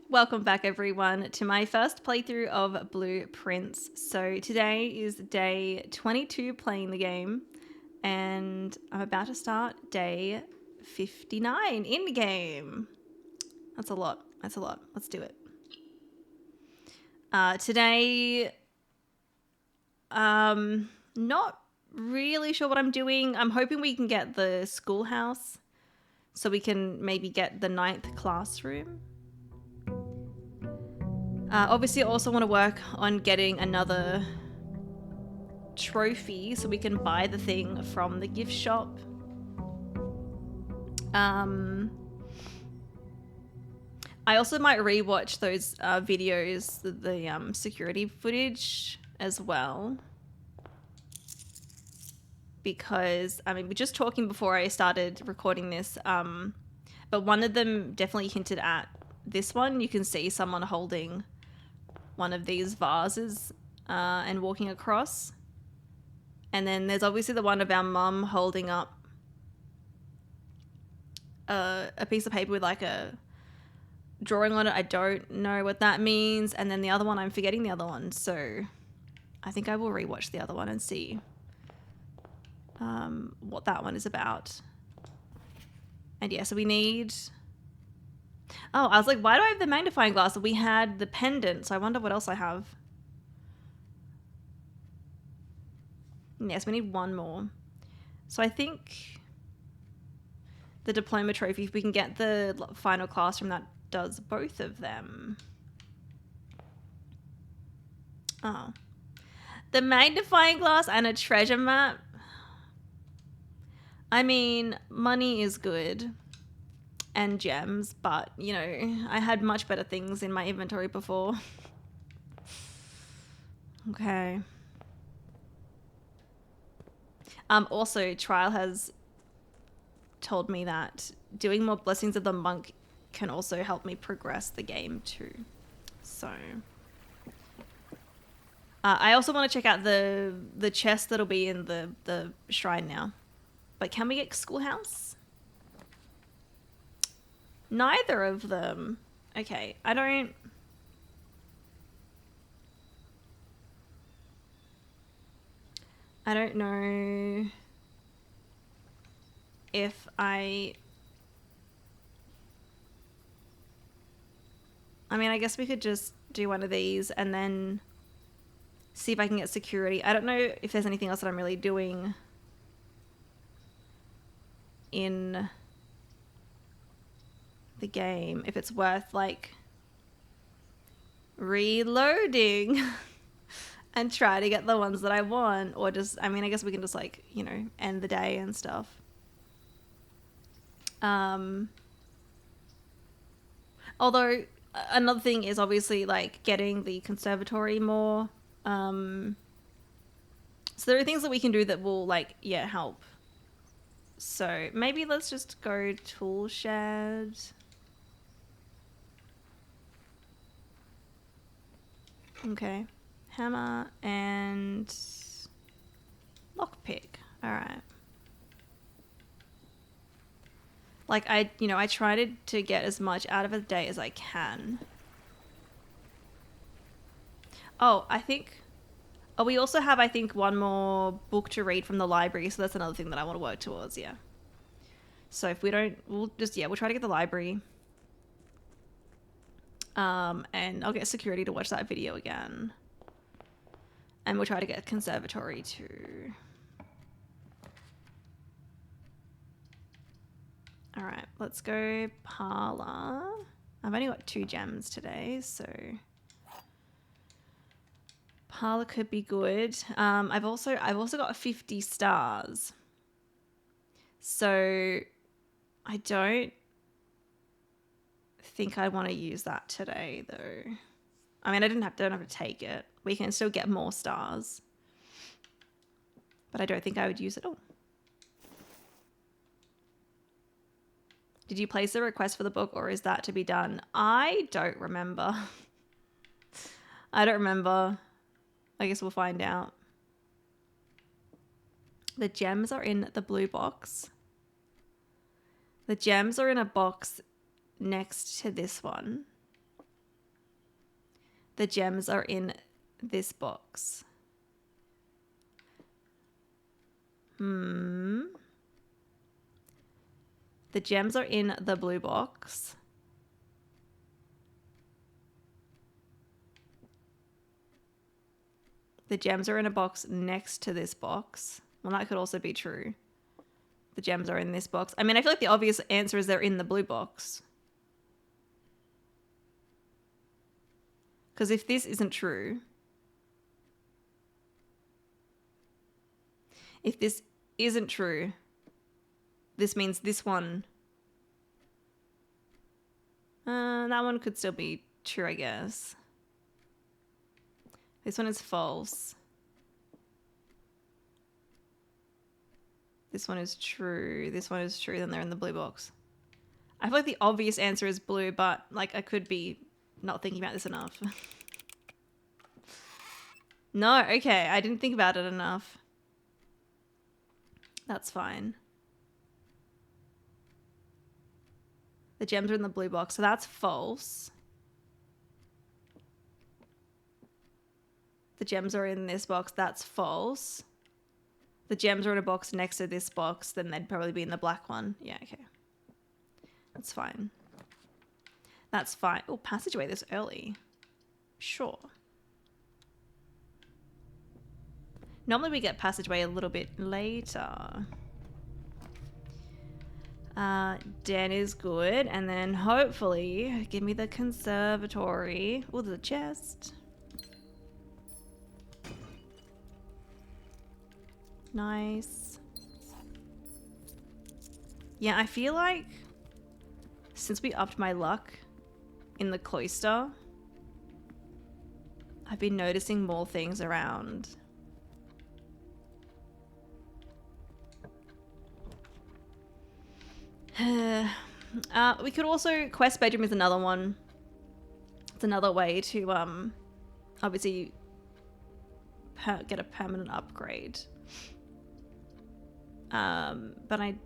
Welcome back everyone to my first playthrough of Blueprints. So today is day 22 playing the game and I'm about to start day 59 in the game. That's a lot. Let's do it. Today, not really sure what I'm doing. I'm hoping we can get the schoolhouse so we can maybe get the 9th classroom. Obviously, I also want to work on getting another trophy so we can buy the thing from the gift shop. I also might rewatch those videos, the security footage as well. Because, I mean, we're just talking before I started recording this, but one of them definitely hinted at this one. You can see someone holding one of these vases and walking across. And then there's obviously the one of our mum holding up a piece of paper with like a drawing on it. I don't know what that means. And then the other one, I'm forgetting the other one. So I think I will rewatch the other one and see what that one is about. And yeah, so we need... Oh, I was like, why do I have the magnifying glass? We had the pendant, so I wonder what else I have. Yes, we need one more. So I think the diploma trophy, if we can get the final classroom that does both of them. Oh. The magnifying glass and a treasure map. I mean, money is good. And gems, but, you know, I had much better things in my inventory before. Okay. Also, Trial has told me that doing more Blessings of the Monk can also help me progress the game too. So... I also want to check out the chest that'll be in the shrine now. But can we get Schoolhouse? Neither of them. Okay, I don't know if I mean, I guess we could just do one of these and then see if I can get security. I don't know if there's anything else that I'm really doing in the game, if it's worth like reloading and try to get the ones that I want, or just, I mean, I guess we can just like, you know, end the day and stuff. Although another thing is obviously like getting the conservatory more. So there are things that we can do that will like, yeah, help. So maybe let's just go tool shed. Okay. Hammer and lockpick. All right. Like I tried to get as much out of a day as I can. Oh, I think... Oh, we also have, I think, one more book to read from the library, so that's another thing that I want to work towards, yeah. So if we don't... We'll try to get the library. And I'll get security to watch that video again. And we'll try to get conservatory too. Alright, let's go parlor. I've only got 2 gems today, so... Parlor could be good. I've also got 50 stars. So I don't think I want to use that today though. I mean, I don't have to take it. We can still get more stars. But I don't think I would use it all. Did you place a request for the book, or is that to be done? I don't remember. I don't remember. I guess we'll find out. The gems are in the blue box. The gems are in a box next to this one. The gems are in this box. The gems are in the blue box. The gems are in a box next to this box. Well, that could also be true. The gems are in this box. I mean, I feel like the obvious answer is they're in the blue box. Because if this isn't true, if this isn't true, this means this one, that one could still be true, I guess. This one is false. This one is true. This one is true. Then they're in the blue box. I feel like the obvious answer is blue, but like I could be not thinking about this enough. No, okay. I didn't think about it enough. That's fine. The gems are in the blue box, so that's false. The gems are in this box, that's false. The gems are in a box next to this box, then they'd probably be in the black one. Yeah, okay. That's fine. That's fine. Oh, passageway this early. Sure. Normally we get passageway a little bit later. Den is good. And then hopefully give me the conservatory. Oh, the chest. Nice. Yeah, I feel like since we upped my luck in the cloister, I've been noticing more things around. We could also, quest bedroom is another one. It's another way to obviously get a permanent upgrade. But I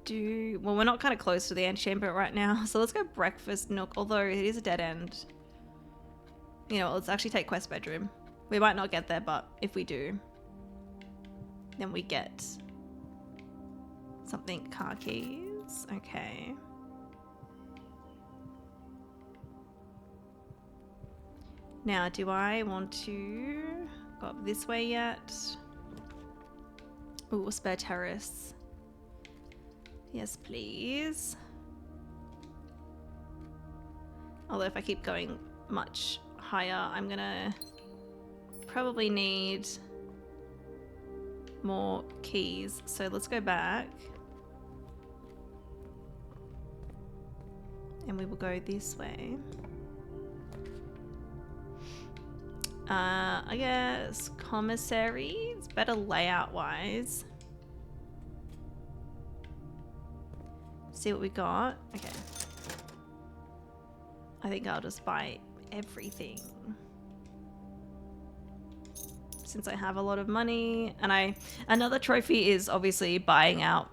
do, well, we're not kind of close to the antechamber right now, so let's go breakfast nook, although it is a dead end. You know, let's actually take quest bedroom. We might not get there, but if we do, then we get something. Car keys. Okay. Now, do I want to go up this way yet? Ooh, spare terrace. Yes, please. Although if I keep going much higher, I'm gonna probably need more keys. So let's go back. And we will go this way. I guess commissary. It's better layout wise. See what we got. Okay. I think I'll just buy everything. Since I have a lot of money. And another trophy is obviously buying out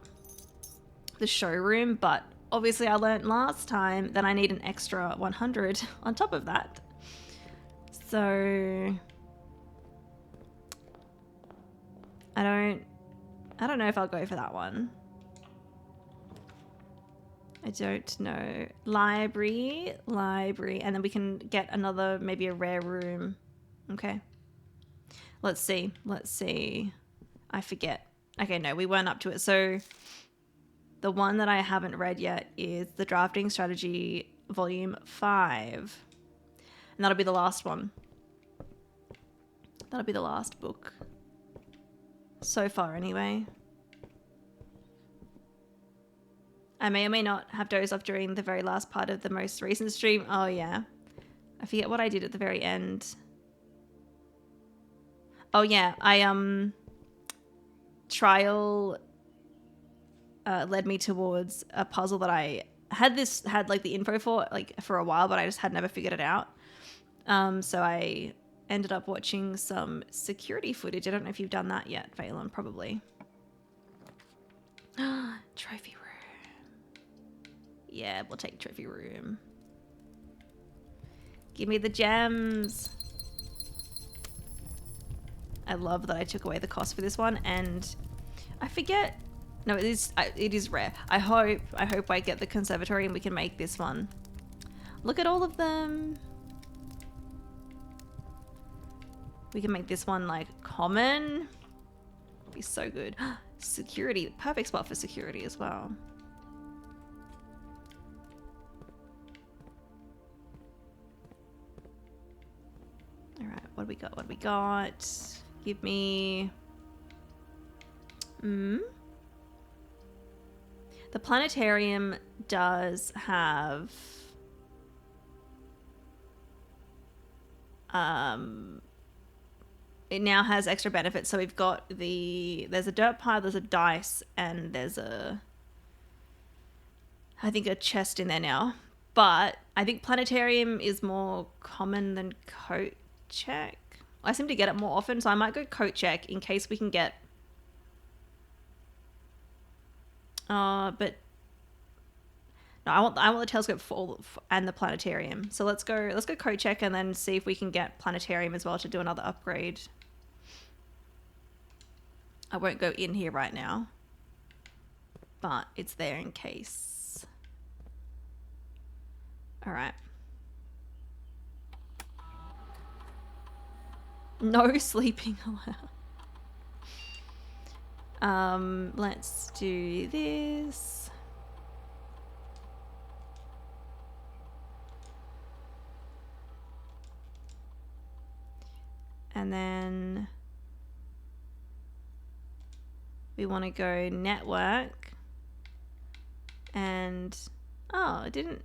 the showroom, but obviously I learned last time that I need an extra 100 on top of that. So I don't know if I'll go for that one. I don't know. Library, and then we can get another, maybe a rare room. Okay. Let's see. I forget. Okay, no, we weren't up to it. So the one that I haven't read yet is the Drafting Strategy Volume 5. And that'll be the last one. That'll be the last book. So far, anyway. I may or may not have dozed off during the very last part of the most recent stream. Oh, yeah. I forget what I did at the very end. Oh, yeah. Trial led me towards a puzzle that I had like the info for like for a while, but I just had never figured it out. So I ended up watching some security footage. I don't know if you've done that yet, Phelan, probably. Trophy room. Yeah, we'll take trophy room. Give me the gems. I love that I took away the cost for this one, and I forget. No, it is rare. I hope I get the conservatory and we can make this one. Look at all of them. We can make this one like common. It'd be so good. Security, perfect spot for security as well. All right, what do we got? What do we got? Give me. The planetarium does have it now has extra benefits. So we've got there's a dirt pile, there's a dice, and there's I think a chest in there now. But I think planetarium is more common than coat check. I seem to get it more often, so I might go coat check in case we can get but no, I want the telescope and the planetarium. So let's go coat check and then see if we can get planetarium as well to do another upgrade. I won't go in here right now, but it's there in case. All right. No sleeping allowed. Let's do this. And then we want to go network. And oh, it didn't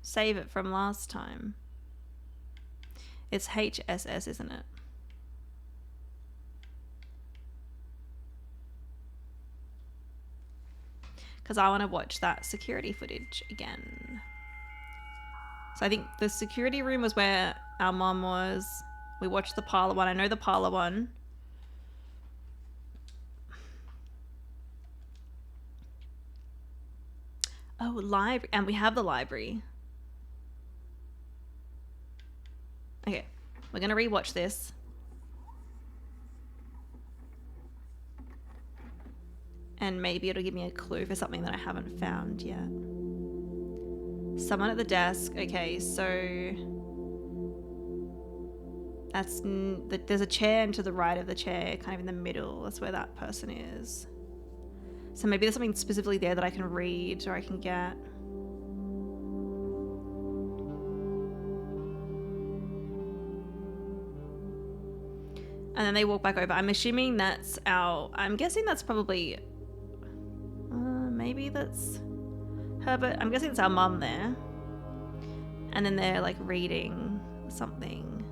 save it from last time. It's HSS, isn't it? Because I want to watch that security footage again. So I think the security room was where our mom was. We watched the parlor one. I know the parlor one. Oh, library. And we have the library. Okay, we're going to rewatch this. And maybe it'll give me a clue for something that I haven't found yet. Someone at the desk. Okay, so that's there's a chair and to the right of the chair, kind of in the middle. That's where that person is. So maybe there's something specifically there that I can read or I can get. And then they walk back over. I'm assuming that's I'm guessing that's probably, maybe that's Herbert. I'm guessing it's our mum there. And then they're like reading something.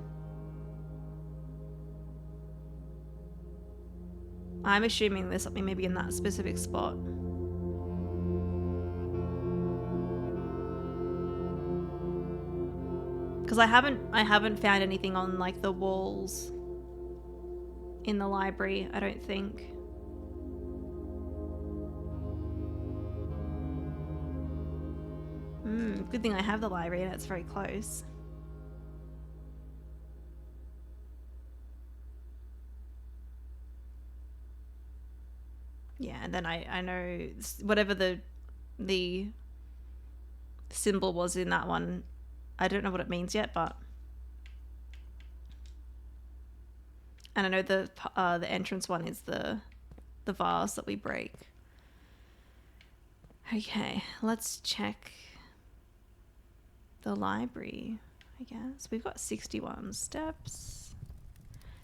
I'm assuming there's something maybe in that specific spot. Because I haven't found anything on like the walls in the library, I don't think. Good thing I have the library and it's very close. Yeah, and then I know whatever the symbol was in that one, I don't know what it means yet, but and I know the entrance one is the vase that we break. Okay, let's check the library, I guess. We've got 61 steps.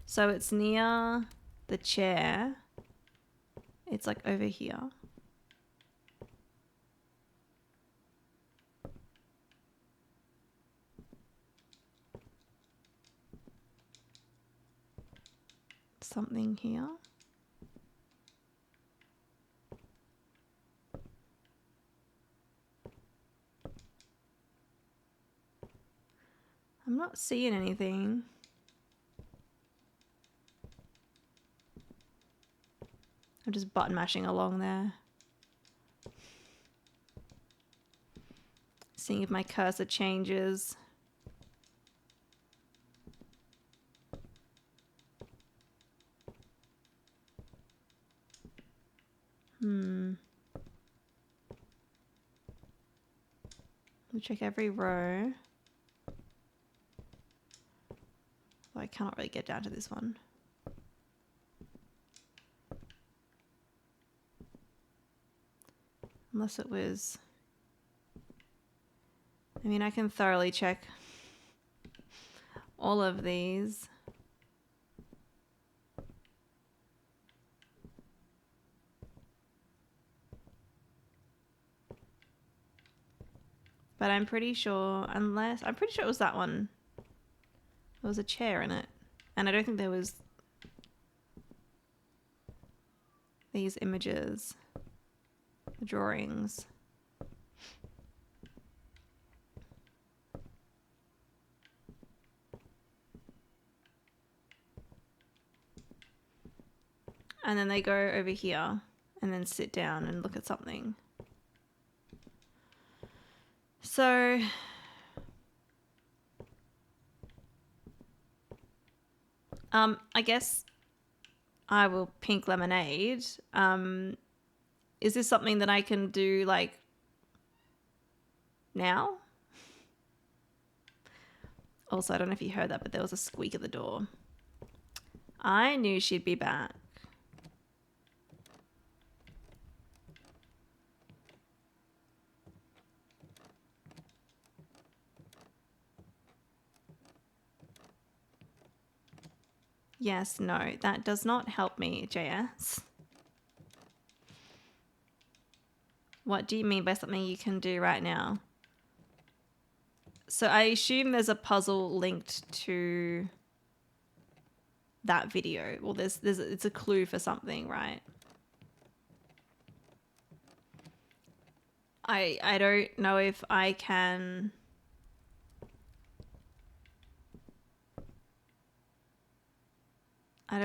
So it's near the chair. It's like over here. Something here. I'm not seeing anything. I'm just button mashing along there. Seeing if my cursor changes. We'll check every row. Well, I cannot really get down to this one. Unless it was... I mean, I can thoroughly check all of these. But I'm pretty sure, I'm pretty sure it was that one. There was a chair in it. And I don't think there was these images, the drawings. And then they go over here and then sit down and look at something. So I guess I will pink lemonade. Is this something that I can do like now? Also, I don't know if you heard that, but there was a squeak at the door. I knew she'd be back. Yes, no, that does not help me, JS. What do you mean by something you can do right now? So I assume there's a puzzle linked to that video. Well, it's a clue for something, right? I don't know if I can... I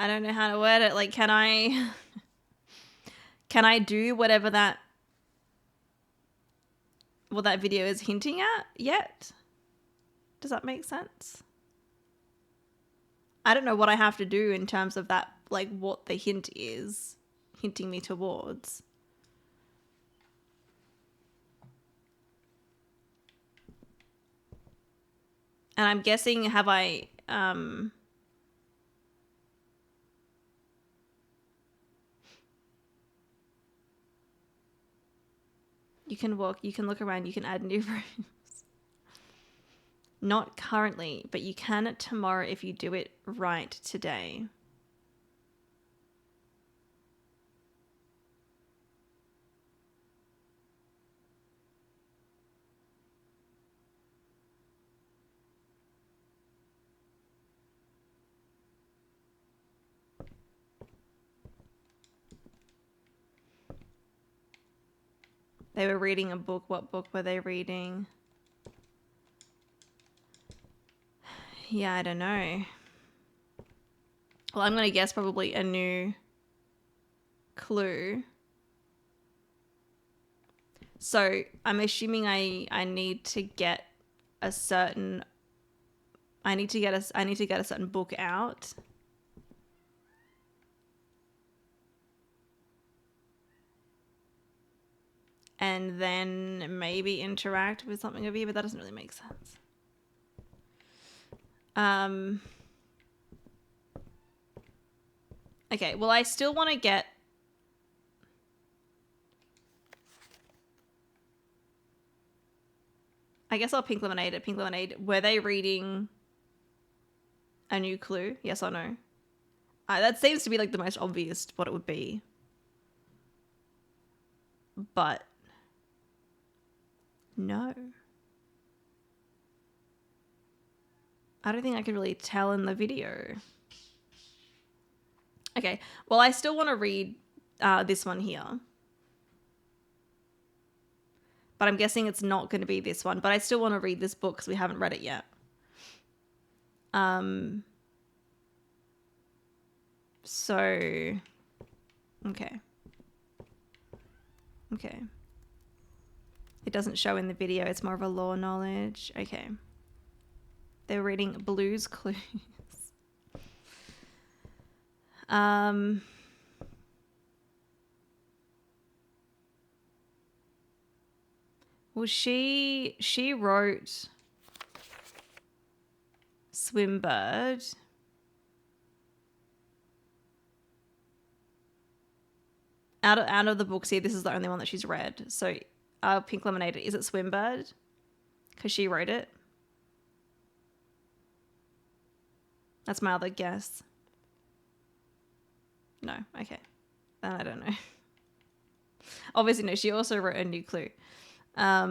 don't know how to word it. Like, can I do whatever that video is hinting at yet? Does that make sense? I don't know what I have to do in terms of that, like what the hint is hinting me towards. And I'm guessing, have I, you can walk, you can look around, you can add new rooms. Not currently, but you can tomorrow if you do it right today. They were reading a book. What book were they reading? Yeah, I don't know. Well, I'm going to guess probably a new clue. So I'm assuming I need to get a certain... I need to get a certain book out. And then maybe interact with something over here, but that doesn't really make sense. Okay, well, I still want to get... I guess I'll pink lemonade it. Pink lemonade. Were they reading a new clue? Yes or no? That seems to be like the most obvious what it would be. But... no. I don't think I could really tell in the video. Okay, well, I still want to read this one here. But I'm guessing it's not going to be this one. But I still want to read this book because we haven't read it yet. So, okay. Okay. It doesn't show in the video. It's more of a lore knowledge. Okay. They're reading Blue's Clues. Well, she wrote Swimbird. Out of the books here, this is the only one that she's read. So, Pink Lemonade, is it Swimbird? Because she wrote it. That's my other guess. No, okay. Then I don't know. Obviously, no, she also wrote A New Clue. Yeah,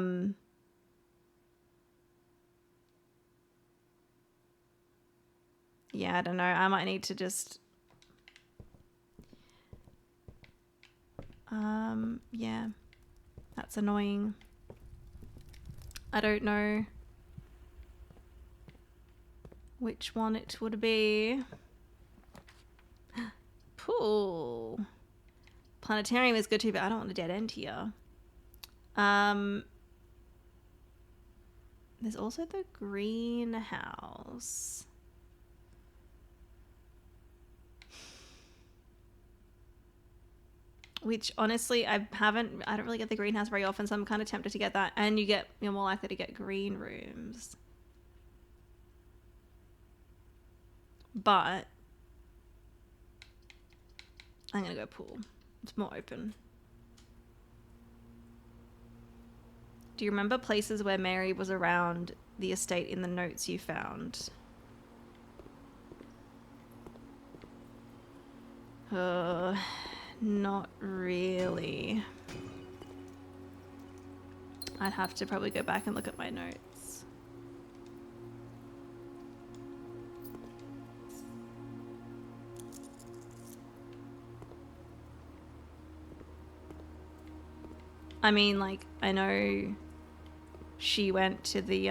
I don't know. I might need to just... yeah. That's annoying. I don't know which one it would be. Pool. Planetarium is good too, but I don't want a dead end here. There's also the greenhouse. Which honestly, I don't really get the greenhouse very often, so I'm kind of tempted to get that. And you're more likely to get green rooms. But I'm gonna go pool. It's more open. Do you remember places where Mary was around the estate in the notes you found? Not really. I'd have to probably go back and look at my notes. I mean, like, I know she went to the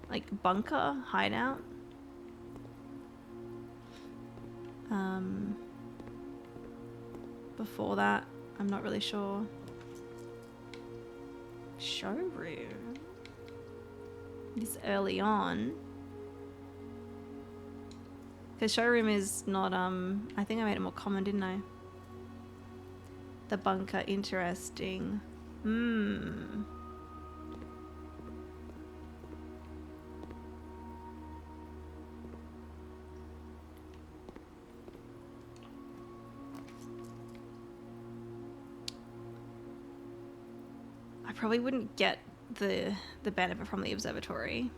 like bunker hideout. Before that, I'm not really sure. Showroom. This early on. Because showroom is not, I think I made it more common, didn't I? The bunker, interesting. I probably wouldn't get the benefit from the observatory.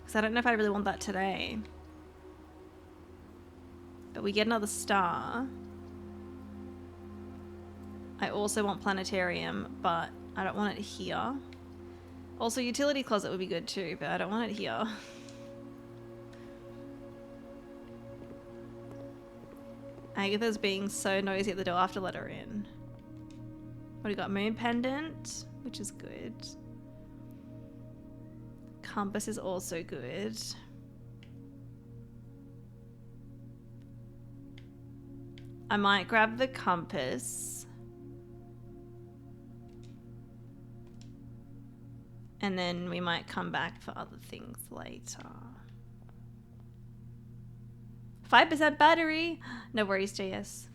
Because I don't know if I really want that today. But we get another star. I also want planetarium, but I don't want it here. Also, utility closet would be good too, but I don't want it here. Agatha's being so nosy at the door. I have to let her in. What do you got? Moon pendant, which is good. Compass is also good. I might grab the compass. And then we might come back for other things later. 5% battery. No worries, JS.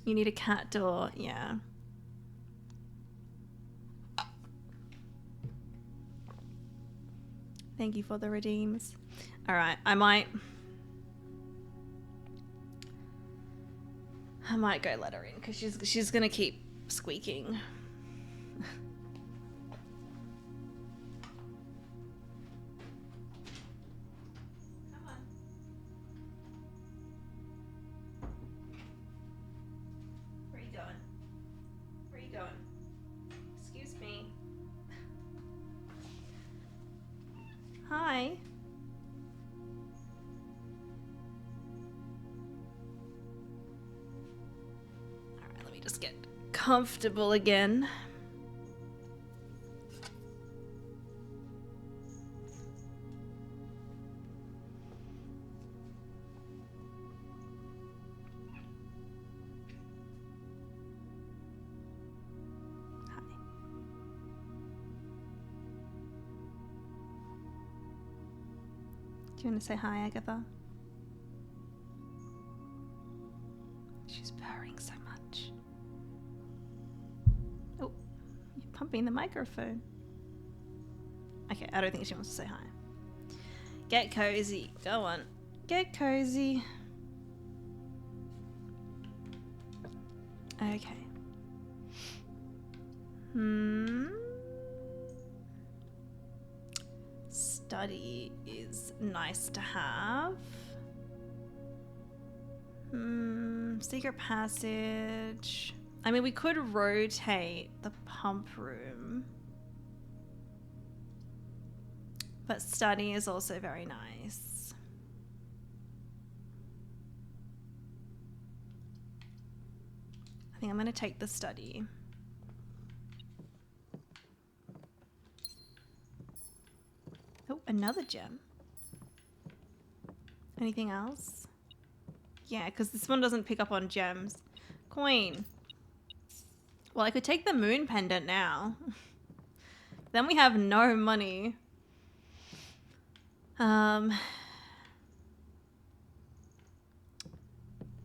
You need a cat door. Yeah. Thank you for the redeems. All right. I might go let her in because she's gonna keep squeaking. Come on. Where are you going? Where are you going? Excuse me. Hi. Just get comfortable again. Do you want to say hi, Agatha? She's purring so much. Oh, you're pumping the microphone. Okay, I don't think she wants to say hi. Get cozy. Go on. Get cozy. Okay. Study is nice to have. Secret passage. I mean, we could rotate the pump room. But study is also very nice. I think I'm going to take the study. Oh, another gem. Anything else? Yeah, because this one doesn't pick up on gems. Coin. Well, I could take the moon pendant now. Then we have no money.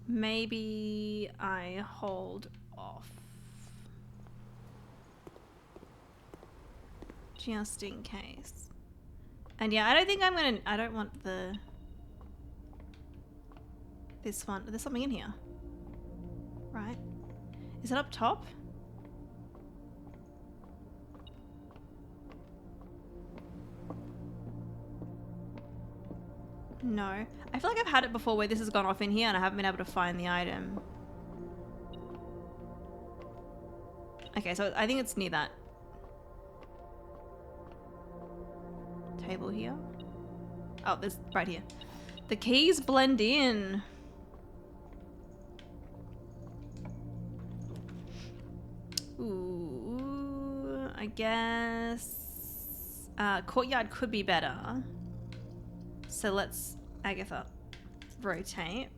Maybe I hold off. Just in case. And yeah, I don't think I'm gonna, I don't want this one. There's something in here. Right? Is it up top? No. I feel like I've had it before where this has gone off in here and I haven't been able to find the item. Okay, so I think it's near that table here. Oh, there's right here. The keys blend in. Ooh, I guess courtyard could be better. So let's, Agatha, rotate.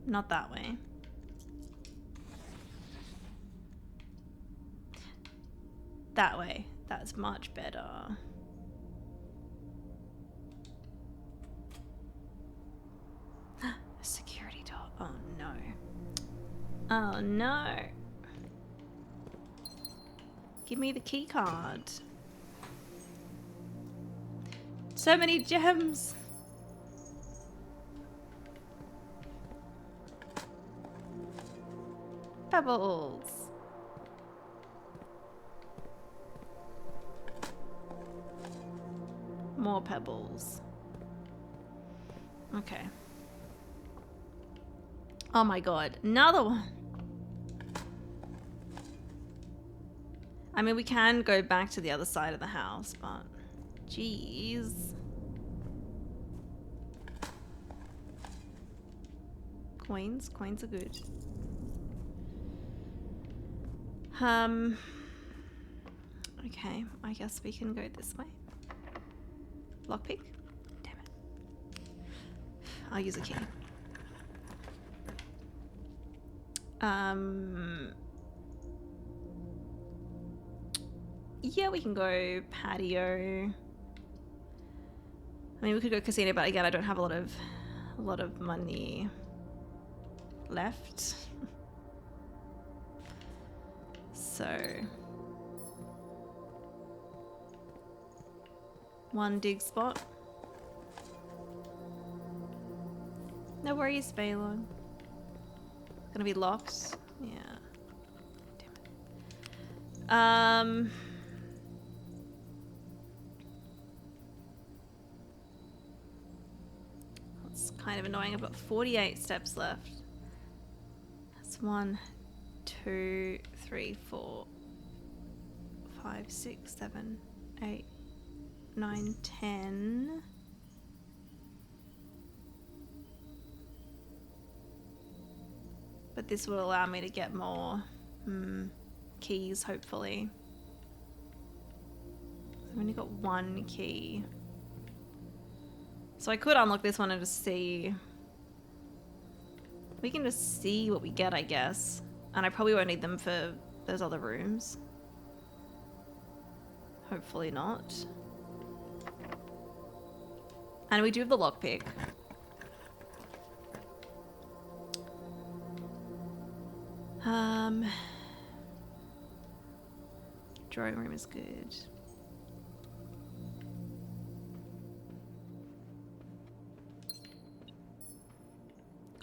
Not that way. That way. That's much better. A security door. Oh no. Oh no. Give me the key card. So many gems. Pebbles. More pebbles. Okay. Oh my god. Another one. I mean, we can go back to the other side of the house, but... Jeez. Coins. Coins are good. Okay, I guess we can go this way. Lockpick? Damn it. I'll use a key. Yeah, we can go patio. I mean, we could go casino, but again, I don't have a lot of money left. So, one dig spot. No worries, Balon. Gonna be locked. Yeah. Damn it. That's kind of annoying. I've got 48 steps left. That's 1, 2, 3, 4, 5, 6, 7, 8, 9, 10. But this will allow me to get more keys, hopefully. I've only got one key. So I could unlock this one and just see. We can just see what we get, I guess. And I probably won't need them for those other rooms. Hopefully not. And we do have the lockpick. Drawing room is good.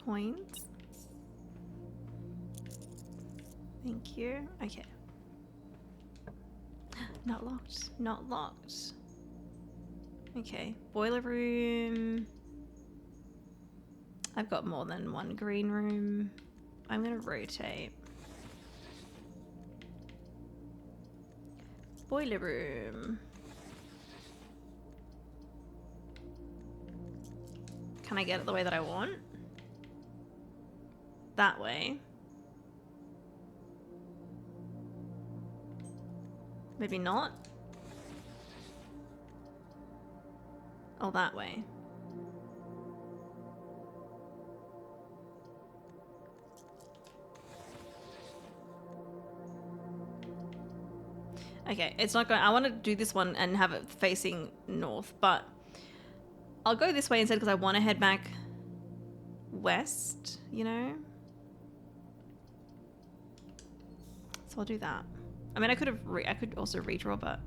Coins. Thank you. Okay. Not locked. Not locked. Okay. Boiler room. I've got more than one green room. I'm gonna rotate. Boiler room. Can I get it the way that I want? That way. Maybe not. Oh, that way. Okay, it's not going. I want to do this one and have it facing north, but I'll go this way instead because I want to head back west, you know? So I'll do that. I mean, I could also redraw, but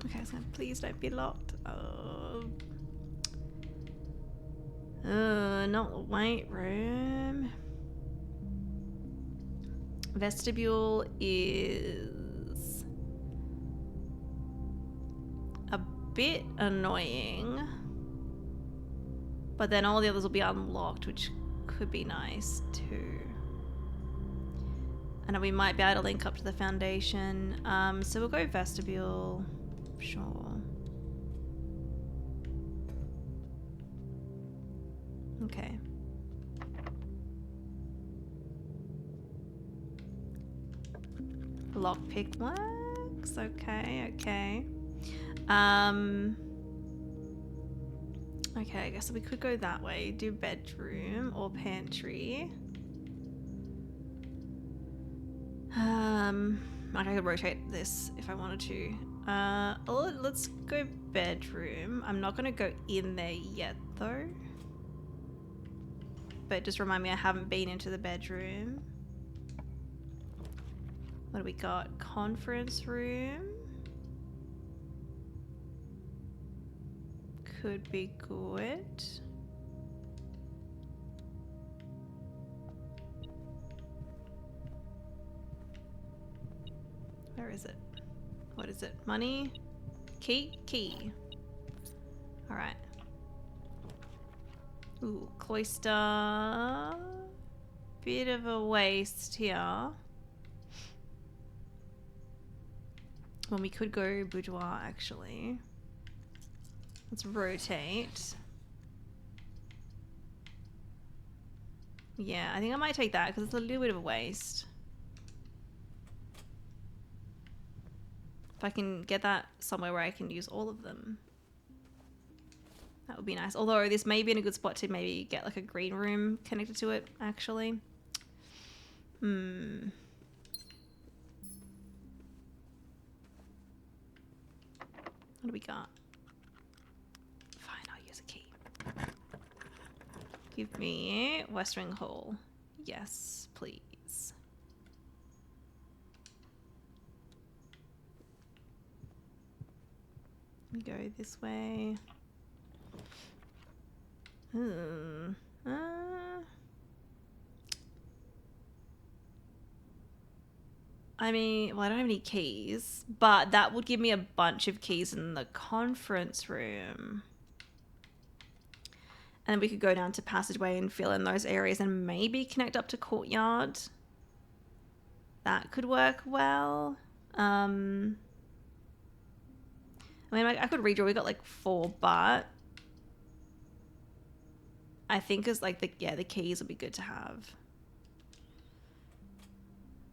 okay, so please don't be locked. Not the white room. Vestibule is a bit annoying, but then all the others will be unlocked, which could be nice too. And we might be able to link up to the foundation. So we'll go vestibule. Sure. Okay. Lockpick works. Okay, okay. Okay, I guess we could go that way. Do bedroom or pantry. Like I could rotate this if I wanted to. Let's go bedroom. I'm not gonna go in there yet though. But just remind me I haven't been into the bedroom. What do we got? Conference room. Could be good. Where is it? What is it? Money? Key? Key. Alright. Ooh, cloister. Bit of a waste here. Well, we could go boudoir, actually. Let's rotate. Yeah, I think I might take that because it's a little bit of a waste. If I can get that somewhere where I can use all of them, that would be nice. Although this may be in a good spot to maybe get like a green room connected to it, actually. What do we got? Fine, I'll use a key. Give me West Wing Hall. Yes, please. We go this way. I mean, well, I don't have any keys, but that would give me a bunch of keys in the conference room. And then we could go down to passageway and fill in those areas and maybe connect up to courtyard. That could work well. I mean, I could redraw. We got like 4, but I think it's like the keys would be good to have.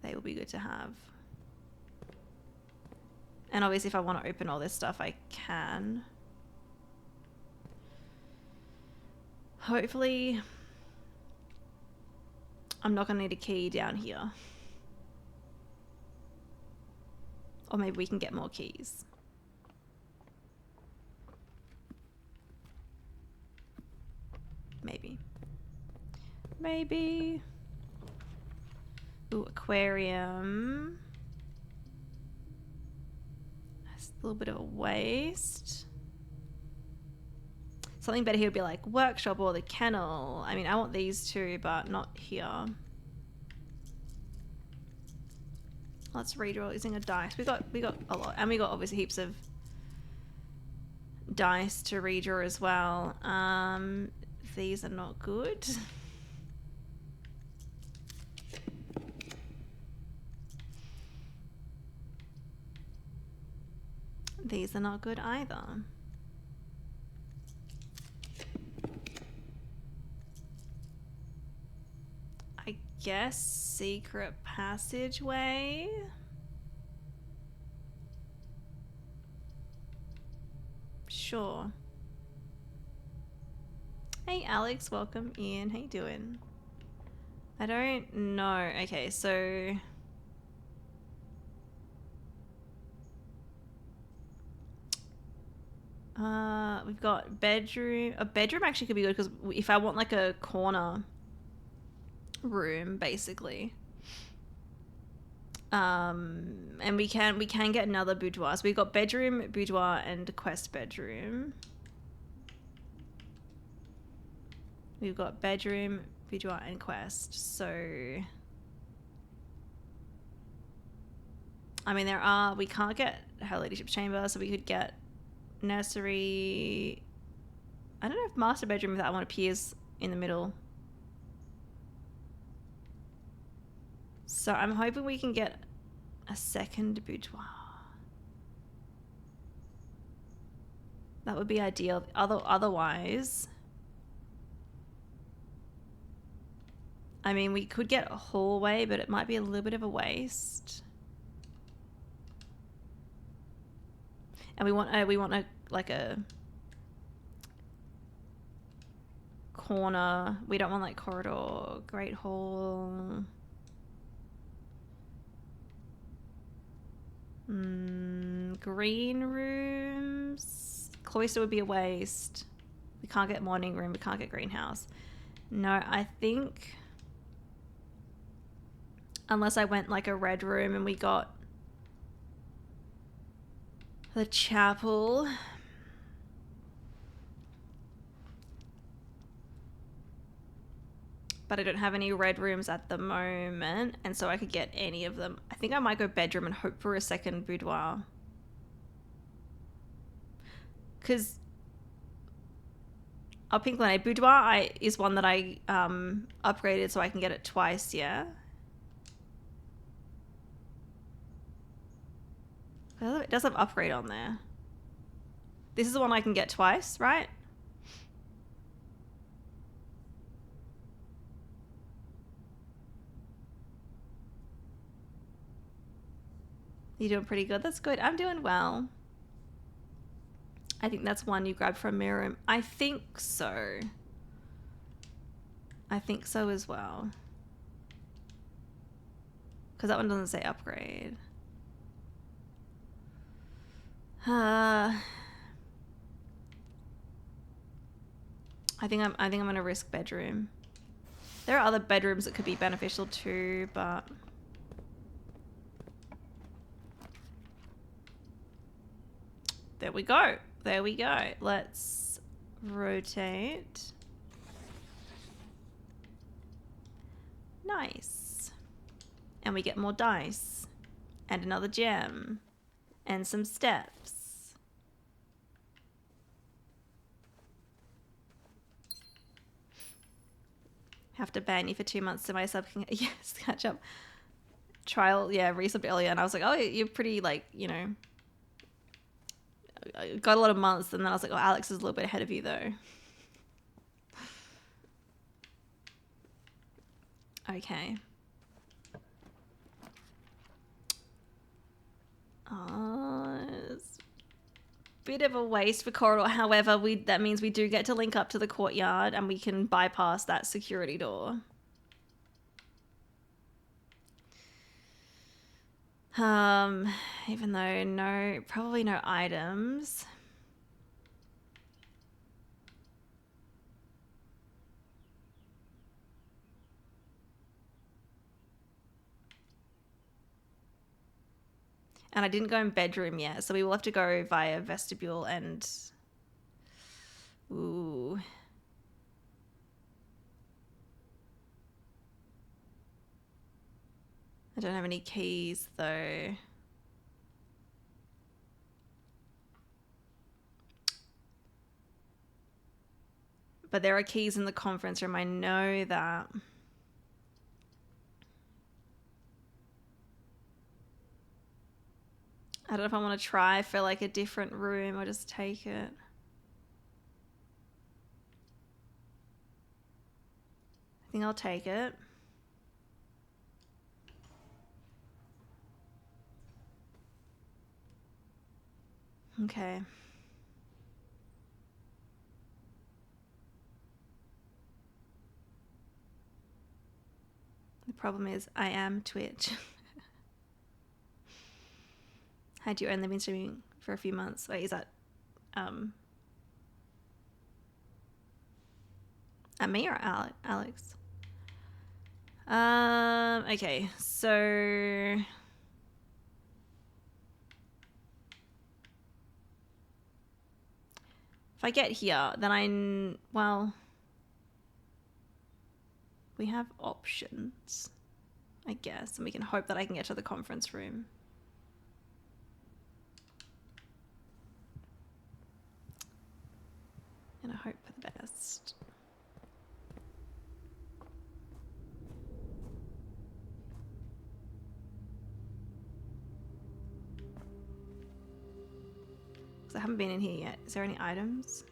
They will be good to have. And obviously if I want to open all this stuff, I can. Hopefully I'm not gonna need a key down here. Or maybe we can get more keys. Maybe. Maybe. Ooh, aquarium. That's a little bit of a waste. Something better here would be like workshop or the kennel. I mean, I want these two, but not here. Let's redraw using a dice. We got a lot, and we got obviously heaps of dice to redraw as well. These are not good. These are not good either. I guess secret passageway. Sure. Hey Alex, welcome in. How you doing? I don't know. Okay, so we've got bedroom. A bedroom actually could be good because if I want like a corner room, basically. And we can get another boudoir. So we've got bedroom, boudoir, and quest bedroom. We've got bedroom, boudoir, and quest. So I mean, we can't get her ladyship's chamber, so we could get nursery. I don't know if master bedroom, if that one appears in the middle. So I'm hoping we can get a second boudoir. That would be ideal. Otherwise, I mean, we could get a hallway, but it might be a little bit of a waste. And we want a like a corner. We don't want like corridor, great hall. Green rooms. Cloister would be a waste. We can't get morning room. We can't get greenhouse. No, I think unless I went like a red room and we got the chapel. But I don't have any red rooms at the moment, and so I could get any of them. I think I might go bedroom and hope for a second boudoir. Because Pink Lemonade boudoir is one that I upgraded so I can get it twice, yeah? It does have upgrade on there. This is the one I can get twice, right? You're doing pretty good. That's good. I'm doing well. I think that's one you grabbed from Mirror Room. I think so. I think so as well. Because that one doesn't say upgrade. I think I'm gonna risk bedroom. There are other bedrooms that could be beneficial too, but there we go. There we go. Let's rotate. Nice. And we get more dice and another gem and some steps. Have to ban you for 2 months so my sub can yes, catch up. Trial, yeah, resubbed earlier, and I was like, oh, you're pretty, like, you know, I got a lot of months, and then I was like, oh, Alex is a little bit ahead of you though. Okay. bit of a waste for corridor. However, that means we do get to link up to the courtyard and we can bypass that security door. Even though probably no items. And I didn't go in bedroom yet, so we will have to go via vestibule and... Ooh. I don't have any keys, though. But there are keys in the conference room, I know that. I don't know if I want to try for like a different room or just take it. I think I'll take it. Okay. The problem is I am Twitch. Had you only been streaming for a few months? Wait, is that at me or Alex? Okay, so if I get here, then well, we have options, I guess, and we can hope that I can get to the conference room. And I hope for the best. Because I haven't been in here yet. Is there any items?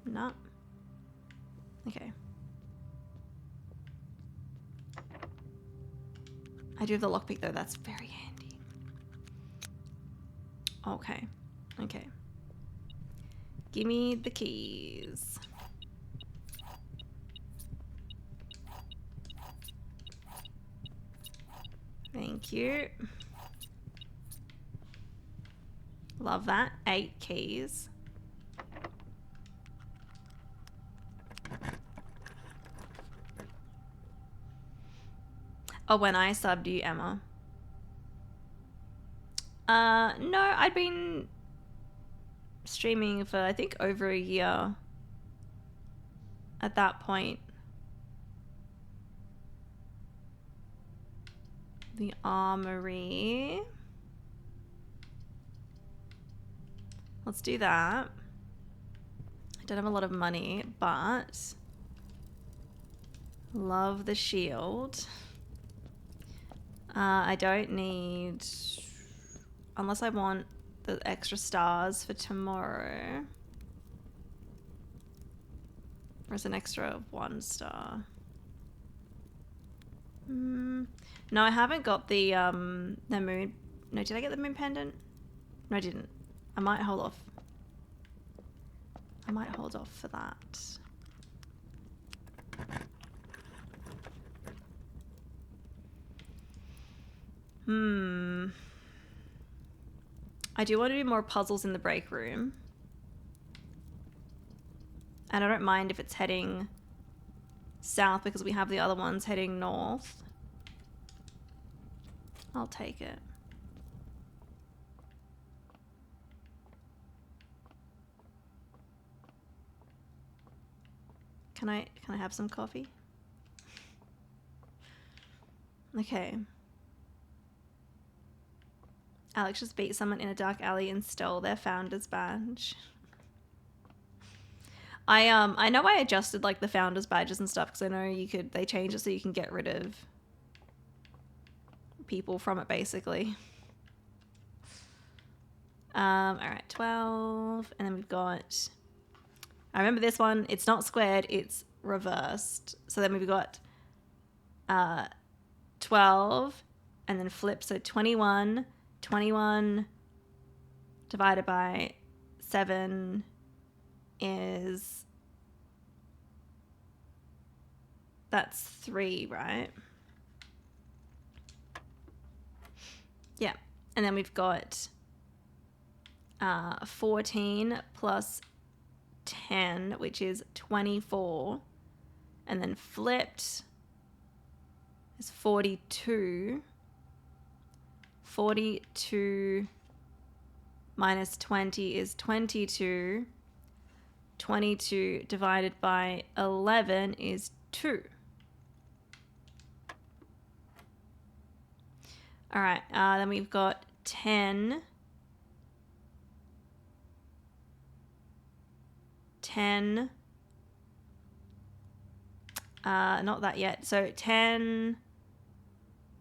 No. Okay. I do have the lockpick though, that's very handy. Okay. Okay. Give me the keys. Thank you. Love that. 8 keys. Oh, when I subbed you, Emma. No, I'd been streaming for I think over a year at that point. The armory. Let's do that. I don't have a lot of money, but love the shield. I don't need, unless I want the extra stars for tomorrow. Or is an extra 1 star? No, I haven't got the moon. No, did I get the moon pendant? No, I didn't. I might hold off. I might hold off for that. I do want to do more puzzles in the break room. And I don't mind if it's heading south because we have the other ones heading north. I'll take it. Can I have some coffee? Okay. Alex just beat someone in a dark alley and stole their founder's badge. I know I adjusted like the founder's badges and stuff because I know they change it so you can get rid of people from it basically. Alright, 12. And then we've got, I remember this one, it's not squared, it's reversed. So then we've got 12 and then flip, so 21, 21 divided by 7 is... That's 3, right? Yeah. And then we've got 14 plus 10, which is 24. And then flipped is 42. 42 minus 20 is 22. 22 divided by 11 is 2. All right, then we've got 10. 10. Not that yet. So 10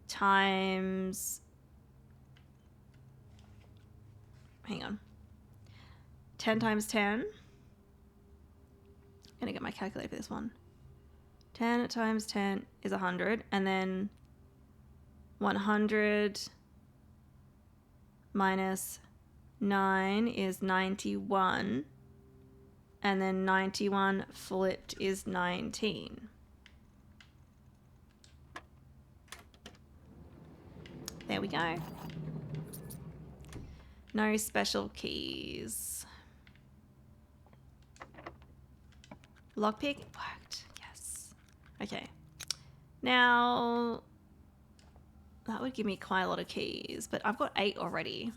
times... Hang on. 10 times 10. I'm going to get my calculator for this one. 10 times 10 is 100. And then 100 minus 9 is 91. And then 91 flipped is 19. There we go. No special keys. Lockpick worked. Yes. Okay. Now, that would give me quite a lot of keys, but I've got 8 already.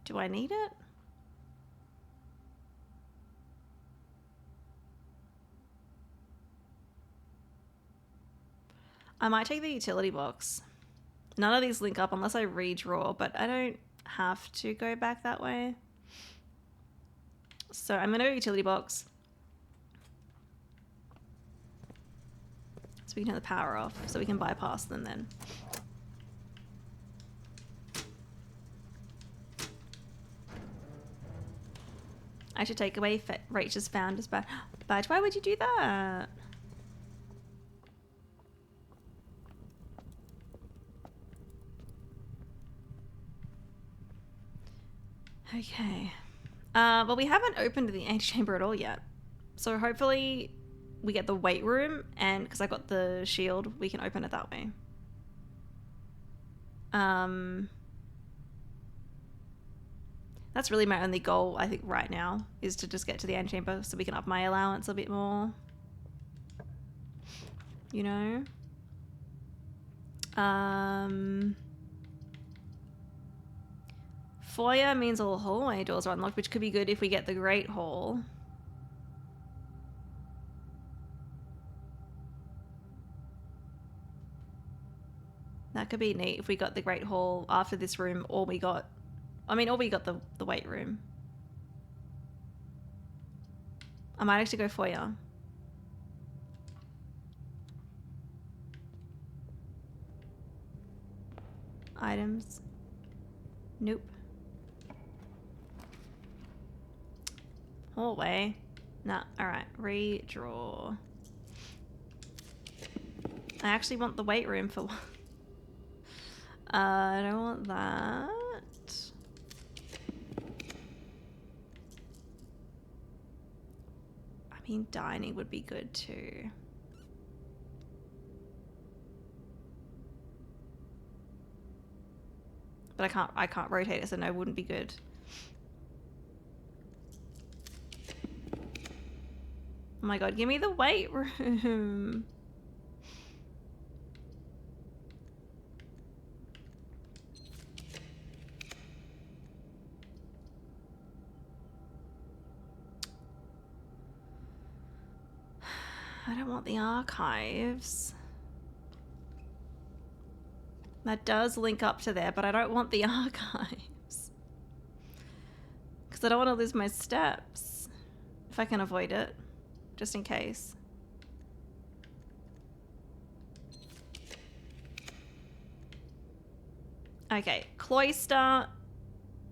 Do I need it? I might take the utility box. None of these link up unless I redraw, but I don't have to go back that way. So I'm going to go utility box. So we can turn the power off so we can bypass them then. I should take away Rachel's founder's badge. Why would you do that? Okay. Well, we haven't opened the antechamber at all yet. So hopefully we get the weight room, and because I got the shield, we can open it that way. That's really my only goal, I think, right now, is to just get to the antechamber so we can up my allowance a bit more. You know? Foyer means all hallway doors are unlocked, which could be good if we get the Great Hall. That could be neat if we got the Great Hall after this room, or we got... I mean, or we got the weight room. I might actually go foyer. Items. Nope. Hallway. Nah, alright. Redraw. I actually want the weight room for one. I don't want that. I mean, dining would be good too. But I can't rotate it, so no, wouldn't be good. Oh my god, give me the weight room. I don't want the archives. That does link up to there, but I don't want the archives. Because I don't want to lose my steps. If I can avoid it. Just in case. Okay, cloister.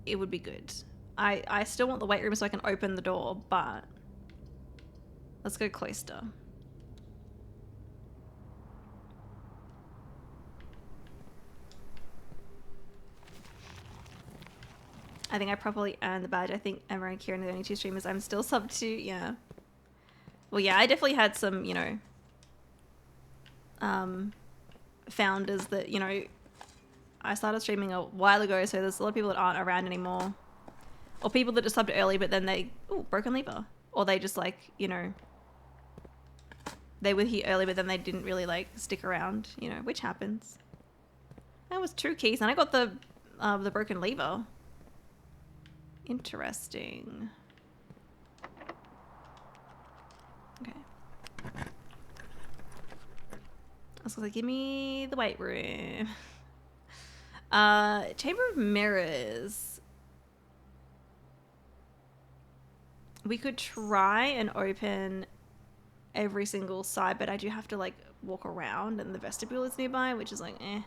It would be good. I still want the weight room so I can open the door, but... Let's go cloister. I think I probably earned the badge. I think Emma and Kieran are the only two streamers I'm still subbed to. Yeah. Well, yeah, I definitely had some, you know, founders that, you know, I started streaming a while ago, so there's a lot of people that aren't around anymore. Or people that just subbed early, but then they, ooh, broken lever. Or they just like, you know, they were here early, but then they didn't really like stick around, you know, which happens. That was 2 keys, and I got the broken lever. Interesting. Okay. I was like, give me the weight room. Chamber of Mirrors. We could try and open every single side, but I do have to like walk around, and the vestibule is nearby, which is like, eh.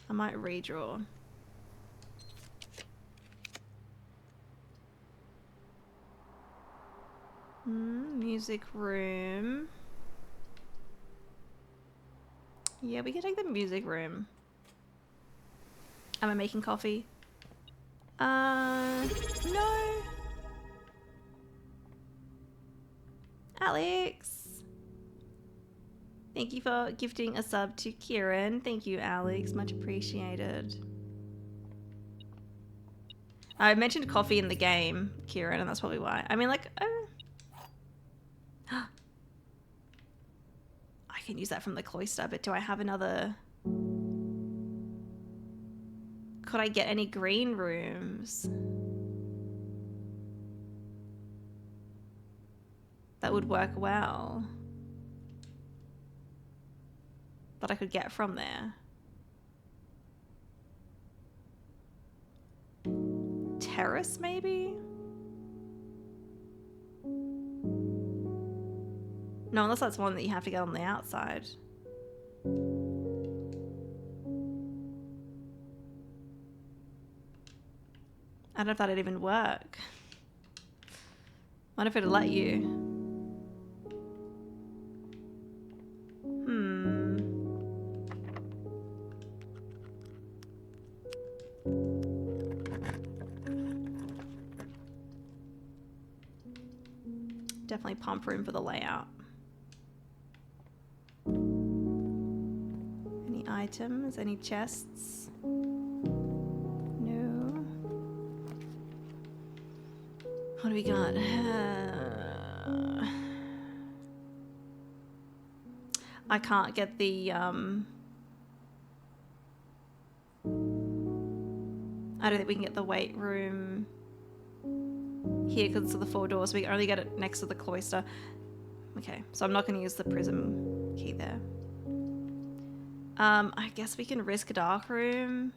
I might redraw. Music room. Yeah, we can take the music room. Am I making coffee? No. Alex. Thank you for gifting a sub to Kieran. Thank you, Alex. Much appreciated. I mentioned coffee in the game, Kieran, and that's probably why. I mean, like, I can use that from the cloister, but do I have another... Could I get any green rooms? That would work well. That I could get from there. Terrace, maybe? No, unless that's one that you have to get on the outside. I don't know if that'd even work. Wonder if it'd let you. Definitely pump room for the layout. Any items? Any chests? No. What do we got? I can't get the I don't think we can get the weight room here because it's the 4 doors. We can only get it next to the cloister. Okay, so I'm not going to use the prism key there. I guess we can risk a dark room.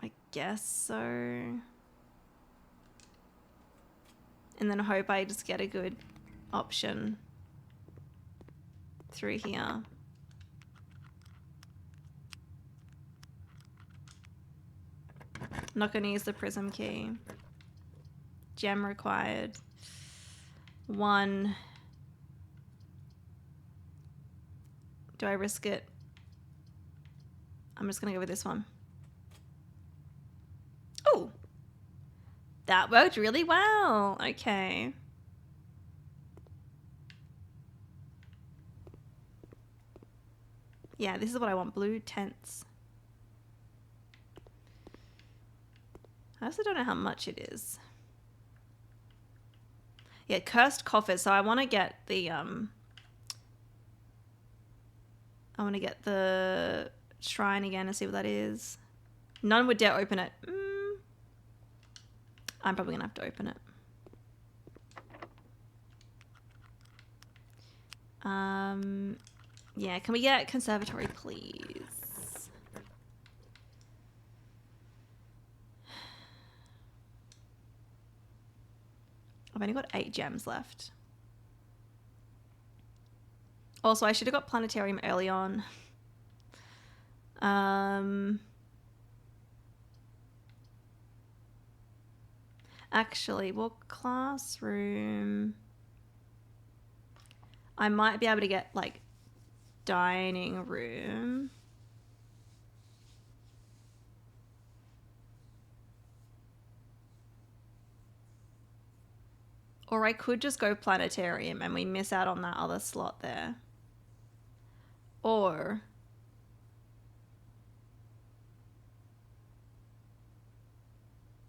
I guess so. And then hope I just get a good option through here. I'm not going to use the prism key. Gem required. 1. Do I risk it? I'm just going to go with this one. Oh! That worked really well. Okay. Yeah, this is what I want. Blue tents. I also don't know how much it is. Yeah, cursed coffers. So I want to get the I want to get the shrine again and see what that is. None would dare open it. I'm probably gonna have to open it. Yeah, can we get conservatory, please? I've only got 8 gems left. Also, I should have got planetarium early on. Actually, well, classroom. I might be able to get like dining room. Or I could just go planetarium and we miss out on that other slot there. Or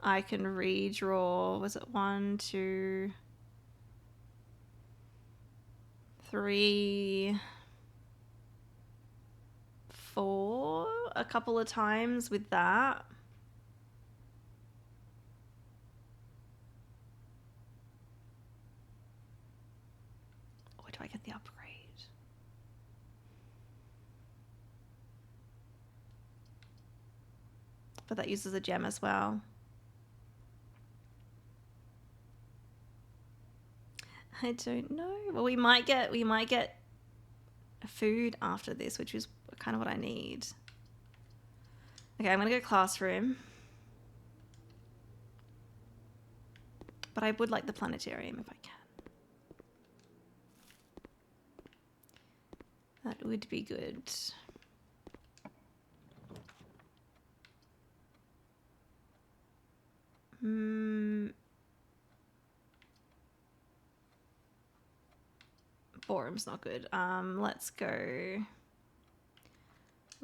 I can redraw, was it 1, 2, 3, 4 a couple of times with that. Or do I get the upgrade? But that uses a gem as well. I don't know. Well, we might get food after this, which is kind of what I need. Okay, I'm gonna go classroom. But I would like the planetarium if I can. That would be good. Forum's not good. Let's go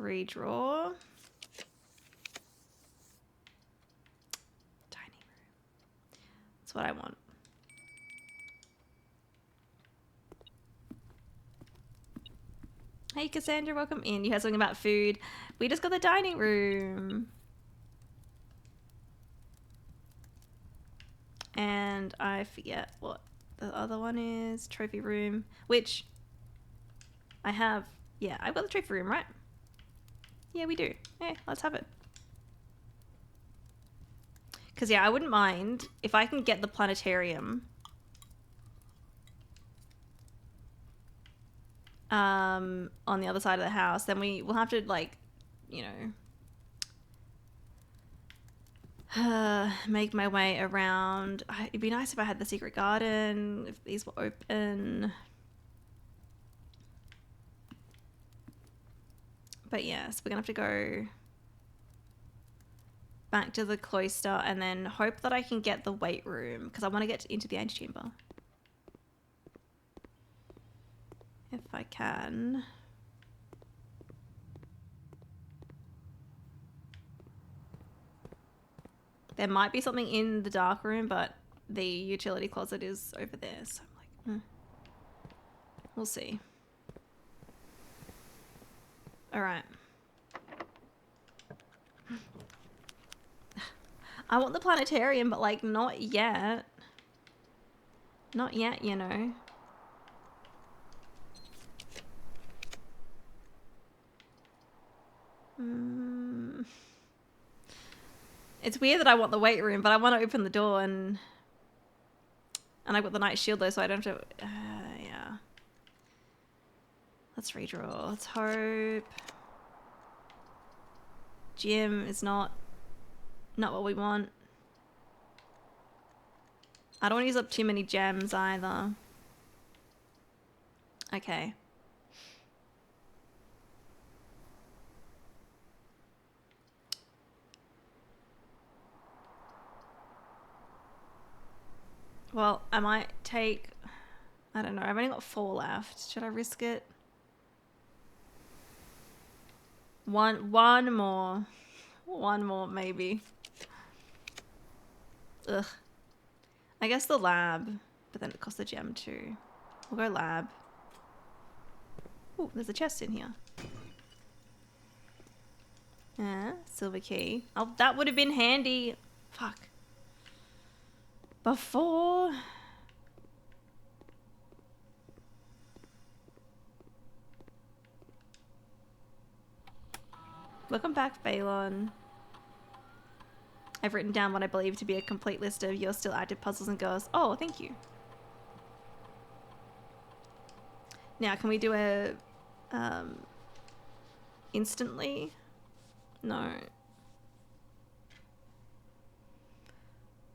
redraw. Dining room. That's what I want. Hey Cassandra, welcome in. You had something about food. We just got the dining room. And I forget what the other one is. Trophy room, which I have. Yeah, I've got the trophy room, right? Yeah, we do. Hey, let's have it. Because, yeah, I wouldn't mind if I can get the planetarium. On the other side of the house, then we will have to, like, you know, make my way around. It'd be nice if I had the secret garden, if these were open. But yes, we're gonna have to go back to the cloister and then hope that I can get the weight room because I want to get into the antechamber. If I can. There might be something in the dark room, but the utility closet is over there. So I'm like, we'll see. All right. I want the planetarium, but like not yet. Not yet, you know. It's weird that I want the weight room, but I want to open the door and I've got the night shield though, so I don't have to. Yeah. Let's redraw. Let's hope. Gym is not what we want. I don't want to use up too many gems either. Okay. Well, I might take, I don't know, I've only got 4 left. Should I risk it? One more. One more, maybe. Ugh. I guess the lab, but then it costs a gem too. We'll go lab. Oh, there's a chest in here. Silver key. Oh, that would have been handy. Fuck. Before. Welcome back, Balon. I've written down what I believe to be a complete list of your still active puzzles and girls. Oh, thank you. Now, can we do a instantly? No.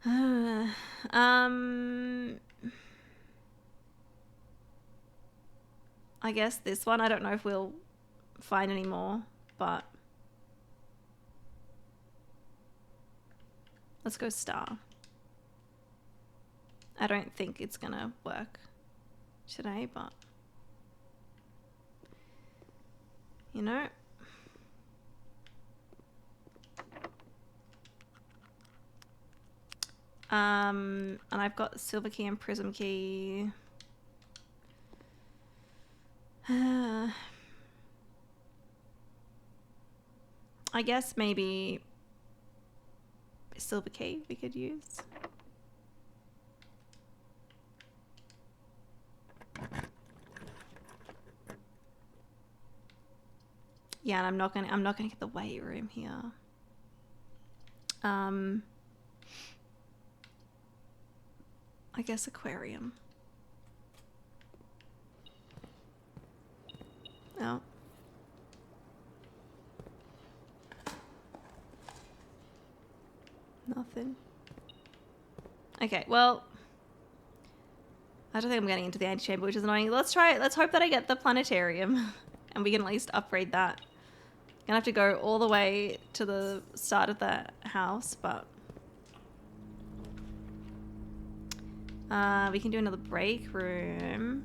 I guess this one. I don't know if we'll find any more, but let's go star. I don't think it's gonna work today, but you know. And I've got silver key and prism key. I guess maybe silver key we could use. Yeah, and I'm not gonna get the weight room here. I guess aquarium. Oh. Nothing. Okay, well, I don't think I'm getting into the antechamber, which is annoying. Let's try it. Let's hope that I get the planetarium and we can at least upgrade that. Gonna have to go all the way to the start of the house, but we can do another break room.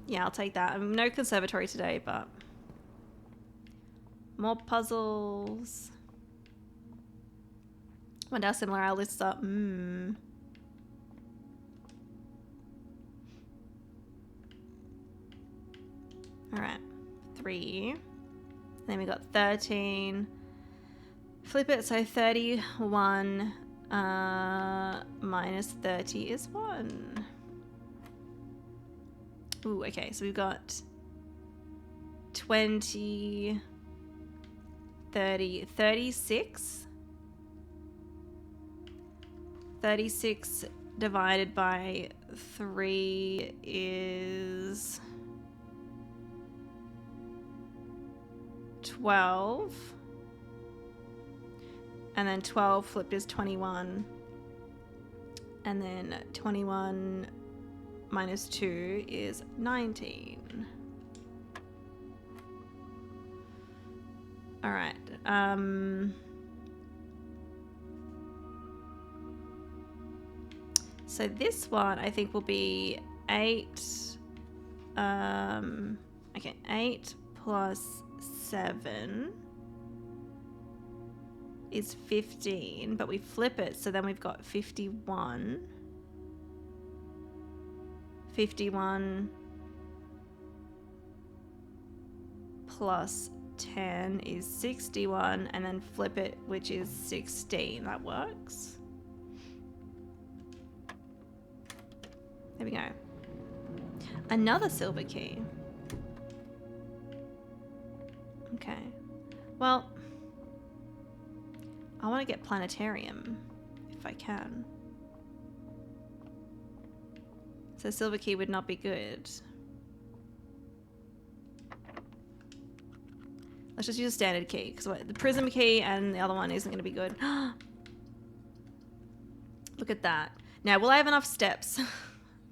Yeah, I'll take that. No conservatory today, but more puzzles. Wonder how similar our lists are. Alright, 3. Then we got 13. Flip it, so 31 minus 30 is 1. Ooh, okay, so we've got 20, 30, 36. 36 divided by 3 is 12. And then 12 flipped is 21. And then 21 minus 2 is 19. All right. So this one I think will be 8. Okay, 8 plus 7 is 15, but we flip it, so then we've got 51. 51 plus 10 is 61, and then flip it, which is 16. That works. There we go. Another silver key. Okay. Well, I want to get planetarium if I can. So silver key would not be good. Let's just use a standard key, because the prism key and the other one isn't going to be good. Look at that. Now, will I have enough steps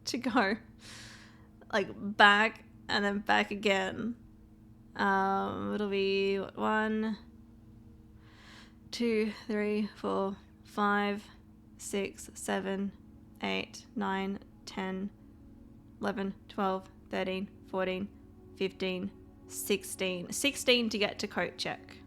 to go like back and then back again? It'll be 1, 2, 3, 4, 5, 6, 7, 8, 9, 10, 11, 12, 13, 14, 15, 16. 16 to get to coat check.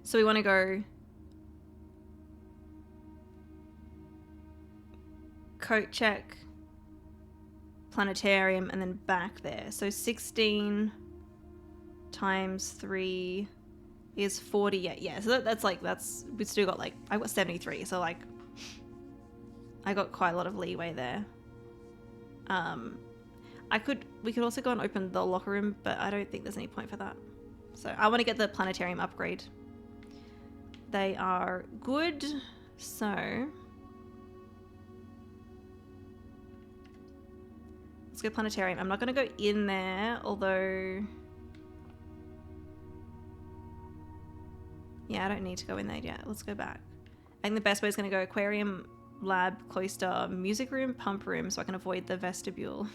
So we want to go coat check, planetarium, and then back there. So 16 times 3 is 40. Yeah. So that's we still got like, I got 73. So like, I got quite a lot of leeway there. We could also go and open the locker room, but I don't think there's any point for that. So I want to get the planetarium upgrade. They are good. So Let's go planetarium. I'm not going to go in there, although... Yeah, I don't need to go in there yet. Let's go back. I think the best way is going to go aquarium, lab, cloister, music room, pump room, so I can avoid the vestibule.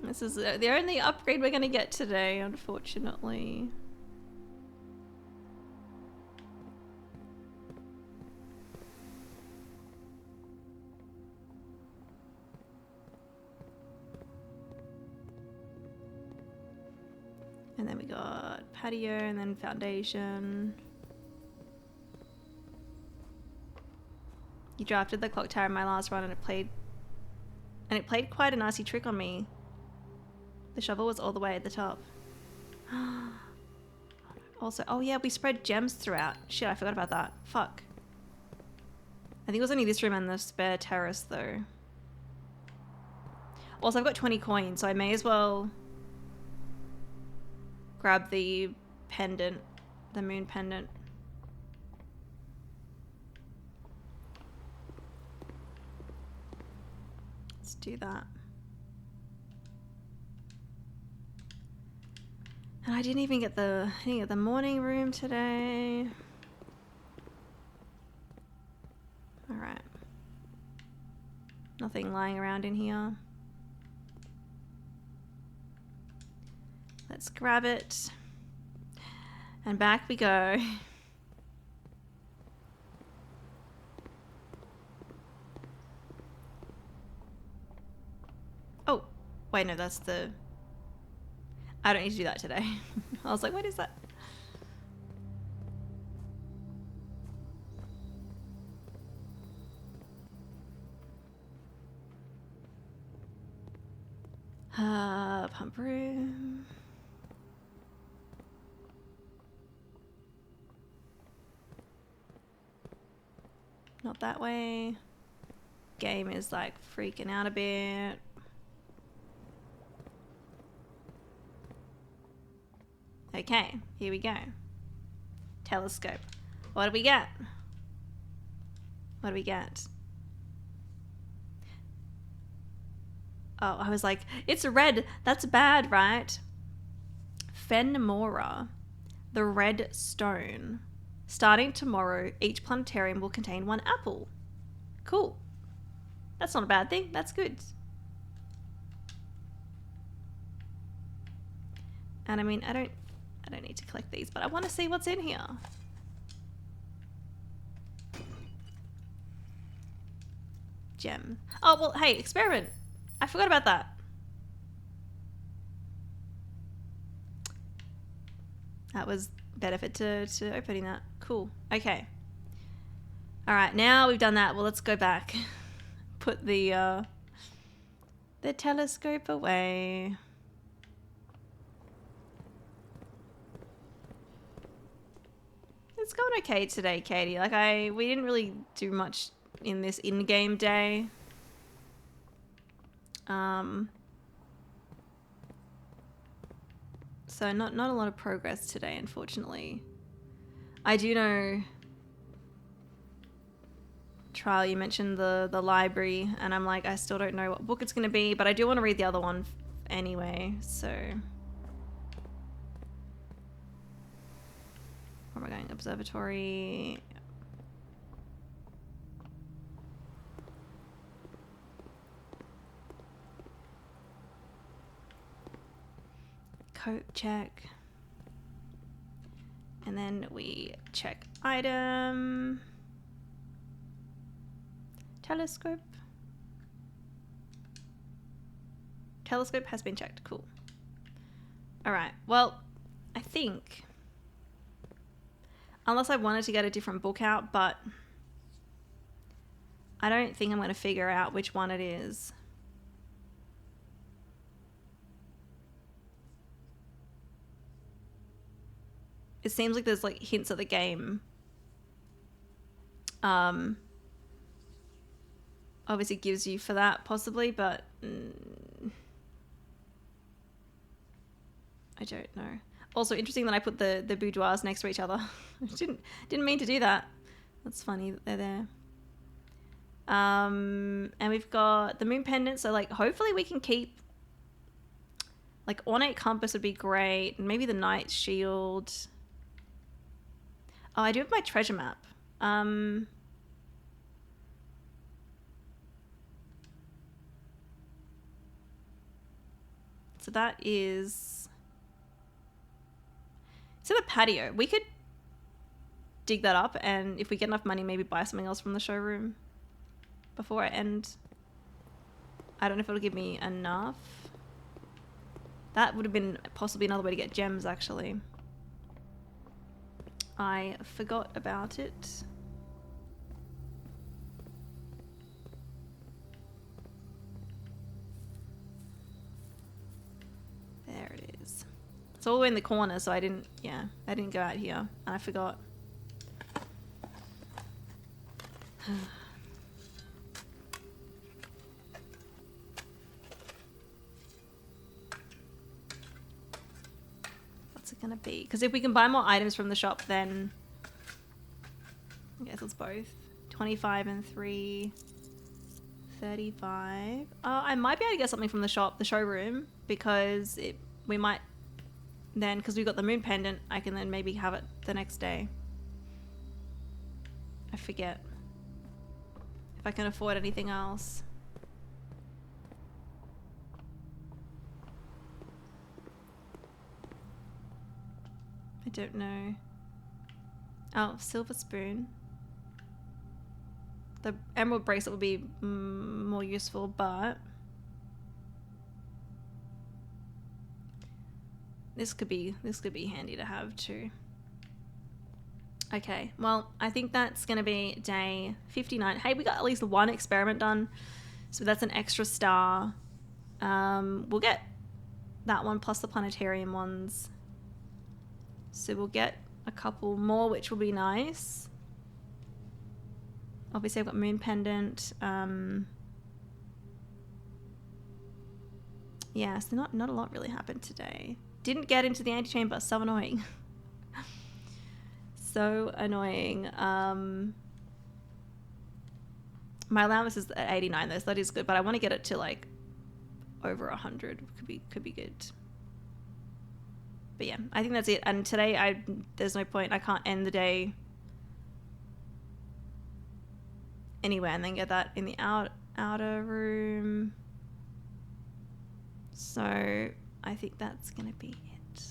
This is the only upgrade we're going to get today, unfortunately. And then we got patio and then foundation. You drafted the clock tower in my last run and it played quite a nasty trick on me. The shovel was all the way at the top. Also, oh yeah, we spread gems throughout. Shit, I forgot about that. Fuck. I think it was only this room and the spare terrace though. Also, I've got 20 coins, so I may as well grab the pendant, the moon pendant. Let's do that. And I didn't even get the morning room today. All right. Nothing lying around in here. Let's grab it. And back we go. Oh, wait, no, that's the... I don't need to do that today. I was like, what is that? Pump room. Not that way. Game is like freaking out a bit. Okay, here we go. Telescope. What do we get? What do we get? Oh, I was like, it's red. That's bad, right? Fenmora, the red stone. Starting tomorrow, each planetarium will contain 1 apple. Cool. That's not a bad thing. That's good. And I mean, I don't need to collect these, but I want to see what's in here. Gem. Oh, well, hey, experiment. I forgot about that. That was benefit to opening that. Cool. Okay. All right, now we've done that. Well, let's go back. Put the telescope away. It's going okay today, Katie. Like we didn't really do much in this in-game day. So not a lot of progress today, unfortunately. I do know, Trial, you mentioned the library, and I'm like, I still don't know what book it's going to be, but I do want to read the other one anyway, so... Where am I going? Observatory. Coat check. And then we check item. Telescope. Telescope has been checked. Cool. All right. Well, I think... Unless I wanted to get a different book out, but I don't think I'm going to figure out which one it is. It seems like there's like hints at the game. Obviously gives you for that possibly, but I don't know. Also interesting that I put the boudoirs next to each other. I didn't mean to do that. That's funny that they're there. And we've got the moon pendant, so like hopefully we can keep like ornate compass would be great, and maybe the night shield. Oh, I do have my treasure map. So that is the patio. We could dig that up, and if we get enough money, maybe buy something else from the showroom before I end. I don't know if it'll give me enough. That would have been possibly another way to get gems, actually. I forgot about it. There it is. It's all the way in the corner, so I didn't go out here, and I forgot. What's it gonna be? Because if we can buy more items from the shop, then I guess it's both. 25 and 3. 35. I might be able to get something from the shop, the showroom, because we might then, because we've got the moon pendant, I can then maybe have it the next day. I forget if I can afford anything else. I don't know. Oh, silver spoon. The emerald bracelet would be more useful, but this could be handy to have too. Okay, well, I think that's gonna be day 59. Hey, we got at least one experiment done, so that's an extra star. We'll get that one plus the planetarium ones, so we'll get a couple more, which will be nice. Obviously, I've got moon pendant. Yeah, so not a lot really happened today. Didn't get into the antechamber. So annoying. So annoying. My allowance is at 89 though, so that is good. But I want to get it to like over 100. Could be good. But yeah, I think that's it. And today, there's no point. I can't end the day anywhere and then get that in the outer room. So I think that's gonna be it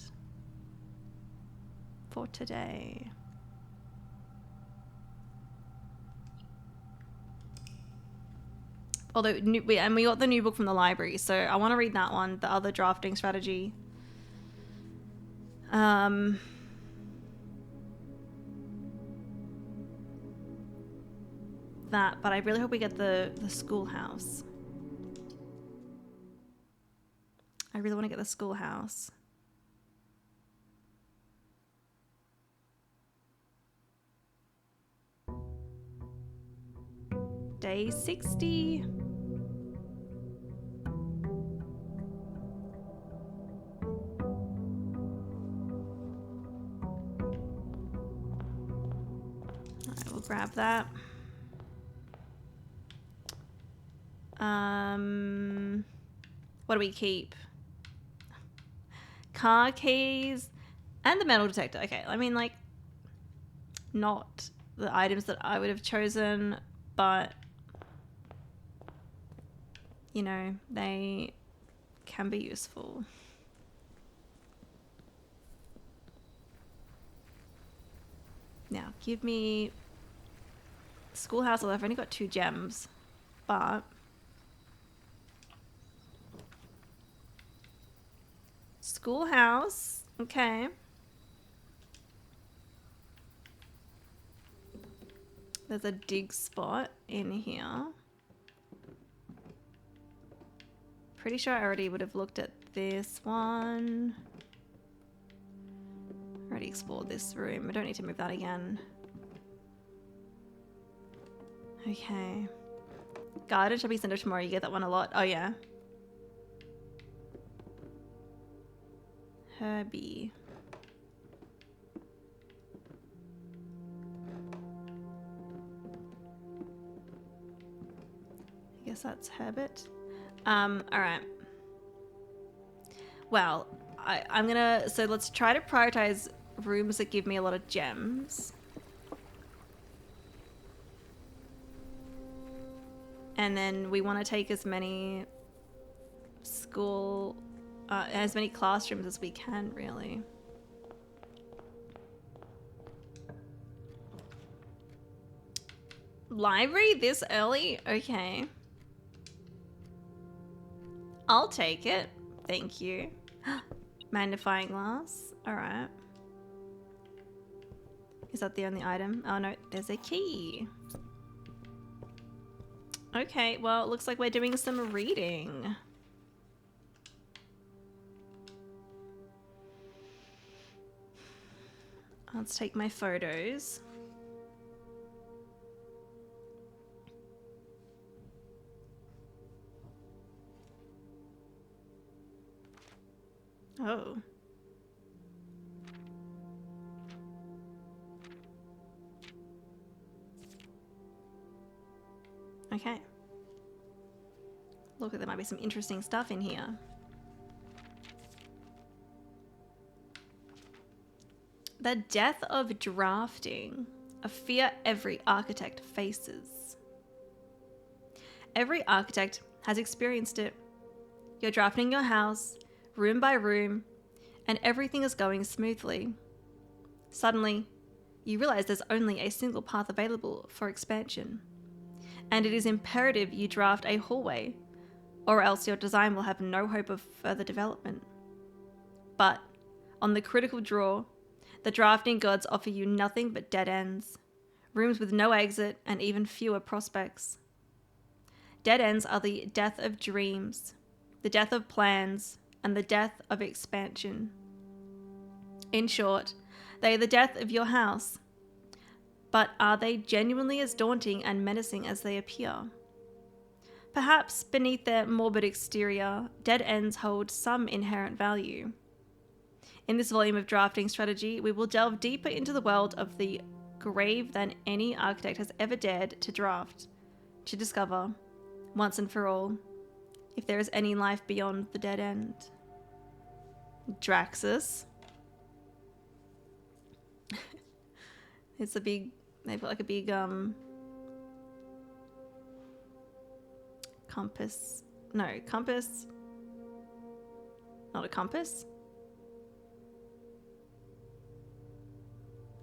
for today. Although we got the new book from the library, so I want to read that one, the other drafting strategy. That, but I really hope we get the schoolhouse. I really want to get the schoolhouse. Day 60. Alright, we'll grab that. What do we keep? Car keys and the metal detector. Okay, I mean, like, not the items that I would have chosen, but you know, they can be useful. Now, give me schoolhouse. Although I've only got 2 gems, but schoolhouse. Okay. There's a dig spot in here. Pretty sure I already would have looked at this one. Already explored this room. I don't need to move that again. Okay. Garden shopping center tomorrow. You get that one a lot. Oh yeah. Herbie. I guess that's Herbert. All right. Well, I'm gonna, so let's try to prioritize rooms that give me a lot of gems. And then we want to take as many as many classrooms as we can, really. Library this early? Okay. I'll take it. Thank you. Magnifying glass. All right. Is that the only item? Oh no, there's a key. Okay, well, it looks like we're doing some reading. Let's take my photos. Oh. Okay. Look, there might be some interesting stuff in here. The death of drafting, a fear every architect faces. Every architect has experienced it. You're drafting your house, room by room, and everything is going smoothly. Suddenly, you realize there's only a single path available for expansion, and it is imperative you draft a hallway, or else your design will have no hope of further development. But, on the critical draw, the drafting gods offer you nothing but dead ends, rooms with no exit and even fewer prospects. Dead ends are the death of dreams, the death of plans, and the death of expansion. In short, they are the death of your house. But are they genuinely as daunting and menacing as they appear? Perhaps beneath their morbid exterior, dead ends hold some inherent value. In this volume of drafting strategy, we will delve deeper into the world of the grave than any architect has ever dared to draft, to discover, once and for all, if there is any life beyond the dead end. Draxus. It's a big, they've got like a big compass. No, compass. Not a compass.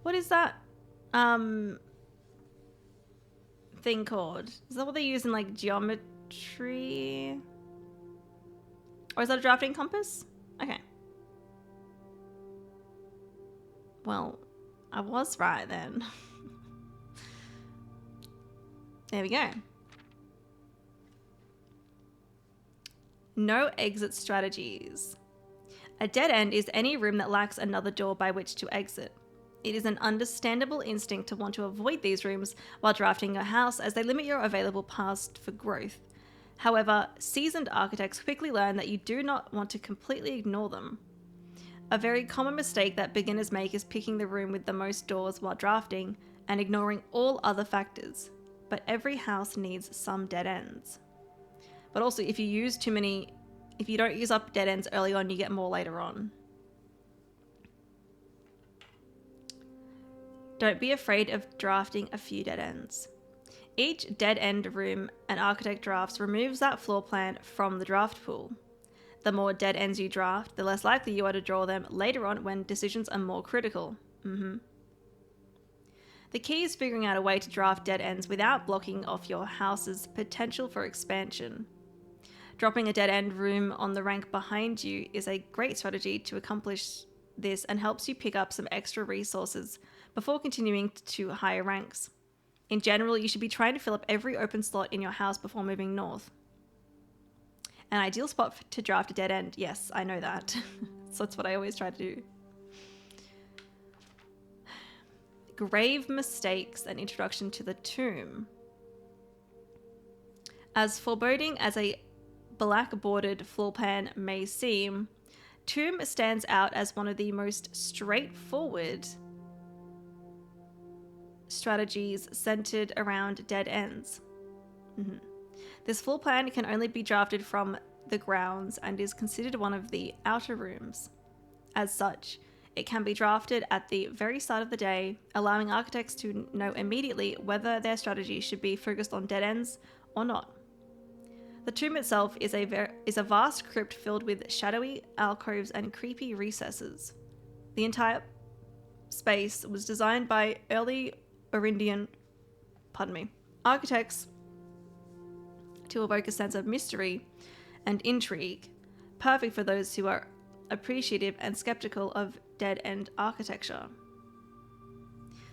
What is that thing called? Is that what they use in like geometry? Or is that a drafting compass? Okay. Well, I was right then. There we go. No exit strategies. A dead end is any room that lacks another door by which to exit. It is an understandable instinct to want to avoid these rooms while drafting your house, as they limit your available paths for growth. However, seasoned architects quickly learn that you do not want to completely ignore them. A very common mistake that beginners make is picking the room with the most doors while drafting and ignoring all other factors. But every house needs some dead ends. But also, if you don't use up dead ends early on, you get more later on. Don't be afraid of drafting a few dead ends. Each dead end room an architect drafts removes that floor plan from the draft pool. The more dead ends you draft, the less likely you are to draw them later on when decisions are more critical. The key is figuring out a way to draft dead ends without blocking off your house's potential for expansion. Dropping a dead end room on the rank behind you is a great strategy to accomplish this and helps you pick up some extra resources before continuing to higher ranks. In general, you should be trying to fill up every open slot in your house before moving north. An ideal spot to draft a dead end. Yes, I know that. So that's what I always try to do. Grave mistakes and introduction to the tomb. As foreboding as a black-bordered floor plan may seem, tomb stands out as one of the most straightforward strategies centered around dead ends. This floor plan can only be drafted from the grounds and is considered one of the outer rooms. As such, it can be drafted at the very start of the day, allowing architects to know immediately whether their strategy should be focused on dead ends or not. The tomb itself is a vast crypt filled with shadowy alcoves and creepy recesses. The entire space was designed by early Orindian architects to evoke a sense of mystery and intrigue, perfect for those who are appreciative and skeptical of dead-end architecture.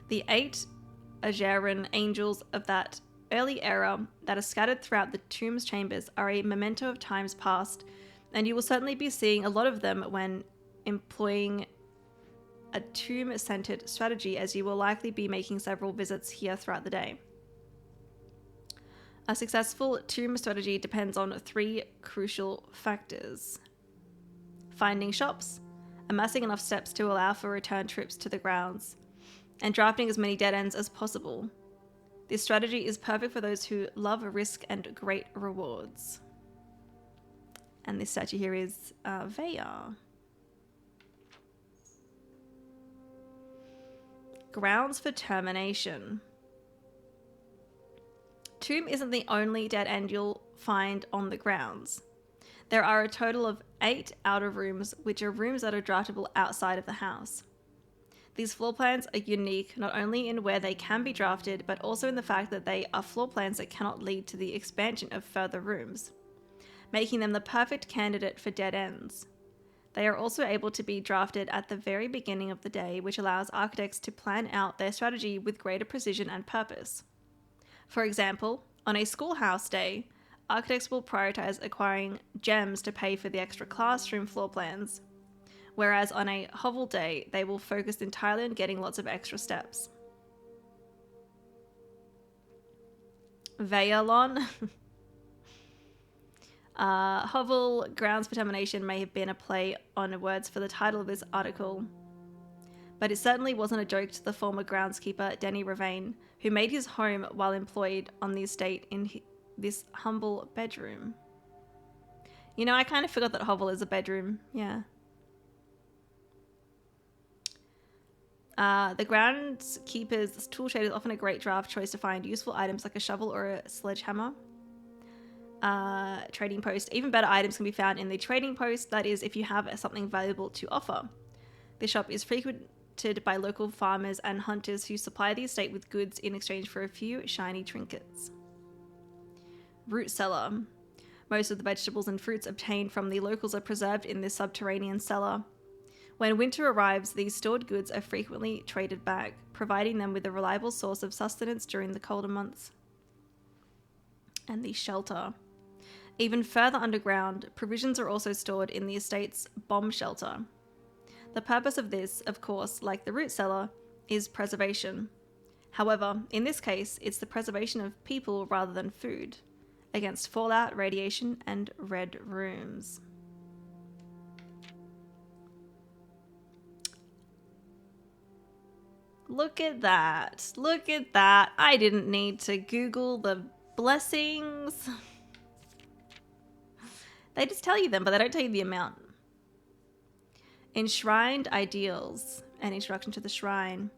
The 8 Ajaran angels of that early era that are scattered throughout the tomb's chambers are a memento of times past, and you will certainly be seeing a lot of them when employing a tomb-centered strategy, as you will likely be making several visits here throughout the day. A successful tomb strategy depends on 3 crucial factors: finding shops, amassing enough steps to allow for return trips to the grounds, and drafting as many dead ends as possible. This strategy is perfect for those who love risk and great rewards. And this statue here is Vaya. Grounds for termination. Tomb isn't the only dead end you'll find on the grounds. There are a total of 8 outer rooms, which are rooms that are draftable outside of the house. These floor plans are unique not only in where they can be drafted, but also in the fact that they are floor plans that cannot lead to the expansion of further rooms, making them the perfect candidate for dead ends. They are also able to be drafted at the very beginning of the day, which allows architects to plan out their strategy with greater precision and purpose. For example, on a schoolhouse day, architects will prioritize acquiring gems to pay for the extra classroom floor plans, whereas on a hovel day, they will focus entirely on getting lots of extra steps. Vayalon. Hovel grounds for termination may have been a play on words for the title of this article, but it certainly wasn't a joke to the former groundskeeper Denny Ravane, who made his home while employed on the estate in this humble bedroom. You know, I kind of forgot that hovel is a bedroom. Yeah. The groundskeeper's tool shed is often a great draft choice to find useful items like a shovel or a sledgehammer. Trading post. Even better items can be found in the trading post, that is, if you have something valuable to offer. This shop is frequented by local farmers and hunters who supply the estate with goods in exchange for a few shiny trinkets. Root cellar. Most of the vegetables and fruits obtained from the locals are preserved in this subterranean cellar. When winter arrives, these stored goods are frequently traded back, providing them with a reliable source of sustenance during the colder months. And the shelter. Even further underground, provisions are also stored in the estate's bomb shelter. The purpose of this, of course, like the root cellar, is preservation. However, in this case, it's the preservation of people rather than food, against fallout, radiation, and red rooms. Look at that. Look at that. I didn't need to Google the blessings. They just tell you them, but they don't tell you the amount. Enshrined ideals. An introduction to the shrine.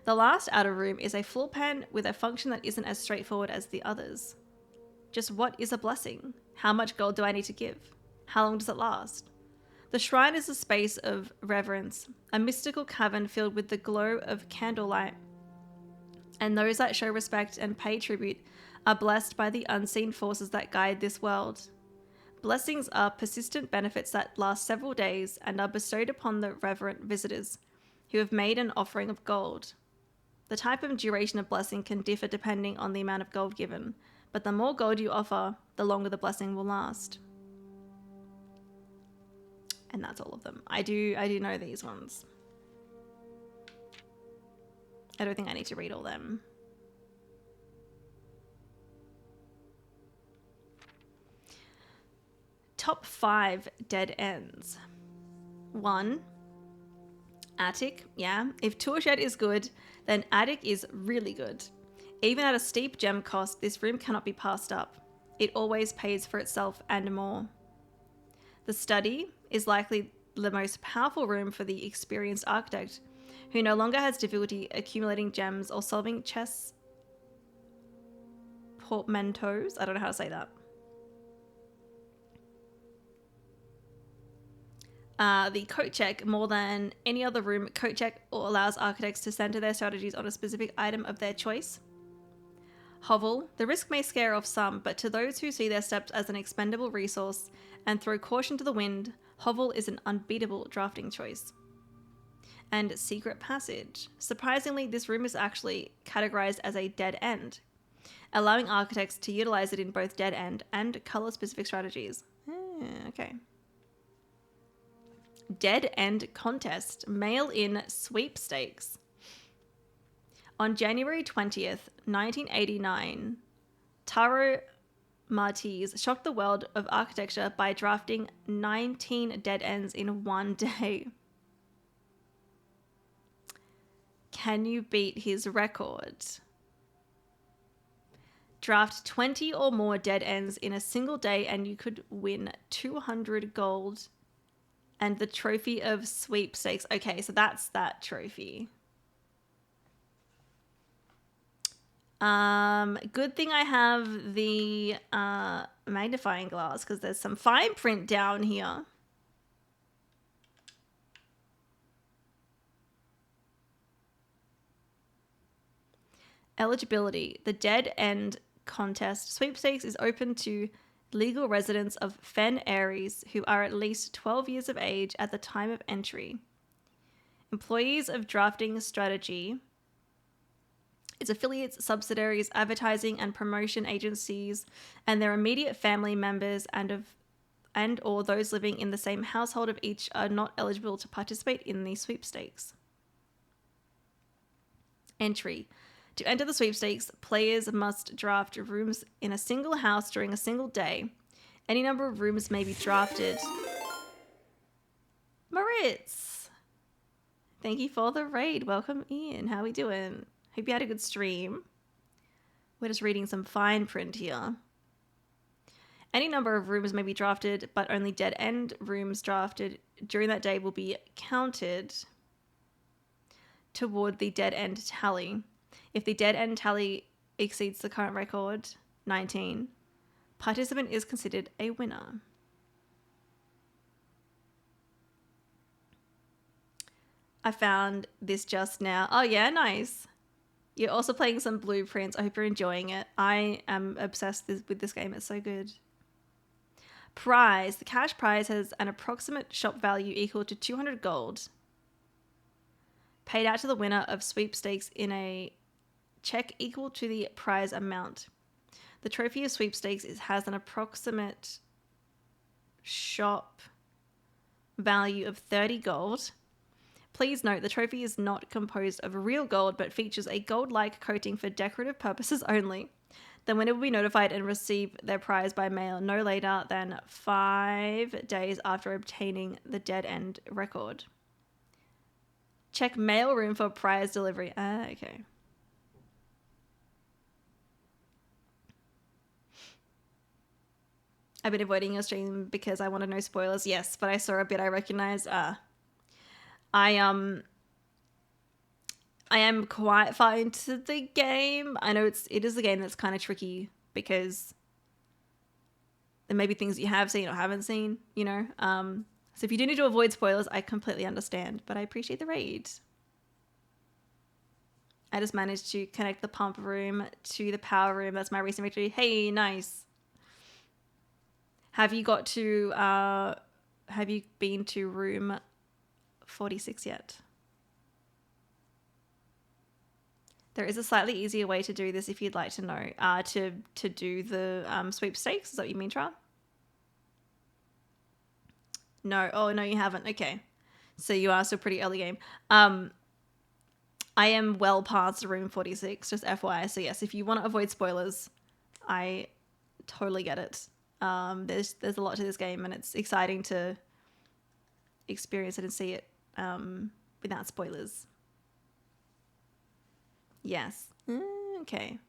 The last outer room is a floor plan with a function that isn't as straightforward as the others. Just what is a blessing? How much gold do I need to give? How long does it last? The shrine is a space of reverence, a mystical cavern filled with the glow of candlelight. And those that show respect and pay tribute are blessed by the unseen forces that guide this world. Blessings are persistent benefits that last several days and are bestowed upon the reverent visitors who have made an offering of gold. The type and duration of blessing can differ depending on the amount of gold given, but the more gold you offer, the longer the blessing will last. And that's all of them. I do know these ones. I don't think I need to read all them. Top 5 dead ends. 1. Attic. Yeah, if tool shed is good, then attic is really good. Even at a steep gem cost, this room cannot be passed up. It always pays for itself and more. The study is likely the most powerful room for the experienced architect who no longer has difficulty accumulating gems or solving chess portmanteaus. I don't know how to say that. The coat check, more than any other room, coat check allows architects to center their strategies on a specific item of their choice. Hovel, the risk may scare off some, but to those who see their steps as an expendable resource and throw caution to the wind, Hovel is an unbeatable drafting choice. And secret passage. Surprisingly, this room is actually categorized as a dead end, allowing architects to utilize it in both dead end and color-specific strategies. Okay. Dead End Contest Mail-in Sweepstakes. On January 20th, 1989, Taro Martiz shocked the world of architecture by drafting 19 dead ends in one day. Can you beat his record? Draft 20 or more dead ends in a single day and you could win 200 gold and the trophy of sweepstakes. Okay, so that's that trophy. Good thing I have the magnifying glass because there's some fine print down here. Eligibility. The Dead End Contest Sweepstakes is open to legal residents of Fen Aries who are at least 12 years of age at the time of entry. Employees of Drafting Strategy, its affiliates, subsidiaries, advertising and promotion agencies, and their immediate family members and or those living in the same household of each are not eligible to participate in the sweepstakes. Entry. To enter the sweepstakes, players must draft rooms in a single house during a single day. Any number of rooms may be drafted. Moritz! Thank you for the raid. Welcome in. How we doing? Hope you had a good stream. We're just reading some fine print here. Any number of rooms may be drafted, but only dead end rooms drafted during that day will be counted toward the dead end tally. If the dead end tally exceeds the current record, 19, participant is considered a winner. I found this just now. Oh yeah, nice. You're also playing some blueprints. I hope you're enjoying it. I am obsessed with this game. It's so good. Prize. The cash prize has an approximate shop value equal to 200 gold. Paid out to the winner of sweepstakes in a check equal to the prize amount. The trophy of sweepstakes has an approximate shop value of 30 gold. Please note the trophy is not composed of real gold but features a gold-like coating for decorative purposes only. The winner will be notified and receive their prize by mail no later than 5 days after obtaining the dead end record. Check mail room for prize delivery. Okay. I've been avoiding your stream because I want to know spoilers. Yes, but I saw a bit I recognize. I am quite far into the game. I know it is a game that's kind of tricky because there may be things you have seen or haven't seen, you know. So if you do need to avoid spoilers, I completely understand, but I appreciate the raid. I just managed to connect the pump room to the power room. That's my recent victory. Hey, nice. Have you got to, have you been to room 46 yet? There is a slightly easier way to do this if you'd like to know, to do the sweepstakes. Is that what you mean, Tra? No. Oh, no, you haven't. Okay. So you are still pretty early game. I am well past room 46, just FYI. So yes, if you want to avoid spoilers, I totally get it. There's a lot to this game and it's exciting to experience it and see it without spoilers. Yes. Okay.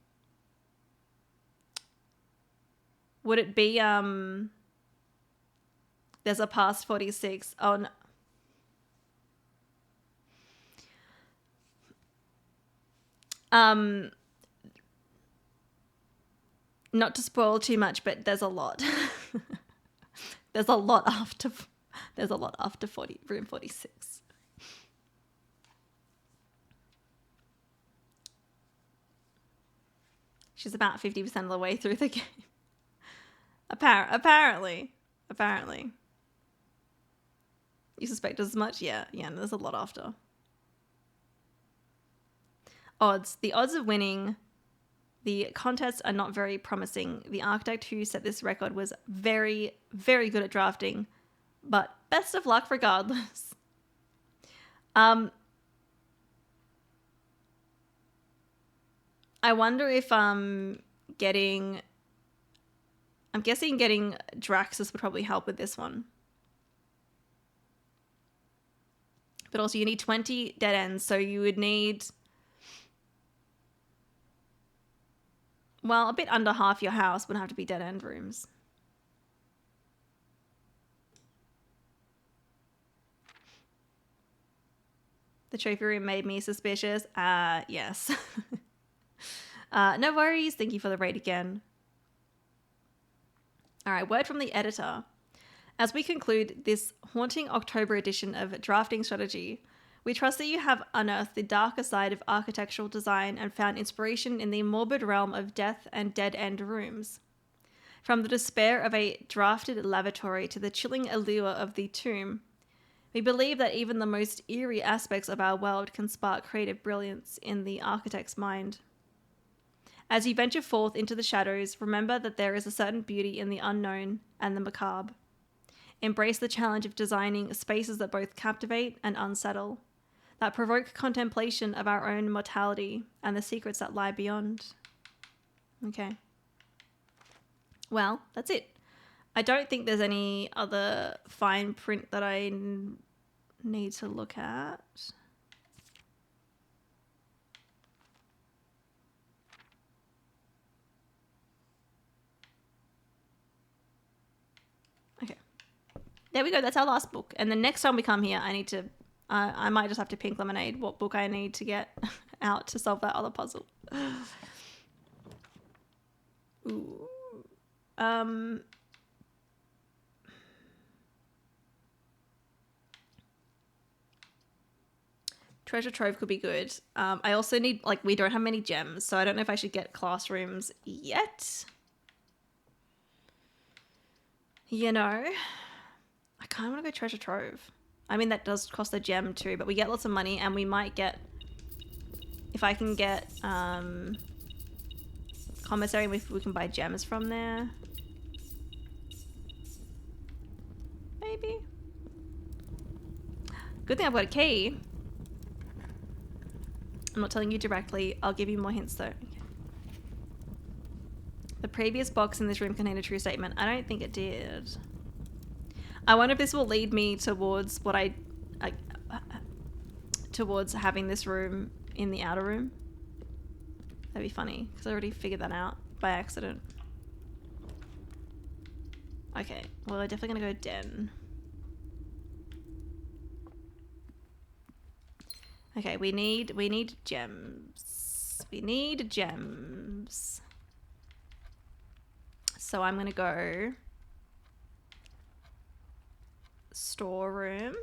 Would it be, there's a past 46. Oh, no. Not to spoil too much, but there's a lot. There's a lot after 40, room 46. She's about 50% of the way through the game. Apparently. You suspect as much? Yeah, there's a lot after. Odds. The odds of winning the contest are not very promising. The architect who set this record was very, very good at drafting, but best of luck regardless. I wonder if I'm guessing getting Draxus would probably help with this one. But also you need 20 dead ends, so you would need, well, a bit under half your house would have to be dead end rooms. The trophy room made me suspicious. Yes. No worries. Thank you for the raid again. All right, word from the editor. As we conclude this haunting October edition of Drafting Strategy, we trust that you have unearthed the darker side of architectural design and found inspiration in the morbid realm of death and dead-end rooms. From the despair of a drafted lavatory to the chilling allure of the tomb, we believe that even the most eerie aspects of our world can spark creative brilliance in the architect's mind. As you venture forth into the shadows, remember that there is a certain beauty in the unknown and the macabre. Embrace the challenge of designing spaces that both captivate and unsettle, that provoke contemplation of our own mortality and the secrets that lie beyond. Okay. Well, that's it. I don't think there's any other fine print that I need to look at. Okay. There we go. That's our last book. And the next time we come here, I need to, I might just have to pink lemonade what book I need to get out to solve that other puzzle. Ooh. Treasure trove could be good. I also need, like, we don't have many gems, so I don't know if I should get classrooms yet. You know, I kind of want to go treasure trove. I mean, that does cost a gem too, but we get lots of money and we might get, if I can get commissary, if we can buy gems from there. Maybe. Good thing I've got a key. I'm not telling you directly. I'll give you more hints though. Okay. The previous box in this room contained a true statement. I don't think it did. I wonder if this will lead me towards what towards having this room in the outer room. That'd be funny because I already figured that out by accident. Okay, well, we're definitely gonna go den. Okay, we need gems. We need gems. So I'm gonna go storeroom.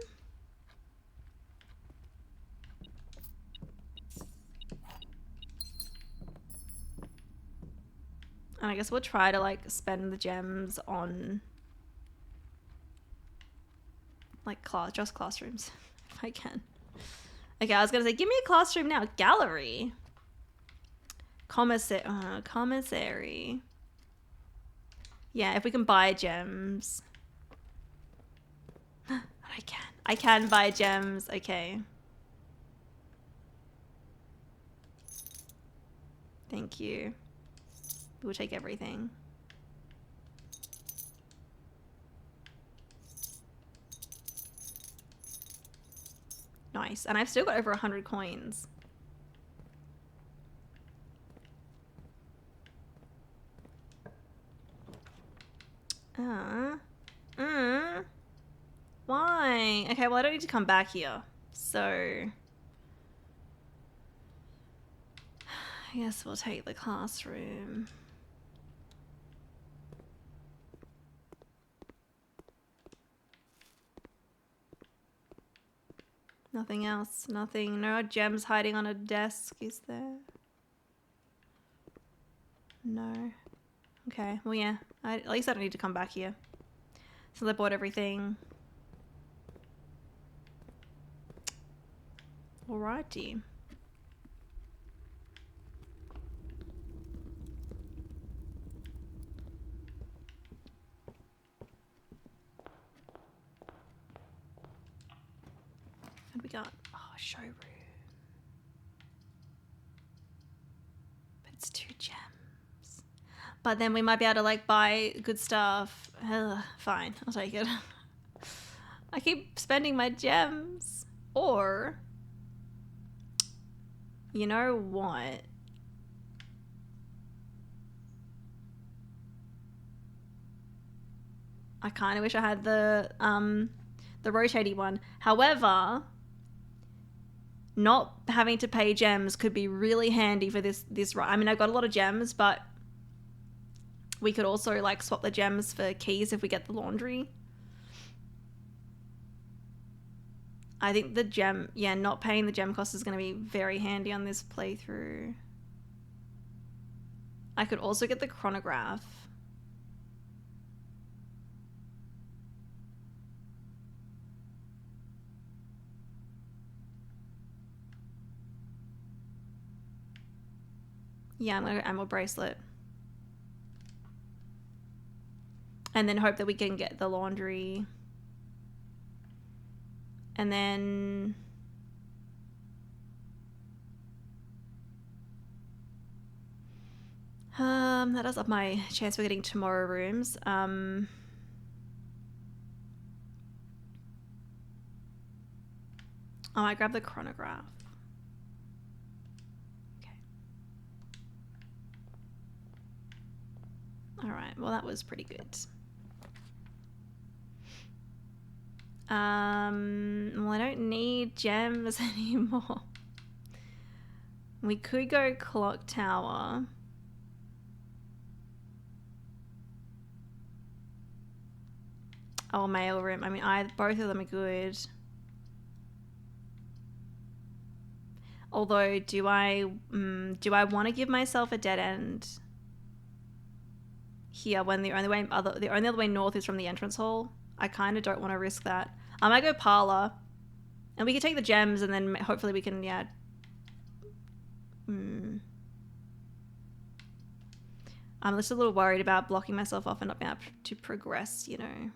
And I guess we'll try to like spend the gems on like just classrooms if I can. Okay, I was gonna say, give me a classroom now. Gallery. Commissary. Yeah, if we can buy gems. I can buy gems. Okay. Thank you. We'll take everything. Nice. And I've still got over 100 coins. Why? Okay, well I don't need to come back here. So I guess we'll take the classroom. Nothing else. Nothing. No gems hiding on a desk, is there? No. Okay, well yeah. At least I don't need to come back here. So I bought everything. Alrighty. What we got? Oh, showroom. But it's 2 gems. But then we might be able to like buy good stuff. Ugh, fine, I'll take it. I keep spending my gems. Or, you know what? I kind of wish I had the rotating one. However, not having to pay gems could be really handy for this ride. I mean, I've got a lot of gems, but we could also like swap the gems for keys if we get the laundry. I think the gem, yeah, not paying the gem cost is going to be very handy on this playthrough. I could also get the chronograph. Yeah, I'm going to go Emerald Bracelet. And then hope that we can get the laundry. And then... that does up my chance for getting tomorrow rooms. Oh, I grabbed the chronograph. Alright, well that was pretty good. Well I don't need gems anymore. We could go clock tower. Oh, mail room. I mean, both of them are good. Although, do I want to give myself a dead end here when the only other way north is from the entrance hall? I kind of don't want to risk that. I might go parlor, and we can take the gems, and then hopefully we can, yeah. I'm just a little worried about blocking myself off and not being able to progress, you know.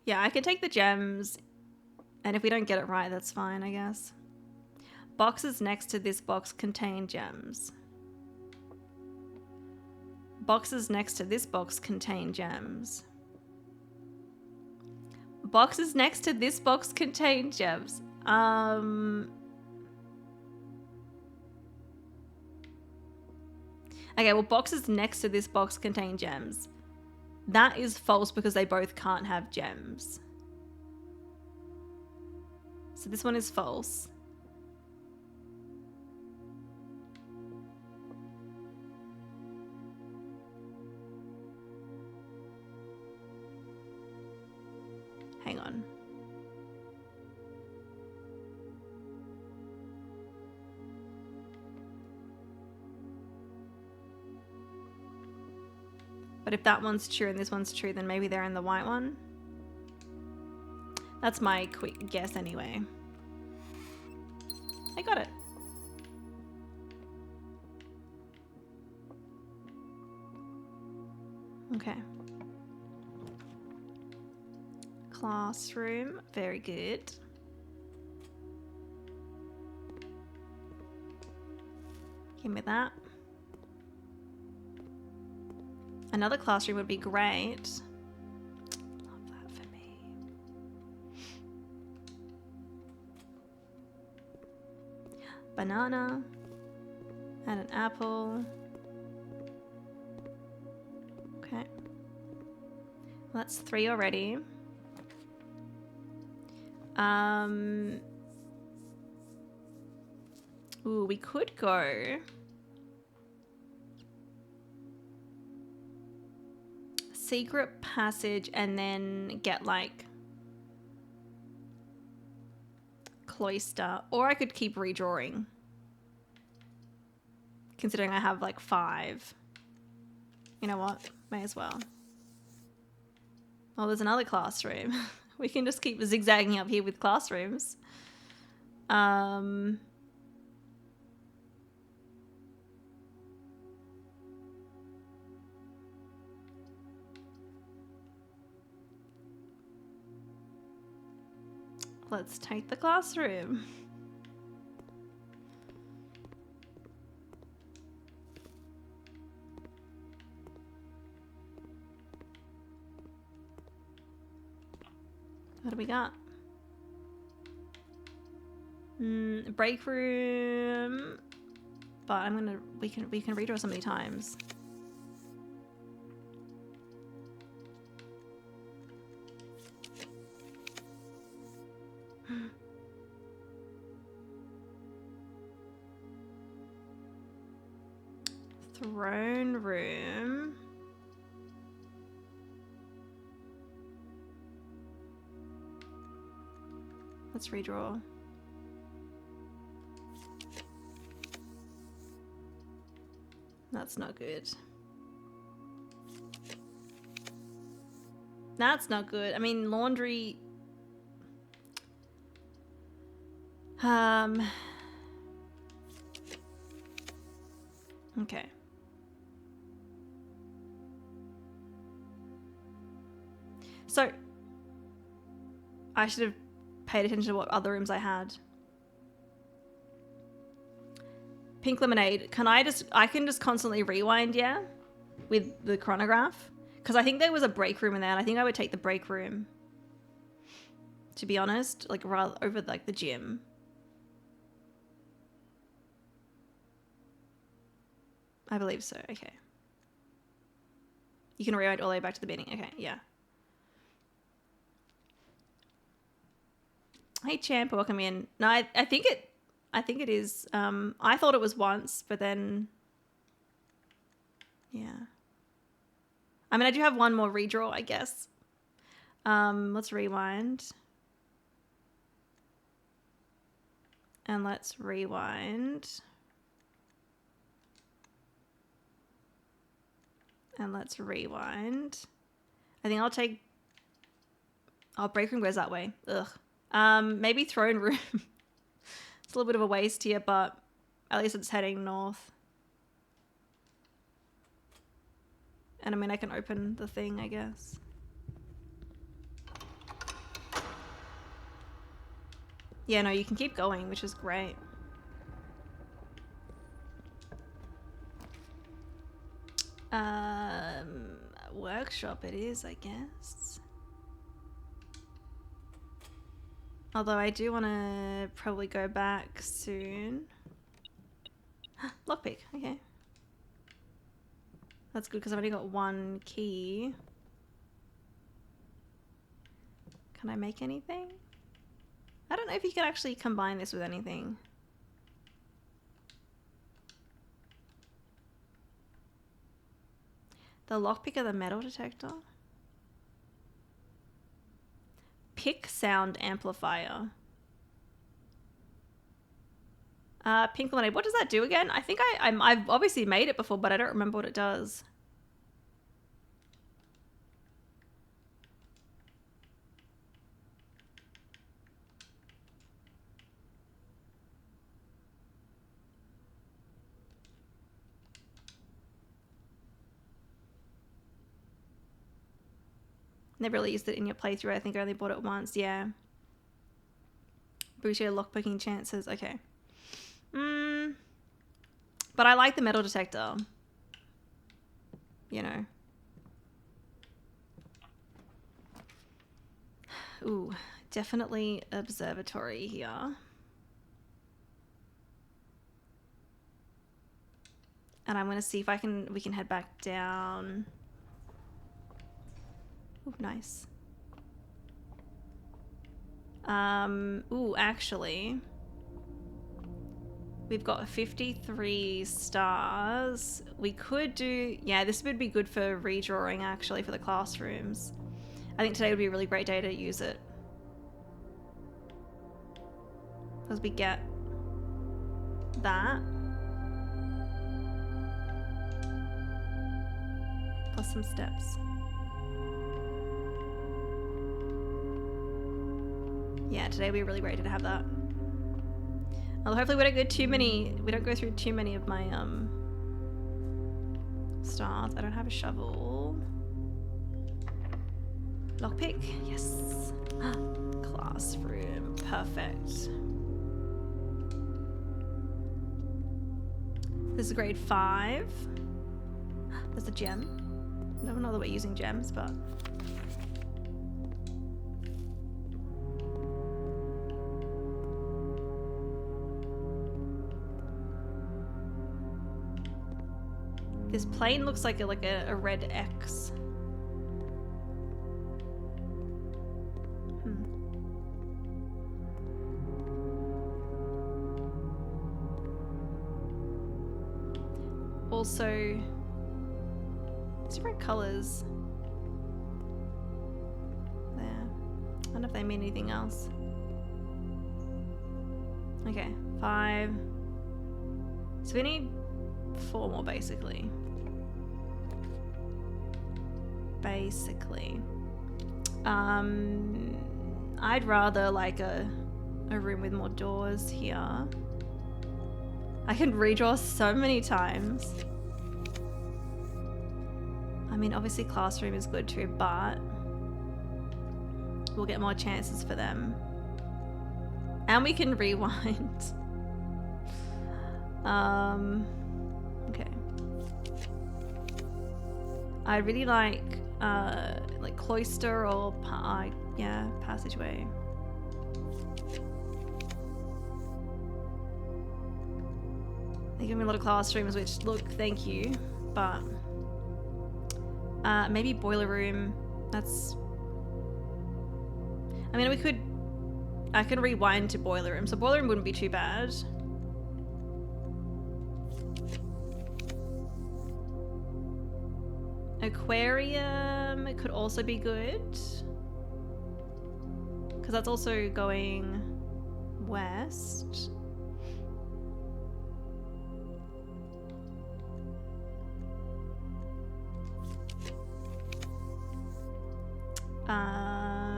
Yeah, I can take the gems, and if we don't get it right, that's fine, I guess. Boxes next to this box contain gems. Boxes next to this box contain gems. Boxes next to this box contain gems. Okay, well, boxes next to this box contain gems. That is false because they both can't have gems. So this one is false. Hang on. But if that one's true and this one's true, then maybe they're in the white one. That's my quick guess anyway. I got it. Okay. Classroom, very good. Give me that. Another classroom would be great. Love that for me. Banana and an apple. Okay. Well, that's 3 already. Ooh, we could go secret passage and then get like cloister, or I could keep redrawing considering I have like 5. You know what, may as well. Oh, there's another classroom. We can just keep zigzagging up here with classrooms. Let's take the classroom. What do we got? Break room. But we can redraw so many times. Throne room. Let's redraw. That's not good. That's not good. I mean, laundry. Okay. So, I should have paid attention to what other rooms I had. Pink lemonade. I can just constantly rewind, yeah? With the chronograph? Because I think there was a break room in there, and I think I would take the break room. To be honest, like rather over like the gym. I believe so, okay. You can rewind all the way back to the beginning. Okay, yeah. Hey champ, welcome in. No, I think it is. I thought it was once, but then yeah. I mean, I do have one more redraw, I guess. Let's rewind. And let's rewind. And let's rewind. I think I'll take... Oh, break room goes that way. Ugh. Maybe throne room. It's a little bit of a waste here, but at least it's heading north. And I mean, I can open the thing, I guess. Yeah, no, you can keep going, which is great. Workshop it is, I guess. Although I do want to probably go back soon. Lockpick, okay. That's good because I've only got 1 key. Can I make anything? I don't know if you can actually combine this with anything. The lockpick of the metal detector. Pick sound amplifier. Pink lemonade. What does that do again? I think I've obviously made it before, but I don't remember what it does. Never really used it in your playthrough. I think I only bought it once. Yeah. Boost your lockpicking chances. Okay. But I like the metal detector. You know. Ooh, definitely observatory here. And I'm going to see if we can head back down. Ooh, nice. Ooh, actually, we've got 53 stars. We could do, yeah, this would be good for redrawing actually for the classrooms. I think today would be a really great day to use it. Because we get that. Plus some steps. Yeah, today would be a really great day to have that. Although hopefully we don't go through too many of my stars. I don't have a shovel. Lockpick, yes. Classroom, perfect. This is grade 5. There's a gem. I don't know that we're using gems, but this plane looks like a red X. Also, different colors there. I don't know if they mean anything else. Okay, 5. So we need 4 more basically. I'd rather like a room with more doors here. I can redraw so many times. I mean, obviously classroom is good too, but we'll get more chances for them. And we can rewind. Okay. I really like cloister or yeah, passageway. They give me a lot of classrooms, which look, thank you, but maybe boiler room. That's. I mean, I can rewind to boiler room, so boiler room wouldn't be too bad. Aquarium could also be good, because that's also going west.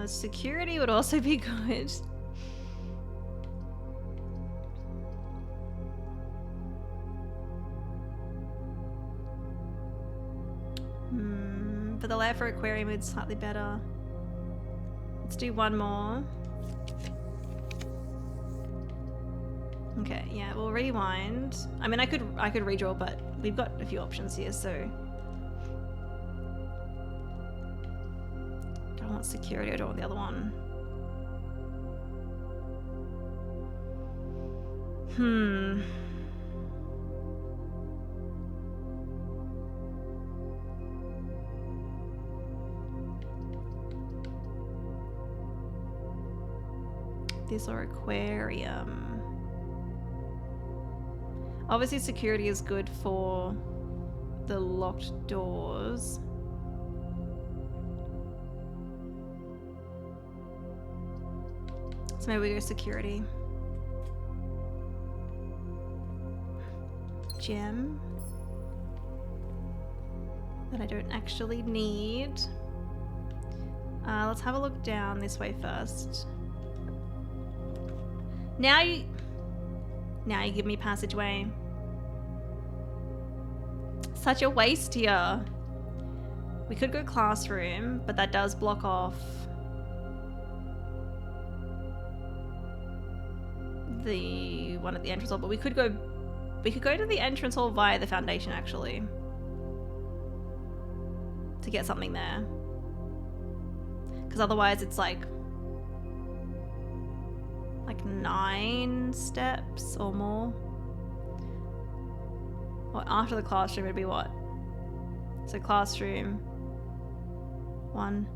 Security would also be good. But the layout for aquarium is slightly better. Let's do 1 more. Okay, yeah, we'll rewind. I mean, I could redraw, but we've got a few options here, so. I don't want security, I don't want the other one. This or aquarium. Obviously security is good for the locked doors. So maybe we go security. Gem. That I don't actually need. Let's have a look down this way first. Now you give me passageway. Such a waste here. We could go classroom, but that does block off the one at the entrance hall. But we could go to the entrance hall via the foundation actually, to get something there. Because otherwise it's like 9 steps or more. Well, after the classroom it'd be what? So classroom 1,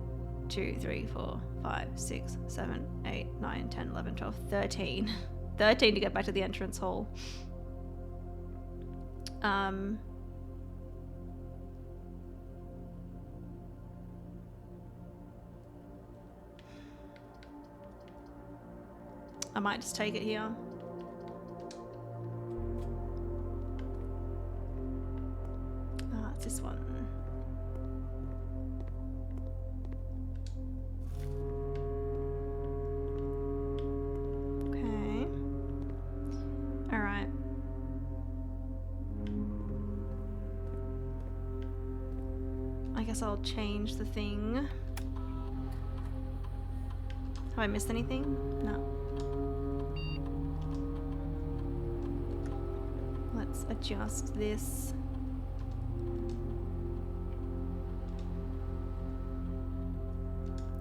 2, 3, 4, 5, 6, 7, 8, 9, 10, 11, 12, 13. 13 to get back to the entrance hall. I might just take it here. It's this one. Okay. All right. I guess I'll change the thing. Have I missed anything? No. Let's adjust this.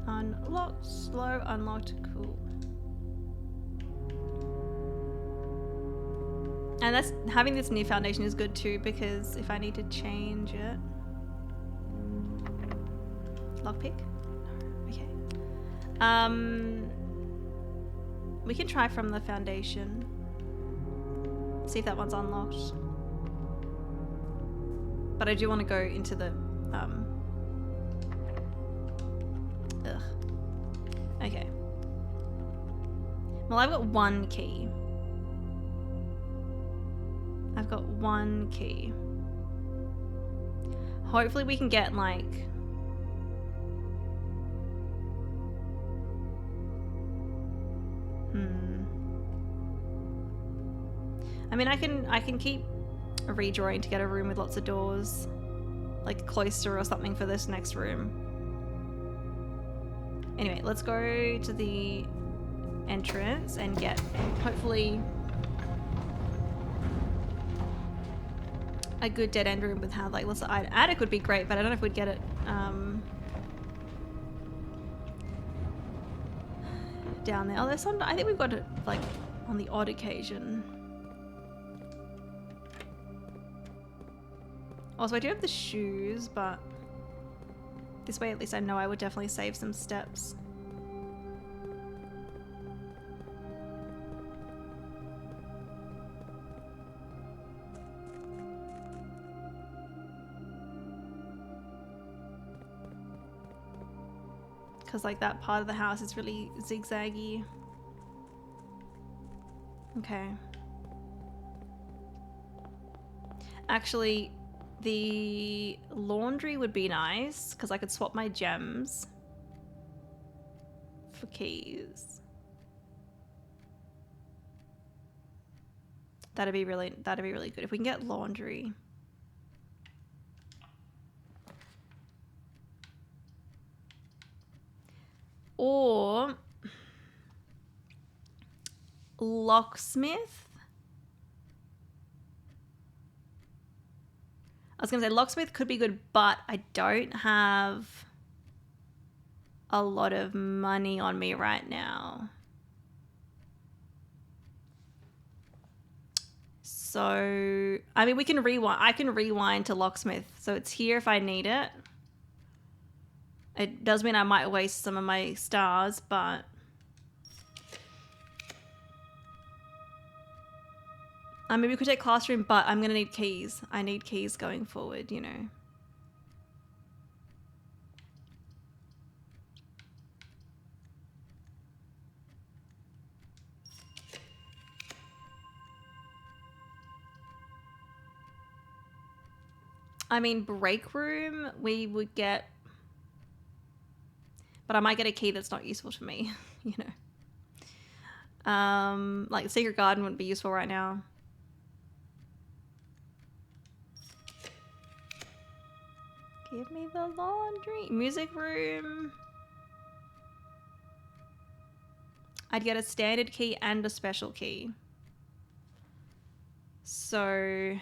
Unlocked, slow, unlocked, cool. And that's having this new foundation is good too, because if I need to change it. Lockpick? Okay. We can try from the foundation. See if that one's unlocked. But I do want to go into the okay. Well, I've got one key. I've got one key. Hopefully we can get like I mean, I can keep redrawing to get a room with lots of doors, like a cloister or something for this next room. Anyway, let's go to the entrance and get, hopefully, a good dead end room with how like lots of attic would be great, but I don't know if we'd get it down there. Oh, there's some. I think we've got it like on the odd occasion. Also, I do have the shoes, but this way at least I know I would definitely save some steps. Because like that part of the house is really zigzaggy. Okay. Actually, the laundry would be nice because I could swap my gems for keys. That'd be really good if we can get laundry. Or locksmith. I was gonna say locksmith could be good, but I don't have a lot of money on me right now. So, I mean, we can rewind. I can rewind to locksmith. So it's here if I need it. It does mean I might waste some of my stars, but I mean, we could take classroom, but I'm going to need keys. I need keys going forward, you know. I mean, break room, we would get... But I might get a key that's not useful to me, you know. Like, the secret garden wouldn't be useful right now. Give me the laundry. Music room. I'd get a standard key and a special key. So...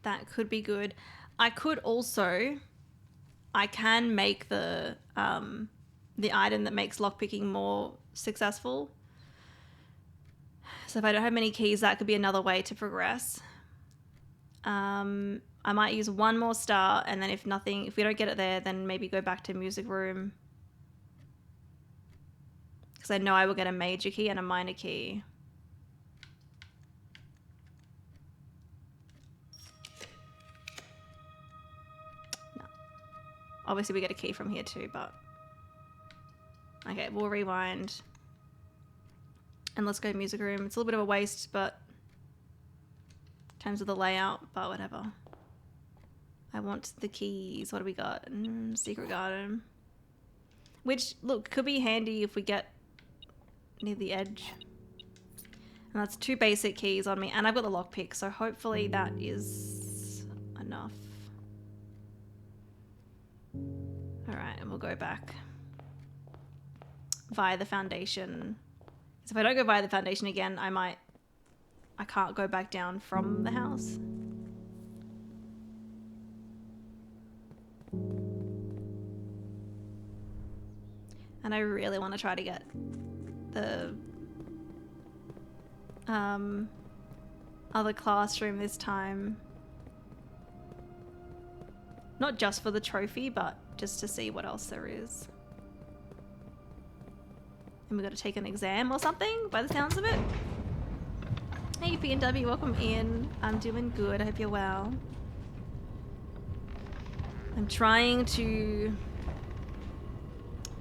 that could be good. I could also... I can make the item that makes lockpicking more successful. So if I don't have many keys, that could be another way to progress. I might use one more star, and then if we don't get it there, then maybe go back to music room. Because I know I will get a major key and a minor key. No. Obviously we get a key from here too, but... Okay, we'll rewind. And let's go to music room. It's a little bit of a waste, but... in terms of the layout, but whatever. I want the keys. What do we got? Secret garden. Which, look, could be handy if we get near the edge. And that's 2 basic keys on me. And I've got the lockpick, so hopefully that is enough. Alright, and we'll go back. Via the foundation. So if I don't go via the foundation again, I can't go back down from the house. And I really want to try to get the other classroom this time. Not just for the trophy, but just to see what else there is. And we got to take an exam or something, by the sounds of it. Hey P&W, welcome in. I'm doing good, I hope you're well. I'm trying to...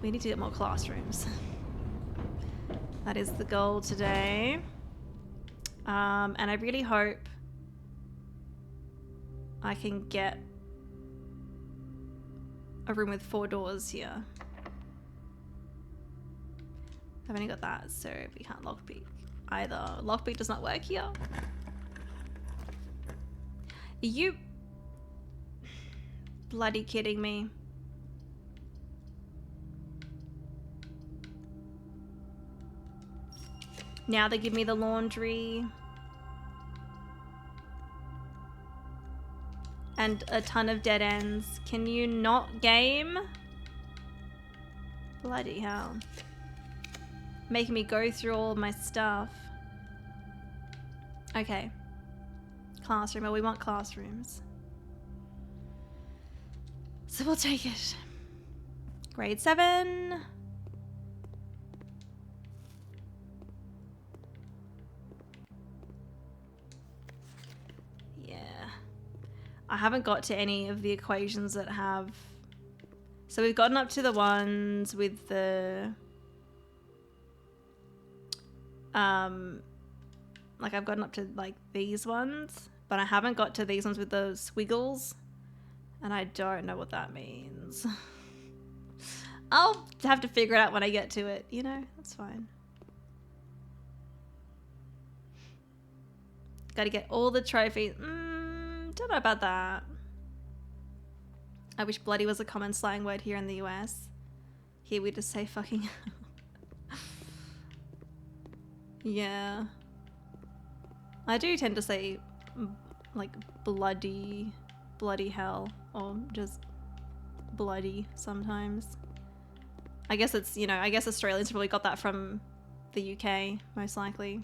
We need to get more classrooms. That is the goal today. And I really hope I can get a room with 4 doors here. I've only got that, so we can't lockpick either. Lockpick does not work here. Are you bloody kidding me? Now they give me the laundry. And a ton of dead ends. Can you not game? Bloody hell. Making me go through all of my stuff. Okay. Classroom. Well, we want classrooms. So we'll take it. Grade 7. I haven't got to any of the equations that have... So we've gotten up to the ones with the... like I've gotten up to like these ones, but I haven't got to these ones with the squiggles. And I don't know what that means. I'll have to figure it out when I get to it, you know? That's fine. Gotta get all the trophies. Don't know about that. I wish bloody was a common slang word here in the US. Here we just say fucking. Yeah. I do tend to say like bloody hell, or just bloody sometimes. I guess it's, you know, I guess Australians probably got that from the UK, most likely.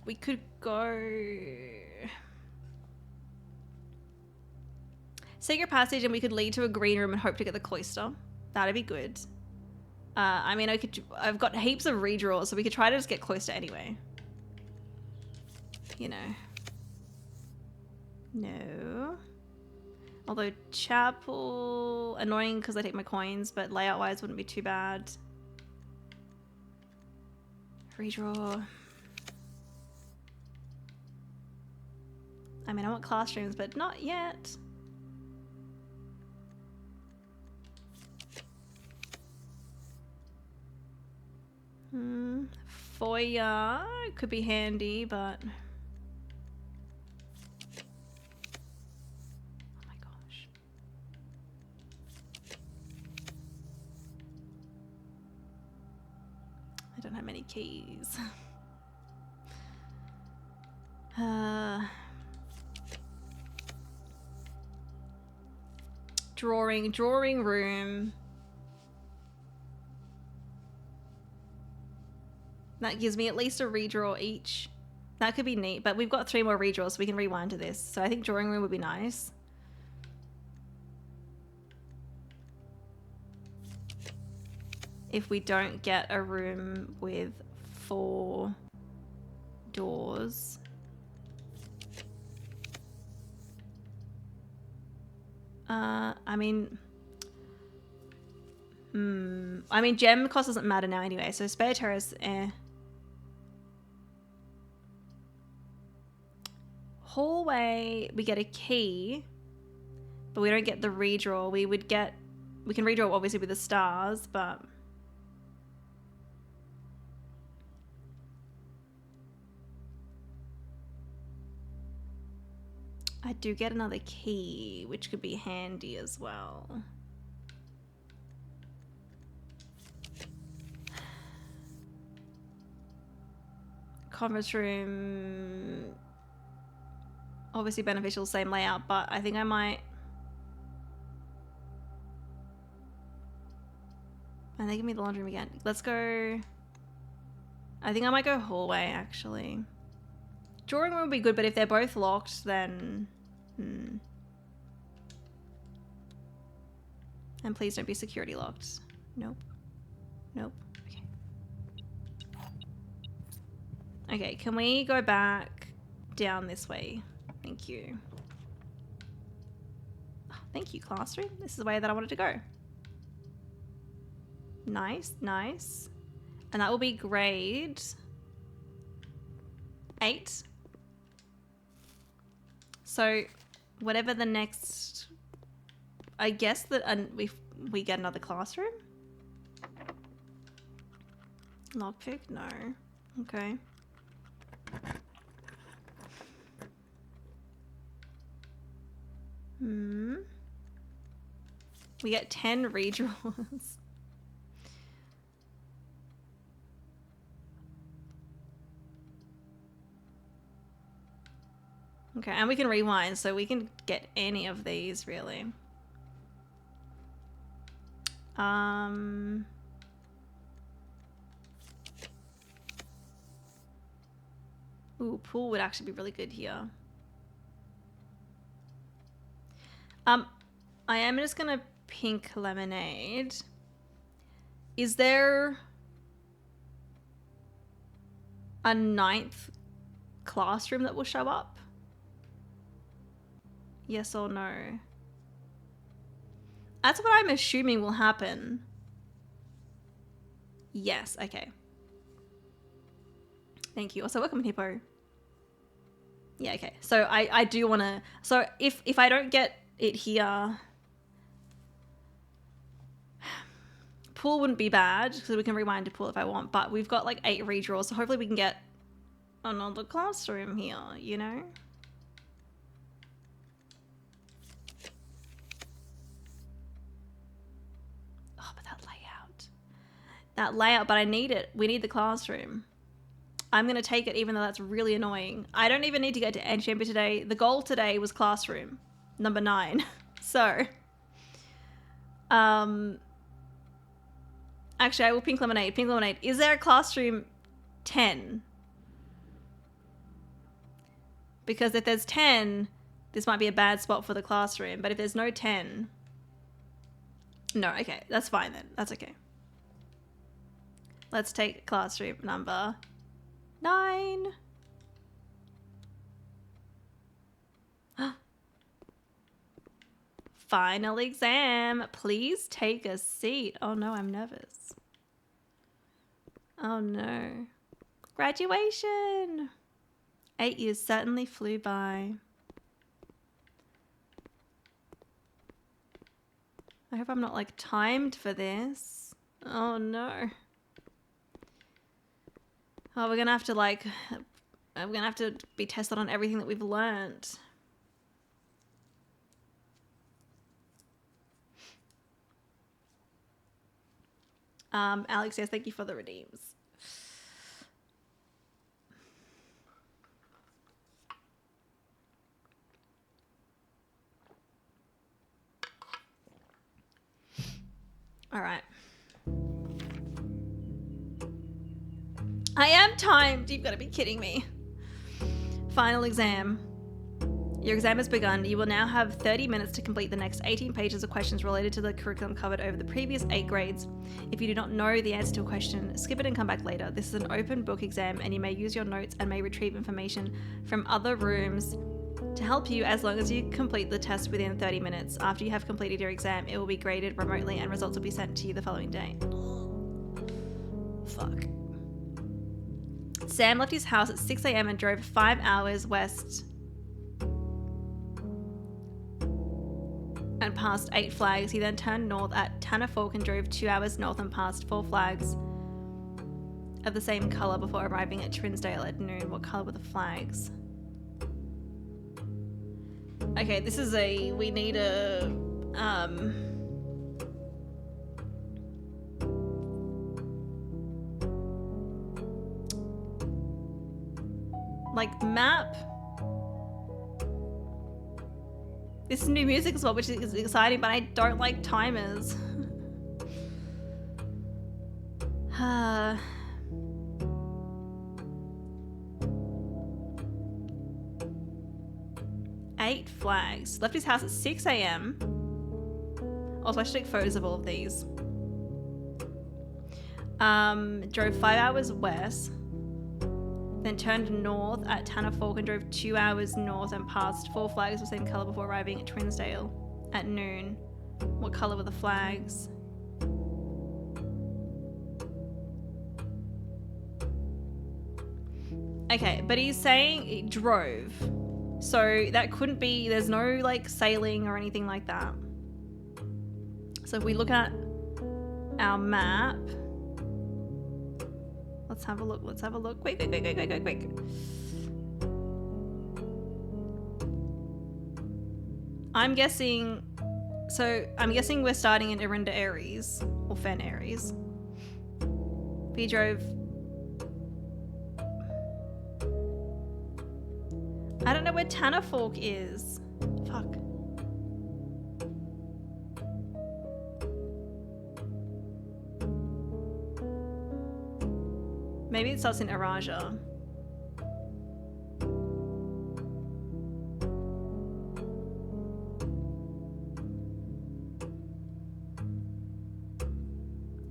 We could go... Secret passage, and we could lead to a green room and hope to get the cloister. That'd be good. I mean, I've got heaps of redraws, so we could try to just get cloister anyway. You know. No. Although chapel... Annoying because I take my coins, but layout-wise wouldn't be too bad. Redraw. I mean, I want classrooms, but not yet. Foyer could be handy, but... Oh my gosh. I don't have many keys. Drawing room. That gives me at least a redraw each. That could be neat, but we've got 3 more redraws, so we can rewind to this. So I think drawing room would be nice. If we don't get a room with 4 doors. I mean, gem cost doesn't matter now anyway, so spare terrace, Hallway, we get a key, but we don't get the redraw. We can redraw obviously with the stars, but I do get another key, which could be handy as well. Conference room, obviously beneficial, same layout, but I think I might... And they give me the laundry room again. Let's go... I think I might go hallway, actually. Drawing room would be good, but if they're both locked, then... And please don't be security locked. Nope. Nope. Okay. Okay, can we go back down this way? Thank you. Oh, thank you, classroom. This is the way that I wanted to go. Nice, nice. And that will be grade 8. So whatever the next, I guess that we get another classroom. Lockpick? No. Okay. We get 10 redraws. Okay, and we can rewind, so we can get any of these, really. Ooh, pool would actually be really good here. I am just gonna pink lemonade. Is there a 9th classroom that will show up? Yes or no? That's what I'm assuming will happen. Yes, okay. Thank you. Also, welcome, Hippo. Yeah, okay. So I do want to... So if I don't get it here... Pool wouldn't be bad, because we can rewind to pool if I want, but we've got like 8 redraws, so hopefully we can get another classroom here, you know? Oh, but that layout. That layout, but I need it. We need the classroom. I'm going to take it even though that's really annoying. I don't even need to get to End Chamber today. The goal today was classroom, number 9. So, actually, I will pink lemonade. Pink lemonade. Is there a classroom 10? Because if there's 10, this might be a bad spot for the classroom. But if there's no 10... No, okay. That's fine then. That's okay. Let's take classroom number 9. Final exam. Please take a seat. Oh no, I'm nervous. Oh no. Graduation. 8 years certainly flew by. I hope I'm not like timed for this. Oh no. Oh, we're gonna have to like, we're gonna have to be tested on everything that we've learnt. Alex, yes, thank you for the redeems. All right. I am timed. You've got to be kidding me. Final exam. Your exam has begun. You will now have 30 minutes to complete the next 18 pages of questions related to the curriculum covered over the previous 8 grades. If you do not know the answer to a question, skip it and come back later. This is an open book exam and you may use your notes and may retrieve information from other rooms to help you as long as you complete the test within 30 minutes. After you have completed your exam, it will be graded remotely and results will be sent to you the following day. Fuck. Sam left his house at 6 a.m. and drove 5 hours west and passed 8 flags. He then turned north at Tanner Fork and drove 2 hours north and passed 4 flags of the same colour before arriving at Trinsdale at noon. What colour were the flags? Okay, this is we need a, like map. This is new music as well, which is exciting, but I don't like timers. 8 flags. Left his house at 6 a.m. Also, I should take photos of all of these. Drove 5 hours west. Then turned north at Tanner Fork and drove 2 hours north and passed 4 flags of the same colour before arriving at Trinsdale at noon. What colour were the flags? Okay, but he's saying it drove. So that couldn't be, there's no like sailing or anything like that. So if we look at our map, let's have a look. Let's have a look. Quick. I'm guessing we're starting in Arinda Aries or Fen Aries. We drove. I don't know where Tanner Fork is. Fuck. Maybe it starts in Araja.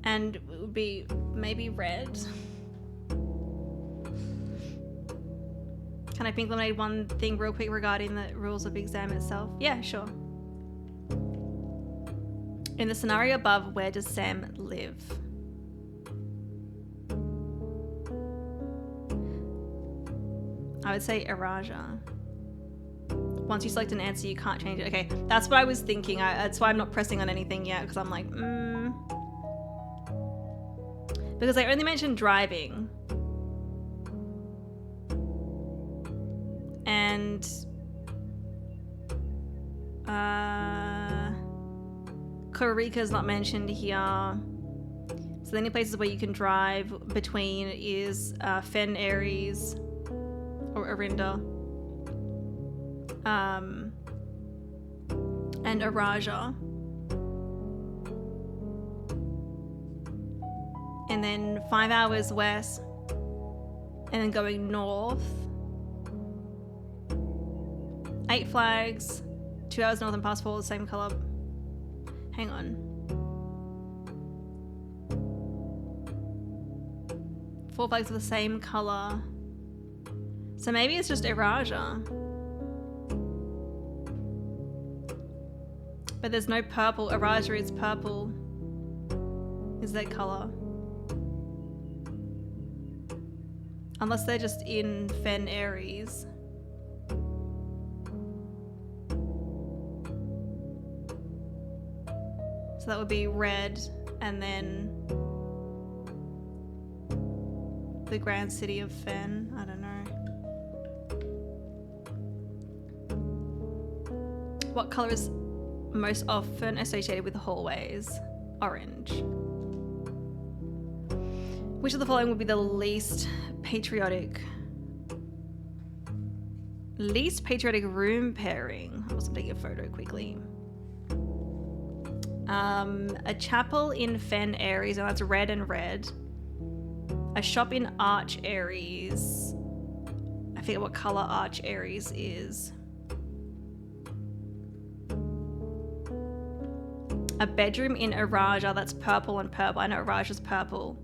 And it would be maybe red. Can I pink lemonade one thing real quick regarding the rules of the exam itself? Yeah, sure. In the scenario above, where does Sam live? I would say Araja. Once you select an answer, you can't change it. Okay, that's what I was thinking. That's why I'm not pressing on anything yet, because I'm like, Because I only mentioned driving. And Korika's not mentioned here. So the only places where you can drive between is Fen Aries or Arinda and Araja. And then 5 hours west and then going north. 8 flags, 2 hours north and past 4, the same colour. Hang on. 4 flags of the same colour. So maybe it's just Araja. But there's no purple. Araja is purple. Is that colour? Unless they're just in Fen Aries. So that would be red, and then the grand city of Fen. I don't know. What colour is most often associated with the hallways? Orange. Which of the following would be the least patriotic room pairing? I was taking a photo quickly. A chapel in Fen Aries, and that's red and red. A shop in Arch Aries. I forget what color Arch Aries is. A bedroom in Araja. That's purple and purple. I know Araja's purple.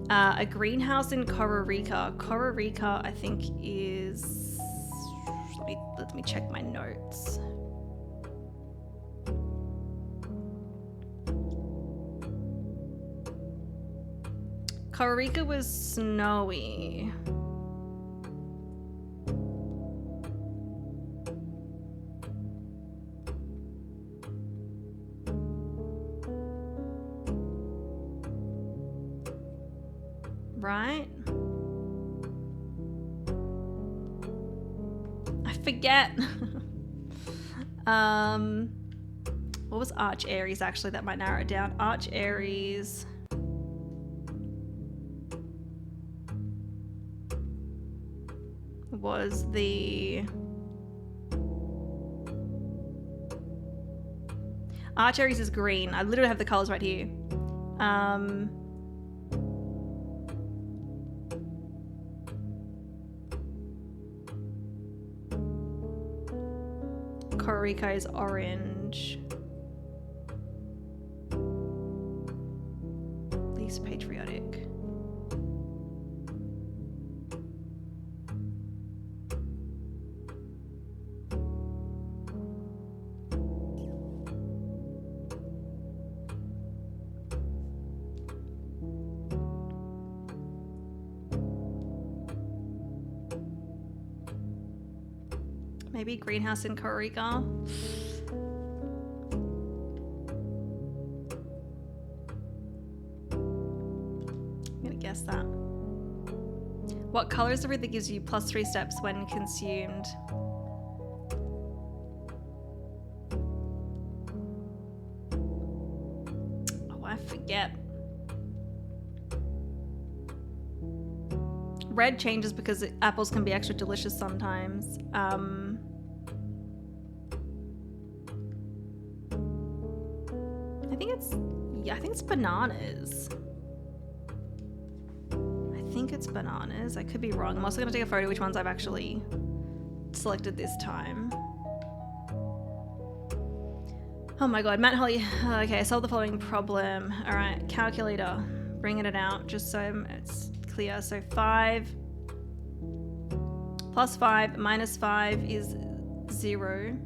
A greenhouse in Kororika. Kororika, I think, is... Let me check my notes. Kororika was snowy. Right? I forget. What was Arch Aries actually? That might narrow it down. Arch Aries. Was the Arch Aries is green. I literally have the colors right here. Kororika is orange. Least patriotic. Maybe greenhouse in Kororika. I'm gonna guess that. What color is the root that gives you +3 steps when consumed? Oh, I forget. Red changes because apples can be extra delicious sometimes. I think it's bananas. I think it's bananas. I could be wrong. I'm also going to take a photo of which ones I've actually selected this time. Oh my god, Matt Holly. Okay, solve the following problem. All right, calculator. Bringing it out just so it's clear. So 5 plus 5 minus 5 is 0.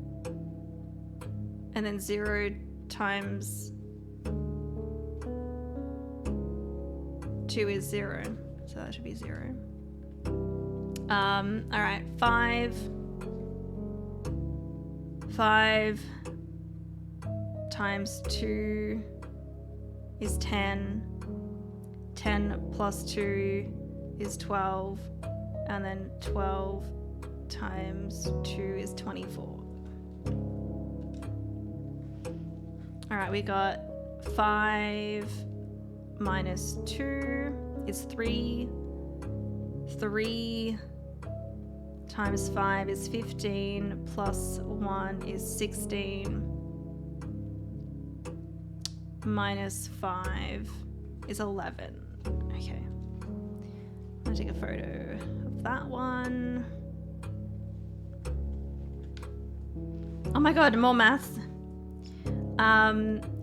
And then 0 times 2 is 0. So that should be 0. All right, 5 times 2 is 10. 10 plus 2 is 12. And then 12 times 2 is 24. All right, we got 5 minus 2 is 3. 3 times 5 is 15, plus 1 is 16. Minus 5 is 11. Okay. I'm gonna take a photo of that one. Oh my god, more maths.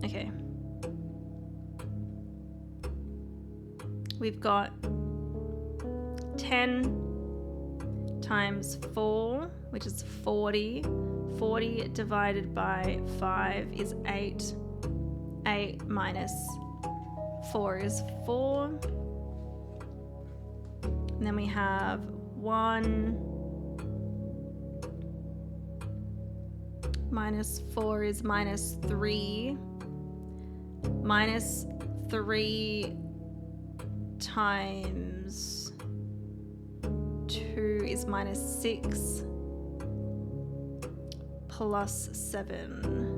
Okay. We've got 10 times 4, which is 40. 40 divided by 5 is 8. 8 minus 4 is 4. And then we have 1 minus 4 is minus 3. Minus 3 times 2 is minus 6. Plus 7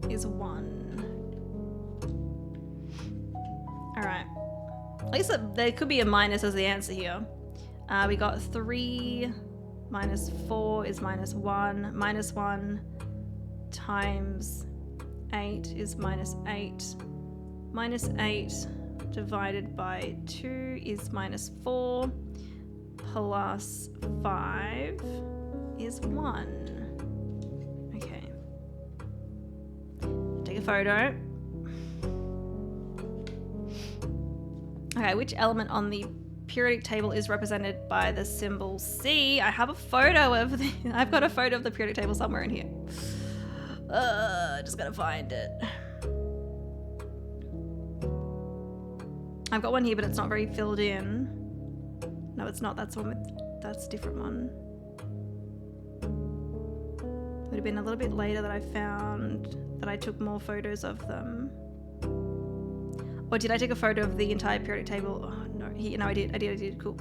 is 1. All right. At least there could be a minus as the answer here. We got 3 minus 4 is minus 1. Minus 1 times 8 is minus 8. Minus 8 divided by 2 is -4 plus 5 is 1. Okay. Take a photo. Okay, which element on the periodic table is represented by the symbol C? I have a photo of the I've got a photo of the periodic table somewhere in here. Just gotta find it. I've got one here, but it's not very filled in. No, it's not. That's a different one. Would have been a little bit later that I found that I took more photos of them. Or did I take a photo of the entire periodic table? Oh, no. No, I did. Cool.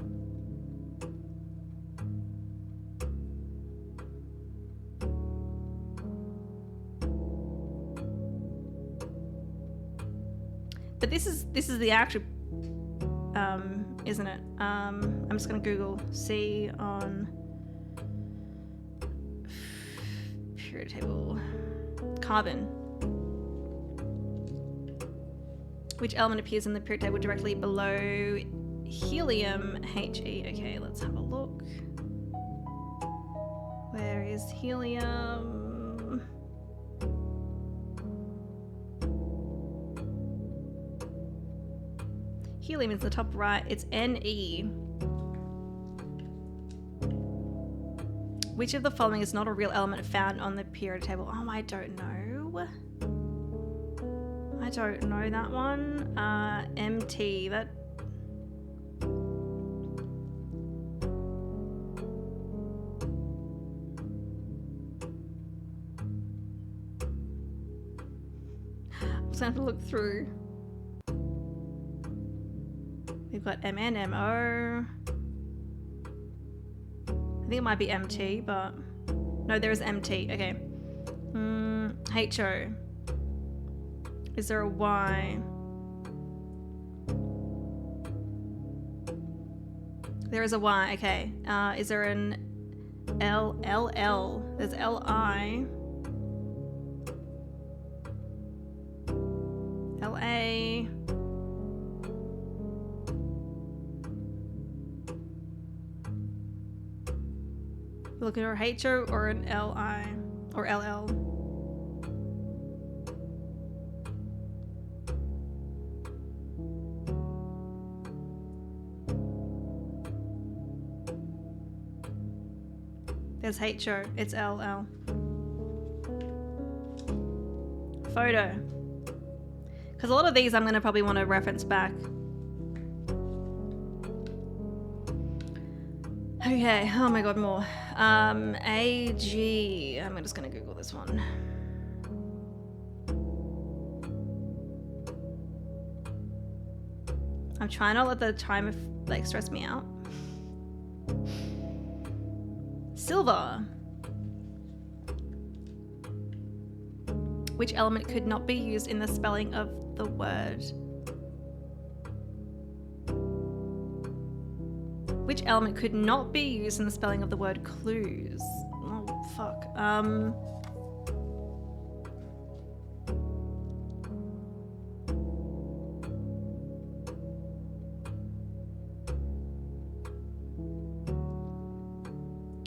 But this is the actual, isn't it? I'm just gonna Google C on periodic table. Carbon. Which element appears in the periodic table directly below helium, He? Okay, let's have a look. Where is helium? Helium is the top right. It's Ne. Which of the following is not a real element found on the periodic table? Oh, I don't know. I don't know that one. MT. That. I'm just gonna have to look through. We've got MN, MO. I think it might be MT, but no, there is MT. Okay. HO. Is there a Y? There is a Y. Okay. Is there an LL? There's LI. LA. Looking for HO or an LI or LL. There's HO, it's LL. Photo. Because a lot of these I'm going to probably want to reference back. Okay, oh my god, more. AG. I'm just going to Google this one. I'm trying not to let the time like stress me out. Silver. Which element could not be used in the spelling of the word? Which element could not be used in the spelling of the word clues? Oh, fuck.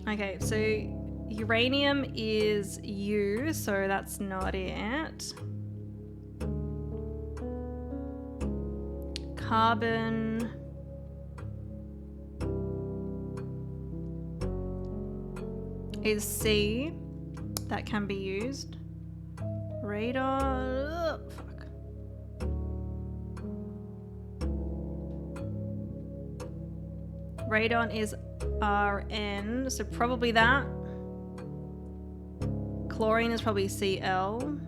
Okay, so uranium is U, so that's not it. Carbon. Is C. That can be used. Radar. Fuck. Radon is RN, so probably that. Chlorine is probably Cl.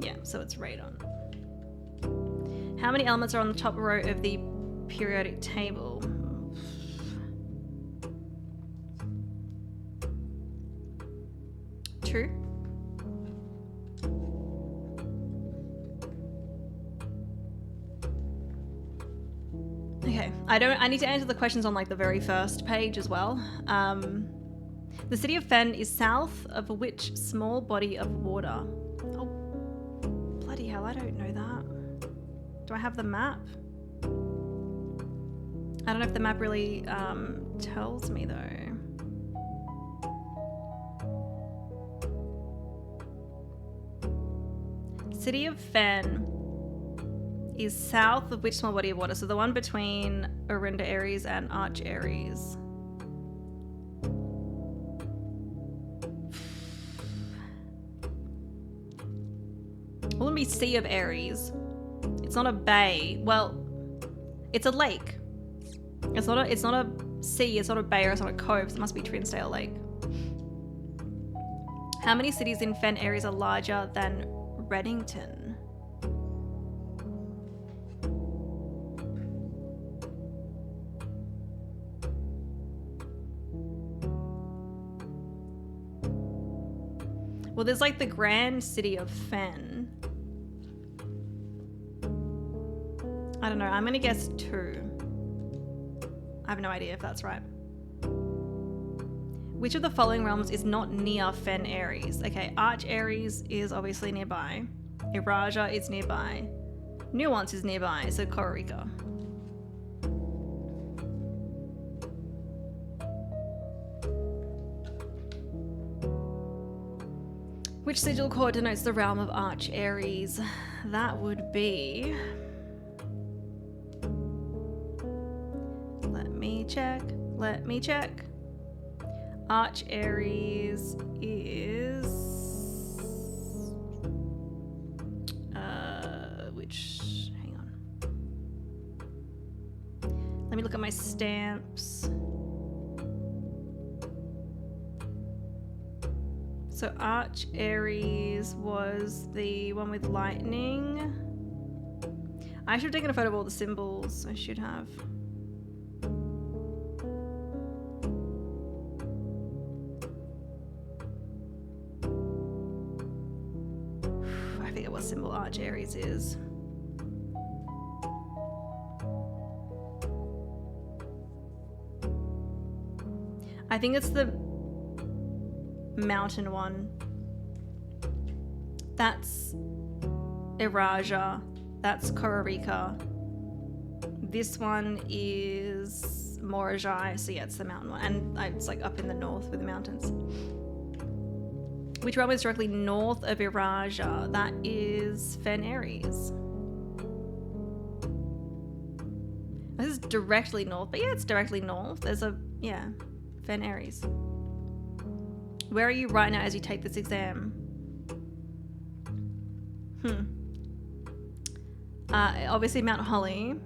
Yeah, so it's radon. How many elements are on the top row of the periodic table? True. Okay, I need to answer the questions on like the very first page as well. The city of Fen is south of which small body of water? Oh, bloody hell, I don't know that. Do I have the map? I don't know if the map really tells me though. City of Fen is south of which small body of water? So the one between Orinda Aries and Arch Aries. It wouldn't be Sea of Aries. It's not a bay. Well, it's a lake. It's not a sea, it's not a bay, or it's not a cove, so it must be Trinsdale Lake. How many cities in Fen Aries are larger than Reddington? Well, there's like the grand city of Fen. I don't know, I'm gonna guess 2. I have no idea if that's right. Which of the following realms is not near Fen Aries? Okay, Arch Aries is obviously nearby. Iraja is nearby. Nuance is nearby, so Kororika. Which sigil core denotes the realm of Arch Aries? That would be... Let me check. Arch Aries is... hang on. Let me look at my stamps. So Arch Aries was the one with lightning. I should have taken a photo of all the symbols. I should have. I forget what symbol Arch Aries is. I think it's the mountain one. That's Iraja. That's Kororika. This one is Morajai. So yeah, it's the mountain one. And it's like up in the north with the mountains. Which realm is directly north of Iraja? That is Fen Aries. This is directly north, but yeah, it's directly north. There's a, yeah, Fen Aries. Where are you right now as you take this exam? Obviously Mount Holly.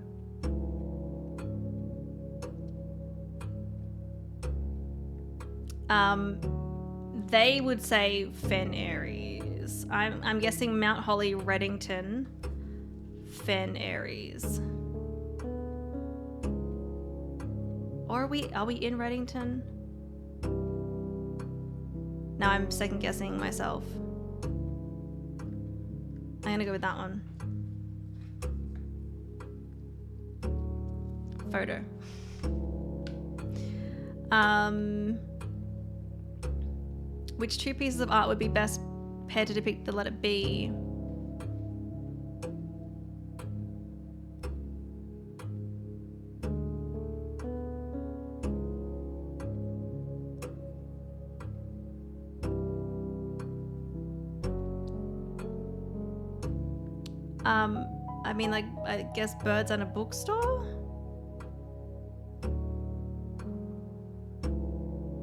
They would say Fen Aries. I'm guessing Mount Holly, Reddington, Fen Aries. Or are we in Reddington? Now I'm second guessing myself. I'm gonna go with that one. Photo. Which 2 pieces of art would be best paired to depict the letter B? I mean, like, I guess birds and a bookstore?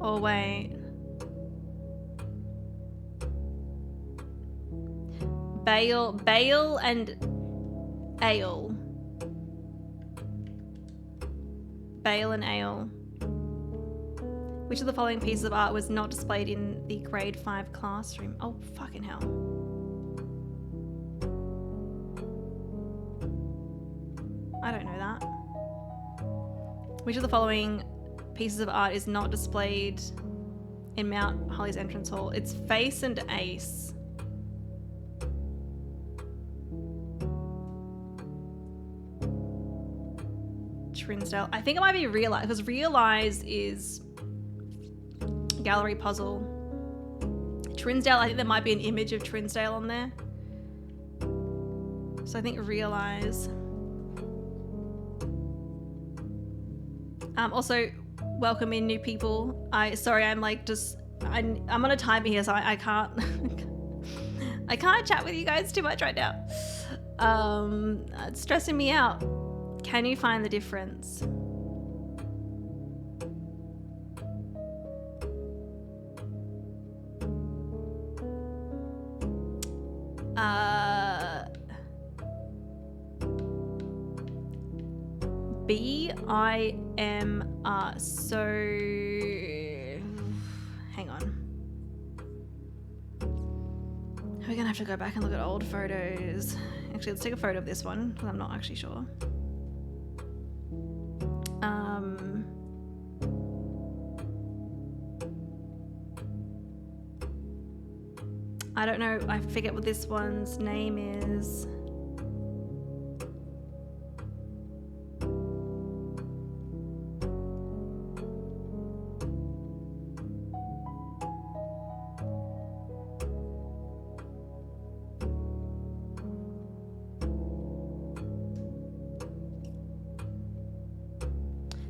Oh, wait. Bale and ale. Bale and ale. Which of the following pieces of art was not displayed in the grade 5 classroom? Oh, fucking hell. I don't know that. Which of the following pieces of art is not displayed in Mount Holly's entrance hall? It's Face and Ace. Trinsdale. I think it might be Realize, because Realize is gallery puzzle. Trinsdale, I think there might be an image of Trinsdale on there. So I think realize. Also, welcome in new people. Sorry, I'm like just, I'm on a timer here, so I can't, I can't chat with you guys too much right now. It's stressing me out. Can you find the difference? BIMR. So, hang on. We're gonna have to go back and look at old photos. Actually, let's take a photo of this one because I'm not actually sure. I don't know. I forget what this one's name is.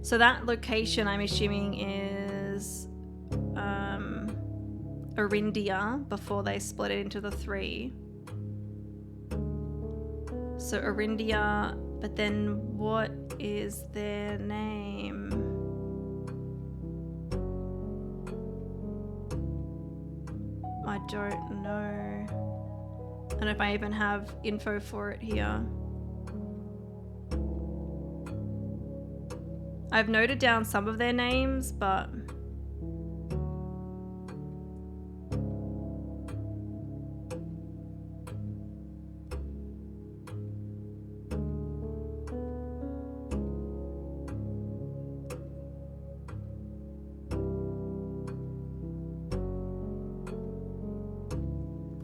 So that location, I'm assuming, is Orindia before they split it into the 3. So Orindia, but then what is their name? I don't know. I don't know if I even have info for it here. I've noted down some of their names, but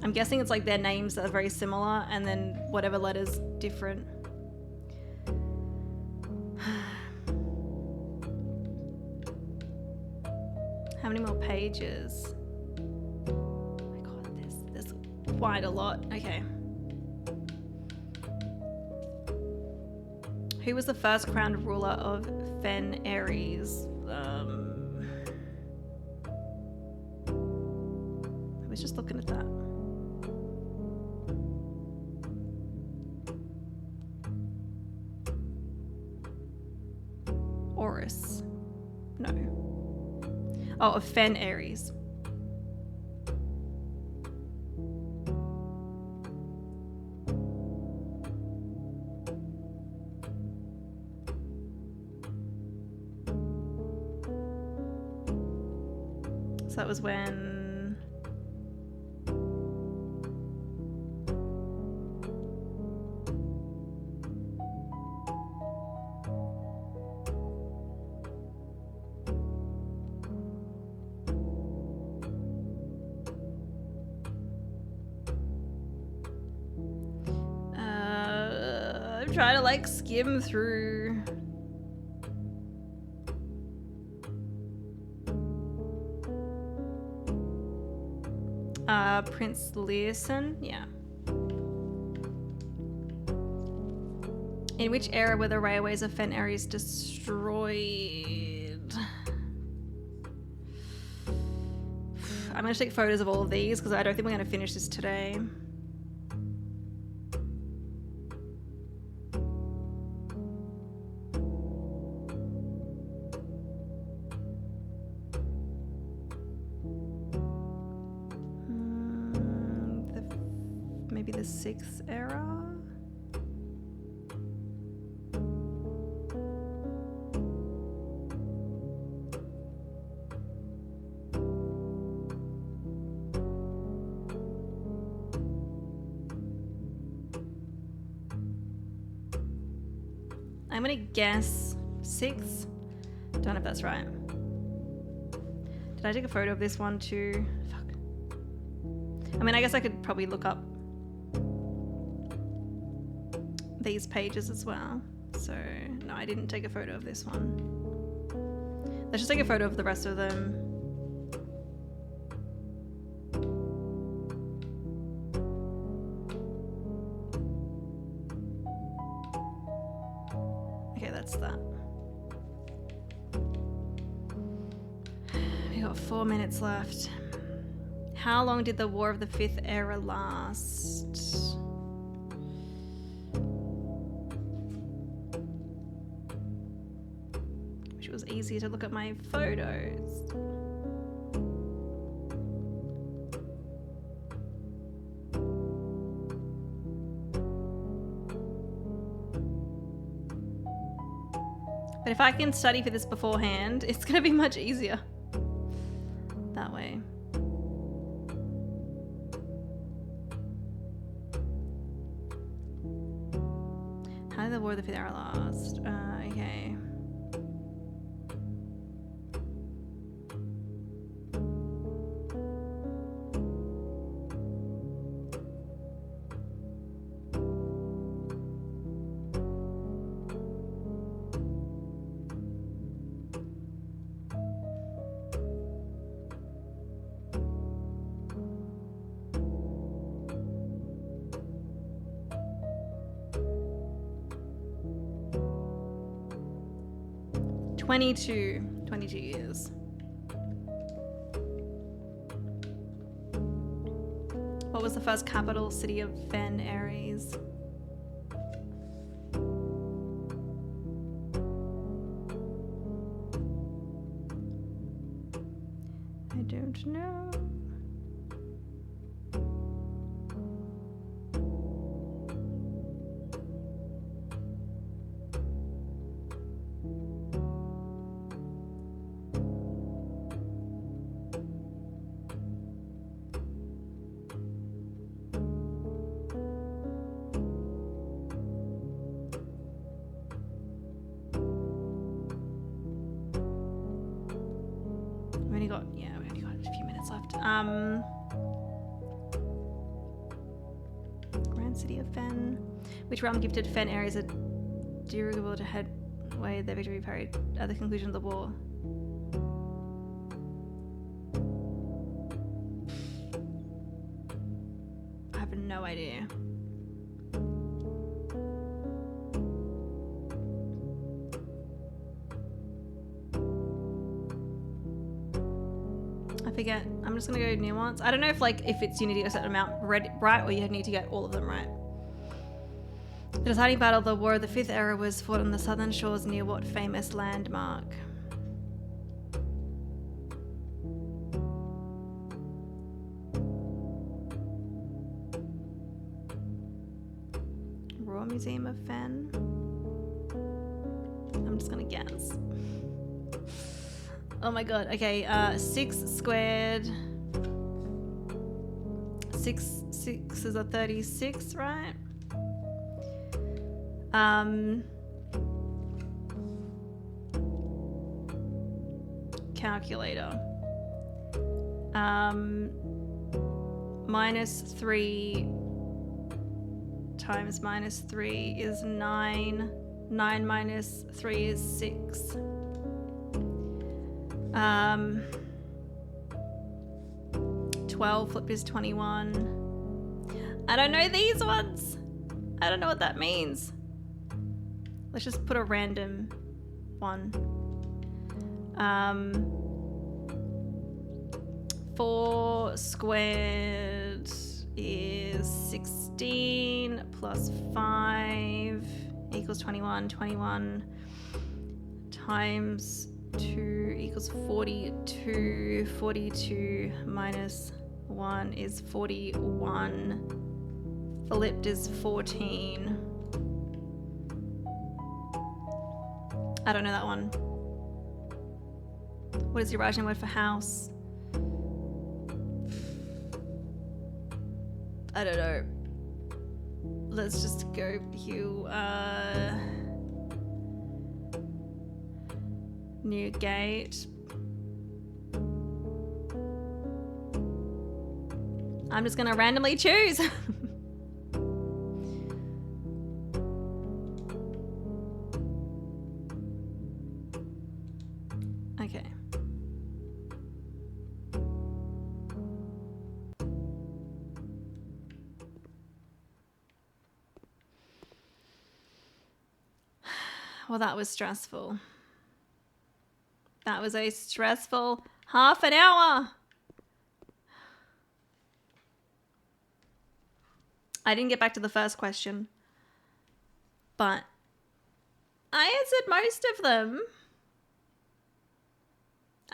I'm guessing it's like their names are very similar and then whatever letter's different. How many more pages? Oh my god, there's quite a lot. Okay. Who was the first crowned ruler of Fen Ares? I was just looking at that. Horus. No. Oh, of Fen Ares. So that was when... I'm trying to like skim through. Prince Leeson, yeah. In which era were the railways of Fen Ares destroyed? I'm going to take photos of all of these because I don't think we're going to finish this today. Maybe the 6th era? I'm gonna guess 6. Don't know if that's right. Did I take a photo of this one too? Fuck. I mean, I guess I could probably look up these pages as well. So, no, I didn't take a photo of this one. Let's just take a photo of the rest of them. that's that. We got 4 minutes left. How long did the War of the Fifth Era last? Wish it was easier to look at my photos. But if I can study for this beforehand, it's going to be much easier that way. How did the War of the Fifth Era last? Okay. Twenty-two years. What was the first capital city of Fen Ares? I don't know. We only got a few minutes left. Grand City of Fen. Which realm gifted Fen Ares a dirigible to headway the victory parade at the conclusion of the war? I have no idea. I forget. I'm just gonna go nuance. I don't know if it's you need to get a certain amount right, or you need to get all of them right. The deciding battle of the War of the Fifth Era was fought on the southern shores near what famous landmark? Royal Museum of Fen. I'm just gonna guess. Oh my god. Okay, 6 squared. 6 is a 36, right? Calculator. -3 times -3 is 9. 9 minus 3 is 6. 12 flipped is 21. I don't know these ones. I don't know what that means. Let's just put a random one. 4 squared is 16 plus 5 equals 21. 21 times 2 equals 42. 42 minus 1 is 41. Flipped is 14. I don't know that one. What is the Eurasian word for house? I don't know. Let's just go Hugh. Newgate. I'm just gonna randomly choose. Okay. Well, that was stressful. That was a stressful half an hour. I didn't get back to the first question, but I answered most of them.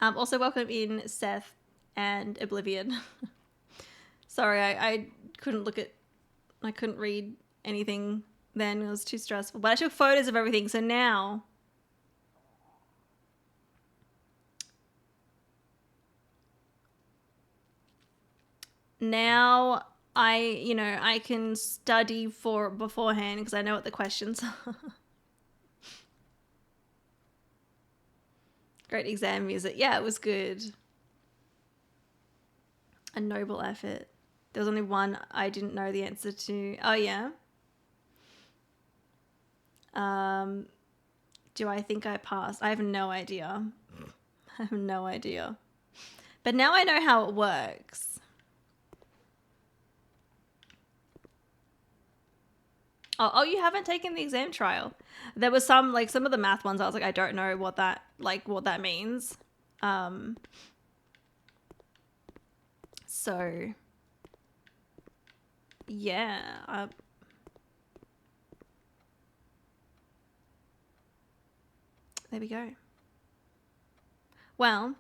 Also, welcome in Seth and Oblivion. Sorry, I couldn't I couldn't read anything then. It was too stressful. But I took photos of everything, so now I can study for beforehand because I know what the questions are. Great exam music. Yeah, it was good. A noble effort. There was only one I didn't know the answer to. Oh, yeah. Do I think I passed? I have no idea. I have no idea. But now I know how it works. Oh, you haven't taken the exam trial. There was some of the math ones I was like, I don't know what that means. So yeah. There we go. Well,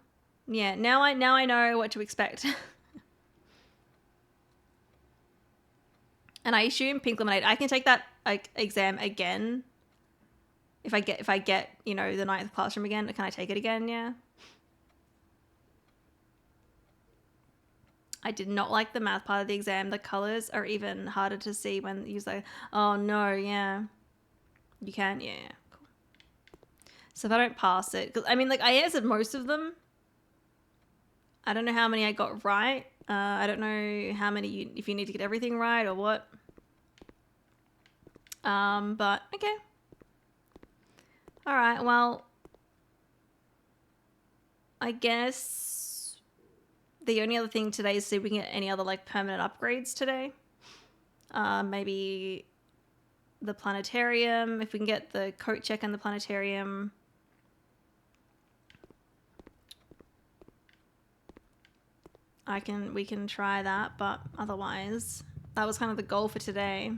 yeah, now I know what to expect. And I assume Pink Lemonade, I can take that exam again. If I get, the 9th classroom again, can I take it again? Yeah. I did not like the math part of the exam. The colors are even harder to see when you say, oh no, yeah. You can, yeah. Cool. So if I don't pass it, because I answered most of them. I don't know how many I got right. I don't know how many if you need to get everything right or what. But okay. All right. Well, I guess the only other thing today is see if we can get any other permanent upgrades today. Maybe the planetarium. If we can get the coat check and the planetarium. We can try that, but otherwise, that was kind of the goal for today.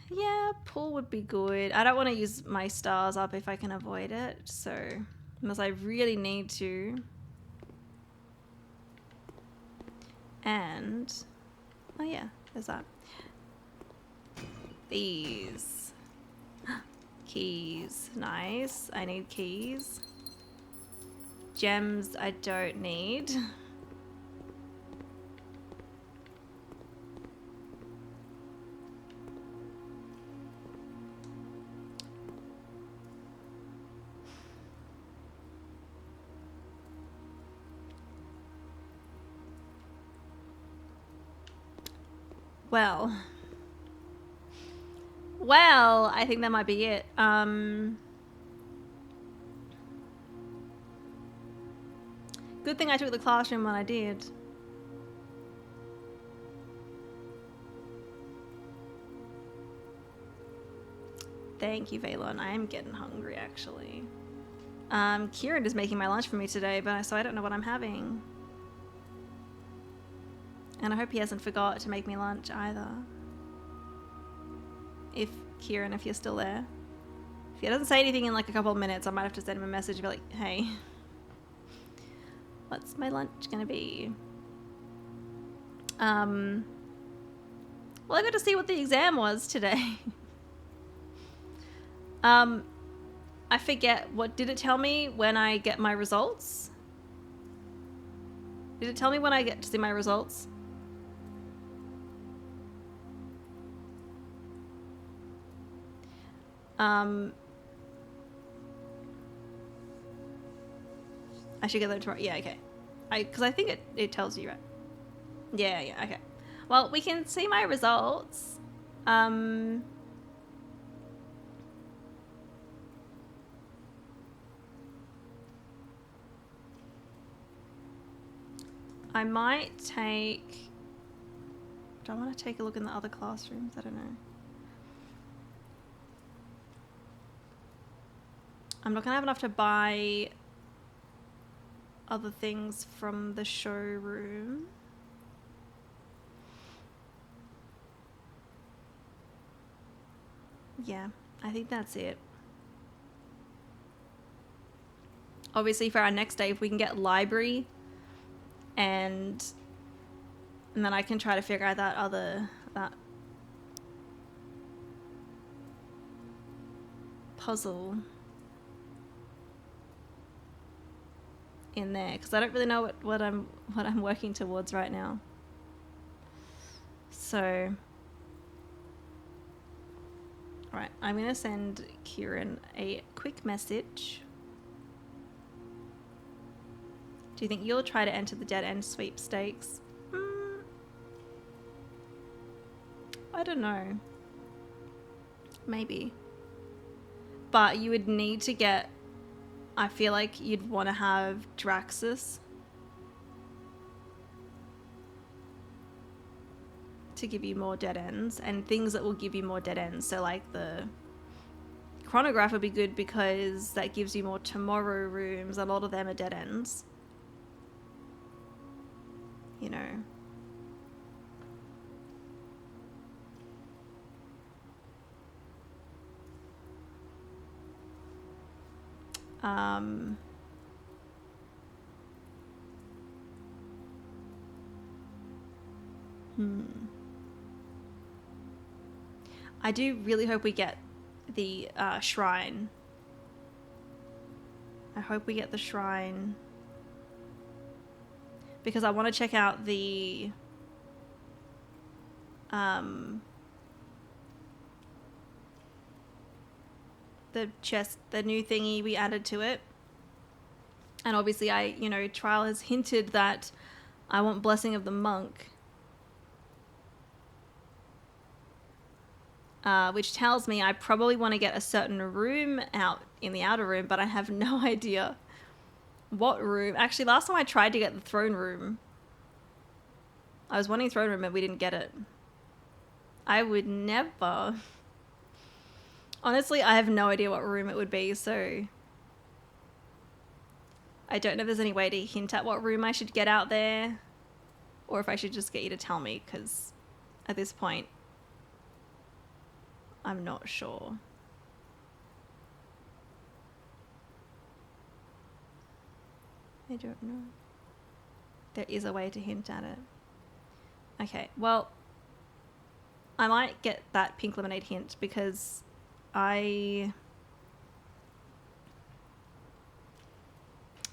Yeah, pool would be good. I don't want to use my stars up if I can avoid it, so unless I really need to. And oh yeah, there's that. These keys, nice. I need keys. Gems I don't need. Well, I think that might be it. Good thing I took the classroom when I did. Thank you, Valon. I am getting hungry, actually. Kieran is making my lunch for me today, so I don't know what I'm having. And I hope he hasn't forgot to make me lunch either. Kieran, if you're still there. If he doesn't say anything in a couple of minutes, I might have to send him a message and be like, hey, what's my lunch gonna be? Well, I got to see what the exam was today. I forget, did it tell me when I get my results? Did it tell me when I get to see my results? I should get that tomorrow. Yeah, okay. Because I think it tells you, right? Yeah, okay. Well, we can see my results. I might take Do I want to take a look in the other classrooms? I don't know. I'm not going to have enough to buy other things from the showroom. Yeah, I think that's it. Obviously for our next day, if we can get library and then I can try to figure out that puzzle in there, because I don't really know what I'm working towards right now. So, all right, I'm gonna send Kieran a quick message. Do you think you'll try to enter the dead end sweepstakes? I don't know. Maybe. But you would need to get, I feel like you'd want to have Draxus to give you more dead ends and things that will give you more dead ends. So like the chronograph would be good because that gives you more tomorrow rooms. A lot of them are dead ends. You know. I do really hope we get the shrine. I hope we get the shrine. Because I want to check out the chest, the new thingy we added to it. And obviously Trial has hinted that I want Blessing of the Monk. Which tells me I probably want to get a certain room out in the outer room, but I have no idea what room. Actually, last time I tried to get the throne room, I was wanting throne room and we didn't get it. I would never. Honestly, I have no idea what room it would be, so I don't know if there's any way to hint at what room I should get out there, or if I should just get you to tell me, because at this point, I'm not sure. I don't know. There is a way to hint at it. Okay, well, I might get that pink lemonade hint because I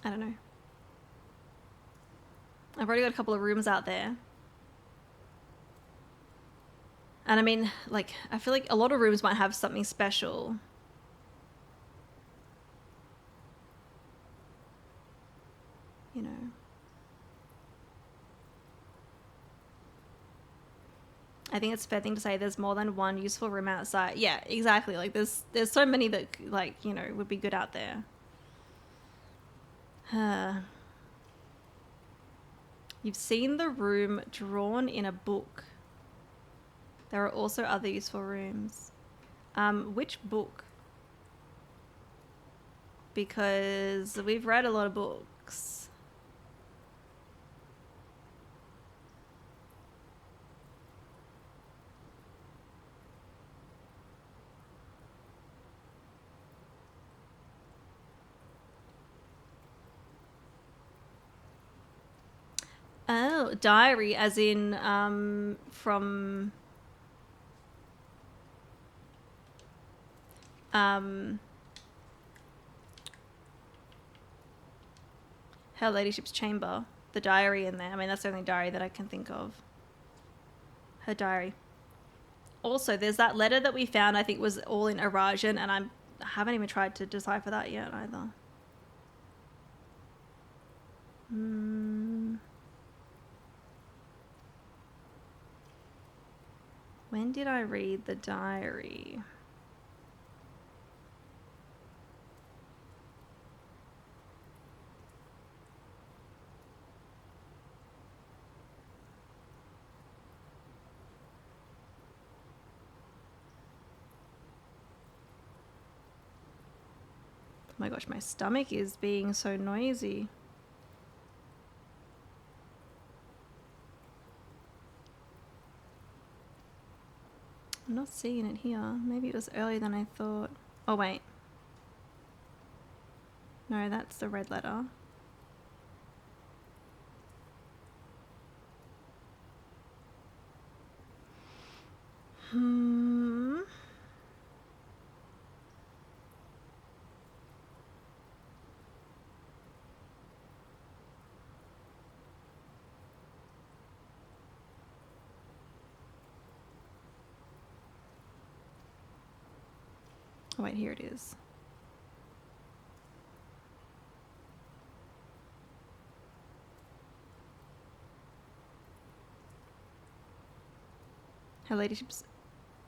don't know. I've already got a couple of rooms out there. And I mean, like, I feel like a lot of rooms might have something special. You know. I think it's a fair thing to say there's more than one useful room outside. Yeah, exactly. Like, there's so many that, like, would be good out there. You've seen the room drawn in a book. There are also other useful rooms. Which book? Because we've read a lot of books. Oh, diary, as in from Her Ladyship's chamber. The diary in there. I mean, that's the only diary that I can think of. Her diary. Also, there's that letter that we found, I think was all in Arajan, and I haven't even tried to decipher that yet either. When did I read the diary? Oh my gosh, my stomach is being so noisy. I'm not seeing it here. Maybe it was earlier than I thought. Oh, wait. No, that's the red letter. Oh, wait, here it is. Her ladyship's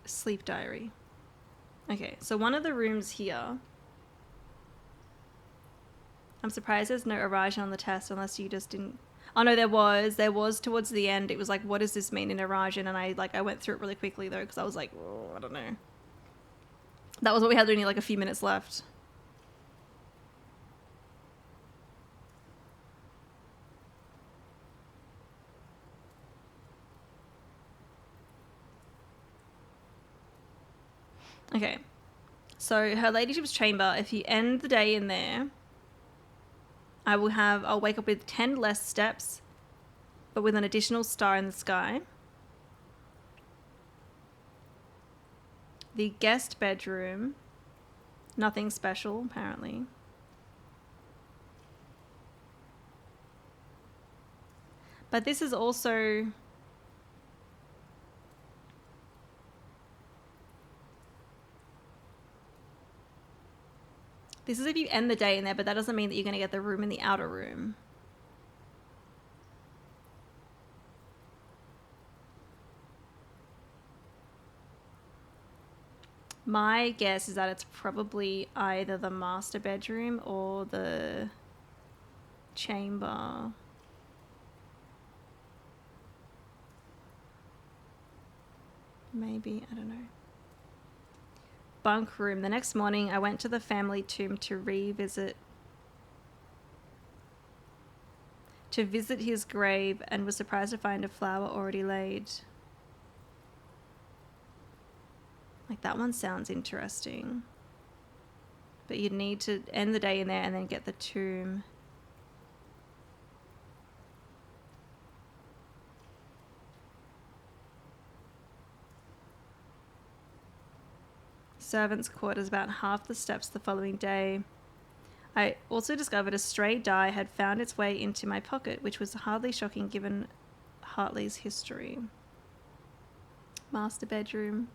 sleep diary. Okay, so one of the rooms here. I'm surprised there's no Irrasion on the test unless you just didn't. Oh no, there was towards the end. It was like, what does this mean in Irrasion? And I went through it really quickly though, because I was like, oh, I don't know. That was what we had, only like a few minutes left. Okay, so her ladyship's chamber, if you end the day in there, I'll wake up with 10 less steps, but with an additional star in the sky. The guest bedroom, nothing special, apparently. But this is also... This is if you end the day in there, but that doesn't mean that you're going to get the room in the outer room. My guess is that it's probably either the master bedroom or the chamber. Maybe, I don't know. Bunk room. The next morning, I went to the family tomb to visit his grave and was surprised to find a flower already laid. Like, that one sounds interesting. But you'd need to end the day in there and then get the tomb. Servants' quarters, about half the steps the following day. I also discovered a stray die had found its way into my pocket, which was hardly shocking given Hartley's history. Master bedroom.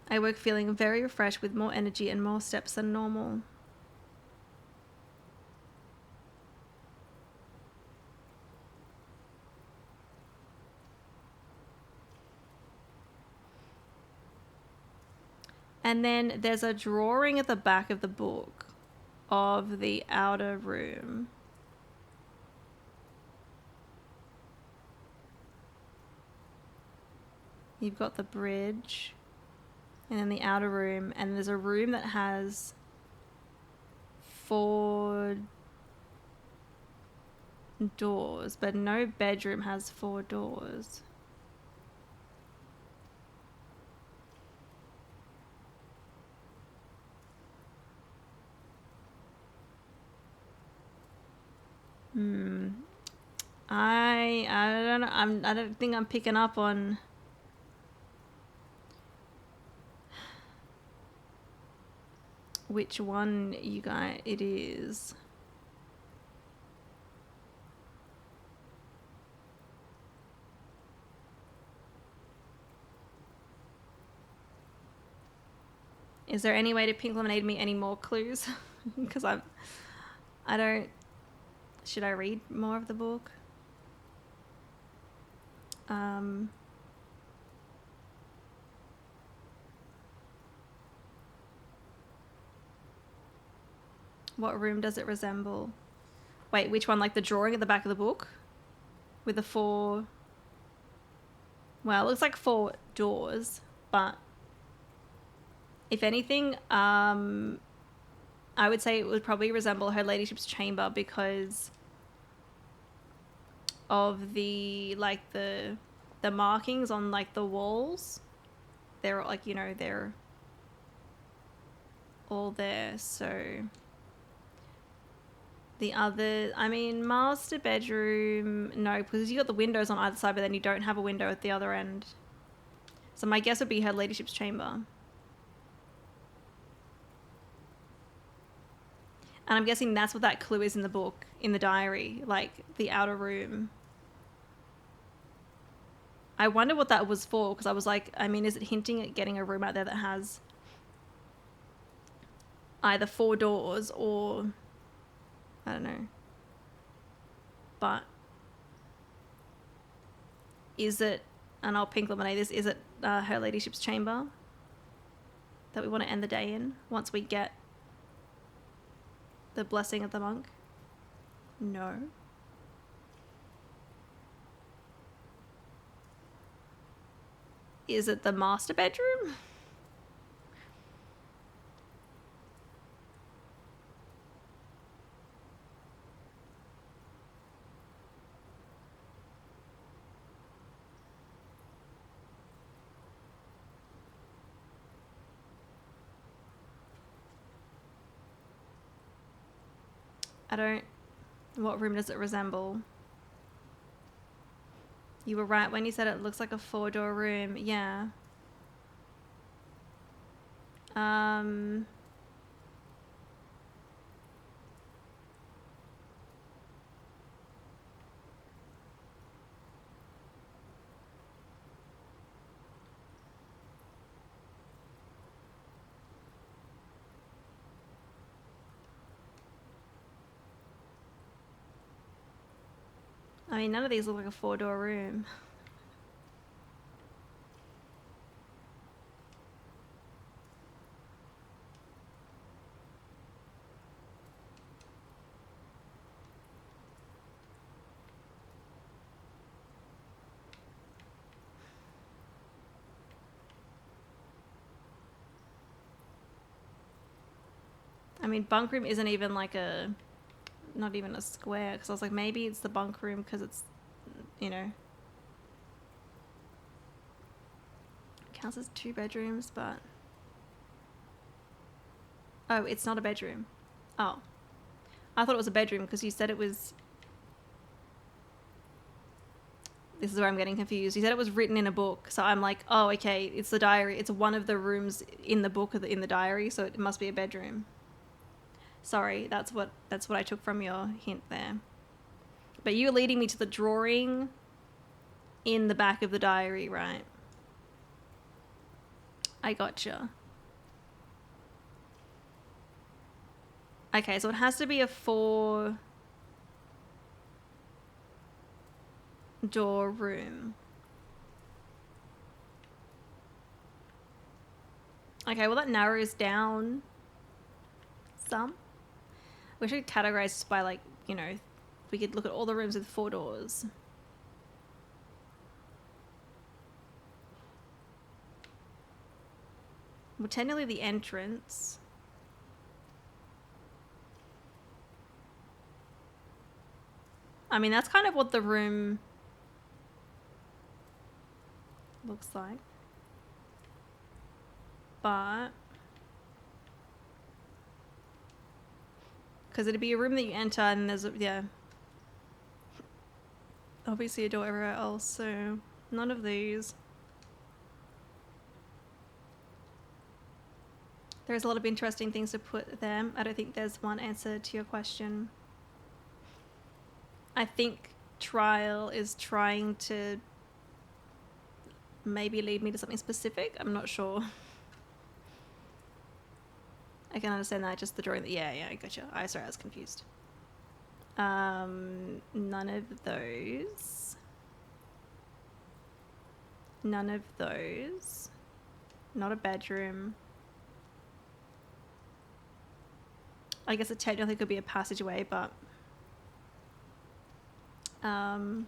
I woke feeling very refreshed with more energy and more steps than normal. And then there's a drawing at the back of the book of the outer room. You've got the bridge and then the outer room, and there's a room that has 4 doors, but no bedroom has 4 doors. I don't know. I don't think I'm picking up on which one you guys it is. Is there any way to pink lemonade me any more clues? Because I don't. Should I read more of the book? What room does it resemble? Wait, which one? Like the drawing at the back of the book? With the 4... Well, it looks like 4 doors, but... If anything, I would say it would probably resemble Her Ladyship's chamber because of the markings on like the walls. They're like, you know, they're all there. So the other, I mean, master bedroom, no, because you got the windows on either side, but then you don't have a window at the other end. So my guess would be Her Ladyship's chamber. And I'm guessing that's what that clue is in the book, in the diary, like the outer room. I wonder what that was for, because I was like, I mean, is it hinting at getting a room out there that has either 4 doors or, I don't know. But is it, and I'll pink lemonade this, is it Her Ladyship's chamber that we want to end the day in once we get the blessing of the monk? No. Is it the master bedroom? I don't... What room does it resemble? You were right when you said it looks like a 4-door room. Yeah. I mean, none of these look like a 4-door room. I mean, bunk room isn't even like a... Not even a square, because I was like, maybe it's the bunk room because it's, you know... Counts as 2 bedrooms, but... Oh, it's not a bedroom. Oh. I thought it was a bedroom because you said it was... This is where I'm getting confused. You said it was written in a book, so I'm like, oh, okay, it's the diary. It's one of the rooms in the book, in the diary, so it must be a bedroom. Sorry, that's what I took from your hint there. But you were leading me to the drawing in the back of the diary, right? I gotcha. Okay, so it has to be a 4-door room. Okay, well that narrows down some. We should categorize this by, like, you know, we could look at all the rooms with 4 doors. Well, technically the entrance. I mean, that's kind of what the room looks like. But... Because it'd be a room that you enter and there's, yeah, obviously a door everywhere else, so none of these. There's a lot of interesting things to put there. I don't think there's one answer to your question. I think trial is trying to maybe lead me to something specific. I'm not sure. I can understand that, just the drawing. Yeah, I gotcha. Sorry, I was confused. None of those. None of those. Not a bedroom. I guess it technically could be a passageway, but... I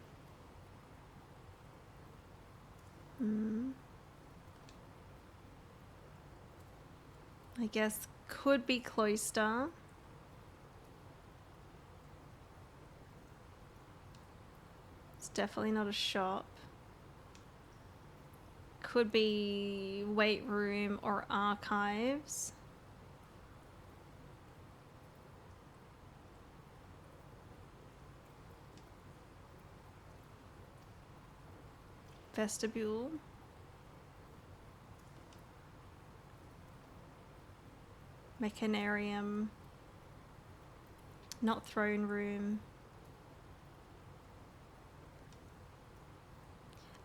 guess could be cloister. definitely not a shop. Could be weight room or archives. Vestibule. Mechanarium. Not throne room.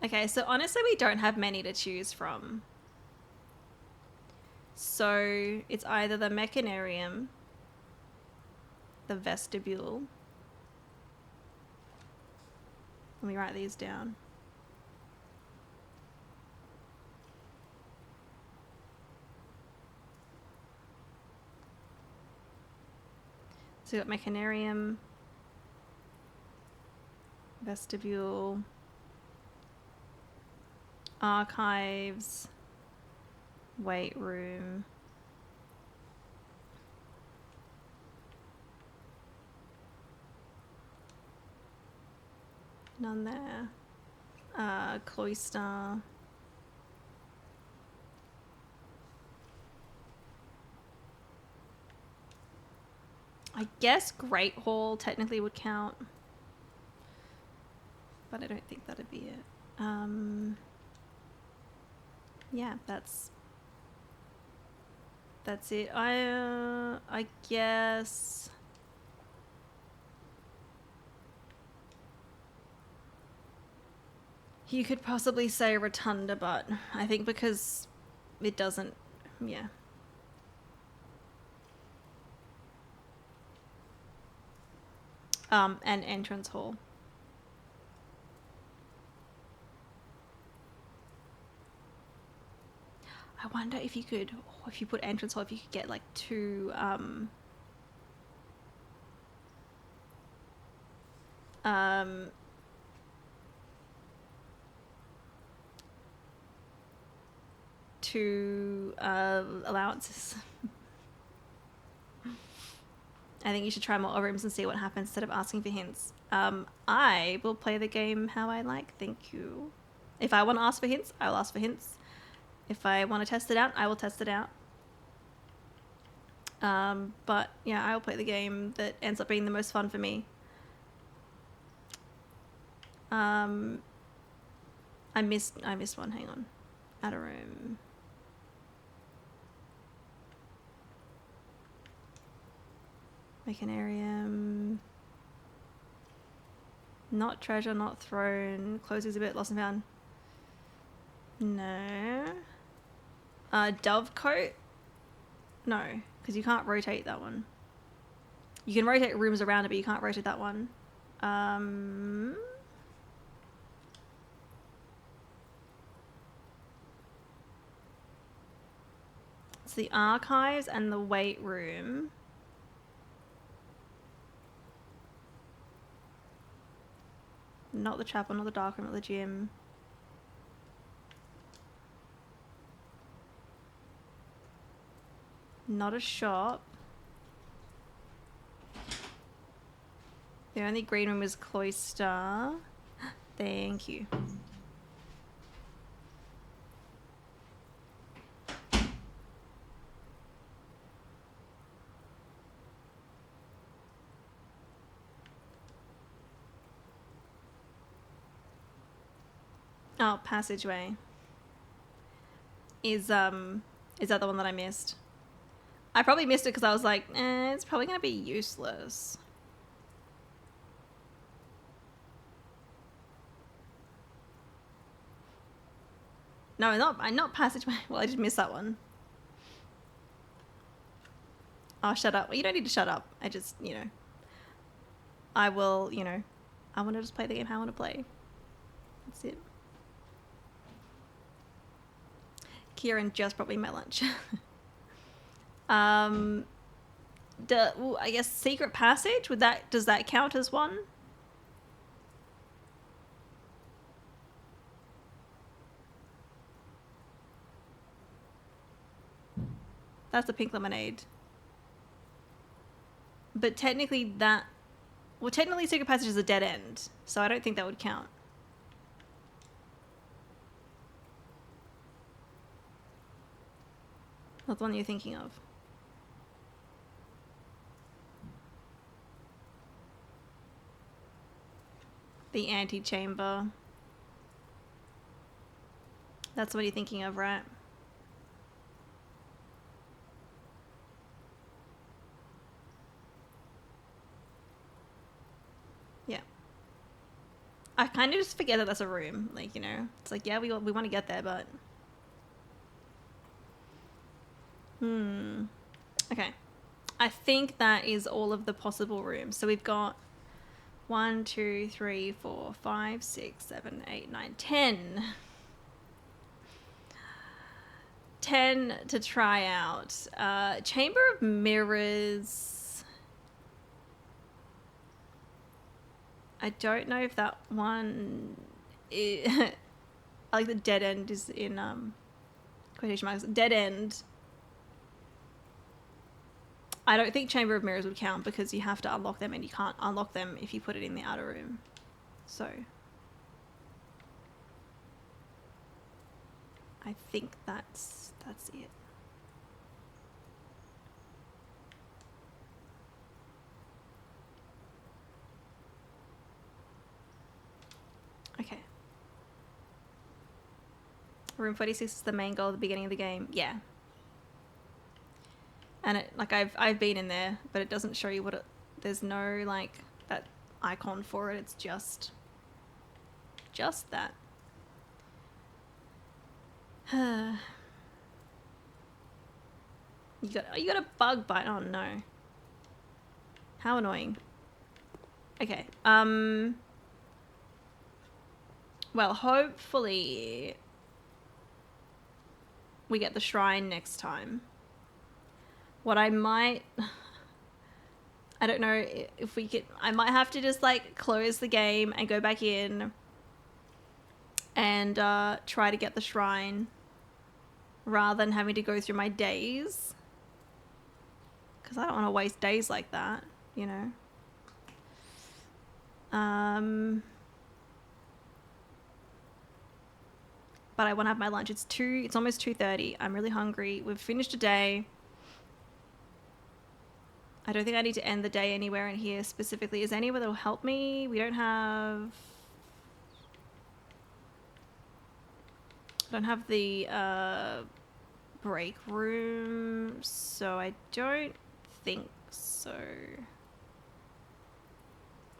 Okay, so honestly we don't have many to choose from. So it's either the mechanarium, the vestibule. Let me write these down. So we've got mechanarium, vestibule, archives, weight room. None there. Cloister. I guess Great Hall technically would count, but I don't think that'd be it. Yeah, that's it. I guess you could possibly say Rotunda, but I think because it doesn't, yeah. And entrance hall. I wonder if you could, if you put entrance hall, if you could get like two, allowances. I think you should try more rooms and see what happens instead of asking for hints. I will play the game how I like. Thank you. If I want to ask for hints, I will ask for hints. If I want to test it out, I will test it out. But yeah, I will play the game that ends up being the most fun for me. I missed one. Hang on. Add a room. Mechanarium. Not treasure, not throne. Closes a bit, lost and found. No. Dovecote? No, because you can't rotate that one. You can rotate rooms around it, but you can't rotate that one. It's the archives and the weight room. Not the chapel, not the dark room, not the gym. Not a shop. The only green room is cloister. Thank you. Oh, passageway. Is that the one that I missed? I probably missed it because I was like, it's probably gonna be useless. No, not passageway. Well, I did miss that one. Oh, shut up. Well, you don't need to shut up. I just, I will, I want to just play the game how I want to play. That's it. Kieran just brought me my lunch. I guess secret passage, does that count as one? That's a pink lemonade. But technically secret passage is a dead end, so I don't think that would count. That's the one you're thinking of. The antechamber. That's what you're thinking of, right? Yeah. I kind of just forget that that's a room. Like, you know, it's like, yeah, we want to get there, but... Okay. I think that is all of the possible rooms. So we've got 1, 2, 3, 4, 5, 6, 7, 8, 9, 10. 10 to try out. Chamber of Mirrors. I don't know if that one is... I like the dead end is in quotation marks. Dead end. I don't think Chamber of Mirrors would count because you have to unlock them and you can't unlock them if you put it in the outer room. So I think that's it. Okay. Room 46 is the main goal at the beginning of the game. Yeah. And it, like, I've been in there, but it doesn't show you what it... There's no, like, that icon for it. It's just that. You got a bug bite. Oh no. How annoying. Okay. Well, hopefully we get the shrine next time. What I might... I don't know if we could... I might have to just, like, close the game and go back in and try to get the shrine rather than having to go through my days. Because I don't want to waste days like that, you know? But I want to have my lunch. It's almost 2:30. I'm really hungry. We've finished a day. I don't think I need to end the day anywhere in here specifically. Is there anywhere that'll help me? We don't have... I don't have the break room, so I don't think so.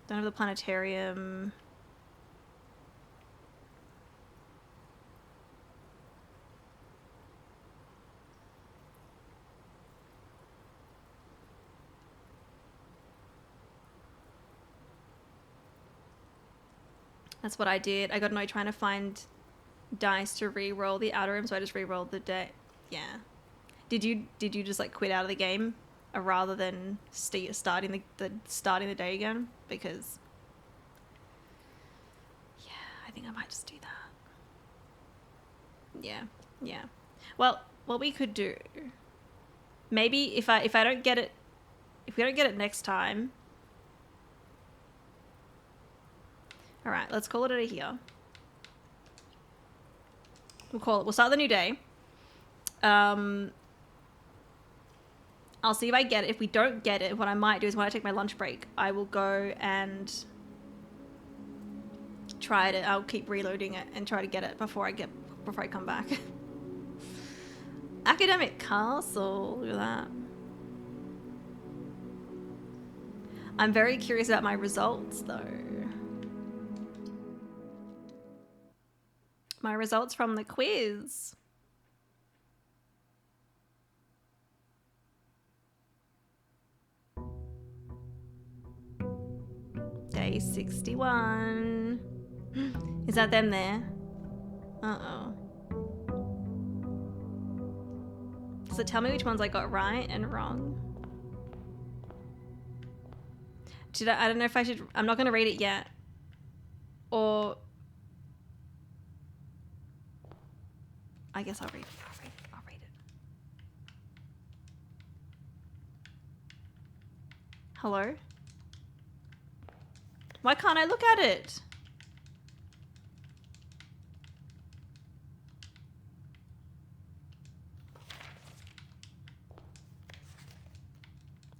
Don't have the planetarium. That's what I did. I got annoyed trying to find dice to re-roll the outer room, so I just re-rolled the day. Yeah. Did you just like quit out of the game rather than starting the day again? Because yeah, I think I might just do that. Yeah. Well, what we could do, maybe if we don't get it next time. All right, let's call it a here. We'll start the new day. I'll see if I get it. If we don't get it, what I might do is when I take my lunch break, I will go and try it. I'll keep reloading it and try to get it before I come back. Academic Castle, look at that. I'm very curious about my results though. My results from the quiz. Day 61. Is that them there? Uh-oh. Does it tell me which ones I got right and wrong? I don't know if I should... I'm not going to read it yet. Or... I guess I'll read it. I'll read it. Hello? Why can't I look at it?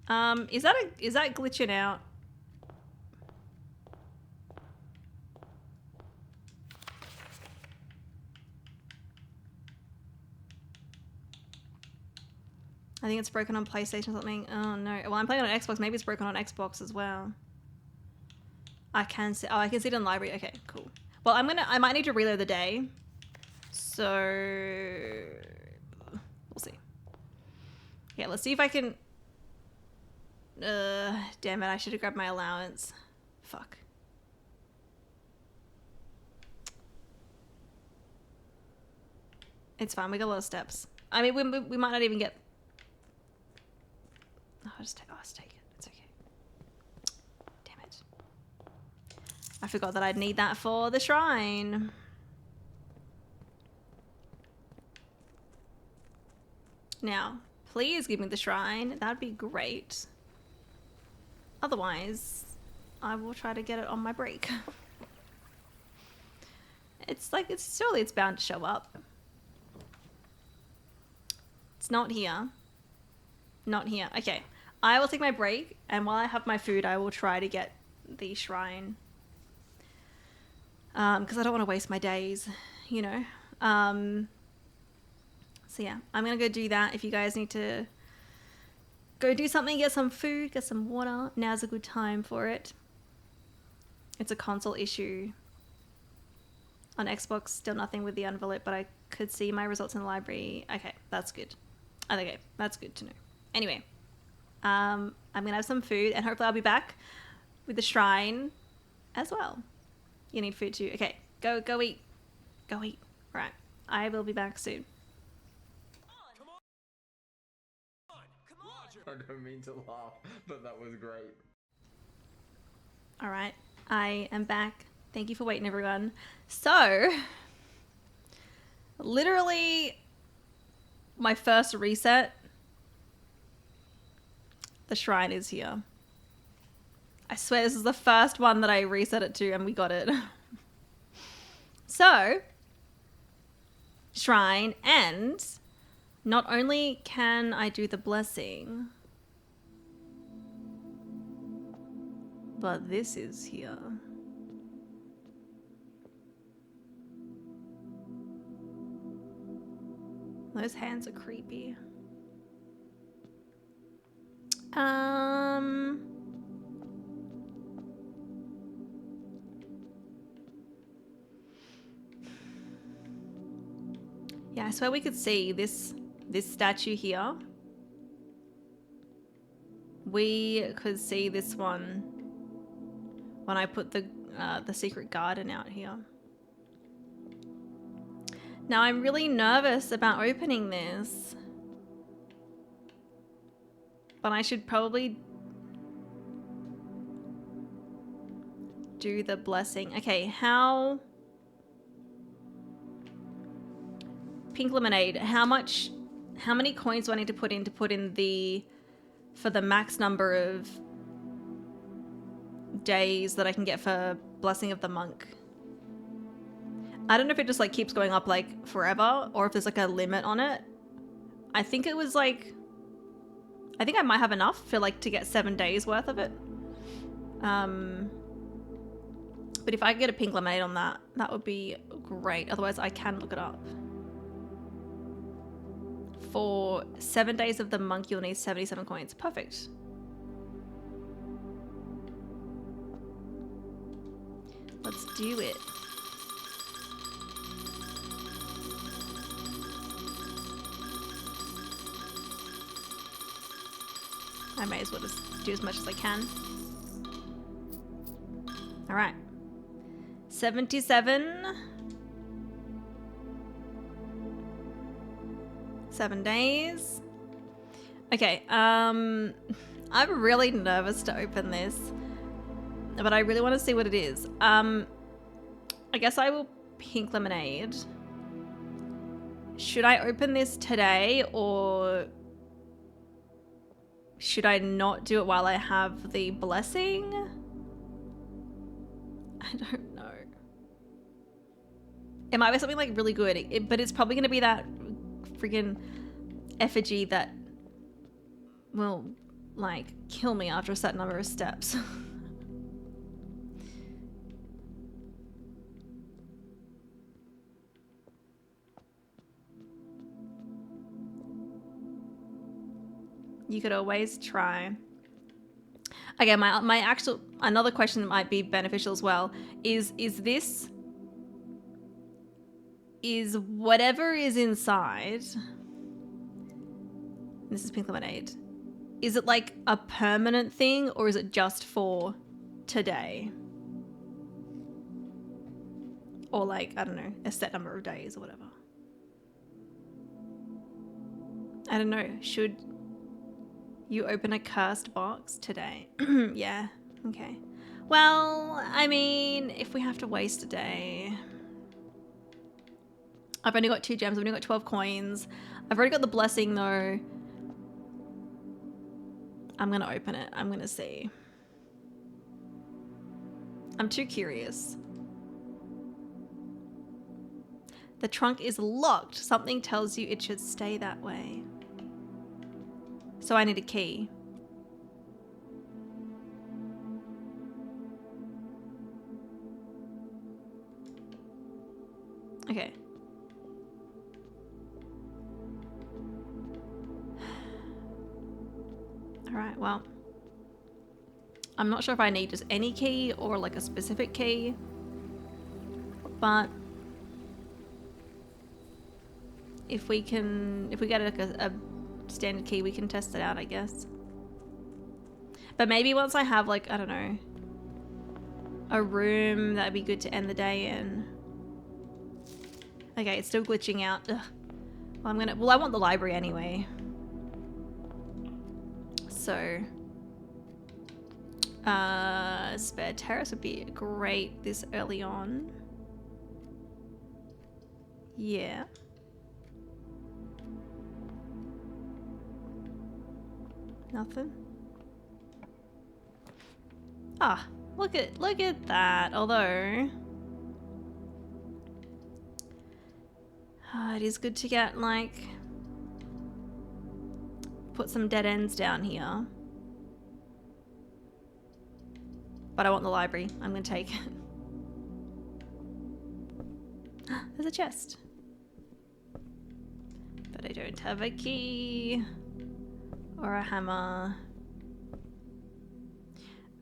Is that glitching out? I think it's broken on PlayStation or something. Oh no. Well, I'm playing on Xbox. Maybe it's broken on Xbox as well. I can see. Oh, I can see it in library. Okay, cool. Well, I might need to reload the day. So we'll see. Yeah, let's see if I can. Damn it! I should have grabbed my allowance. Fuck. It's fine. We got a lot of steps. I mean, we might not even get. Oh, I'll just take it. It's okay. Damn it. I forgot that I'd need that for the shrine. Now, please give me the shrine. That'd be great. Otherwise, I will try to get it on my break. Surely it's bound to show up. It's not here. Not here. Okay. I will take my break, and while I have my food, I will try to get the shrine. Because I don't want to waste my days, you know. So yeah, I'm going to go do that. If you guys need to go do something, get some food, get some water, now's a good time for it. It's a console issue. On Xbox, still nothing with the envelope, but I could see my results in the library. Okay, that's good. Okay, that's good to know. Anyway, I'm going to have some food, and hopefully I'll be back with the shrine as well. You need food too. Okay, go eat. Go eat. Right, I will be back soon. I don't mean to laugh, but that was great. All right, I am back. Thank you for waiting, everyone. So, literally, my first reset, the shrine is here. I swear this is the first one that I reset it to, and we got it. So, shrine, and not only can I do the blessing, but this is here. Those hands are creepy. Yeah, I swear we could see this statue here. We could see this one when I put the secret garden out here. Now I'm really nervous about opening this, but I should probably do the blessing. Okay, how... Pink lemonade, how many coins do I need to put in the, for the max number of days that I can get for Blessing of the Monk? I don't know if it just like keeps going up like forever, or if there's like a limit on it. I think it was like, I think I might have enough for like to get 7 days worth of it. But if I could get a pink lemonade on that, that would be great. Otherwise I can look it up. For 7 days of the monk, you'll need 77 coins. Perfect. Let's do it. I may as well just do as much as I can. All right. 77. 7 days. Okay, I'm really nervous to open this, but I really want to see what it is. I guess I will pink lemonade. Should I open this today, or should I not do it while I have the blessing? I don't know. It might be something like really good, but it's probably going to be that freaking effigy that will like kill me after a certain number of steps. You could always try. Okay, my actual another question that might be beneficial as well is whatever is inside. This is pink lemonade. Is it like a permanent thing or is it just for today? Or like, I don't know, a set number of days or whatever. I don't know. Should you open a cursed box today? Yeah. Okay. Well, I mean, if we have to waste a day. I've only got 2 gems. I've only got 12 coins. I've already got the blessing though. I'm gonna open it. I'm gonna see. I'm too curious. The trunk is locked. Something tells you it should stay that way. So I need a key. Okay. Alright, well. I'm not sure if I need just any key or like a specific key. But if we get like a standard key, we can test it out, I guess. But maybe once I have like, I don't know, a room, that'd be good to end the day in. Okay, it's still glitching out. Ugh. Well, I want the library anyway. So, spare terrace would be great this early on. Yeah. Nothing. Ah, look at that. Although, it is good to get like put some dead ends down here. But I want the library. I'm gonna take it. There's a chest. But I don't have a key. Or a hammer.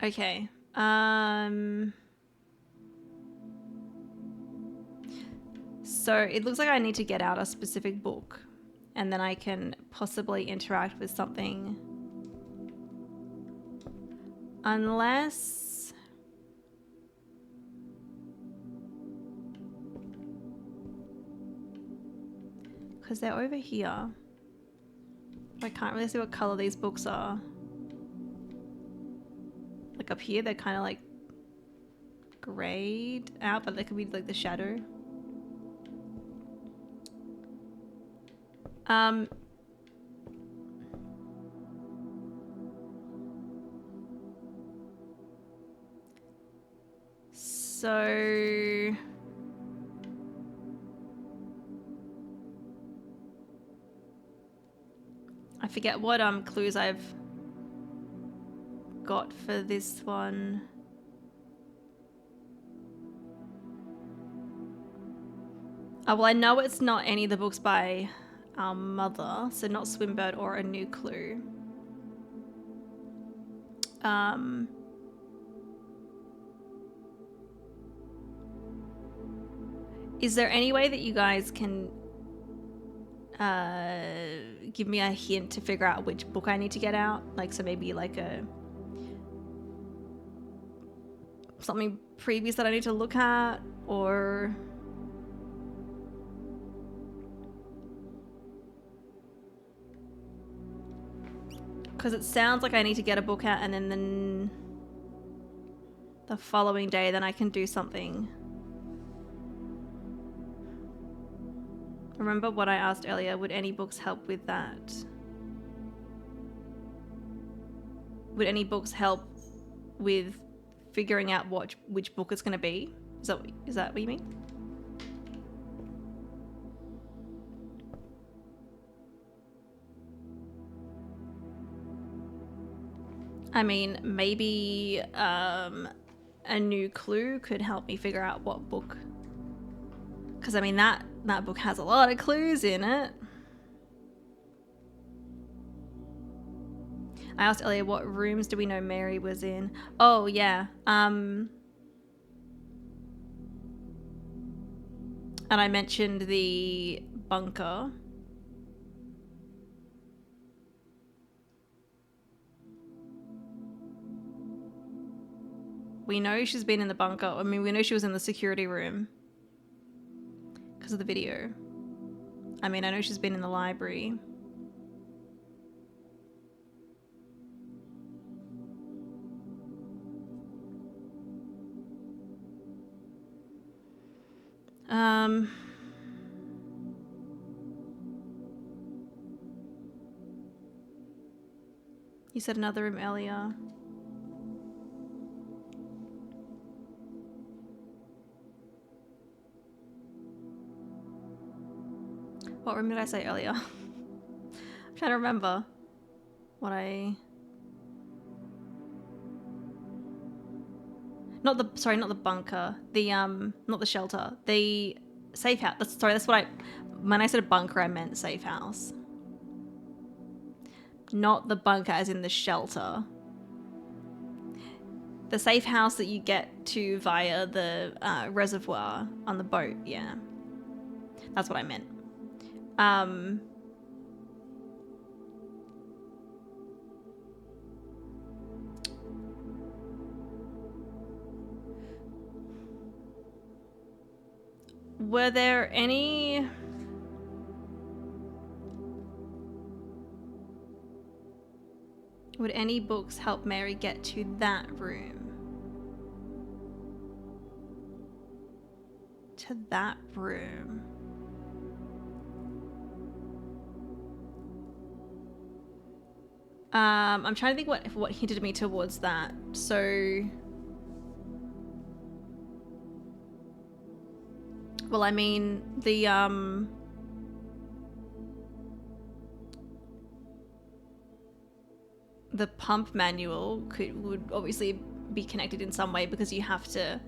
Okay. So it looks like I need to get out a specific book. And then I can possibly interact with something. Unless... because they're over here. I can't really see what color these books are. Like up here, they're kind of like grayed out, but they could be like the shadow. So... I forget what clues I've got for this one. Oh, well, I know it's not any of the books by our mother, so not Swimbird or A New Clue. Is there any way that you guys can give me a hint to figure out which book I need to get out? Like, so maybe like something previous that I need to look at, or... because it sounds like I need to get a book out and then the following day then I can do something. Remember what I asked earlier, would any books help with that? Would any books help with figuring out which book it's going to be? Is that what you mean? I mean, maybe a new clue could help me figure out what book. Because, I mean, that book has a lot of clues in it. I asked earlier, what rooms do we know Mary was in? Oh, yeah. And I mentioned the bunker. We know she's been in the bunker. I mean, we know she was in the security room because of the video. I mean, I know she's been in the library. You said another room earlier. What room did I say earlier? I'm trying to remember what I... Not the bunker. The, not the shelter. The safe house. That's what I... When I said bunker, I meant safe house. Not the bunker as in the shelter. The safe house that you get to via the reservoir on the boat, yeah. That's what I meant. Were there any... Would any books help Mary get to that room? To that room. I'm trying to think what hinted me towards that. So... Well, I mean, the pump manual would obviously be connected in some way because you have to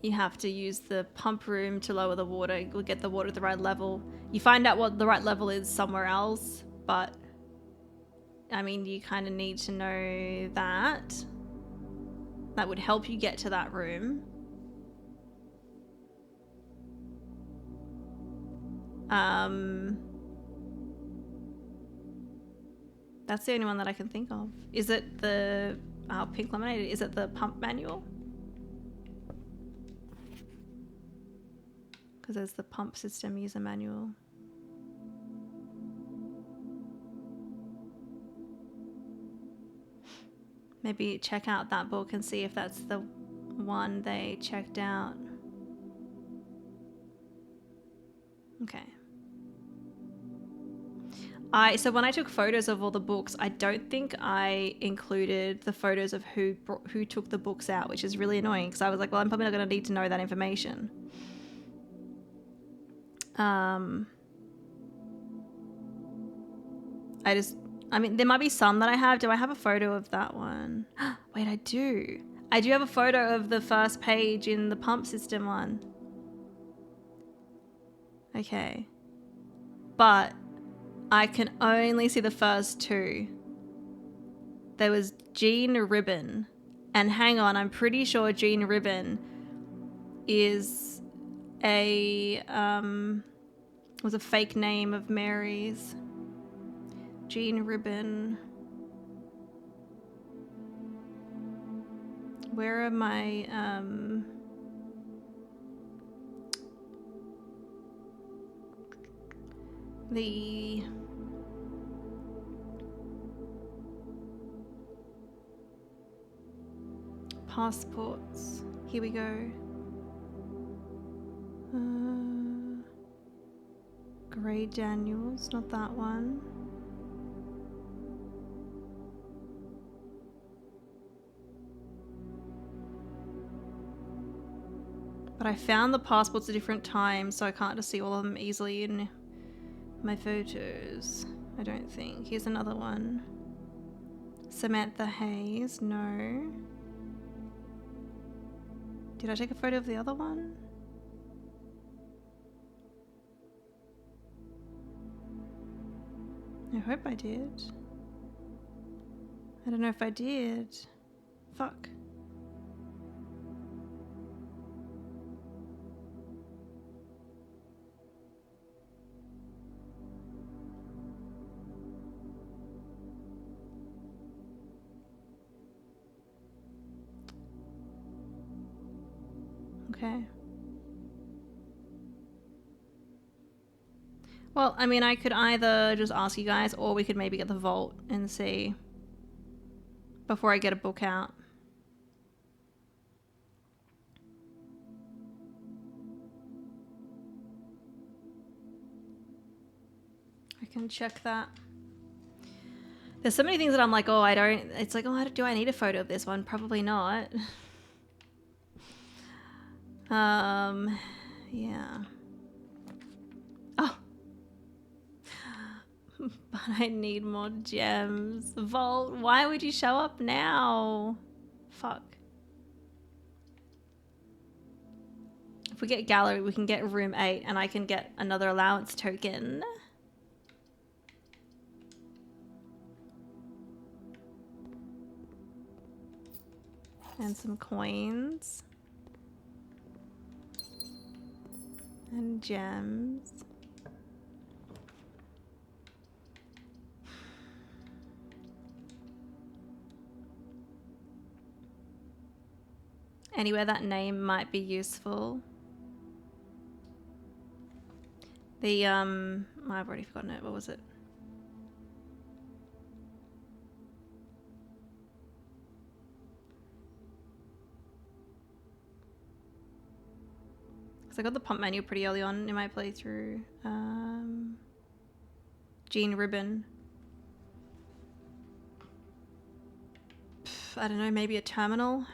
use the pump room to lower the water, or get the water at the right level. You find out what the right level is somewhere else, but I mean, you kind of need to know that. That would help you get to that room. That's the only one that I can think of. Is it the pink lemonade? Is it the pump manual? Because there's the pump system user manual. Maybe check out that book and see if that's the one they checked out. Okay. So when I took photos of all the books, I don't think I included the photos of who took the books out, which is really annoying because I was like, well, I'm probably not going to need to know that information. I mean, there might be some that I have. Do I have a photo of that one? Wait, I do. I do have a photo of the first page in the pump system one. Okay. But I can only see the first two. There was Jean Ribbon. And hang on, I'm pretty sure Jean Ribbon is was a fake name of Mary's. Jean Ribbon. Where are my the passports? Here we go. Grey Daniels, not that one. But I found the passports at different times, so I can't just see all of them easily in my photos. I don't think. Here's another one. Samantha Hayes, no. Did I take a photo of the other one? I hope I did. I don't know if I did. Fuck. Okay. Well, I mean, I could either just ask you guys, or we could maybe get the vault and see before I get a book out. I can check that. There's so many things that I'm like, oh, I don't. It's like, oh, do I need a photo of this one? Probably not. Yeah. Oh. But I need more gems. Vault, why would you show up now? Fuck. If we get gallery, we can get room 8 and I can get another allowance token. And some coins. And gems. Anywhere that name might be useful. The, I've already forgotten it. What was it? Because I got the pump menu pretty early on in my playthrough. Gene Ribbon. I don't know, maybe a terminal?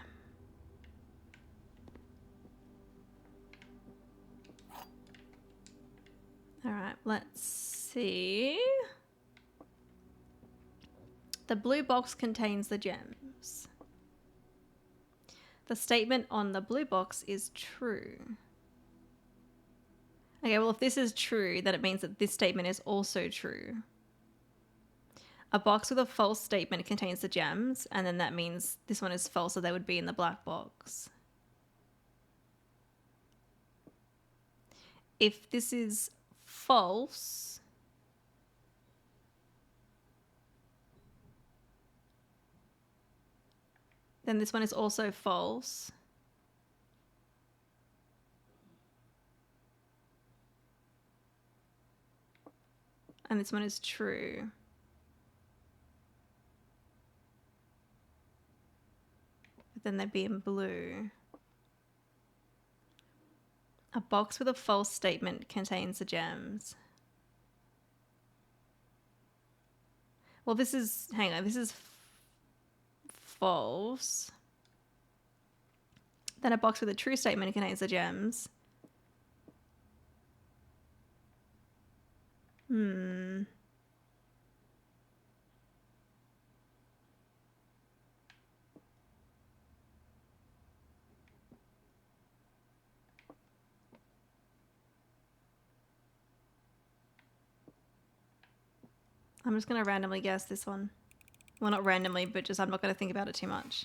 Alright, let's see. The blue box contains the gems. The statement on the blue box is true. Okay, well, if this is true, then it means that this statement is also true. A box with a false statement contains the gems, and then that means this one is false, so they would be in the black box. If this is false, then this one is also false. And this one is true. But then they'd be in blue. A box with a false statement contains the gems. Well, this is, hang on, this is false. Then a box with a true statement contains the gems. I'm just going to randomly guess this one. Well, not randomly, but just I'm not going to think about it too much.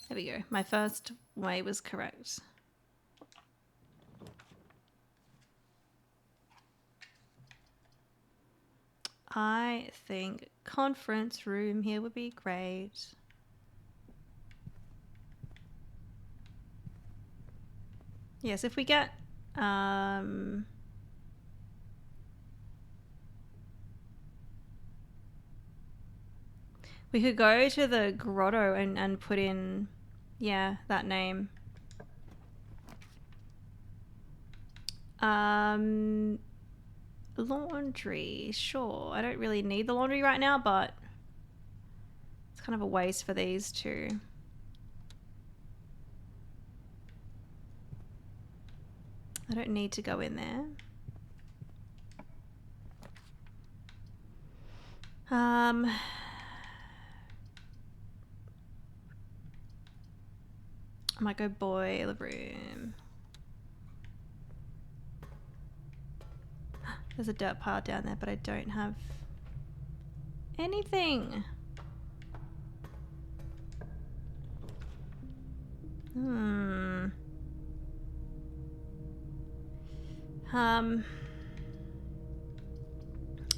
There we go. My first way was correct. I think conference room here would be great. Yes, if we get we could go to the grotto and put in, yeah, that name. Laundry, sure. I don't really need the laundry right now, but it's kind of a waste for these two. I don't need to go in there. I might go boiler room. There's a dirt pile down there, but I don't have anything.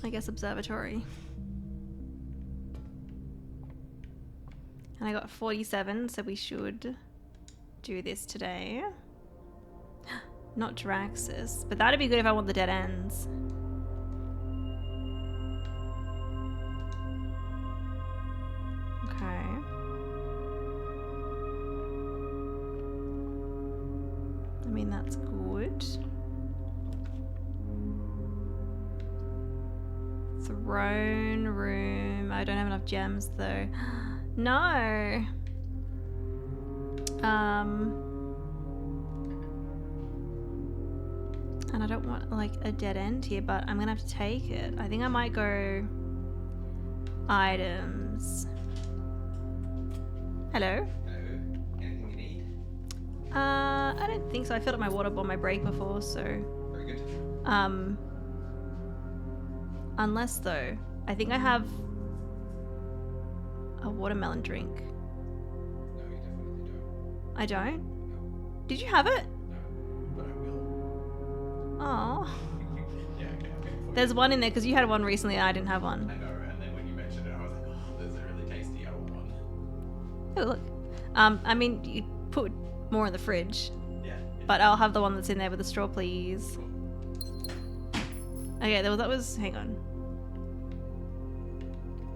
I guess observatory. And I got 47, so we should do this today. Not Draxus, but that'd be good if I want the dead ends. Okay. I mean, that's good. Throne room. I don't have enough gems though. No. And I don't want like a dead end here, but I'm gonna have to take it. I think I might go items. Hello. Hello. Anything you need? I don't think so. I filled up my water bomb my break before, so. Very good. Unless though, I think I have a watermelon drink. No, you definitely don't. I don't? No. Did you have it? No, but I will. Oh. Yeah, okay, I'll get it for There's you. one in there because you had one recently and I didn't have one. I know, and then when you mentioned it, I was like, oh, there's a really tasty other one. Oh, look. I mean, you put more in the fridge, Yeah. but I'll have the one that's in there with the straw, please. Cool. Okay, that was, hang on.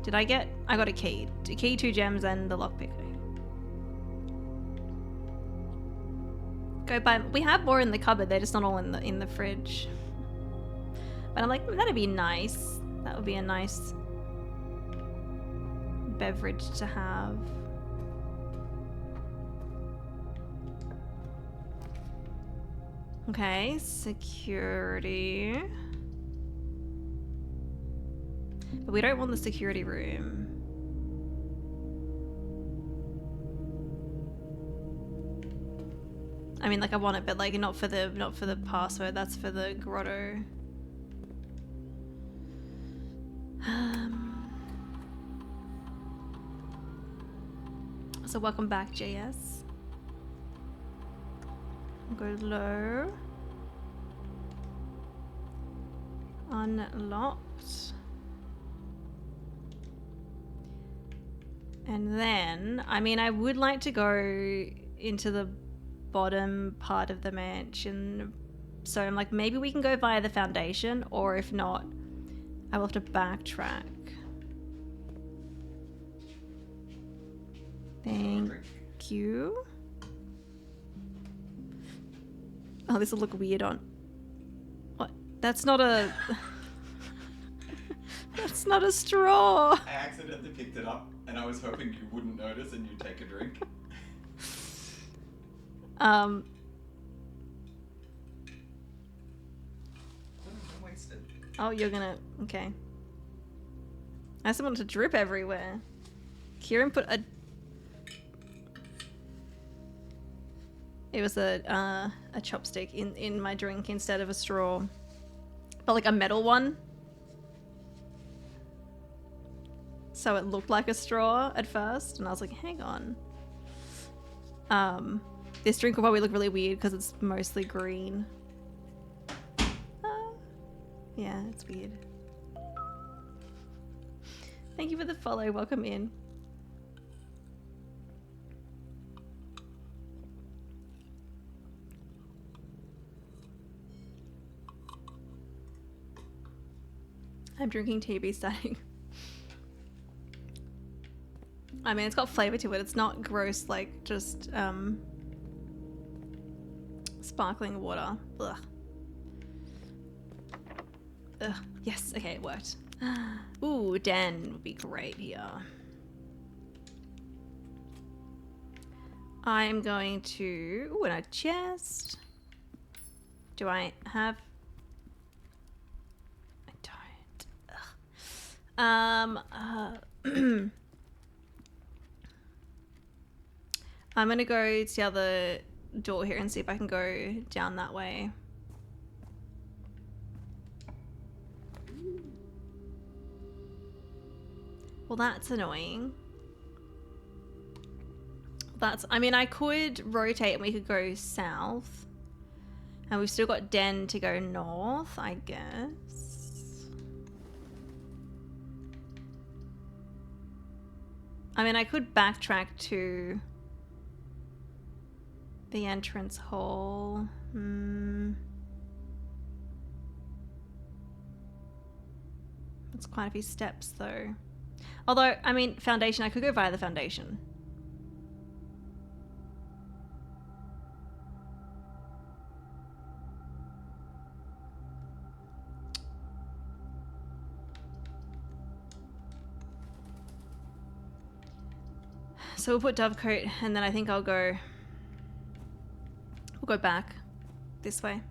Did I got a key. A key, 2 gems, and the lockpick. Go buy, we have more in the cupboard, they're just not all in the fridge. But I'm like, that'd be nice. That would be a nice beverage to have. Okay, security. But we don't want the security room. I mean, like I want it, but like not for the password. That's for the grotto. So welcome back, JS. Go low. Unlocked. And then, I mean, I would like to go into the bottom part of the mansion. So I'm like, maybe we can go via the foundation, or if not, I will have to backtrack. Thank you. Oh, this will look weird on... What? That's not a... That's not a straw! I accidentally picked it up, and I was hoping you wouldn't notice and you'd take a drink. Don't waste it. Oh, you're gonna... Okay. I just want it to drip everywhere. Kieran put a... It was a chopstick in my drink instead of a straw. But like a metal one. So it looked like a straw at first, and I was like, hang on. This drink will probably look really weird because it's mostly green. Yeah, it's weird. Thank you for the follow. Welcome in. I'm drinking TB starting. I mean, it's got flavor to it. It's not gross, like just sparkling water. Ugh. Ugh. Yes. Okay, it worked. Ooh, Den would be great here. I'm going to... Ooh, and a chest. Do I have... I don't. I'm gonna go to the other door here and see if I can go down that way. Well, that's annoying. I mean, I could rotate and we could go south. And we've still got Den to go north, I guess. I mean, I could backtrack to the entrance hall. That's quite a few steps, though. Although, I mean, foundation, I could go via the foundation. So we'll put Dovecote, and then I think we'll go back this way.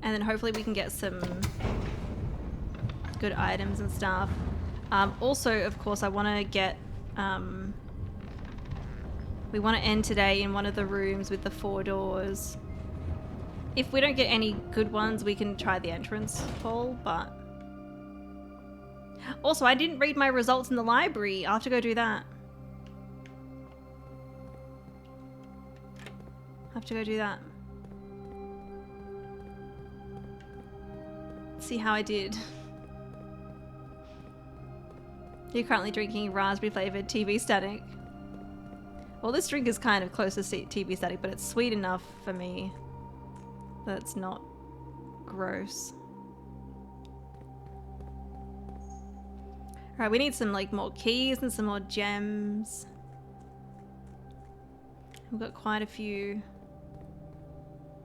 And then hopefully we can get some good items and stuff. Also, of course, I want to get... we want to end today in one of the rooms with the 4 doors. If we don't get any good ones, we can try the entrance hall, but... Also, I didn't read my results in the library. I'll have to go do that. See how I did. You're currently drinking raspberry flavored TV Static. Well, this drink is kind of close to TV Static, but it's sweet enough for me that it's not gross. Alright, we need some like more keys and some more gems. We've got quite a few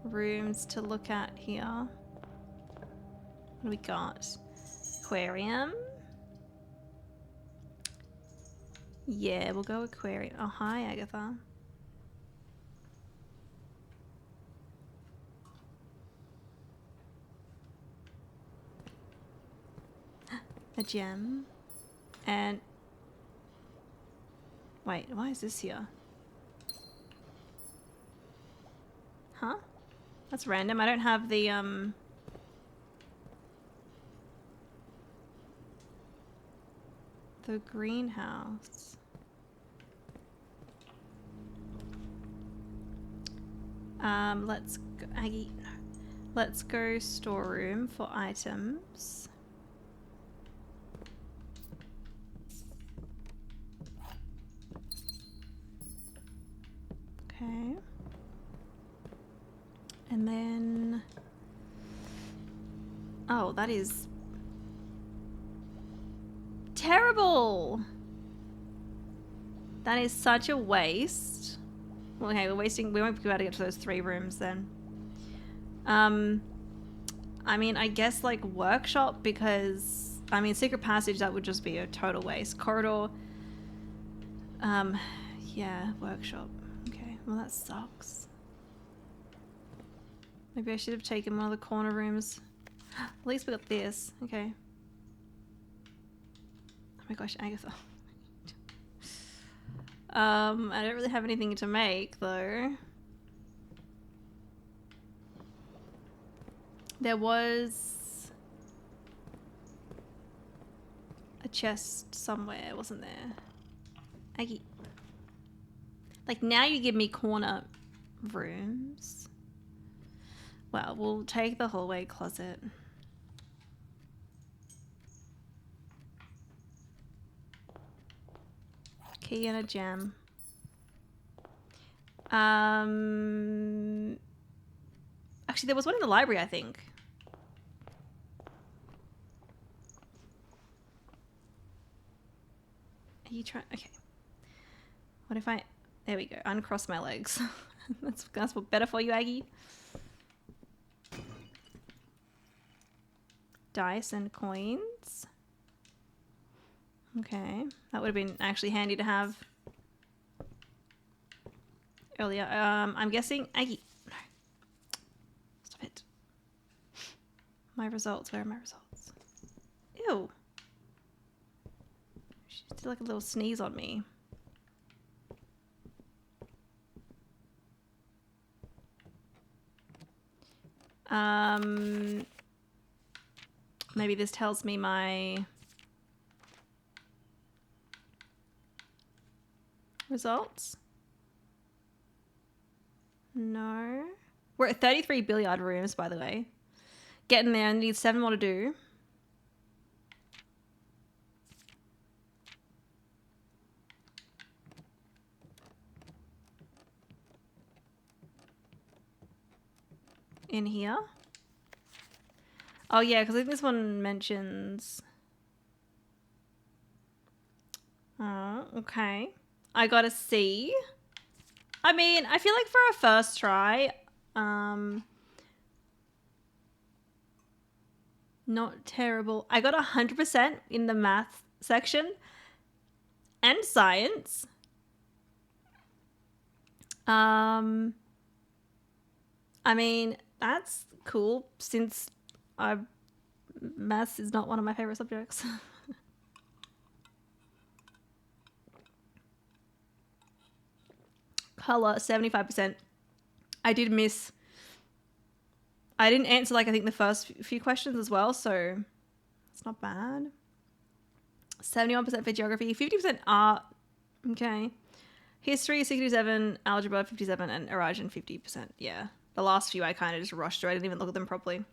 rooms to look at here. What do we got? Aquarium. Yeah, we'll go aquarium. Oh, hi, Agatha. A gem. And... wait, why is this here? Huh? That's random. I don't have the, the greenhouse. Let's go, Aggie. No. Let's go storeroom for items. Okay. And then... oh, that is... terrible! That is such a waste. Well, okay, we won't be able to get to those 3 rooms then. I mean, I guess like workshop, because I mean secret passage, that would just be a total waste. Corridor, yeah, workshop. Okay, well that sucks. Maybe I should have taken one of the corner rooms. At least we got this. Okay. Oh my gosh, Agatha. I don't really have anything to make though. There was a chest somewhere, wasn't there? Aggie. Like now you give me corner rooms. Well, we'll take the hallway closet. Key and a gem. Actually, there was one in the library, I think. Are you trying? Okay. What if I... there we go. Uncross my legs. that's better for you, Aggie. Dice and coins. Okay. That would have been actually handy to have earlier. I'm guessing... Aggie. No. Stop it. My results. Where are my results? Ew. She did like a little sneeze on me. Maybe this tells me my results. No. We're at 33 billiard rooms, by the way. Getting there. I need 7 more to do. In here. Oh, yeah, because I think this one mentions... Oh, okay. I got a C. I mean, I feel like for a first try, not terrible. I got 100% in the math section and science. I mean, that's cool since maths is not one of my favorite subjects. Color, 75%. I didn't answer like I think the first few questions as well, so it's not bad. 71% for geography, 50% art. Okay. History, 67, algebra, 57, and Eurasian, 50%. Yeah. The last few I kind of just rushed through. I didn't even look at them properly.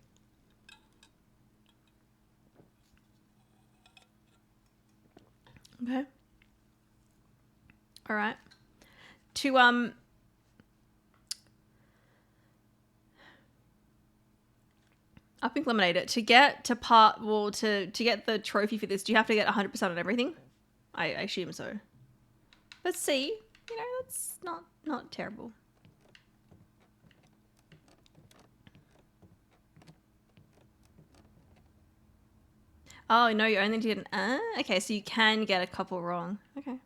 Okay. All right. To up and eliminate it. To get to get the trophy for this, do you have to get 100% on everything? I assume so. But see, you know, that's not terrible. Oh no, you only did an okay, so you can get a couple wrong. Okay.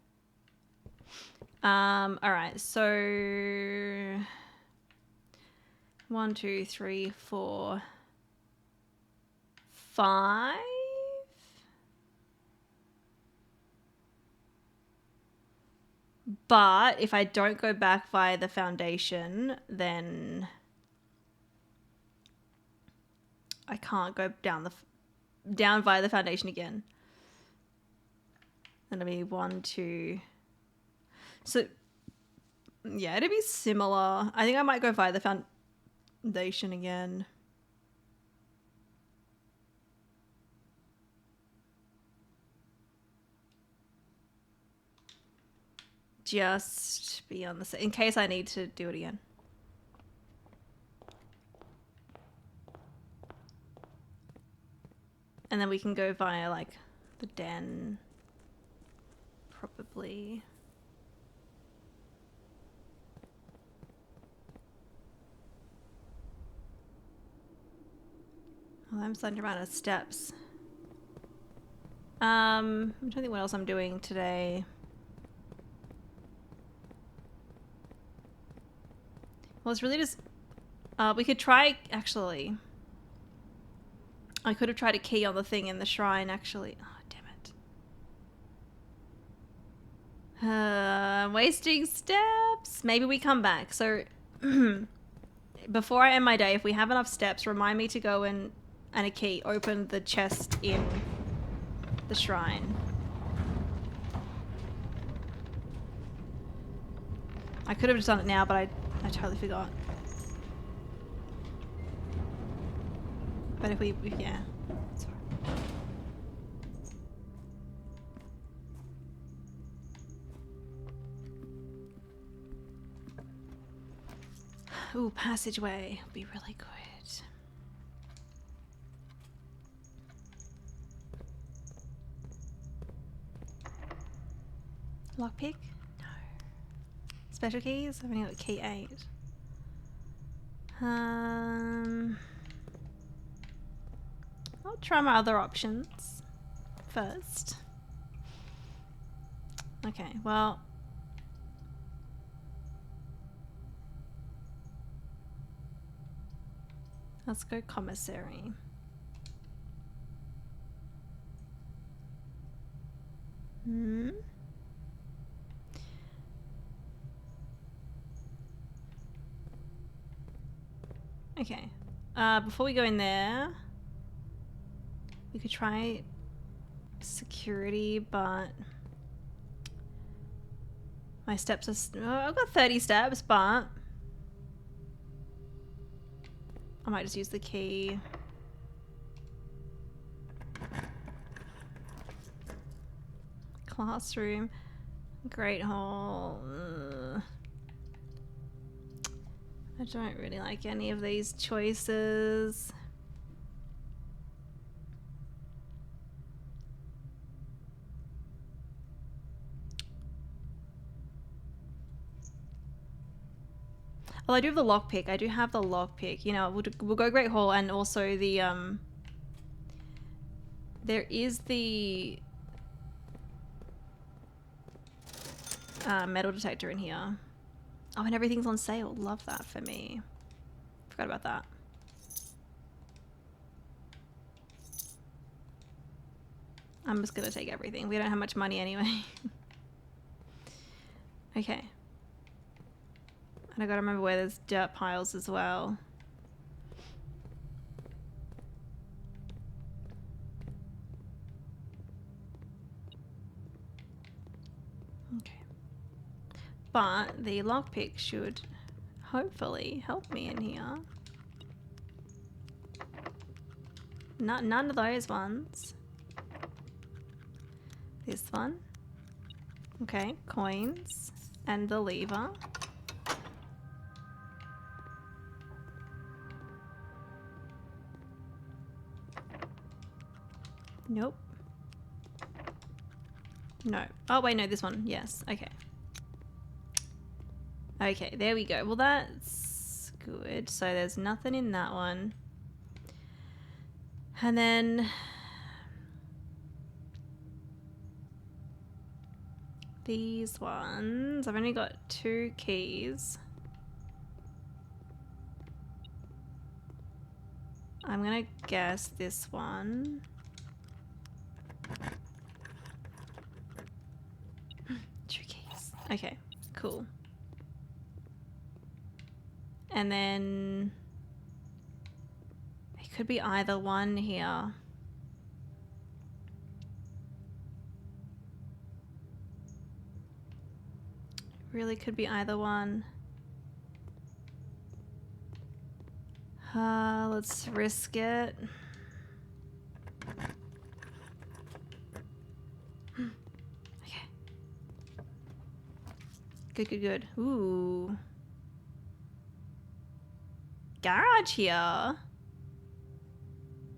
All right, so 1, 2, 3, 4, 5. But if I don't go back via the foundation, then I can't go down via the foundation again. That'll be 1, 2. So yeah, it'd be similar. I think I might go via the foundation again. Just be on the in case I need to do it again. And then we can go via like the den, probably. Oh, I'm starting to run out of steps. I'm trying to think what else I'm doing today. Well, it's really just... we could try... Actually... I could have tried a key on the thing in the shrine, actually. Oh, damn it. Wasting steps. Maybe we come back. So, before I end my day, if we have enough steps, remind me to go and a key. Open the chest in the shrine. I could have just done it now, but I totally forgot. But if we yeah. Sorry. Ooh, passageway. Would be really good. Lockpick? No. Special keys? I've only got key 8. I'll try my other options first. Okay, well... Let's go commissary. Okay. Before we go in there, we could try security, but my steps are... I've got 30 steps, but I might just use the key. Classroom. Great hall. I don't really like any of these choices. Well, I do have the lockpick. I do have the lockpick. You know, we'll go Great Hall, and also the there is the metal detector in here. Oh, and everything's on sale. Love that for me. Forgot about that. I'm just gonna take everything. We don't have much money anyway. Okay. And I gotta remember where there's dirt piles as well. Okay. But the lockpick should hopefully help me in here. None of those ones. This one. Okay, coins. And the lever. Nope. No. Oh, wait, no, this one. Yes. Okay. Okay, there we go. Well, that's good. So there's nothing in that one. And then... these ones. I've only got 2 keys. I'm gonna guess this one. 2 keys. Okay, cool. And then it could be either one here. Really could be either one. Let's risk it. Okay. Good, good, good. Ooh. Garage here.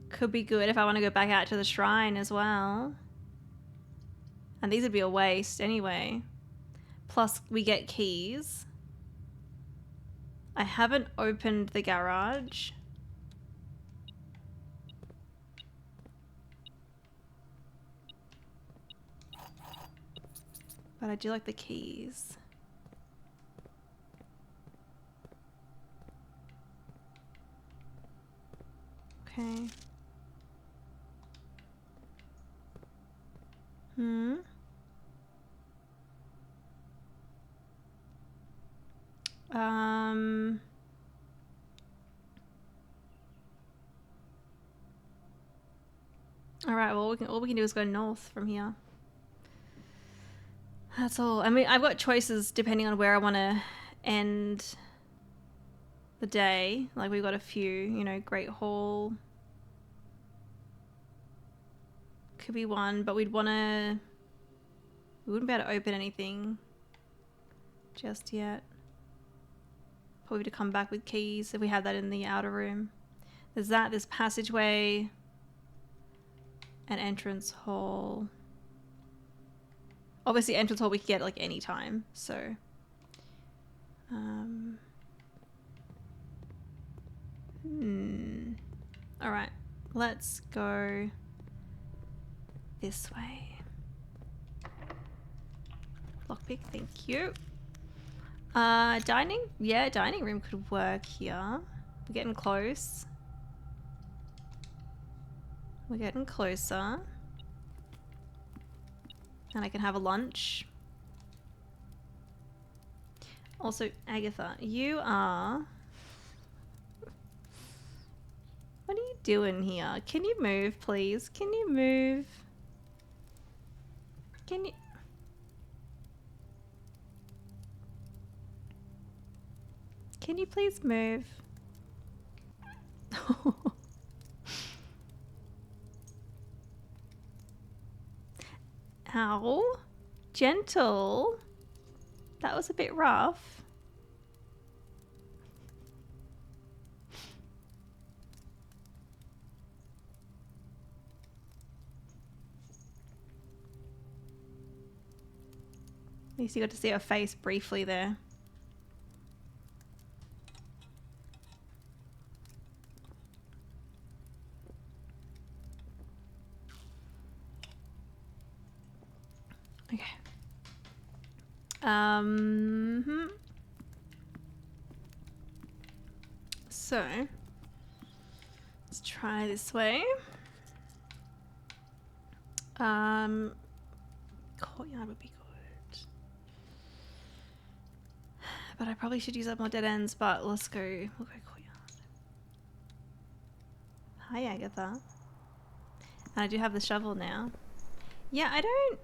Could be good if I want to go back out to the shrine as well. And these would be a waste anyway. Plus, we get keys. I haven't opened the garage. But I do like the keys. Okay. All right. Well, all we can do is go north from here. That's all. I mean, I've got choices depending on where I want to end the day. Like, we've got a few, you know, Great Hall. Could be one, but we'd want to... we wouldn't be able to open anything just yet. Probably to come back with keys if we had that in the outer room. There's that, there's passageway, and entrance hall. Obviously, entrance hall we could get like any time, so. All right, let's go this way. Lockpick, thank you. Dining? Yeah, dining room could work here. We're getting close. We're getting closer. And I can have a lunch. Also, Agatha, you are What are you doing here? Can you move, please? Can you move? Can you... Can you please move? Ow. Gentle. That was a bit rough. At least you got to see her face briefly there. Okay. So let's try this way. Courtyard would be good. But I probably should use up more dead ends, but let's go. We'll go courtyard. Hi, Agatha. And I do have the shovel now. Yeah, I don't...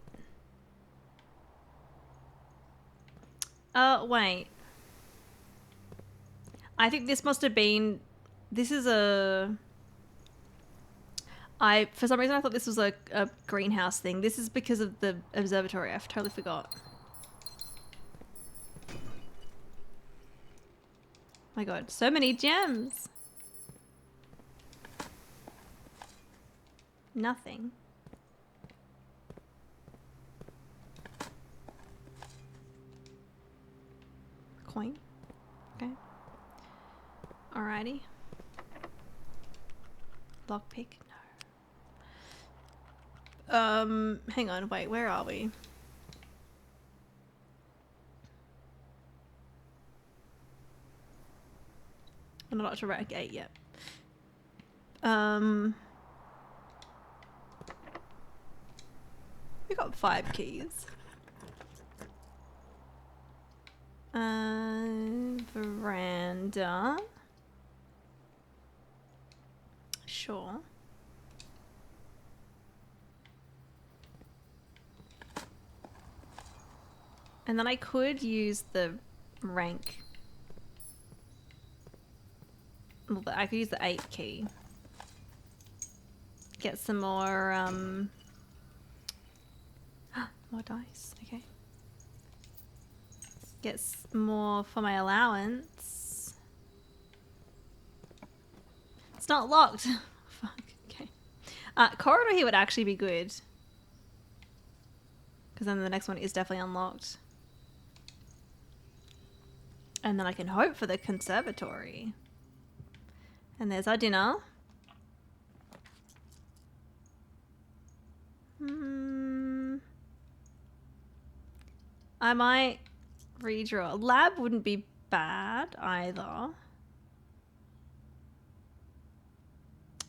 wait. I think this must have been... This is a... For some reason I thought this was a greenhouse thing. This is because of the observatory. I totally forgot. My god, so many gems! Nothing. Coin. Okay. Alrighty. Lockpick. No. Hang on. Wait. Where are we? I'm not up to rank 8 yet. We got 5 keys. Veranda. Sure. And then I could use the rank. Well, I could use the 8 key. Get some more, more dice, okay. Get more for my allowance. It's not locked. Fuck, okay. Corridor here would actually be good. Because then the next one is definitely unlocked. And then I can hope for the conservatory. And there's our dinner. I might redraw. Lab wouldn't be bad either.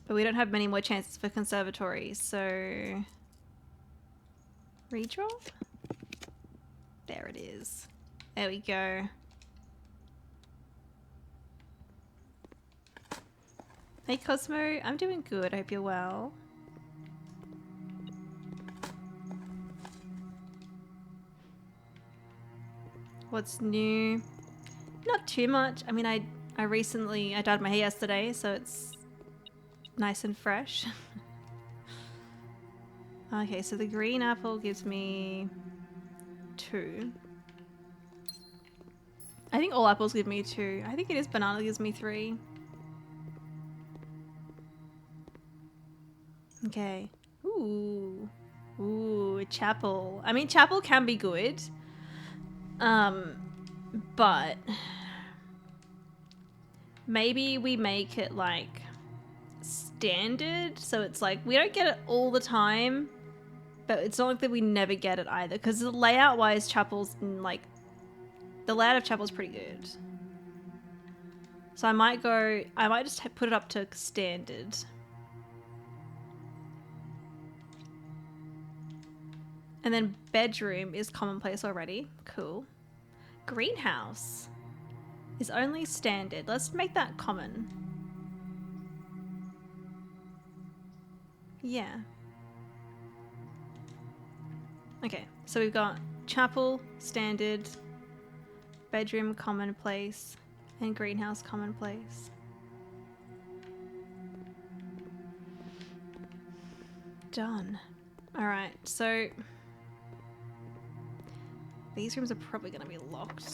But we don't have many more chances for conservatory, so... Redraw? There it is. There we go. Hey Cosmo, I'm doing good. I hope you're well. What's new? Not too much. I mean, I dyed my hair yesterday, so it's nice and fresh. Okay, so the green apple gives me 2. I think all apples give me 2. I think it is banana gives me 3. Okay. Ooh. Ooh, a chapel. I mean, chapel can be good. But maybe we make it like standard, so it's like we don't get it all the time, but it's not like that we never get it either, because the layout wise chapels, like the layout of chapel's pretty good. So I might just put it up to standard. And then bedroom is commonplace already. Cool. Greenhouse is only standard. Let's make that common. Yeah. Okay, so we've got chapel, standard, bedroom, commonplace, and greenhouse, commonplace. Done. Alright, so these rooms are probably going to be locked.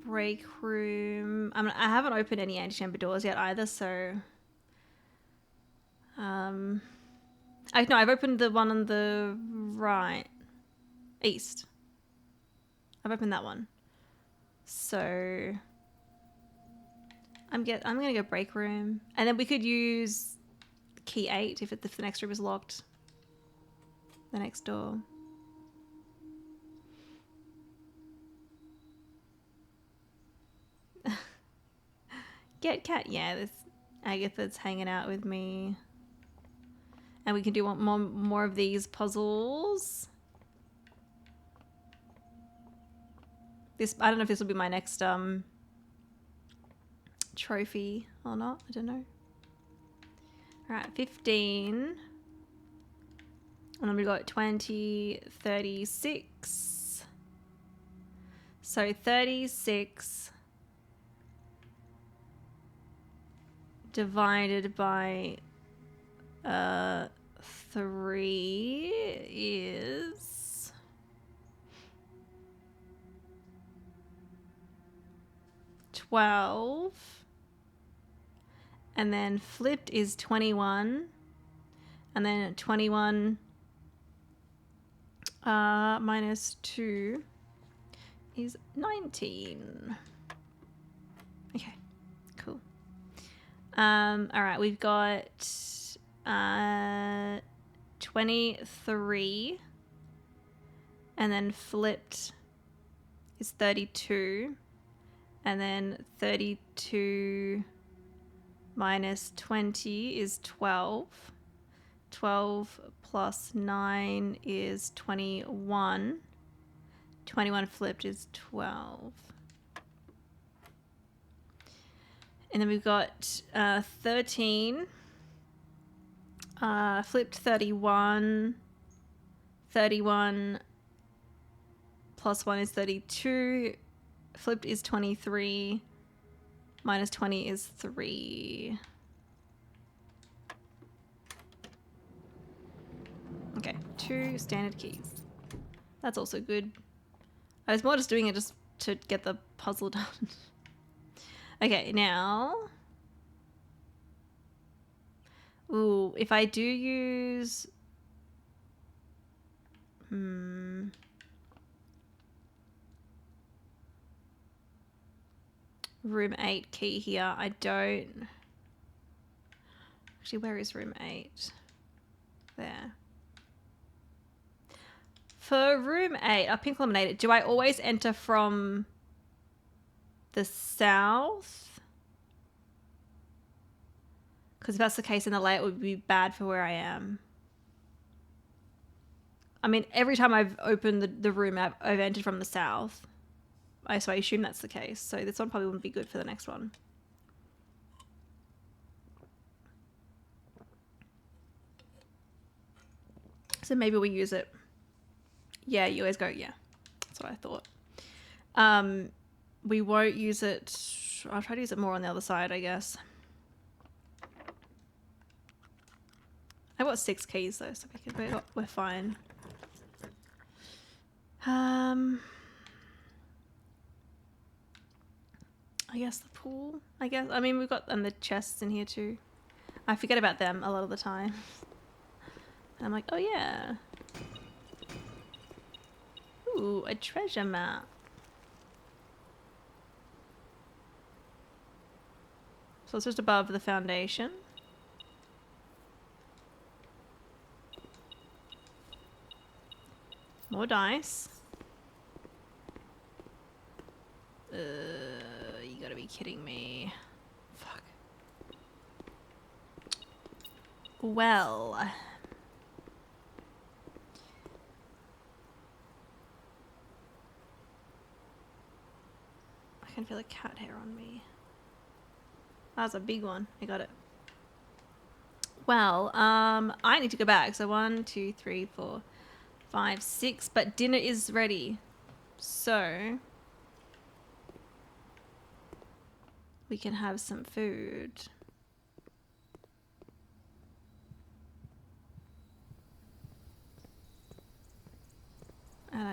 Break room. I haven't opened any antechamber doors yet either, so I've opened the one on the right, east. I've opened that one. So I'm gonna go break room, and then we could use key 8 if the next room is locked. The next door. Get cat. Yeah, this Agatha's hanging out with me, and we can do more of these puzzles. I don't know if this will be my next trophy or not. I don't know. All right, 15. And then we got 20, 36. So 36 divided by 3 is 12. And then flipped is 21. And then 21 minus 2 is 19. Okay, cool. All right, we've got 23, and then flipped is 32, and then 32 minus 20 is 12. 12 plus 9 is 21. 21 flipped is 12. And then we've got 13. Flipped 31. 31 plus 1 is 32. Flipped is 23. Minus 20 is 3. Okay, 2 standard keys. That's also good. I was more just doing it just to get the puzzle done. Okay, now... Ooh, if I do use... Room 8 key here. I don't... Actually, where is room 8? There. For room 8, our pink laminated, do I always enter from the south? Because if that's the case, then the layout would be bad for where I am. I mean, every time I've opened the room, I've entered from the south. So I assume that's the case. So this one probably wouldn't be good for the next one. So maybe we use it. Yeah, you always go, yeah. That's what I thought. We won't use it. I'll try to use it more on the other side, I guess. I've got 6 keys though, so we're fine. I guess the pool. I mean, we've got the chests in here too. I forget about them a lot of the time. And I'm like, oh yeah. Ooh, a treasure map. So it's just above the foundation. More dice. You gotta be kidding me. Fuck. Well. I can feel a cat hair on me. That's a big one. I got it. Well, I need to go back. So 1, 2, 3, 4, 5, 6. But dinner is ready. So we can have some food.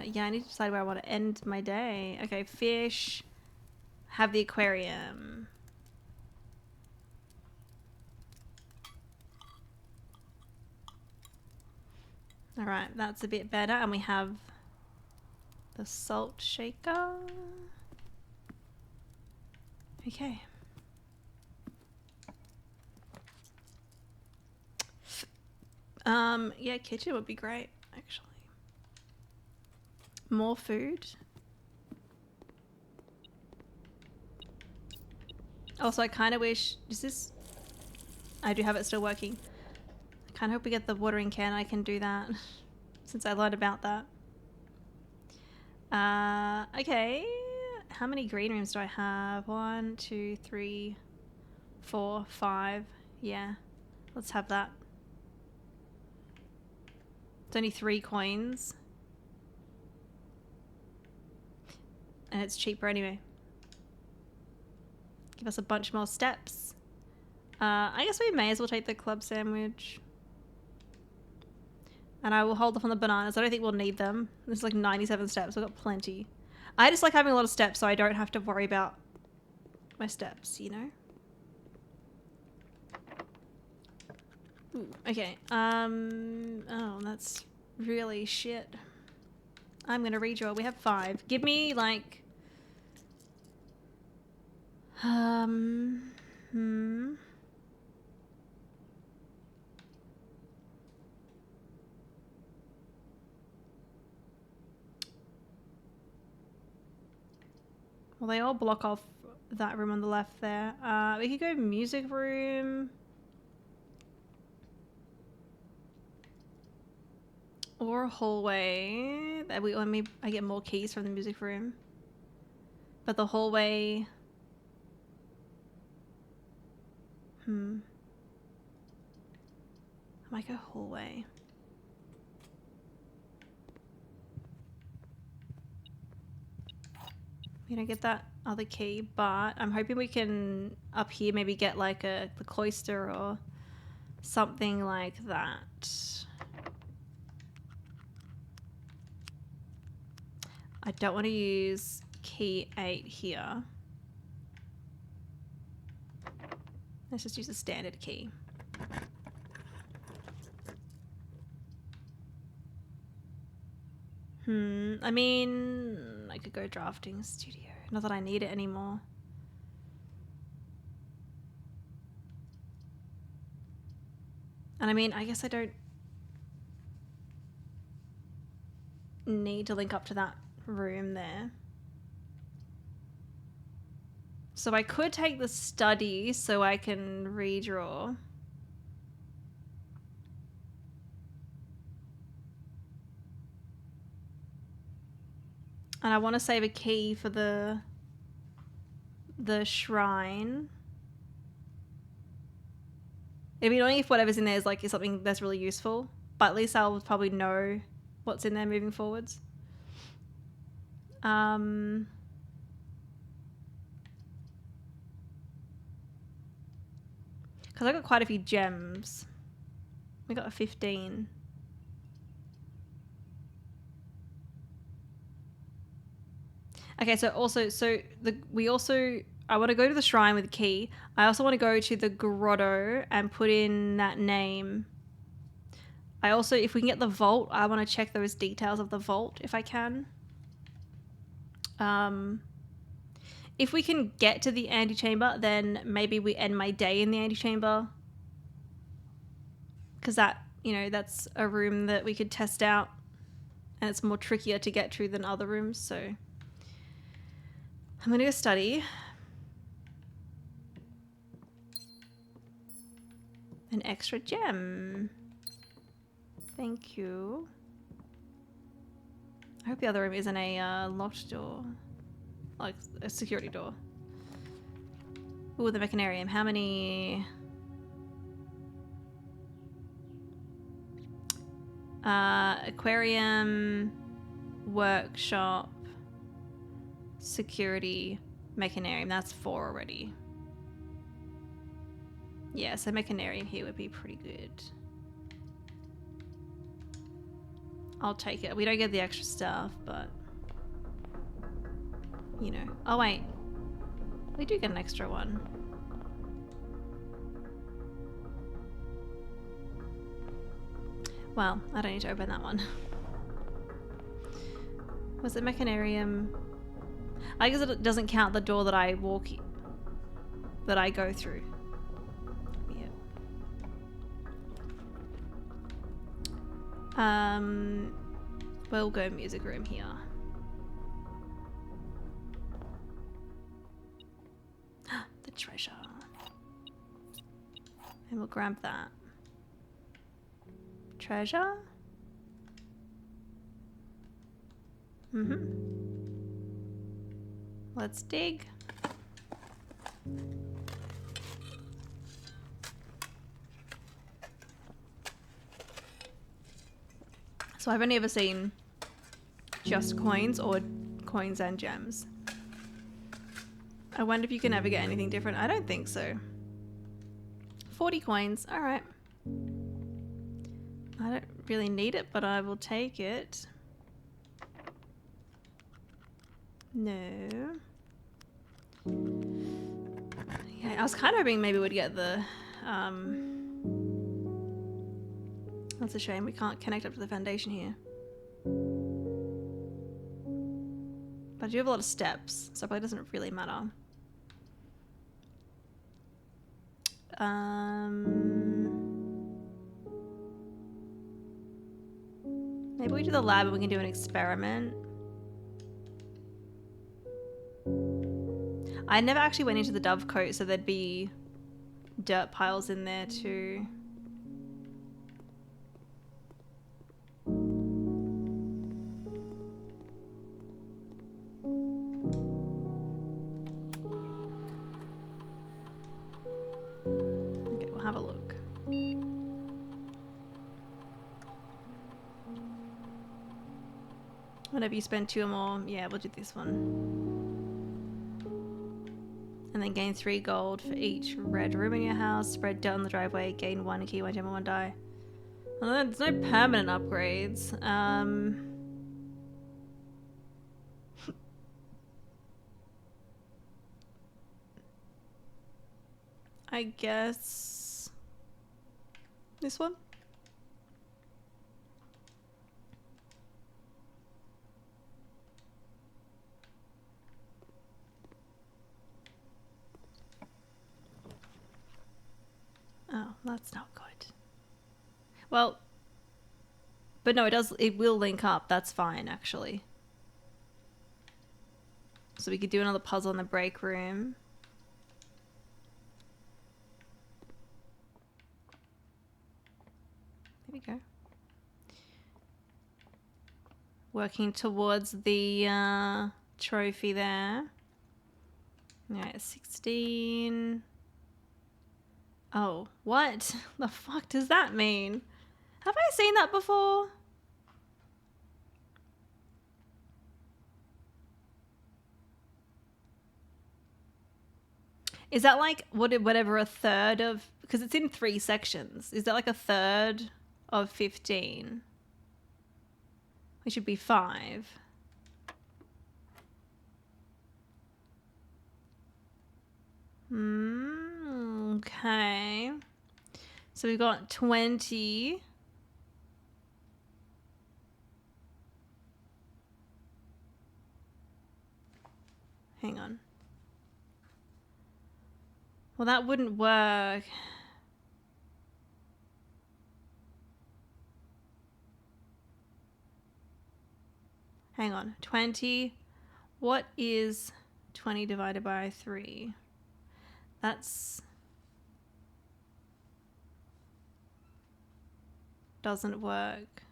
Yeah, I need to decide where I want to end my day. Okay, fish. Have the aquarium. All right, that's a bit better. And we have the salt shaker. Okay. Yeah, kitchen would be great, actually. More food. Also, I kind of wish... Is this... I do have it still working. I kind of hope we get the watering can. I can do that. Since I learned about that. Okay. How many green rooms do I have? 1, 2, 3, 4, 5. Yeah. Let's have that. It's only 3 coins. And it's cheaper anyway. Give us a bunch more steps. I guess we may as well take the club sandwich. And I will hold off on the bananas. I don't think we'll need them. There's like 97 steps. We've got plenty. I just like having a lot of steps so I don't have to worry about my steps, you know? Ooh, okay. Oh, that's really shit. I'm gonna redraw. We have 5. Give me like... Well, they all block off that room on the left there. We could go music room. Or a hallway. I get more keys from the music room. But the hallway... I might go hallway. We don't get that other key, but I'm hoping we can up here maybe get like the cloister or something like that. I don't want to use key 8 here. Let's just use a standard key. I mean, I could go drafting studio. Not that I need it anymore. And I mean, I guess I don't need to link up to that room there. So I could take the study so I can redraw. And I want to save a key for the shrine. It'd be annoying if whatever's in there is something that's really useful, but at least I'll probably know what's in there moving forwards. Because I got quite a few gems. We got a 15. Okay, so also, I want to go to the shrine with the key. I also want to go to the grotto and put in that name. I also, if we can get the vault, I want to check those details of the vault if I can. If we can get to the antechamber, then maybe we end my day in the antechamber. Because that, that's a room that we could test out. And it's more trickier to get to than other rooms, so... I'm going to go study. An extra gem. Thank you. I hope the other room isn't a locked door. like a security door. Ooh, the mechanarium. How many? Aquarium, workshop, security, mechanarium. That's 4 already. Yeah, so mechanarium here would be pretty good. I'll take it. We don't get the extra stuff, but you know. Oh wait, we do get an extra one. Well, I don't need to open that one. Was it mechanarium? I guess it doesn't count the door that I that I go through. Yeah. We'll go music room here. The treasure. And we'll grab that. Treasure? Let's dig. So I've only ever seen just coins or coins and gems. I wonder if you can ever get anything different. I don't think so. 40 coins. All right. I don't really need it, but I will take it. No. Yeah, I was kind of hoping maybe we'd get the... That's a shame. We can't connect up to the foundation here. But I do have a lot of steps, so it probably doesn't really matter. Maybe we do the lab and we can do an experiment. I never actually went into the dovecote, so there'd be dirt piles in there too. Okay, we'll have a look. Whenever you spend 2 or more, yeah, we'll do this one. And then gain 3 gold for each red room in your house. Spread dirt on the driveway. Gain 1 key, 1 gem, and 1 die. Well, there's no permanent upgrades. I guess this one. Oh, that's not good. Well, but no, it will link up. That's fine, actually. So we could do another puzzle in the break room. There we go. Working towards the trophy there. Alright, 16. Oh, what the fuck does that mean? Have I seen that before? Is that like whatever a third of, because it's in 3 sections. Is that like a third of 15? It should be 5. Okay. So we've got 20. Hang on. Well, that wouldn't work. Hang on. 20. What is 20 divided by 3? That's... doesn't work.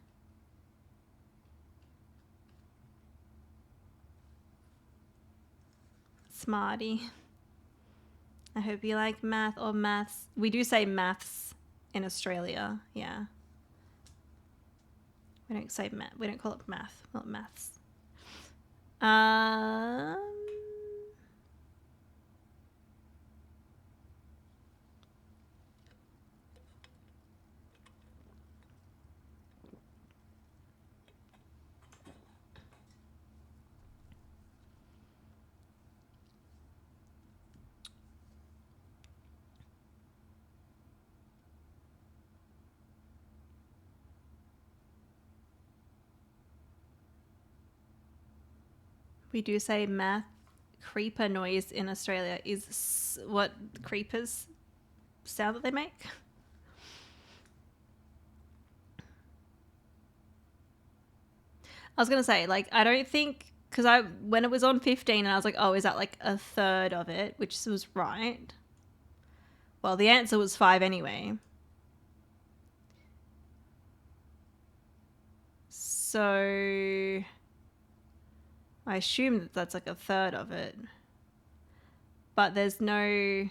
Smarty. I hope you like math or maths. We do say maths in Australia. Yeah. We don't say math. We don't call it math. Not maths. We do say math. Creeper noise in Australia is what creepers sound that they make. I was going to say, like, I don't think, because when it was on 15 and I was like, oh, is that like a third of it? Which was right. Well, the answer was 5 anyway. So I assume that that's like a third of it. But there's none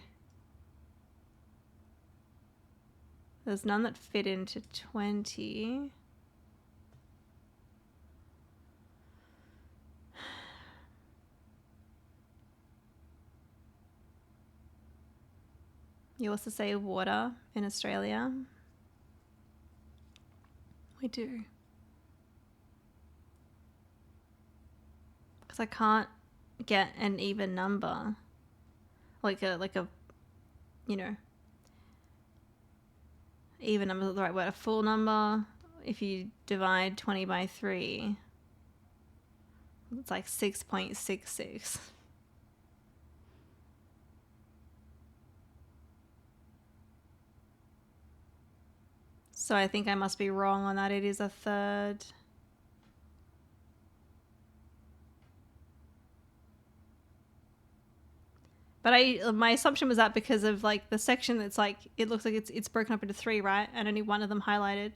that fit into 20. You also say water in Australia. We do. Because I can't get an even number. Like a, you know, even number is the right word. A full number, if you divide 20 by 3, it's like 6.66. So I think I must be wrong on that. It is a third. But my assumption was that because of like the section that's like, it looks like it's broken up into 3, right? And only one of them highlighted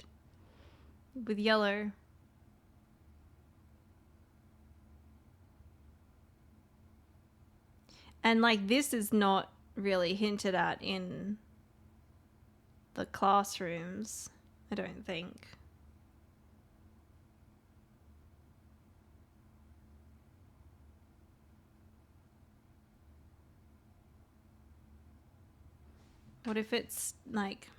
with yellow. And like this is not really hinted at in the classrooms, I don't think. What if it's like,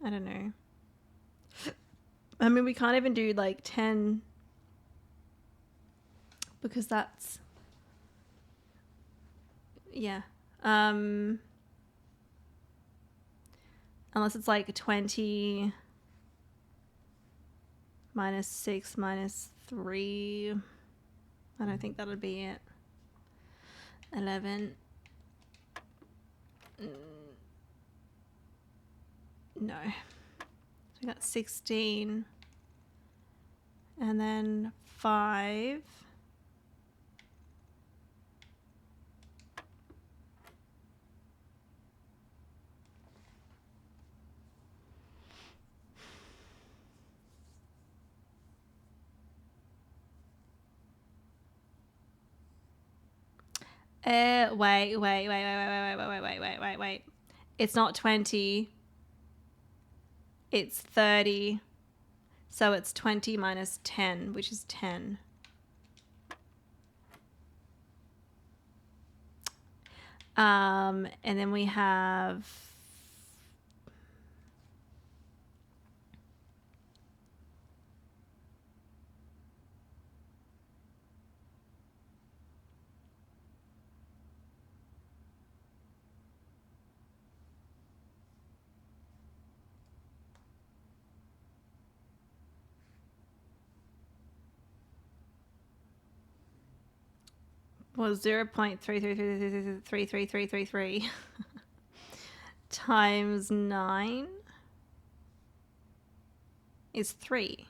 I don't know. I mean, we can't even do like 10 because that's, yeah. Unless it's like 20 minus 6 minus 3. I don't think that'll be it. 11. No. So we got 16. And then 5. Wait. It's not 20. It's 30. So it's 20 minus 10, which is 10. And then we have was 0.333333 times 9 is 3.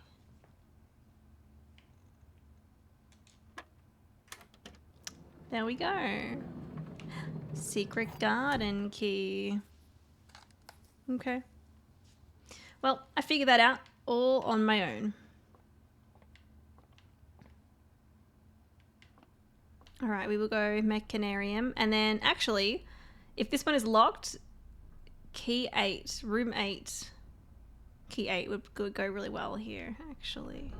There we go. Secret garden key. Okay. Well, I figured that out all on my own. All right, we will go Mechanarium. And then actually, if this one is locked, key 8, room 8, key 8 would go really well here, actually.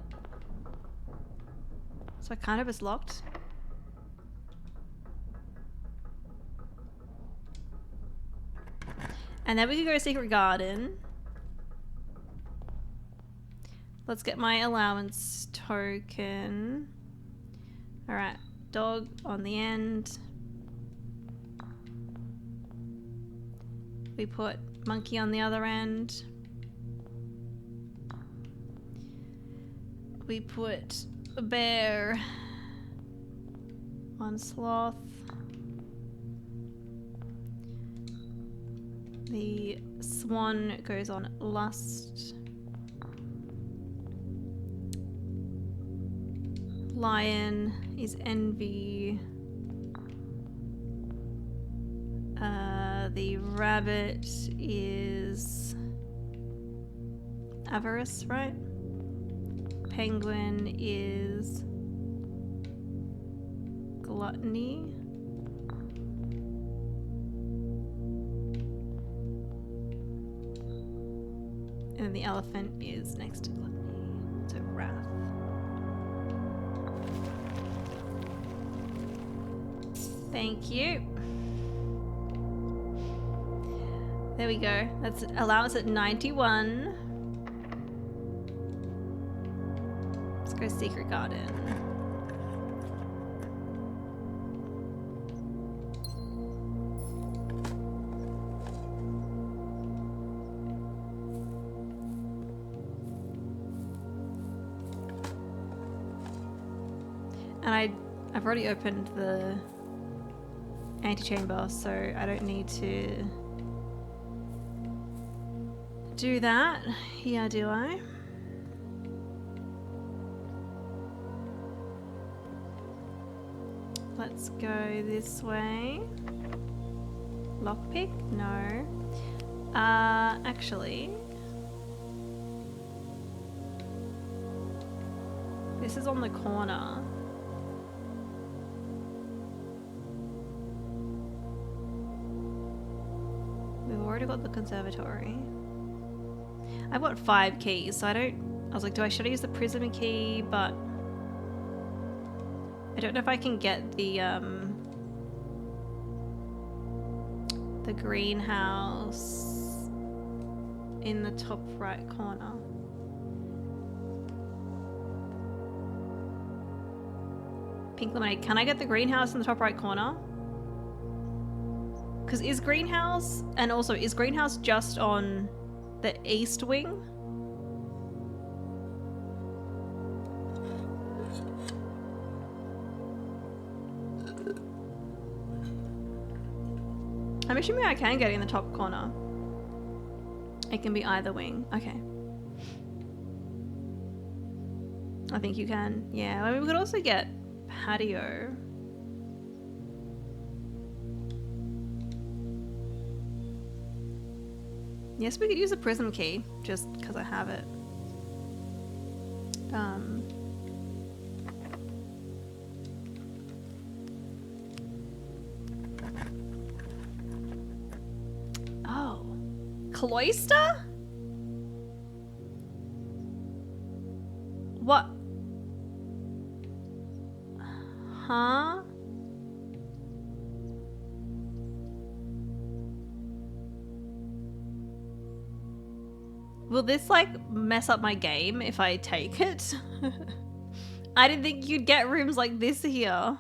So I kind of is locked. And then we can go Secret Garden. Let's get my allowance token. All right. Dog on the end. We put monkey on the other end. We put a bear. One sloth. The swan goes on lust. Lion is envy. The rabbit is avarice, right? Penguin is gluttony. And then the elephant is next to gluttony. So wrath. Thank you. There we go. That's allowance at 91. Let's go Secret Garden. And I've already opened the antechamber, so I don't need to do that. Yeah, do I? Let's go this way. Lockpick? No. Actually, this is on the corner. We've already got the conservatory. I've got 5 keys, so I was like, should I use the prism key? But I don't know if I can get the greenhouse in the top right corner. Pink lemonade, can I get the greenhouse in the top right corner? Because is greenhouse just on the east wing? I'm assuming I can get it in the top corner. It can be either wing. Okay. I think you can. Yeah, I mean, we could also get patio. Yes, we could use a prism key, just because I have it. Oh. Cloister? What? Huh? Will this like mess up my game if I take it? I didn't think you'd get rooms like this here.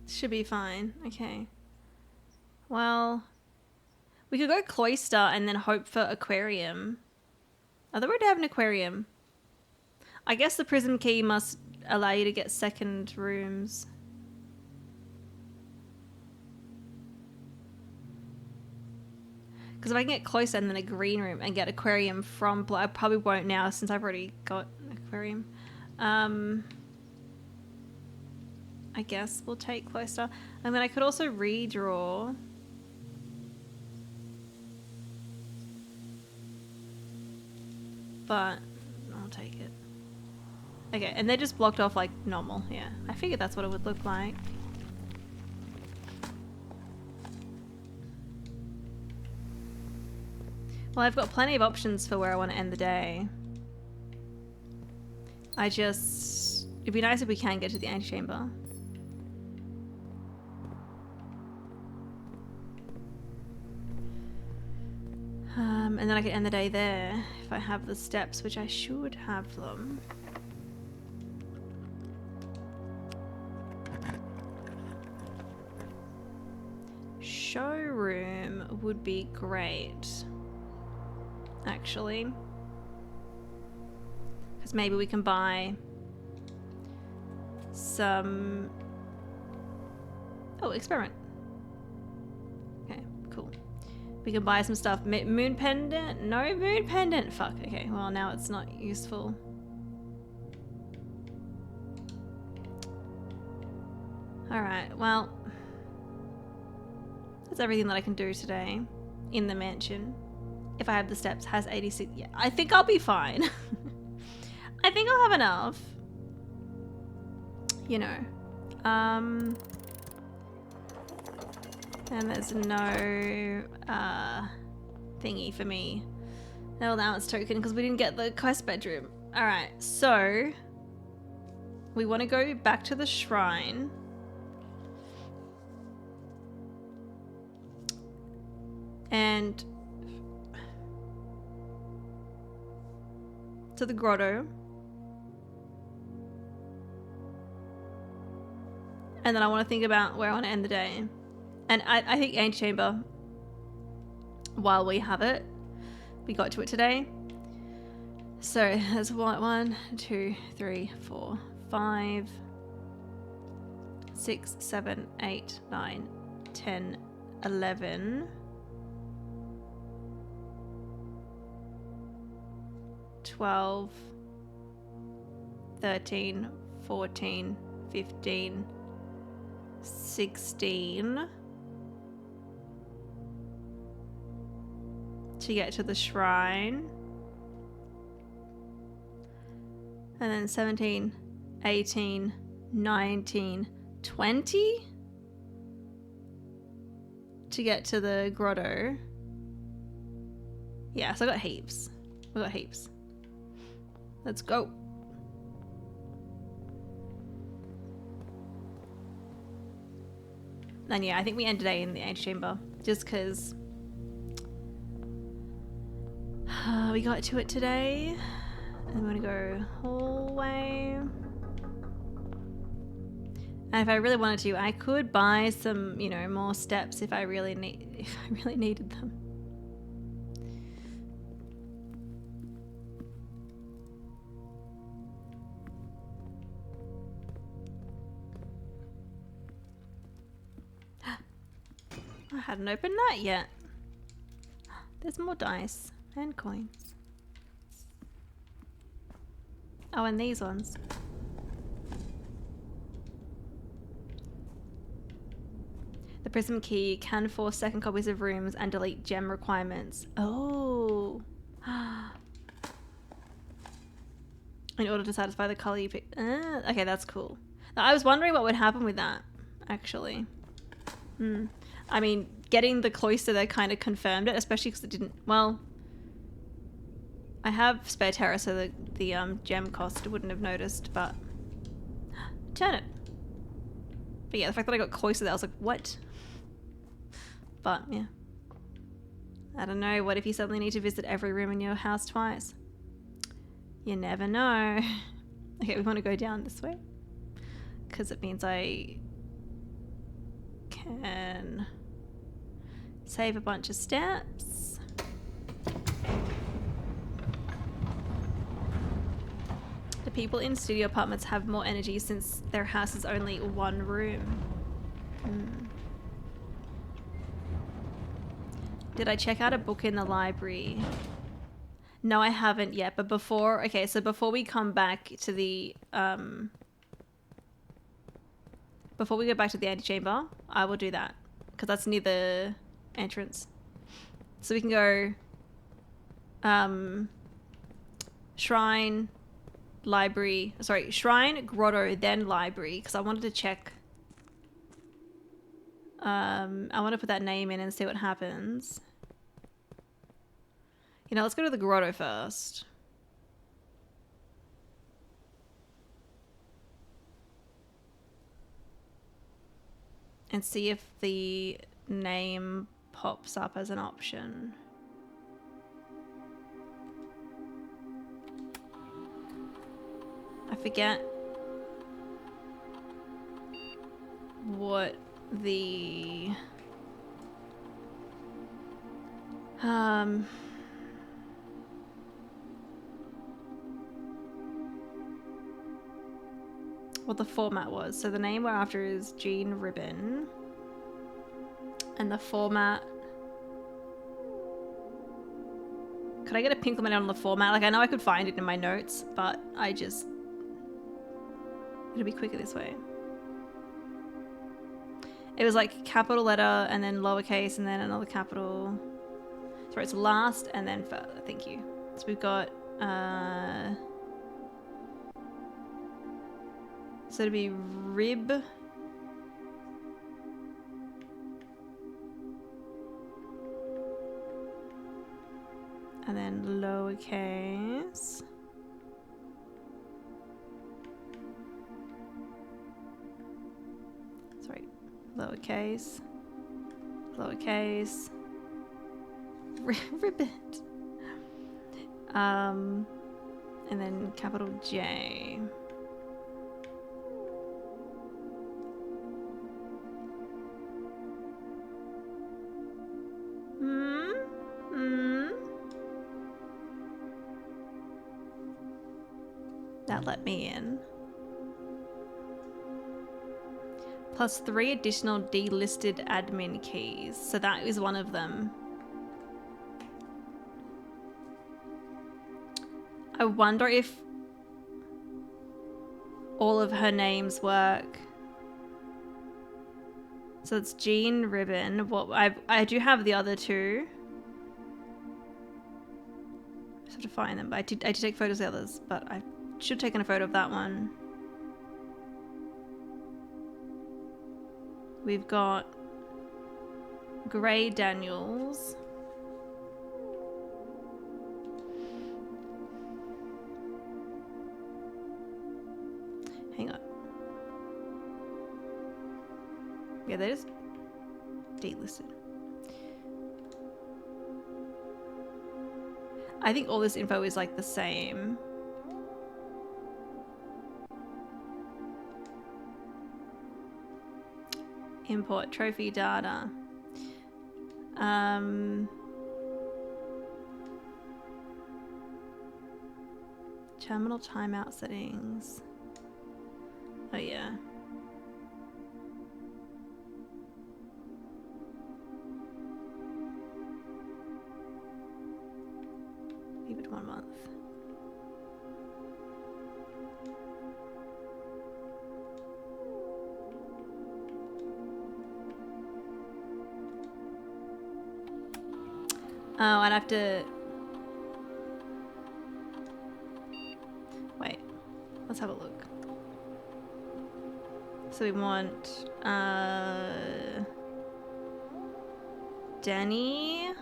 Should be fine. Okay. Well, we could go cloister and then hope for aquarium. Are they ready to have an aquarium? I guess the prism key must allow you to get second rooms. Because if I can get closer and then a green room and get aquarium from I probably won't now since I've already got an aquarium. I guess we'll take closer. And then I could also redraw. But I'll take it. Okay, and they're just blocked off like normal. Yeah, I figured that's what it would look like. Well, I've got plenty of options for where I want to end the day. It'd be nice if we can get to the antechamber. And then I can end the day there if I have the steps, which I should have them. Showroom would be great, actually. Because maybe we can buy some... Oh, experiment. Okay, cool. We can buy some stuff. Moon pendant? No moon pendant. Fuck. Okay, well now it's not useful. Alright, well. That's everything that I can do today in the mansion. If I have the steps, has 86. Yeah, I think I'll be fine. I think I'll have enough. You know. And there's no thingy for me. No allowance token because we didn't get the quest bedroom. Alright, so we want to go back to the shrine. And to the grotto. And then I want to think about where I want to end the day. And I think antechamber, while we have it, we got to it today. So there's 1, 2, 3, 4, 5, 6, 7, 8, 9, 10, 11, 12, 13, 14, 15, 16 to get to the shrine, and then 17, 18, 19, 20 to get to the grotto. Yeah, so I got heaps. We got heaps. Let's go. And yeah, I think we end today in the antechamber just because we got to it today. And I'm gonna go hallway. And if I really wanted to, I could buy some, you know, more steps if I really needed them. I hadn't opened that yet. There's more dice and coins. Oh, and these ones. The prism key can force second copies of rooms and delete gem requirements. Oh. In order to satisfy the color you pick. Okay, that's cool. Now, I was wondering what would happen with that, actually. I mean, getting the cloister there kind of confirmed it, especially because it didn't... Well, I have spare terra, so the gem cost wouldn't have noticed, but... Turn it. But yeah, the fact that I got cloister there, I was like, what? But, yeah. I don't know, what if you suddenly need to visit every room in your house twice? You never know. Okay, we want to go down this way. Because it means I... can... save a bunch of steps. The people in studio apartments have more energy since their house is only one room. Did I check out a book in the library? No, I haven't yet, but before... Okay, so before we come back to the... before we go back to the antechamber, I will do that. Because that's near the entrance. So we can go... shrine, library. Sorry, shrine, grotto, then library, because I wanted to check. I want to put that name in and see what happens. You know, let's go to the grotto first. And see if the name pops up as an option. I forget what the what the format was. So the name we're after is Jean Ribbon. And the format... Could I get a pink line on the format? Like, I know I could find it in my notes, but I just... It'll be quicker this way. It was like capital letter and then lowercase and then another capital. Sorry, it's last and then further. Thank you. So we've got... So it'd be rib. And then lowercase. Sorry, lowercase. Lowercase. Ribbit. And then capital J. That let me in. Plus 3 additional delisted admin keys. So that is one of them. I wonder if all of her names work. So it's Jean Ribbon. What I do have the other two. I just have to find them. But I did take photos of the others, but I should have taken a photo of that one. We've got Gray Daniels. Hang on. Yeah, they're just delisted. I think all this info is like the same. Import trophy data. Terminal timeout settings. Oh yeah. Keep it 1 month. Oh, I'd have to... Wait. Let's have a look. So we want... Danny...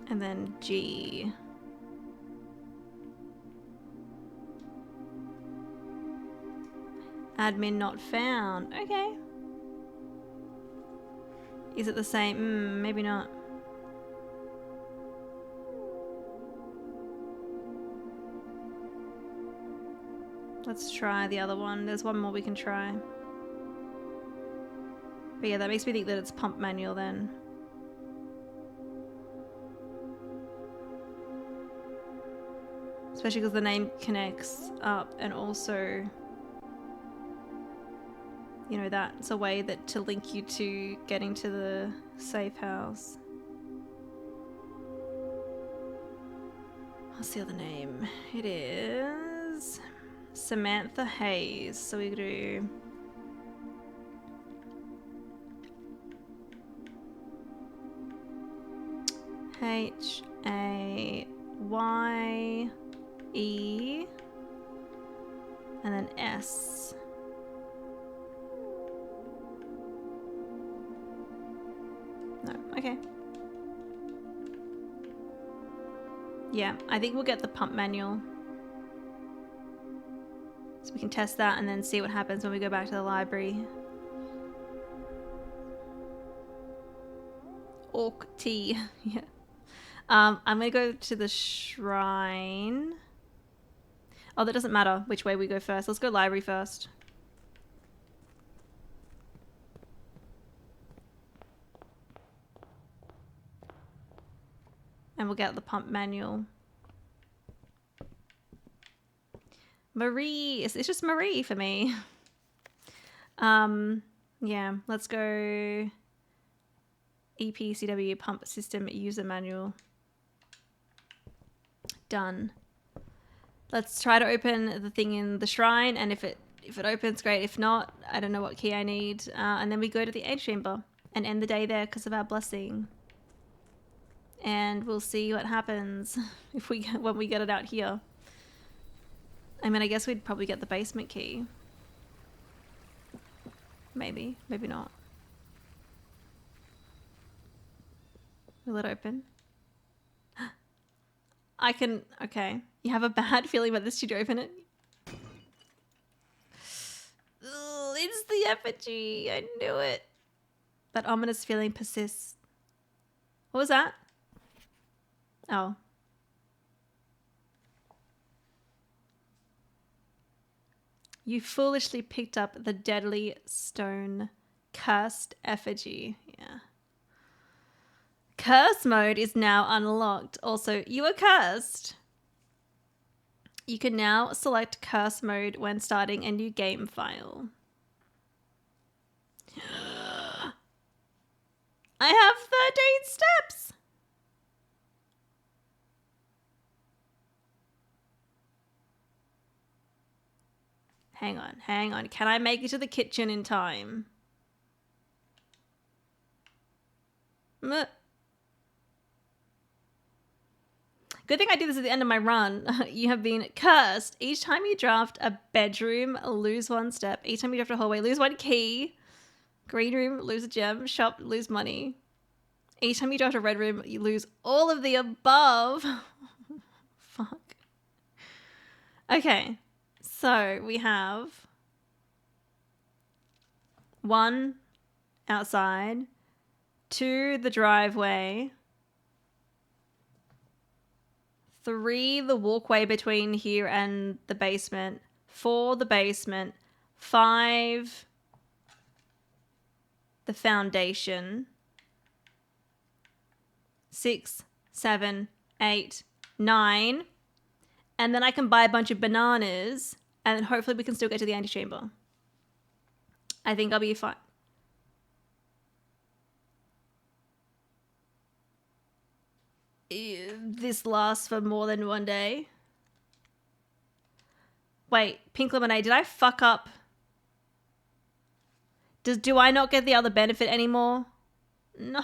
And then G. Admin not found. Okay. Is it the same? Maybe not. Let's try the other one. There's one more we can try. But yeah, that makes me think that it's pump manual then. Especially because the name connects up, and also, you know, that's a way that to link you to getting to the safe house. What's the other name? It is... is Samantha Hayes. So we do Haye and then S. No, okay. Yeah, I think we'll get the pump manual. So we can test that and then see what happens when we go back to the library. Orc T. Yeah. I'm gonna go to the shrine. Oh, that doesn't matter which way we go first. Let's go library first. And we'll get the pump manual. Marie. It's just Marie for me. Yeah, let's go EPCW pump system user manual. Done. Let's try to open the thing in the shrine, and if it opens, great. If not, I don't know what key I need. And then we go to the antechamber and end the day there because of our blessing. And we'll see what happens when we get it out here. I mean, I guess we'd probably get the basement key. Maybe, maybe not. Will it open? I can, okay. You have a bad feeling about this. Did you open it? Ugh, it's the effigy. I knew it. That ominous feeling persists. What was that? Oh. You foolishly picked up the deadly stone. Cursed effigy. Yeah. Curse mode is now unlocked. Also, you are cursed. You can now select curse mode when starting a new game file. I have 13 steps. Hang on, hang on. Can I make it to the kitchen in time? Good thing I did this at the end of my run. You have been cursed. Each time you draft a bedroom, lose 1 step. Each time you draft a hallway, lose 1 key. Green room, lose a gem. Shop, lose money. Each time you draft a red room, you lose all of the above. Fuck. Okay. So we have 1 outside, 2 the driveway, 3 the walkway between here and the basement, 4 the basement, 5 the foundation, 6, 7, 8, 9, and then I can buy a bunch of bananas, and then hopefully we can still get to the antechamber. I think I'll be fine. This lasts for more than 1 day. Wait, pink lemonade, did I fuck up? Do I not get the other benefit anymore? No.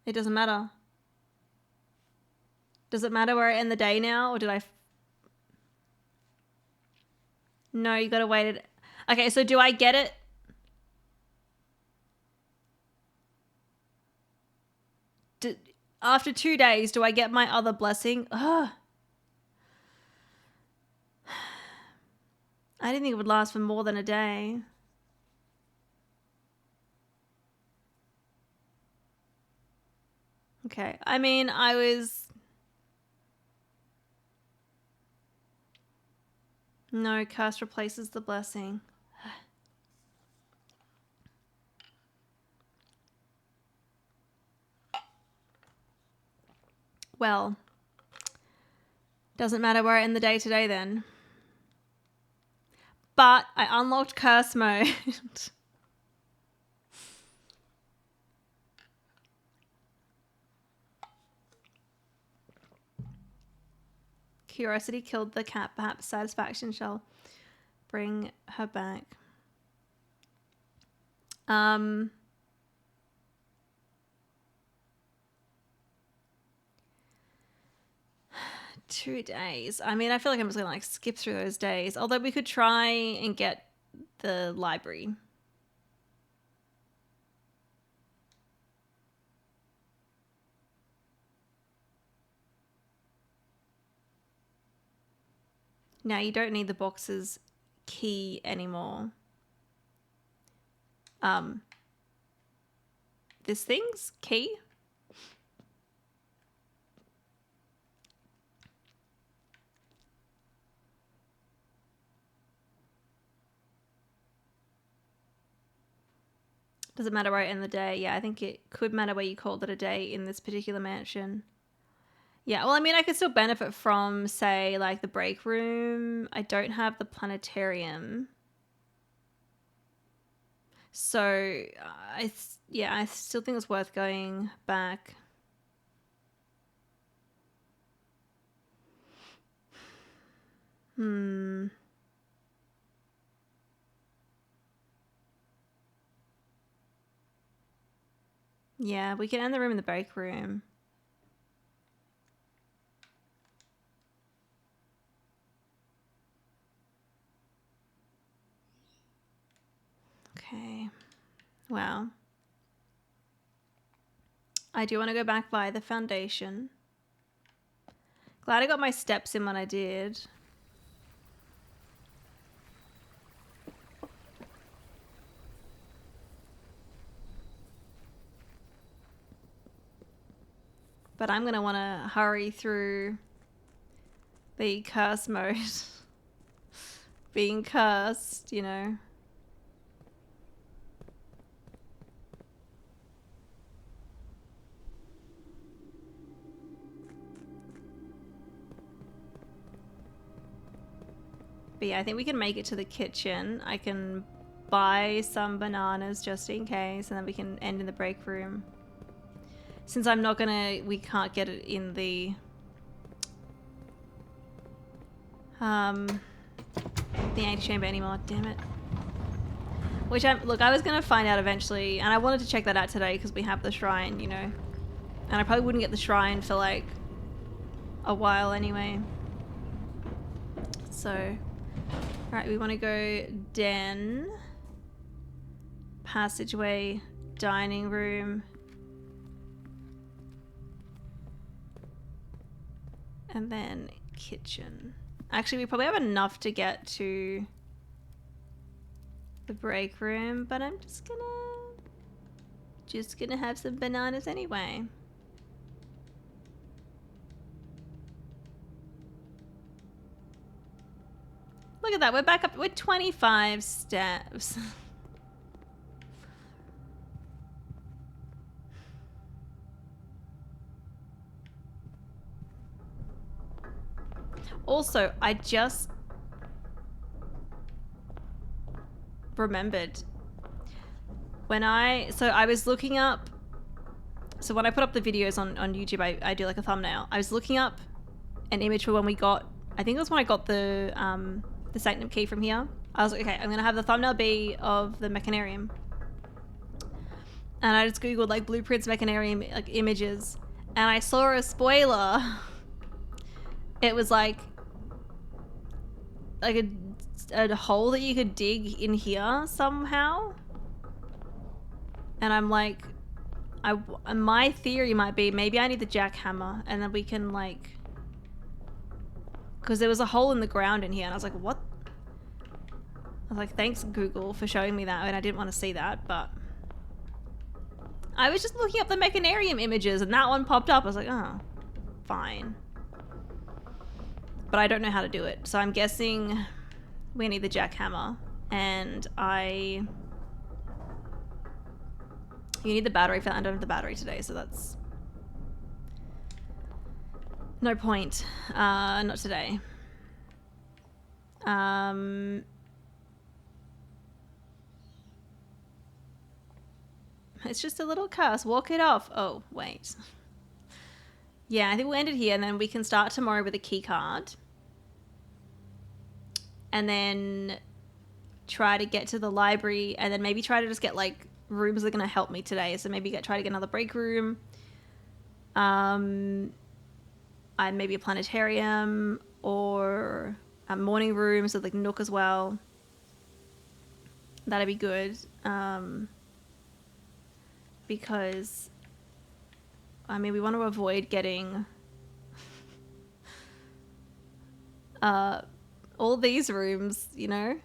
It doesn't matter. Does it matter where I end the day now, or did I... No, you gotta wait it. Okay, so do I get it? After 2 days, do I get my other blessing? Ugh. I didn't think it would last for more than a day. Okay, I mean, I was... No, curse replaces the blessing. Well, doesn't matter where I end the day today then. But I unlocked curse mode. Curiosity killed the cat. Perhaps satisfaction shall bring her back. 2 days. I mean, I feel like I'm just gonna like skip through those days. Although we could try and get the library. Now you don't need the box's key anymore. This thing's key? Does it matter where I end the day? Yeah, I think it could matter where you called it a day in this particular mansion. Yeah, well, I mean, I could still benefit from, say, like the break room. I don't have the planetarium. So, I still think it's worth going back. Yeah, we can end the room in the break room. Okay. Wow. I do want to go back via the foundation. Glad I got my steps in when I did. But I'm going to want to hurry through the curse mode. Being cursed, you know. But yeah, I think we can make it to the kitchen. I can buy some bananas just in case, and then we can end in the break room. Since I'm not gonna, we can't get it in the antechamber anymore. Damn it. Which look, I was gonna find out eventually, and I wanted to check that out today because we have the shrine, you know. And I probably wouldn't get the shrine for like a while anyway. So, alright, we want to go den, passageway, dining room, and then kitchen. Actually, we probably have enough to get to the break room, but I'm just gonna have some bananas anyway. Look at that, we're back up, we're 25 steps. Also, I just remembered when I was looking up, so when I put up the videos on YouTube, I do like a thumbnail. I was looking up an image for when we got, I think it was when I got the Sanctum key from here. I was like, okay, I'm gonna have the thumbnail be of the Mechanarium. And I just googled like blueprints Mechanarium like images, and I saw a spoiler. It was like a hole that you could dig in here somehow. And I'm like, my theory might be maybe I need the jackhammer, and then we can like, because there was a hole in the ground in here, and I was like, what? I was like, thanks Google for showing me that, and I didn't want to see that, but I was just looking up the Mechanarium images, and that one popped up. I was like, oh, fine. But I don't know how to do it, so I'm guessing we need the jackhammer, and you need the battery for that. I don't have the battery today, so that's no point. Not today. It's just a little curse. Walk it off. Oh, wait. Yeah, I think we'll end it here, and then we can start tomorrow with a key card. and then try to get to the library, and then maybe try to just get like rooms that are going to help me today. So maybe try to get another break room, and maybe a planetarium or a morning room, so like Nook as well. That'd be good. Because I mean, we want to avoid getting all these rooms, you know?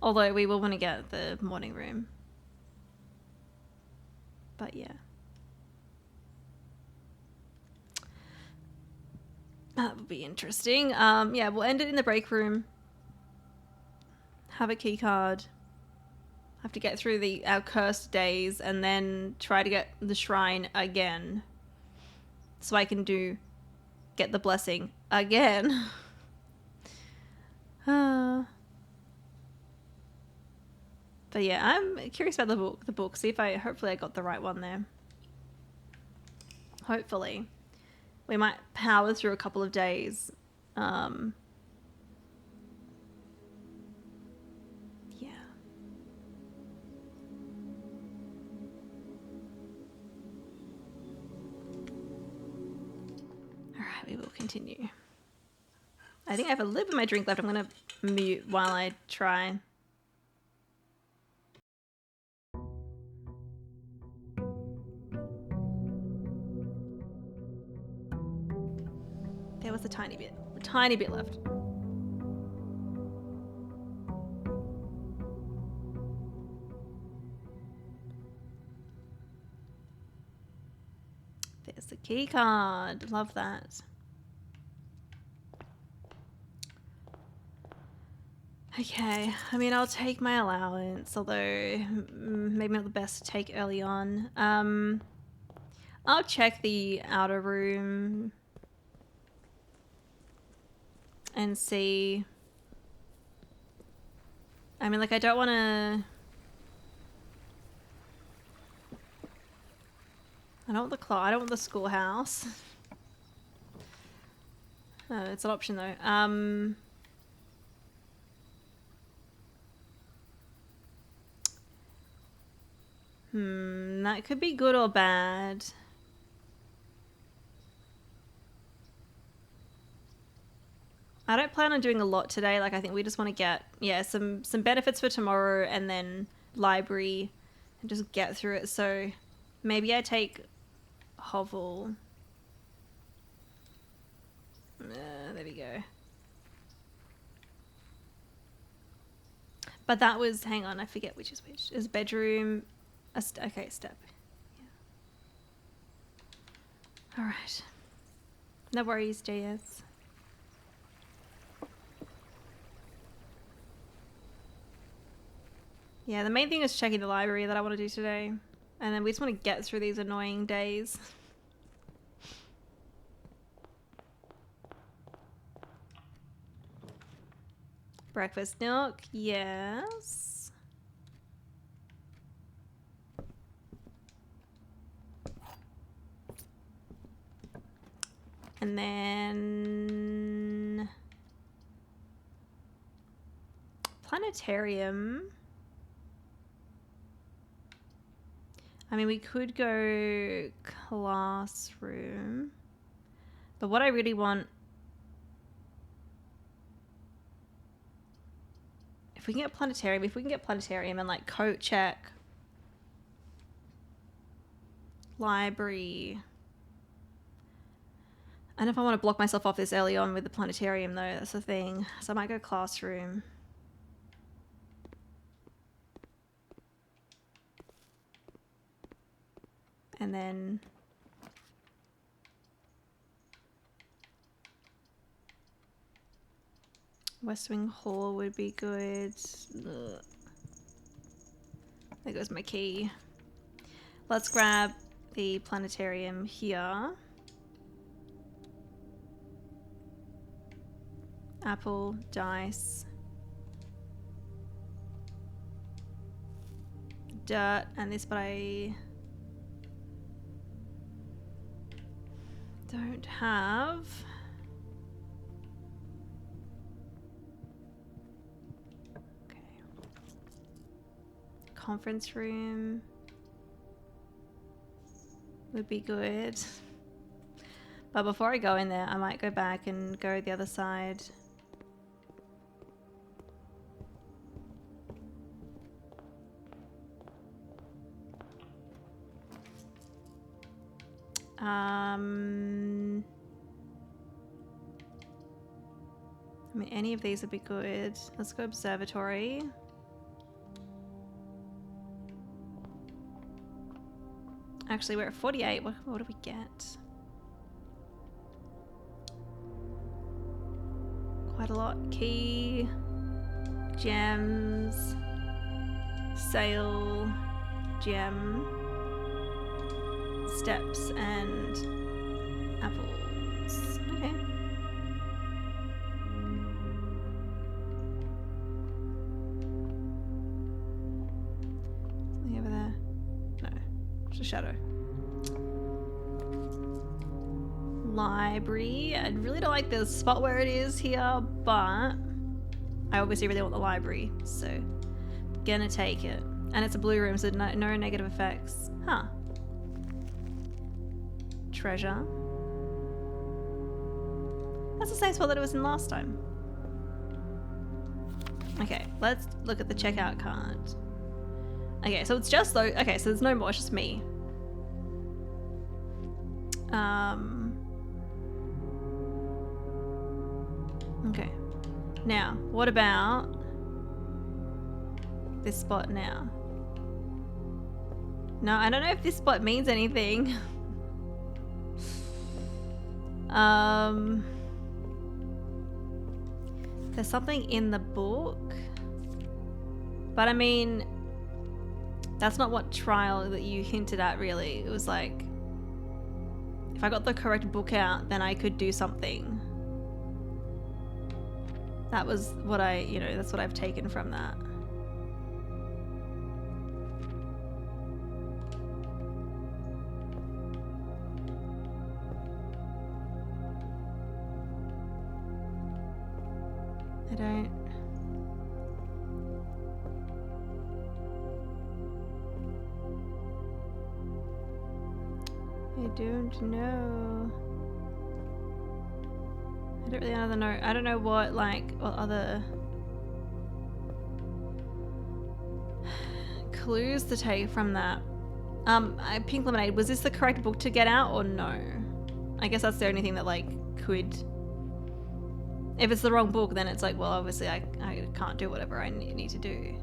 Although we will want to get the morning room. But yeah. That would be interesting. Yeah, we'll end it in the break room. Have a key card. Have to get through our cursed days and then try to get the shrine again. So I can get the blessing again. But yeah, I'm curious about the book. See if hopefully I got the right one there. Hopefully. We might power through a couple of days. Yeah. Alright, we will continue. I think I have a little bit of my drink left. I'm going to mute while I try. There was a tiny bit left. There's the key card. Love that. Okay, I mean, I'll take my allowance, although maybe not the best to take early on. I'll check the outer room and see. I mean, like, I don't want to... I don't want the schoolhouse. No, it's an option though. That could be good or bad. I don't plan on doing a lot today. Like, I think we just want to get, yeah, some benefits for tomorrow and then library and just get through it. So maybe I take Hovel. There we go. But that was, hang on, I forget which is which. Is bedroom, okay, step. Yeah. All right. No worries, JS. Yeah, the main thing is checking the library that I want to do today. And then we just want to get through these annoying days. Breakfast Nook, yes. And then planetarium. I mean, we could go classroom. But what I really want... If we can get planetarium and like coat check. Library. I don't know if I want to block myself off this early on with the planetarium though, that's the thing. So I might go classroom. And then West Wing Hall would be good. Ugh. There goes my key. Let's grab the planetarium here. Apple, dice, dirt, and this, but don't have. Okay. Conference room would be good. But before I go in there, I might go back and go the other side. I mean, any of these would be good. Let's go observatory. Actually, we're at 48. What do we get? Quite a lot. Key, gems, sail, gem, steps, and apples. Okay. Something over there? No, it's a shadow. Library. I really don't like the spot where it is here, but I obviously really want the library, so gonna take it. And it's a blue room, so no negative effects. Huh. Treasure. That's the same spot that it was in last time. Okay, let's look at the checkout card. Okay, so it's just though. Okay, so there's no more, it's just me. Okay. Now, what about this spot now? No, I don't know if this spot means anything. There's something in the book. But I mean, that's not what trial that you hinted at really. It was like, if I got the correct book out, then I could do something. That was what that's what I've taken from that. I don't know. I don't really know. I don't know what other clues to take from that. Pink Lemonade, was this the correct book to get out or no? I guess that's the only thing that could. If it's the wrong book, then it's like, well, obviously I can't do whatever I need to do.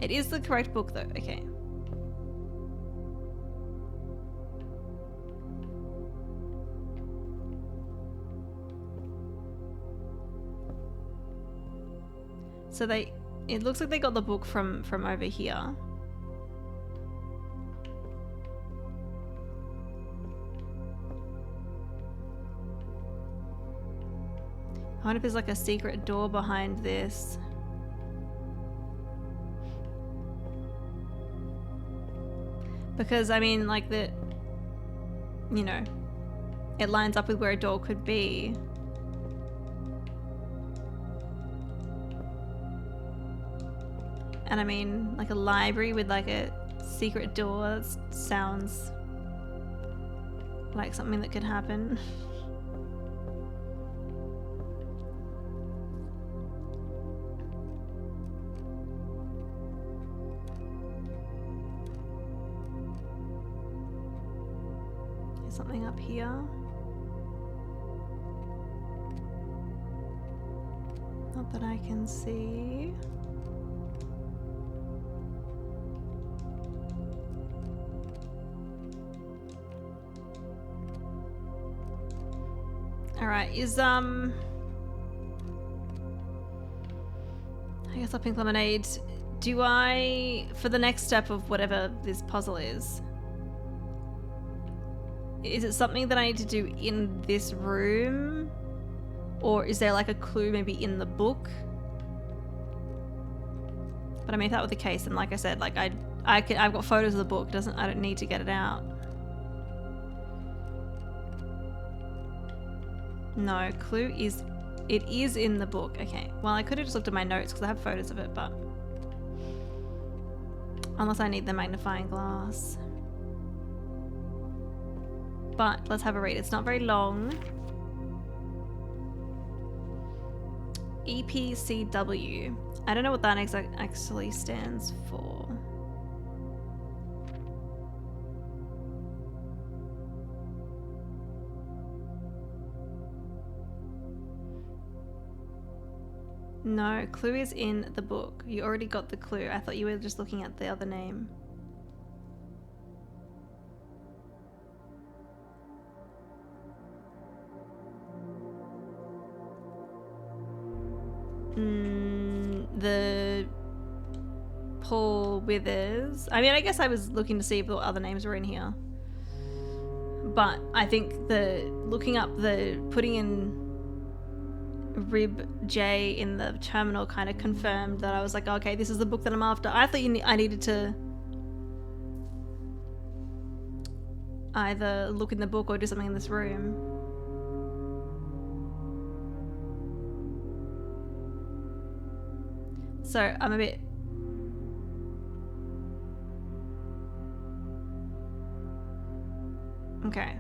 It is the correct book though. Okay. So it looks like they got the book from over here. I wonder if there's a secret door behind this. Because I mean, it lines up with where a door could be. And I mean, a library with a secret door, that sounds like something that could happen. There's something up here. Not that I can see. Alright, I guess I'll Pink Lemonade. Do I, for the next step of whatever this puzzle is it something that I need to do in this room? Or is there a clue maybe in the book? But I mean, if that were the case, then like I said, I've got photos of the book. I don't need to get it out. No, clue is... It is in the book. Okay. Well, I could have just looked at my notes because I have photos of it, but... Unless I need the magnifying glass. But let's have a read. It's not very long. EPCW. I don't know what that actually stands for. No, clue is in the book. You already got the clue. I thought you were just looking at the other name. The Paul Withers. I mean, I guess I was looking to see if the other names were in here. But I think looking up putting in Rib J in the terminal kind of confirmed that I was like, okay, this is the book that I'm after. I thought I needed to either look in the book or do something in this room. So I'm a bit... Okay.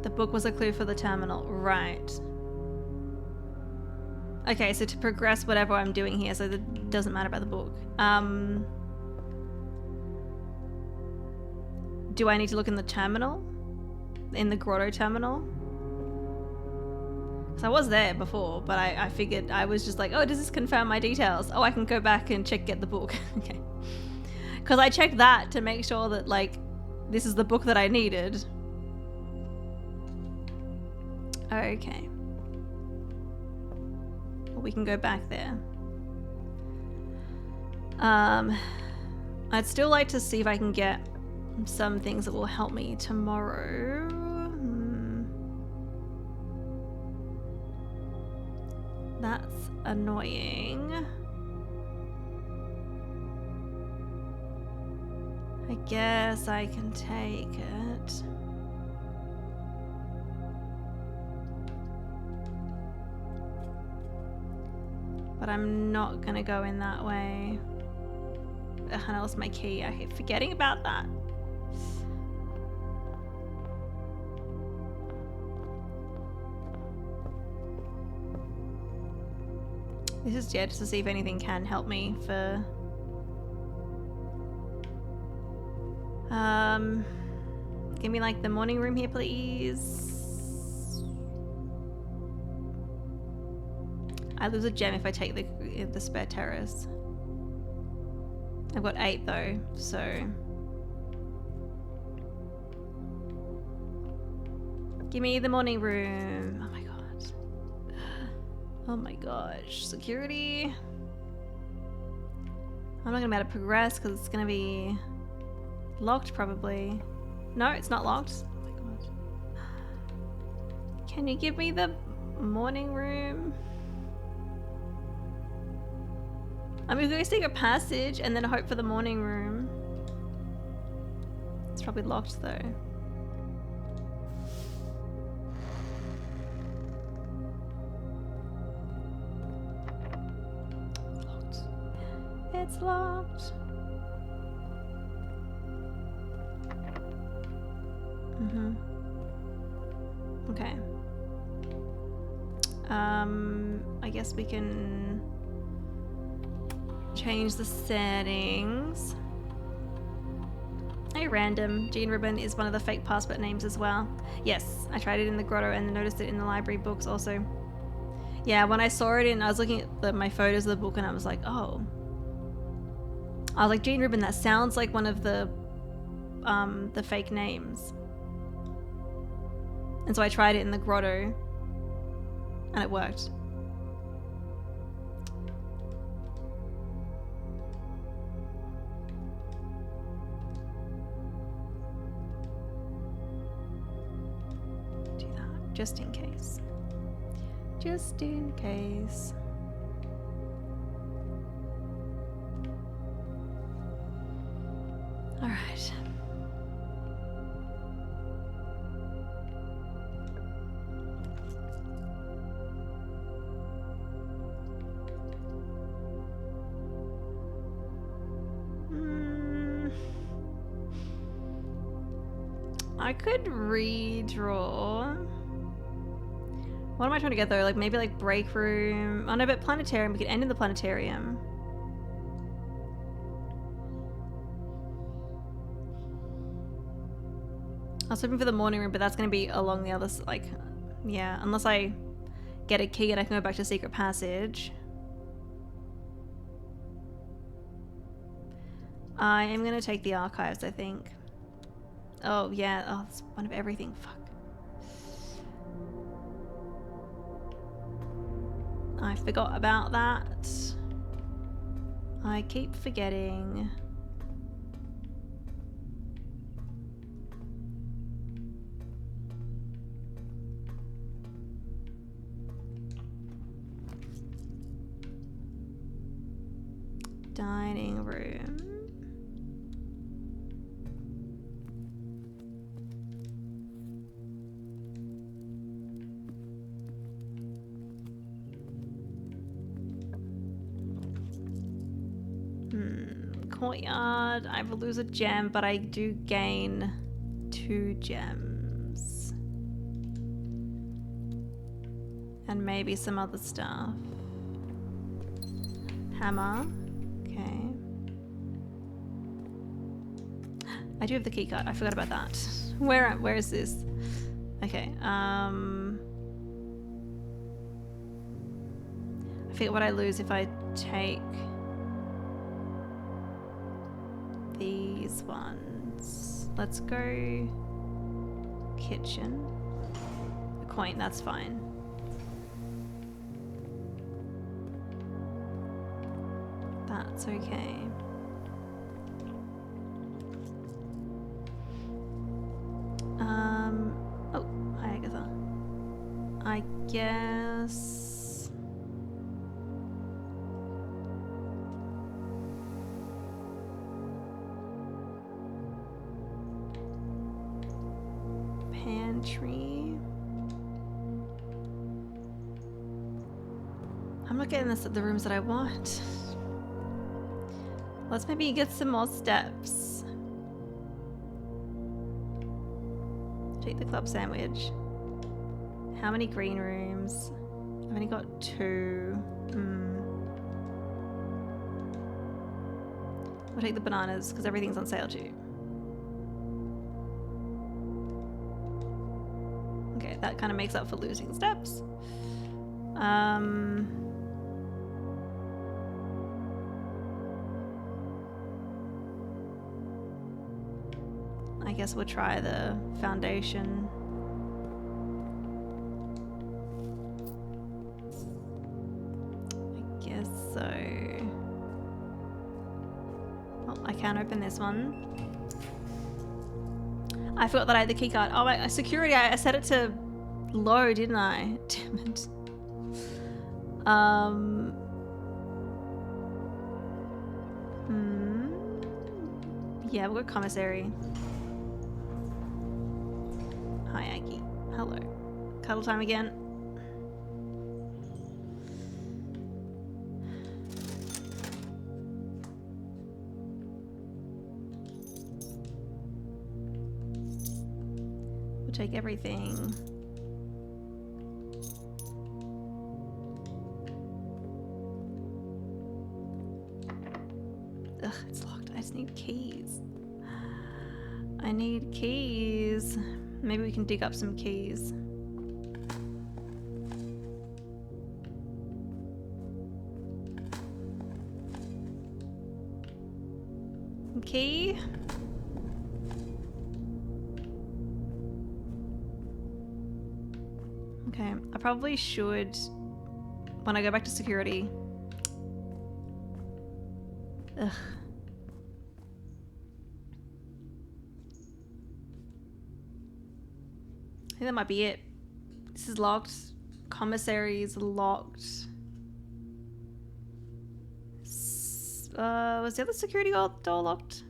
The book was a clue for the terminal. Right. Okay, so to progress whatever I'm doing here, so it doesn't matter about the book. Do I need to look in the terminal? In the grotto terminal? Because I was there before, but I figured I was just like, oh, does this confirm my details? Oh, I can go back and get the book. Okay. Because I checked that to make sure that, like, this is the book that I needed. Okay. Well, we can go back there. I'd still like to see if I can get some things that will help me tomorrow. That's annoying. I guess I can take it. But I'm not gonna go in that way. Ugh, and I lost my key. I keep forgetting about that. This is just to see if anything can help me for... Give me like the morning room here, please. I lose a gem if I take the spare terrace. I've got 8 though, so... Give me the morning room. Oh my god. Oh my gosh. Security. I'm not gonna be able to progress because it's gonna be locked probably. No, it's not locked. Oh my god. Can you give me the morning room? I mean, we're going to take a passage and then hope for the morning room. It's probably locked though. It's locked. It's locked. Okay. I guess we can change the settings. Hey, random. Jean Ribbon is one of the fake passport names as well. Yes, I tried it in the grotto and noticed it in the library books also. Yeah, when I saw it I was looking at my photos of the book and I was like, oh. I was like, Jean Ribbon, that sounds like one of the fake names. And so I tried it in the grotto and it worked. Do that just in case. Just in case. All right. I could redraw. What am I trying to get though? Like maybe like break room. Oh no, but planetarium. We could end in the planetarium. I was hoping for the morning room, but that's going to be along the other like, yeah. Unless I get a key and I can go back to secret passage. I am going to take the archives, I think. Oh yeah. Oh, it's one of everything. Fuck. I forgot about that. I keep forgetting. Dining room. Courtyard. I will lose a gem, but I do gain 2 gems. And maybe some other stuff. Hammer. Okay. I do have the keycard. I forgot about that. Where is this? Okay. I forget what I lose if I take these ones. Let's go kitchen. A coin, that's fine. That's okay. Oh, hi Agatha. I guess pantry. I'm not getting the rooms that I want. Let's maybe get some more steps. Take the club sandwich. How many green rooms? I've only got 2. We'll take the bananas because everything's on sale too. Okay, that kind of makes up for losing steps. I guess we'll try the foundation. I guess so. Well, I can't open this one. I forgot that I had the keycard. Oh, my security, I set it to low, didn't I? Damn it. Yeah, we'll go commissary. Hi, Aggie. Hello. Cuddle time again. We'll take everything. Ugh, it's locked. I just need keys. I need keys. Maybe we can dig up some keys. Key. Okay, I probably should, when I go back to security. Ugh. I think that might be it. This is locked. Commissary is locked. Was the other security door locked?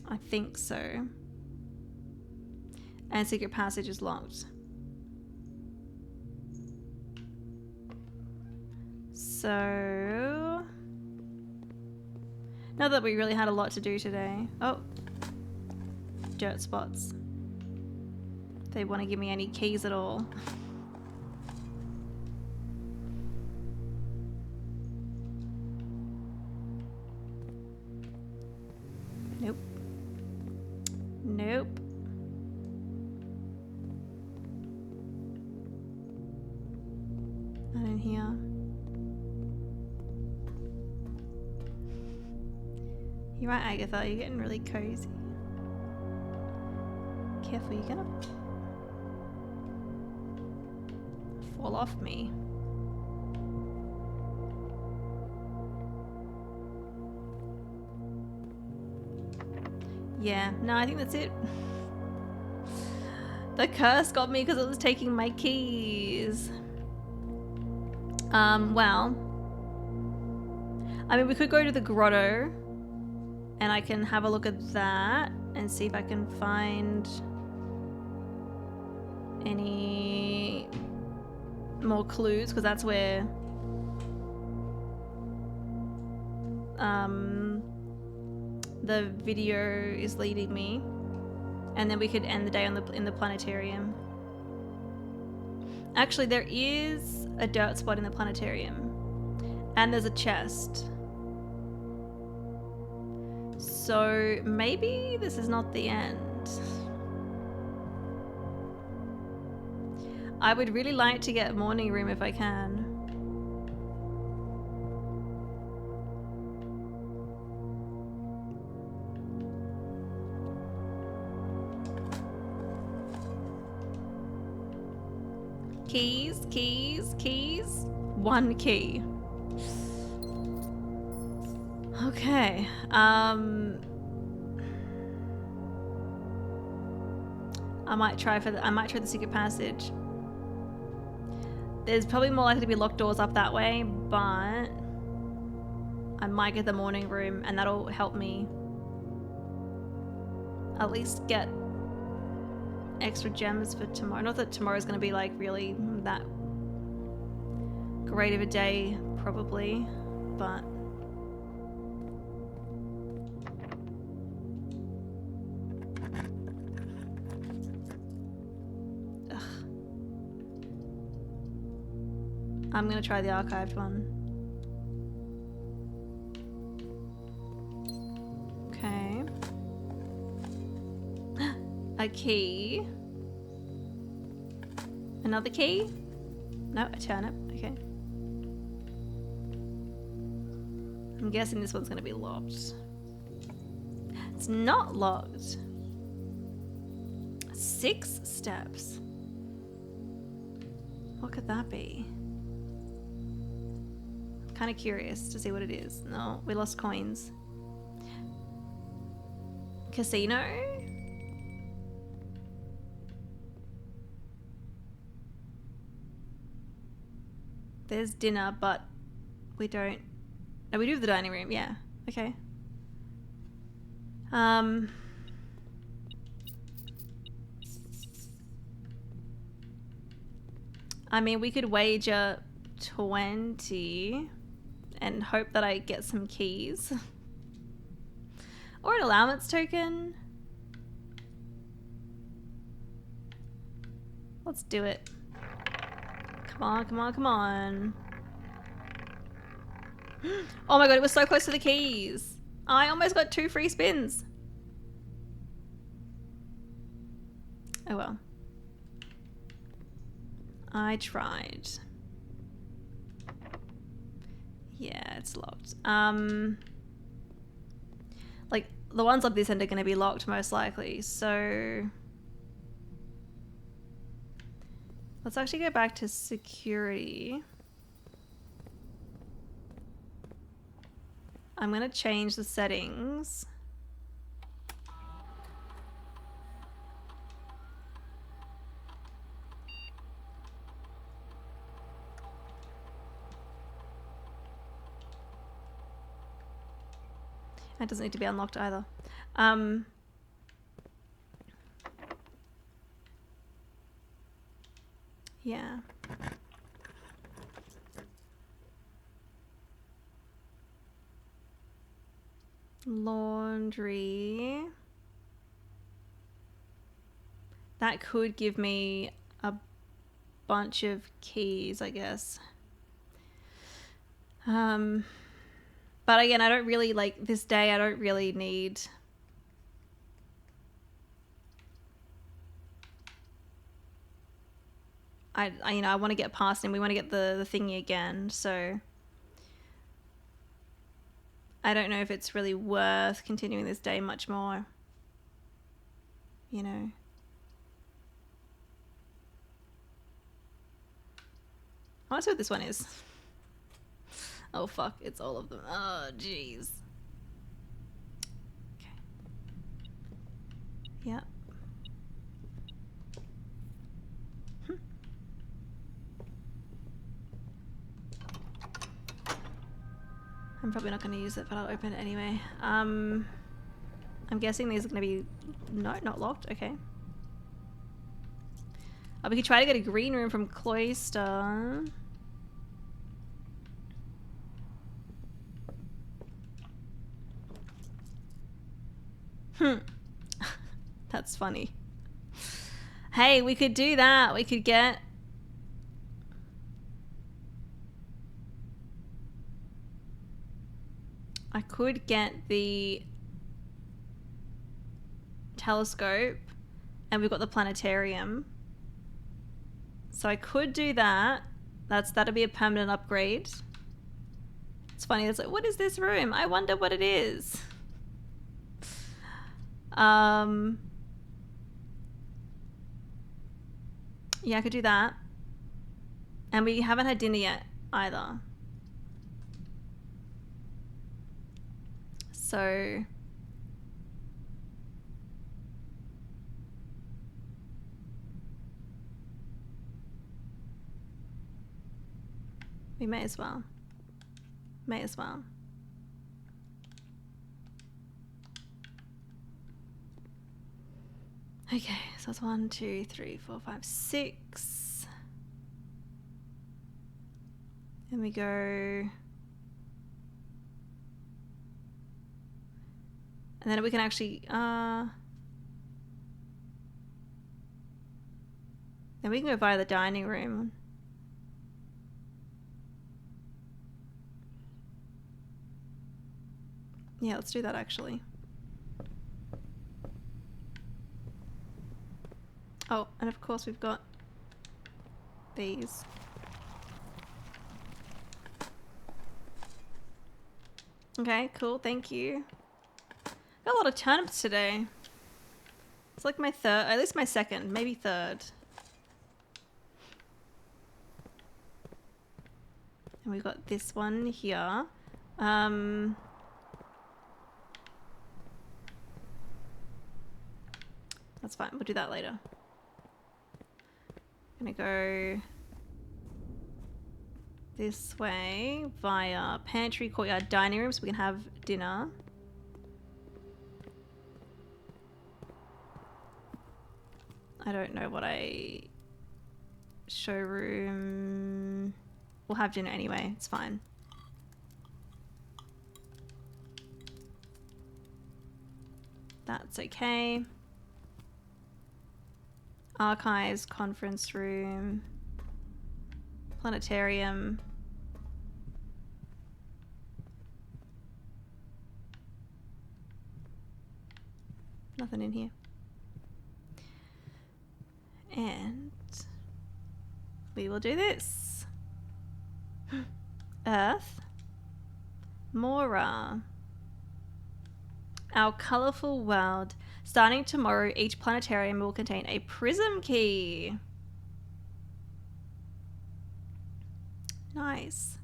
I think so. And secret passage is locked. So, now that we really had a lot to do today. Oh, dirt spots. they want to give me any keys at all. Nope. Nope. Not in here. You're right, Agatha. You're getting really cozy. Careful, you're gonna fall off me. Yeah, no, I think that's it. The curse got me because it was taking my keys. Well, I mean, we could go to the grotto and I can have a look at that and see if I can find any more clues, because that's where the video is leading me, and then we could end the day on in the planetarium. Actually, there is a dirt spot in the planetarium, and there's a chest. So maybe this is not the end. I would really like to get morning room if I can. Keys, keys, keys. One key. Okay. I might try the secret passage. There's probably more likely to be locked doors up that way, but I might get the morning room, and that'll help me at least get extra gems for tomorrow. Not that tomorrow's going to be like really that great of a day, probably, but I'm gonna try the archived one. Okay. A key. Another key? No, a turnip. Okay. I'm guessing this one's gonna be locked. It's not locked. 6 steps. What could that be? Kind of curious to see what it is. No, we lost coins. Casino? There's dinner, but we don't... No, we do have the dining room, yeah. Okay. I mean, we could wager 20 and hope that I get some keys. Or an allowance token. Let's do it. Come on, come on, come on. Oh my god, it was so close to the keys. I almost got 2 free spins. Oh well. I tried. Yeah, it's locked. Like, the ones up this end are going to be locked most likely, so... Let's actually go back to security. I'm going to change the settings. That doesn't need to be unlocked either. Yeah. Laundry. That could give me a bunch of keys, I guess. But again, I don't really like this day. I don't really need. I you know, I want to get past him. We want to get the thingy again. So I don't know if it's really worth continuing this day much more. You know. Oh, let's see what this one is. Oh fuck, it's all of them. Oh jeez. Okay. Yep. I'm probably not going to use it, but I'll open it anyway. I'm guessing these are going to be... No, not locked. Okay. Oh, we could try to get a green room from Cloister. That's funny. Hey, we could do that. We could get... I could get the telescope and we've got the planetarium. So I could do that. That'll be a permanent upgrade. It's funny, it's like, what is this room? I wonder what it is. Yeah, I could do that. And we haven't had dinner yet either. So we may as well. May as well. Okay, so that's 1, 2, 3, 4, 5, 6. And we go. And then we can actually, then we can go via the dining room. Yeah, let's do that actually. Oh, and of course we've got these. Okay, cool, thank you. Got a lot of turnips today. It's like my third, at least my second, maybe third. And we got this one here. That's fine, we'll do that later. Gonna go this way via pantry, courtyard, dining room so we can have dinner. I don't know what showroom. We'll have dinner anyway, it's fine. That's okay. Archives, conference room, planetarium. Nothing in here. And we will do this. Earth. Mora. Our colourful world. Starting tomorrow, each planetarium will contain a prism key. Nice.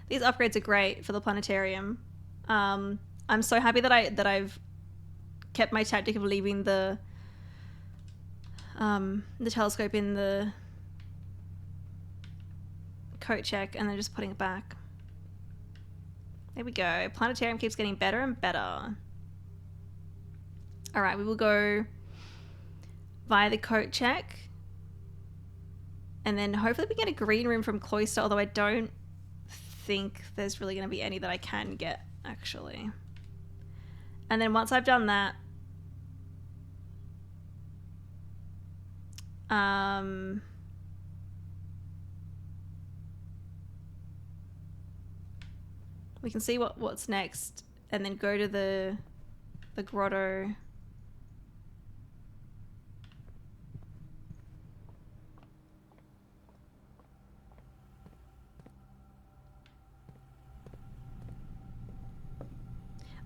These upgrades are great for the planetarium. I'm so happy that I've kept my tactic of leaving the telescope in the coat check and then just putting it back. There we go. Planetarium keeps getting better and better. All right, we will go via the coat check. And then hopefully we get a green room from Cloister, although I don't think there's really going to be any that I can get, actually. And then once I've done that, We can see what's next, and then go to the grotto.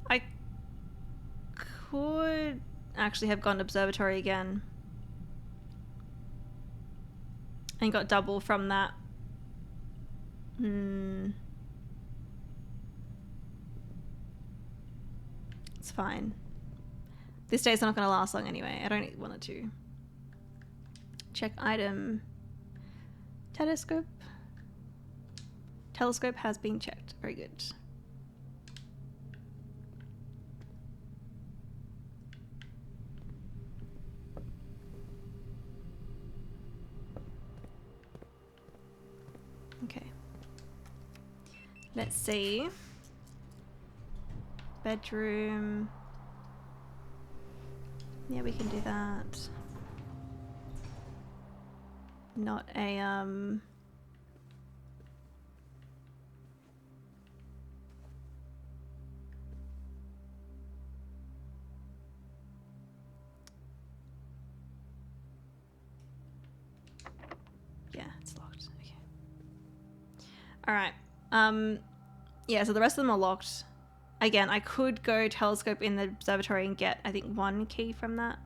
I could actually have gone observatory again and got double from that. It's fine. This day's not going to last long anyway. I don't want it to. Check item. Telescope. Telescope has been checked. Very good. Okay. Let's see. Bedroom. Yeah, we can do that. Not a yeah, it's locked. Okay. All right. Yeah, so the rest of them are locked. Again, I could go telescope in the observatory and get, I think, 1 key from that.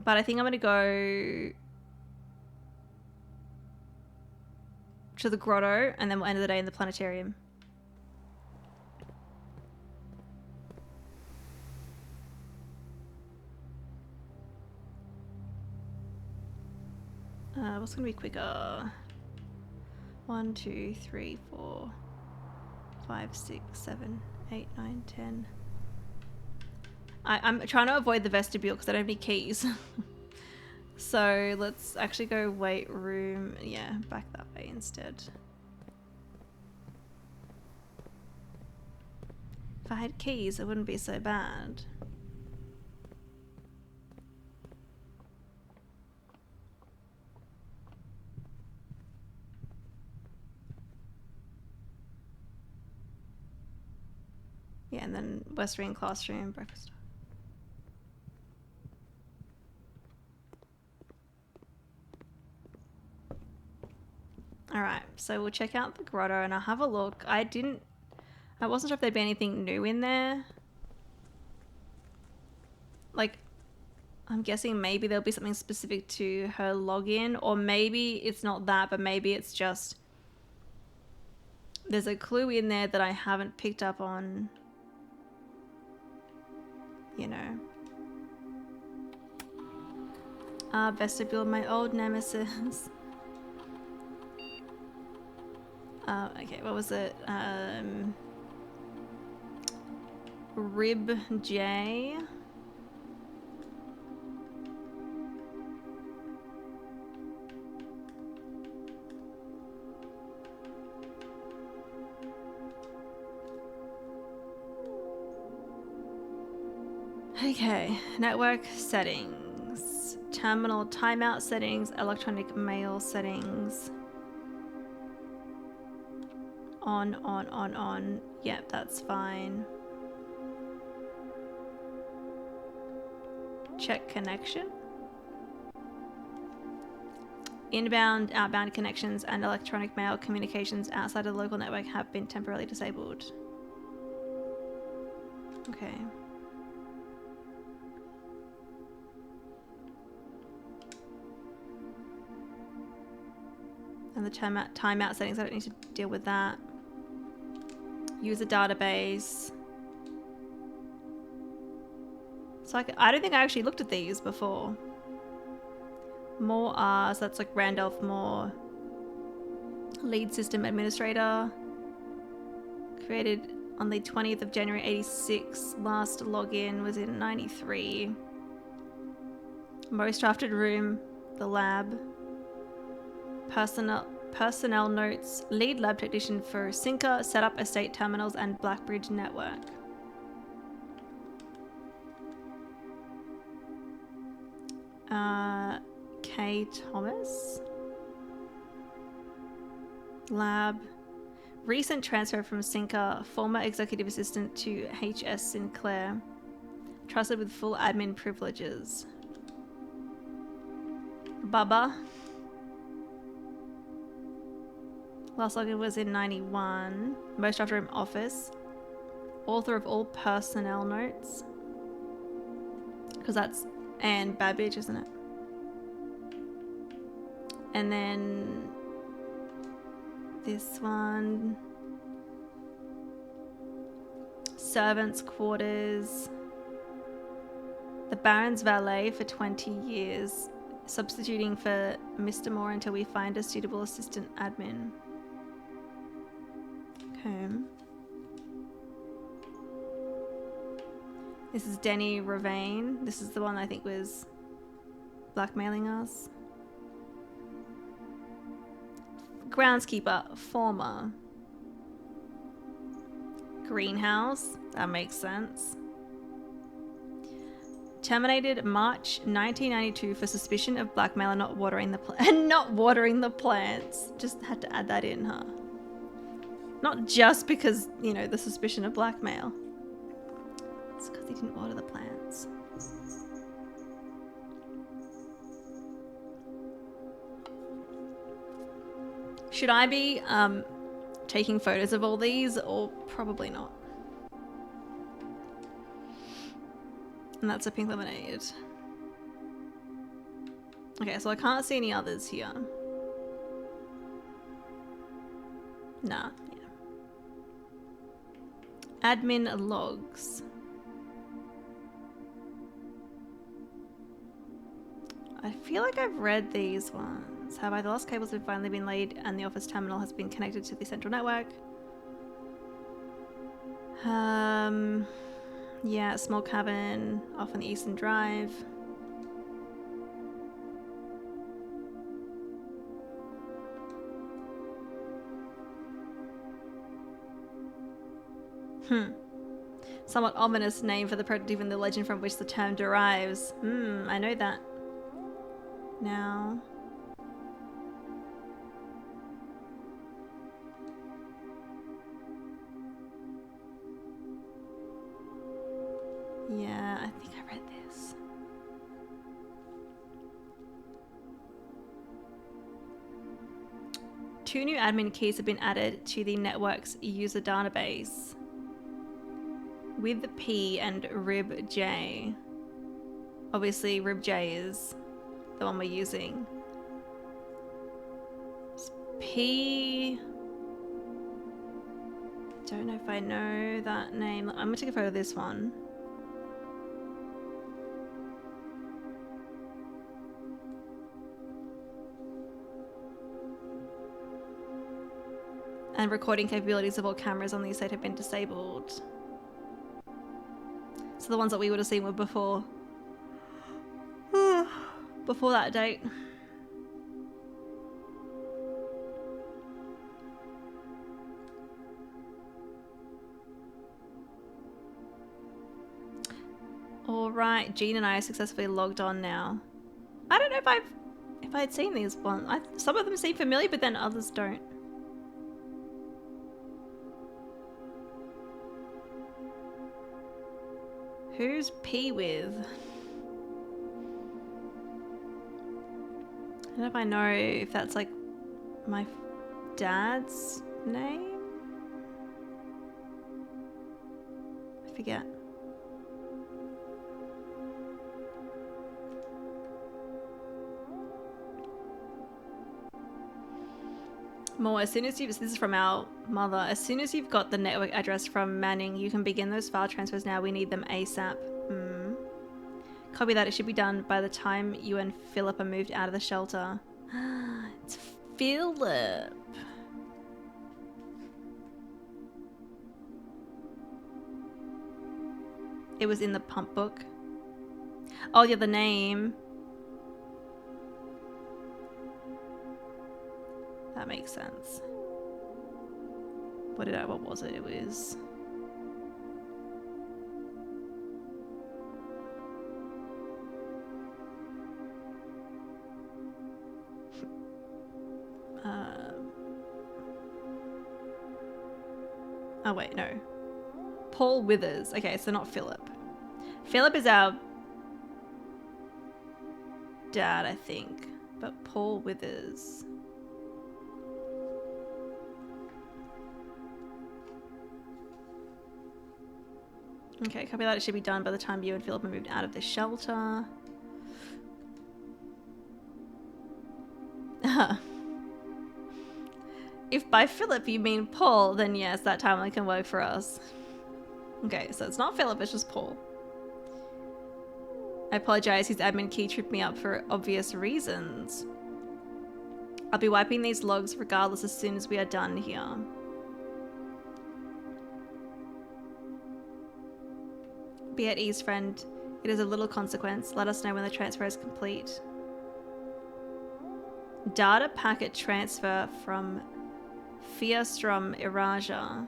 But I think I'm going to go to the grotto, and then we'll end the day in the planetarium. What's going to be quicker? 1, 2, 3, 4, 5, 6, 7, 8, 9, 10. I'm trying to avoid the vestibule because I don't have any keys. So let's actually go weight room. Yeah, back that way instead. If I had keys, it wouldn't be so bad. Yeah, and then West Wing classroom, breakfast. Alright, so we'll check out the grotto and I'll have a look. I wasn't sure if there'd be anything new in there. Like, I'm guessing maybe there'll be something specific to her login, or maybe it's not that, but maybe it's just there's a clue in there that I haven't picked up on. You know. Vestibule, my old nemesis. Okay, what was it? Rib J. Okay, network settings, terminal timeout settings, electronic mail settings. On. Yep, that's fine. Check connection. Inbound, outbound connections and electronic mail communications outside of the local network have been temporarily disabled. Okay. And the timeout settings, I don't need to deal with that. User database. So I don't think I actually looked at these before. More so that's like Randolph Moore. Lead system administrator. Created on the 20th of January 86. Last login was in 93. Most drafted room. The lab. Personnel notes, lead lab technician for Synca, setup estate terminals and Blackbridge network. K. Thomas. Lab. Recent transfer from Sinker, former executive assistant to H.S. Sinclair. Trusted with full admin privileges. Bubba. Last login was in 91. Most after him office. Author of all personnel notes. Because that's Anne Babbage, isn't it? And then this one. Servants' quarters. The Baron's valet for 20 years. Substituting for Mr. Moore until we find a suitable assistant admin. Okay. This is Denny Ravane. This is the one I think was blackmailing us. Groundskeeper, former. Greenhouse, that makes sense. Terminated March 1992 for suspicion of blackmail and not watering the plants. Just had to add that in, huh? Not just because, you know, the suspicion of blackmail. It's because he didn't water the plants. Should I be taking photos of all these, or probably not? And that's a pink lemonade. Okay, so I can't see any others here. Nah, yeah. Admin logs. I feel like I've read these ones. Have I? The last cables have finally been laid and the office terminal has been connected to the central network. Yeah, small cabin off on the Eastern Drive. Somewhat ominous name for the product, even the legend from which the term derives. I know that. Now. Yeah, I think I read this. Two new admin keys have been added to the network's user database. With P and RibJ. Obviously, RibJ is the one we're using. P. Don't know if I know that name. I'm gonna take a photo of this one. And recording capabilities of all cameras on the site have been disabled. So the ones that we would have seen were before that date. Alright, Jean and I are successfully logged on now. I don't know if I'd seen these ones. Some of them seem familiar, but then others don't. Who's P with? I don't know if I know if that's like my dad's name. I forget. More, as soon as this is from our mother, as soon as you've got the network address from Manning, you can begin those file transfers now. We need them ASAP. Copy that. It should be done by the time you and Philip are moved out of the shelter. It's Philip. It was in the pump book. Oh yeah, the name. That makes sense. What was it? It was... Oh wait, no. Paul Withers. Okay, so not Philip. Philip is our dad, I think. But Paul Withers. Okay, copy that. It should be done by the time you and Philip have moved out of the shelter. If by Philip you mean Paul, then yes, that timeline can work for us. Okay, so it's not Philip, it's just Paul. I apologize, his admin key tripped me up for obvious reasons. I'll be wiping these logs regardless as soon as we are done here. Be at ease, friend. It is of little consequence. Let us know when the transfer is complete. Data packet transfer from Fiastrom Iraja.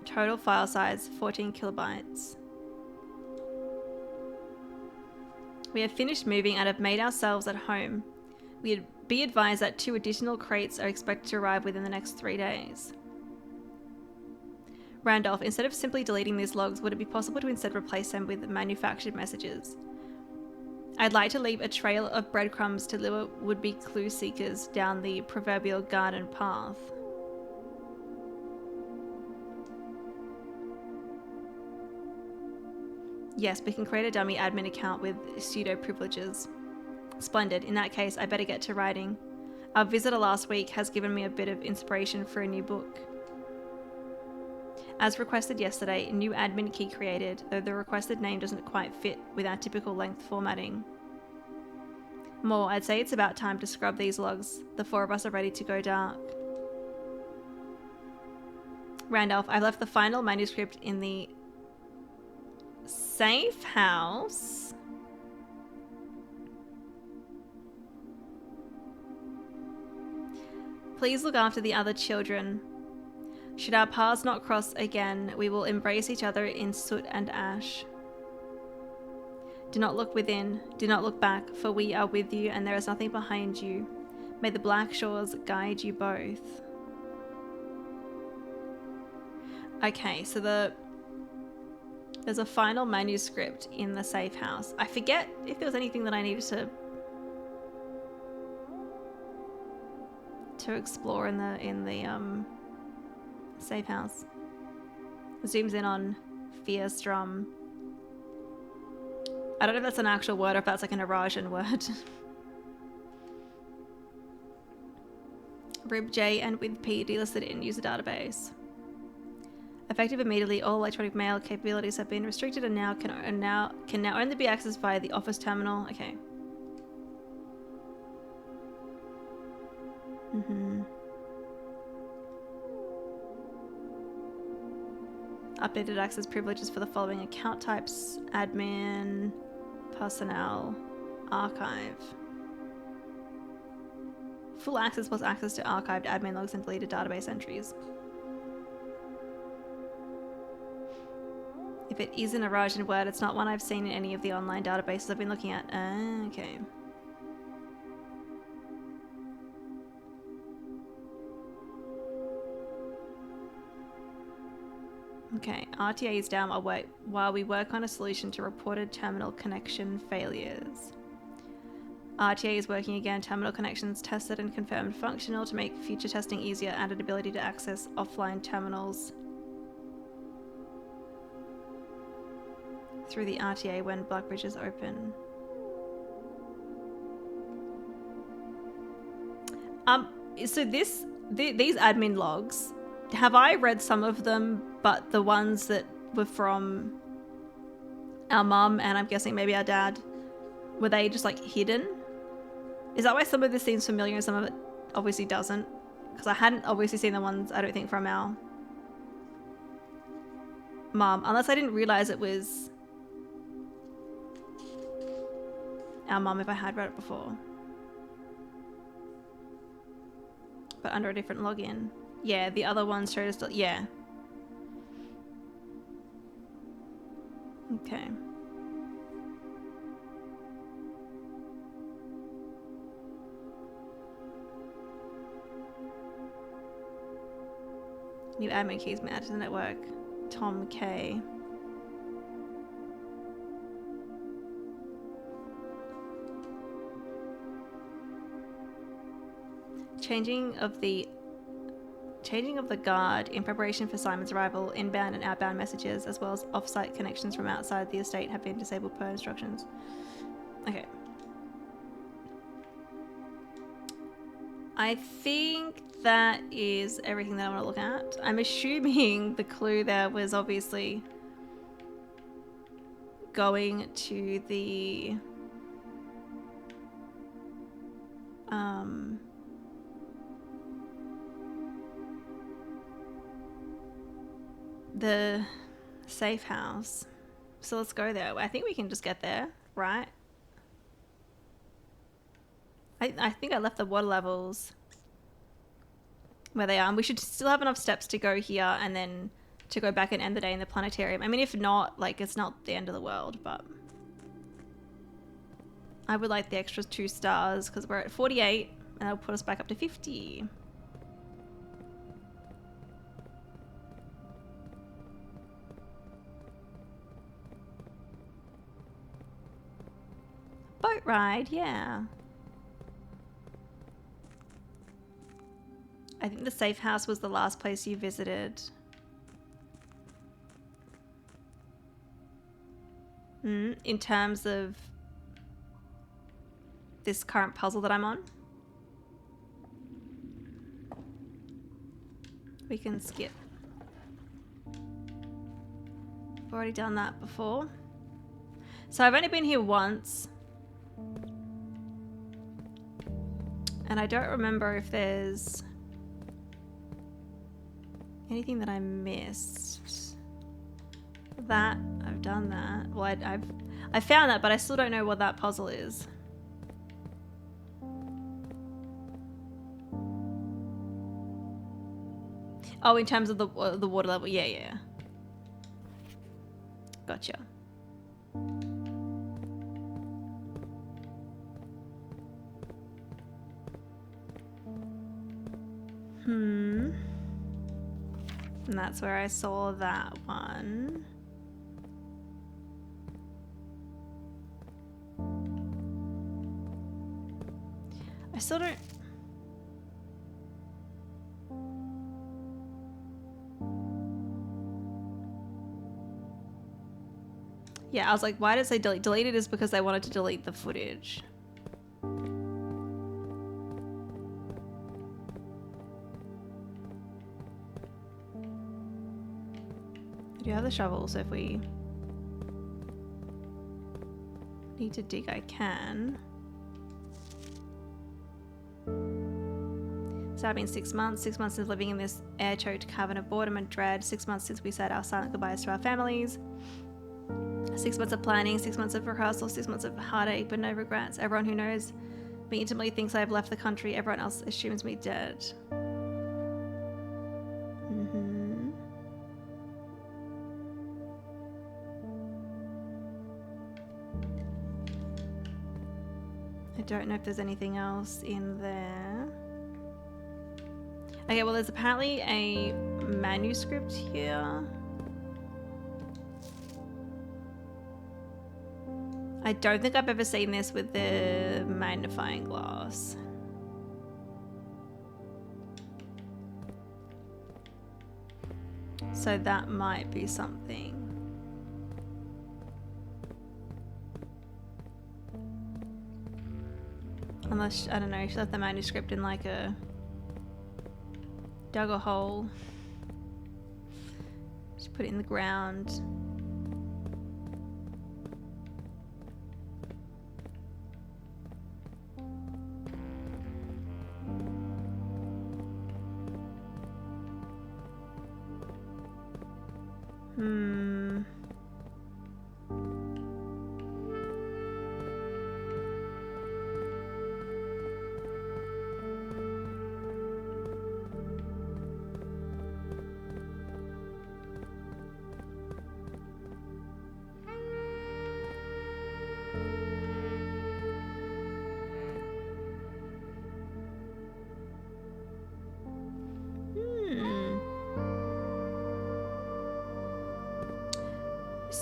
Total file size 14 kilobytes. We have finished moving and have made ourselves at home. We'd be advised that 2 additional crates are expected to arrive within the next 3 days. Randolph, instead of simply deleting these logs, would it be possible to instead replace them with manufactured messages? I'd like to leave a trail of breadcrumbs to lure would-be clue seekers down the proverbial garden path. Yes, we can create a dummy admin account with pseudo privileges. Splendid. In that case, I better get to writing. Our visitor last week has given me a bit of inspiration for a new book. As requested yesterday, new admin key created, though the requested name doesn't quite fit with our typical length formatting. More, I'd say it's about time to scrub these logs. The 4 of us are ready to go dark. Randolph, I've left the final manuscript in the safe house. Please look after the other children. Should our paths not cross again, we will embrace each other in soot and ash. Do not look within, do not look back, for we are with you and there is nothing behind you. May the black shores guide you both. Okay, so there's a final manuscript in the safe house. I forget if there was anything that I needed to explore in the safe house. Zooms in on Fiastrom. I don't know if that's an actual word or if that's like an Irasian word. Rib J and with P delisted in user database. Effective immediately, all electronic mail capabilities have been restricted and can now only be accessed via the office terminal. Okay. Updated access privileges for the following account types: admin, personnel, archive. Full access plus access to archived admin logs and deleted database entries. If it is an Irasian word, it's not one I've seen in any of the online databases I've been looking at. Okay. Okay, RTA is down while we work on a solution to reported terminal connection failures. RTA is working again. Terminal connections tested and confirmed functional. To make future testing easier, added ability to access offline terminals through the RTA when Blackbridge is open. So these admin logs, have I read some of them, but the ones that were from our mum and I'm guessing maybe our dad, were they just like hidden? Is that why some of this seems familiar and some of it obviously doesn't? Because I hadn't obviously seen the ones, I don't think, from our mum, unless I didn't realize it was our mum if I had read it before. But under a different login. Yeah, the other ones showed us, yeah. Okay. New admin keys added to the network. Tom K. Changing of the guard in preparation for Simon's arrival. Inbound and outbound messages, as well as off-site connections from outside the estate, have been disabled per instructions. Okay. I think that is everything that I want to look at. I'm assuming the clue there was obviously going to the safe house. So let's go there. I think we can just get there, right? I think I left the water levels where they are. And we should still have enough steps to go here and then to go back and end the day in the planetarium. I mean, if not, like, it's not the end of the world, but I would like the extra 2 stars because we're at 48 and that'll put us back up to 50. Boat ride, yeah. I think the safe house was the last place you visited. In terms of this current puzzle that I'm on. We can skip. I've already done that before. So I've only been here once. And I don't remember if there's anything that I missed. That, I've done that. Well, I found that, but I still don't know what that puzzle is. Oh, in terms of the water level. Yeah, yeah. Gotcha. And that's where I saw that one. I still don't... Yeah, I was like, why did it say delete? Deleted is because I wanted to delete the footage. I do have the shovel, so if we need to dig, I can. So it's been 6 months. 6 months since living in this air-choked cavern of boredom and dread. 6 months since we said our silent goodbyes to our families. 6 months of planning, 6 months of rehearsal, 6 months of heartache, but no regrets. Everyone who knows me intimately thinks I have left the country. Everyone else assumes me dead. I don't know if there's anything else in there. Okay, well, there's apparently a manuscript here. I don't think I've ever seen this with the magnifying glass. So that might be something. Unless, I don't know, she left the manuscript in like a... dug a hole. Just put it in the ground.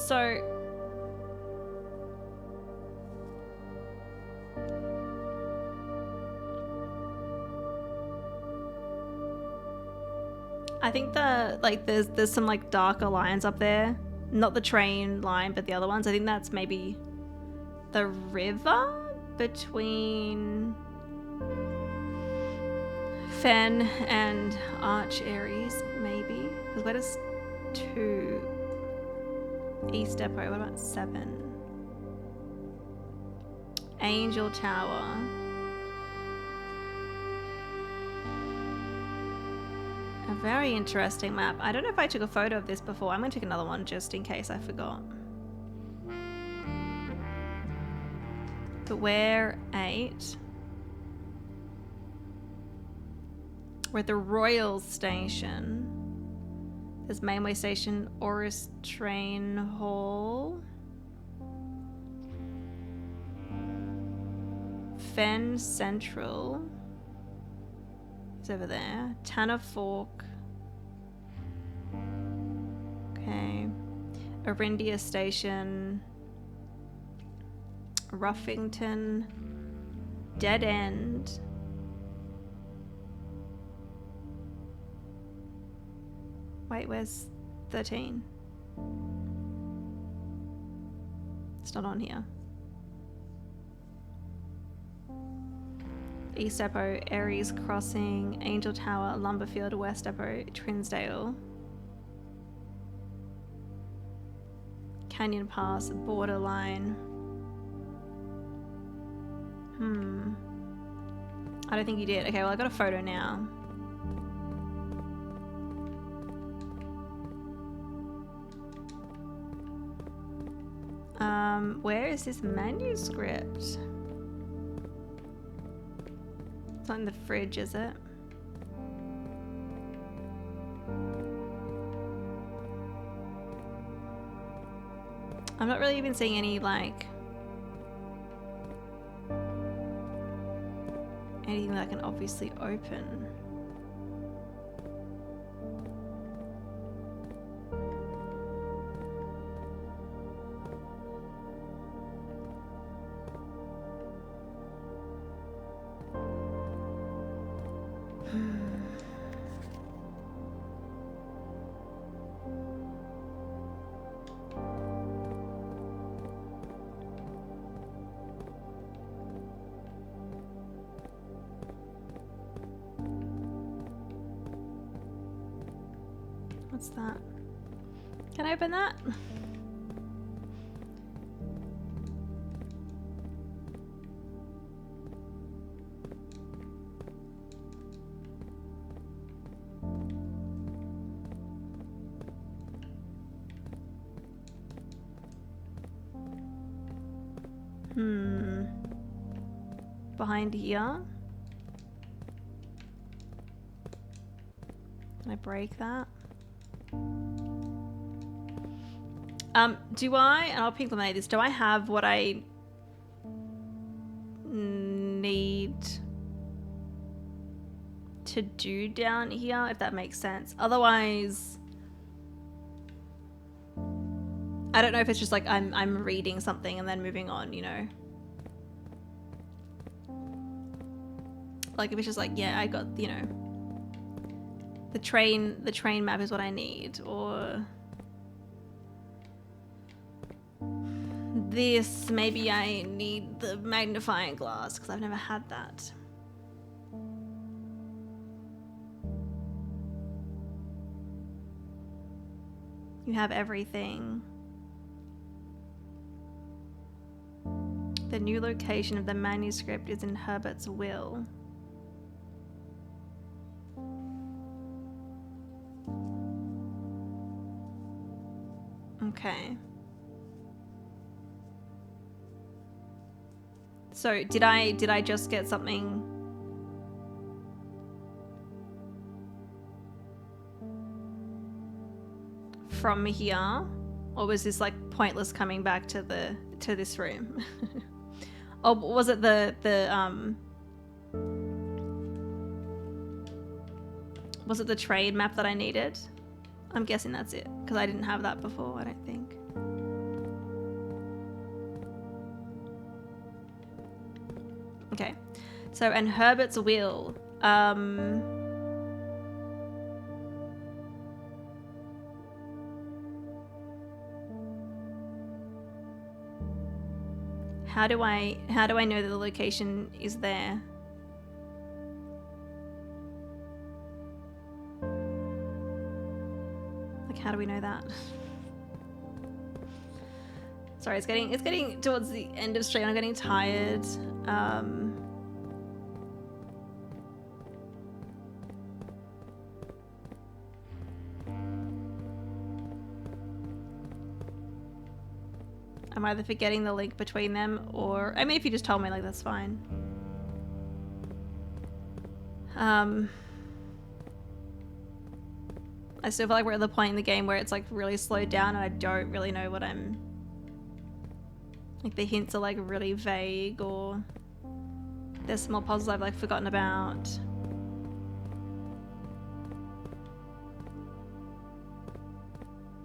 So I think there's some like darker lines up there. Not the train line, but the other ones. I think that's maybe the river between Fen and Arch Aries, maybe. Because where does 2 East Depot? What about 7? Angel Tower. A very interesting map. I don't know if I took a photo of this before. I'm going to take another one just in case I forgot. But we're 8. We're at the Royal Station. There's Mainway Station, Oris Train Hall. Fen Central is over there. Tanner Fork. Okay. Arindia Station. Ruffington. Dead End. Wait, where's 13? It's not on here. East Depot, Aries Crossing, Angel Tower, Lumberfield, West Depot, Trinsdale, Canyon Pass, Borderline. I don't think you did. Okay, well I got a photo now. Where is this manuscript? It's not in the fridge, is it? I'm not really even seeing any, like, anything that I can obviously open. What's that? Can I open that? Behind here. Can I break that? Do I, and I'll pink lemonade this, do I have what I need to do down here, if that makes sense? Otherwise, I don't know if it's just like I'm reading something and then moving on, you know? Like if it's just like, yeah, I got, you know, the train map is what I need, or this, maybe I need the magnifying glass because I've never had that. You have everything. The new location of the manuscript is in Herbert's will. Okay. So did I just get something from here, or was this like pointless coming back to this room? Or was it the was it the trade map that I needed? I'm guessing that's it because I didn't have that before, I don't think. Okay. So, and Herbert's will. How do I know that the location is there? Like, how do we know that? Sorry, it's getting towards the end of stream. I'm getting tired. I'm either forgetting the link between them, or I mean, if you just told me, like, that's fine. I still feel like we're at the point in the game where it's like really slowed down and I don't really know what I'm... Like, the hints are like really vague, or there's some more puzzles I've like forgotten about.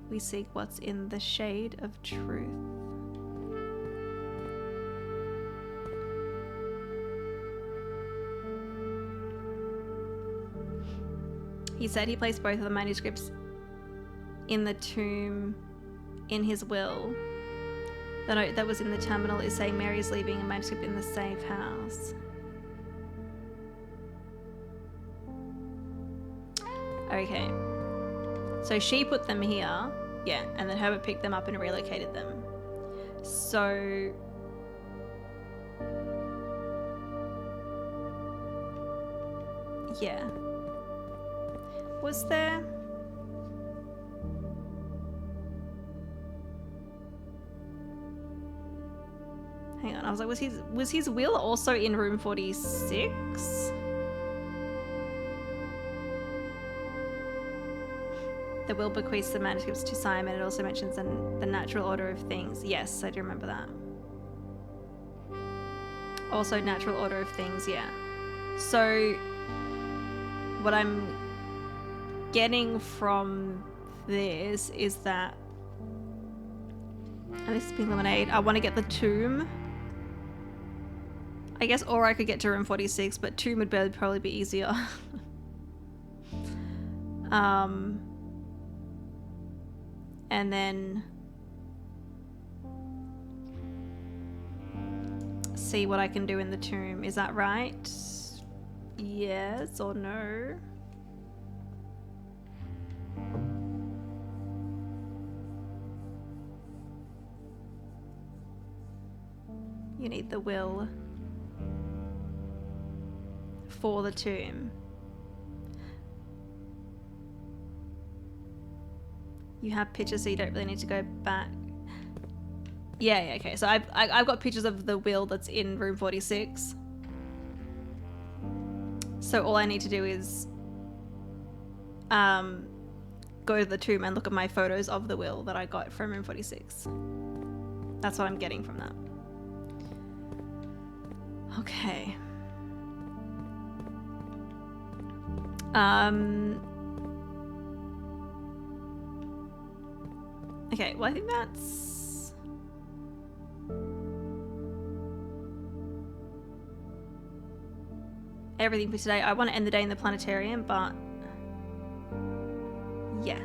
We seek what's in the shade of truth. He said he placed both of the manuscripts in the tomb in his will. The note that was in the terminal is saying Mary is leaving a manuscript in the safe house. Okay. So she put them here. Yeah, and then Herbert picked them up and relocated them. So... yeah. Was there... Hang on, I was like, was his will also in room 46? The will bequeaths the manuscripts to Simon. It also mentions the natural order of things. Yes, I do remember that. Also natural order of things, yeah. So, what I'm getting from this is that, and this is pink lemonade, I want to get the tomb, I guess, or I could get to room 46, but tomb would probably be easier. And then see what I can do in the tomb. Is that right? Yes or no? You need the will for the tomb. You have pictures, so you don't really need to go back. Yeah, okay. So I've got pictures of the will that's in room 46. So all I need to do is go to the tomb and look at my photos of the will that I got from room 46. That's what I'm getting from that. Okay. Okay, well, I think that's... everything for today. I want to end the day in the planetarium, but... yeah.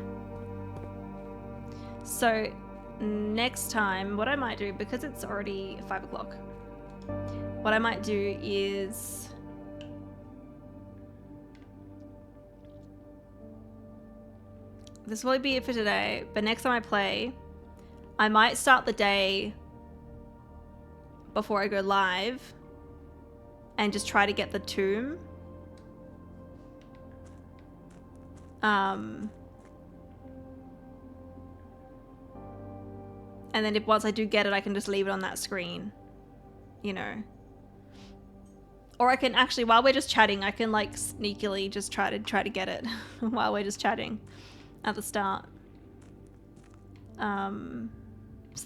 So, next time, what I might do, because it's already 5 o'clock, what I might do is... this will be it for today, but next time I play, I might start the day before I go live and just try to get the tomb. And then once I do get it, I can just leave it on that screen, you know. Or I can actually, while we're just chatting, I can like sneakily just try to get it while we're just chatting at the start, so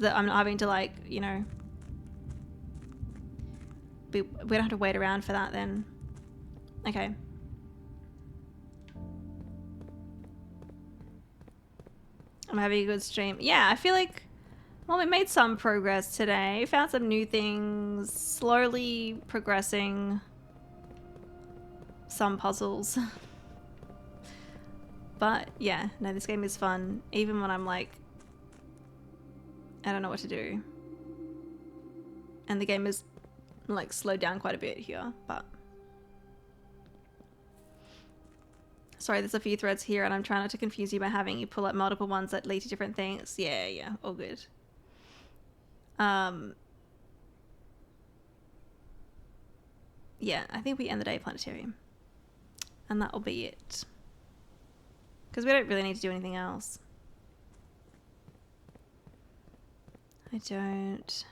that I'm not having to, like, you know, we don't have to wait around for that then. Okay. I'm having a good stream. Yeah, I feel like Well, we made some progress today. Found some new things. Slowly progressing some puzzles. But yeah, no, this game is fun. Even when I'm like, I don't know what to do. And the game is like slowed down quite a bit here, but. Sorry, there's a few threads here and I'm trying not to confuse you by having you pull up multiple ones that lead to different things. Yeah, all good. Yeah, I think we end the day planetarium. And that will be it. Because we don't really need to do anything else. I don't.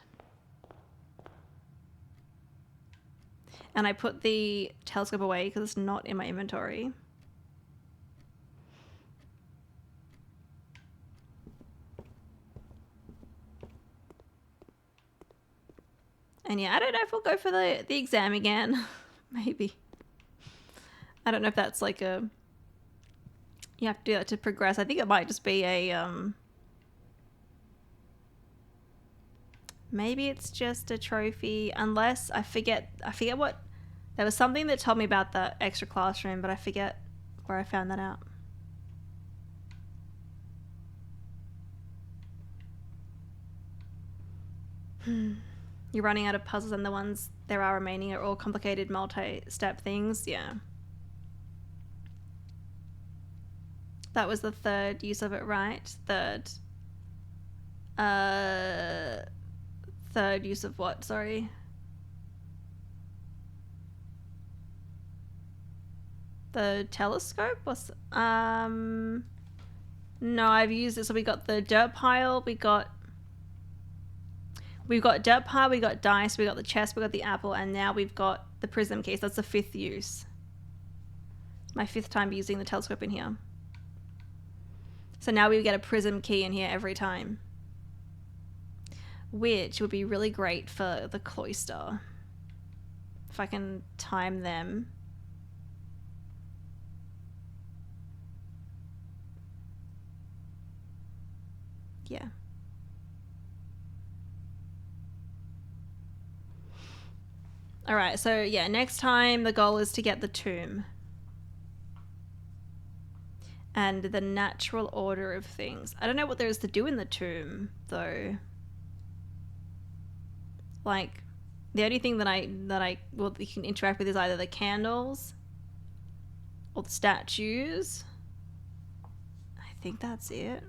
And I put the telescope away because it's not in my inventory. And yeah, I don't know if we'll go for the exam again. Maybe. I don't know if that's like a... You have to do that to progress. I think it might just be a... Maybe it's just a trophy. Unless I forget what... There was something that told me about the extra classroom, but I forget where I found that out. You're running out of puzzles and the ones there are remaining are all complicated multi-step things. Yeah. That was the third use of it, right? Third use of what? Sorry. The telescope was no, I've used it. So we got the dirt pile, we've got dirt pile, we got dice, we got the chest, we got the apple, and now we've got the prism case. That's the 5th use. My 5th time using the telescope in here. So now we get a prism key in here every time. Which would be really great for the cloister. If I can time them. Yeah. Alright, so yeah, next time the goal is to get the tomb. And the natural order of things. I don't know what there is to do in the tomb, though. Like, the only thing that you can interact with is either the candles or the statues. I think that's it.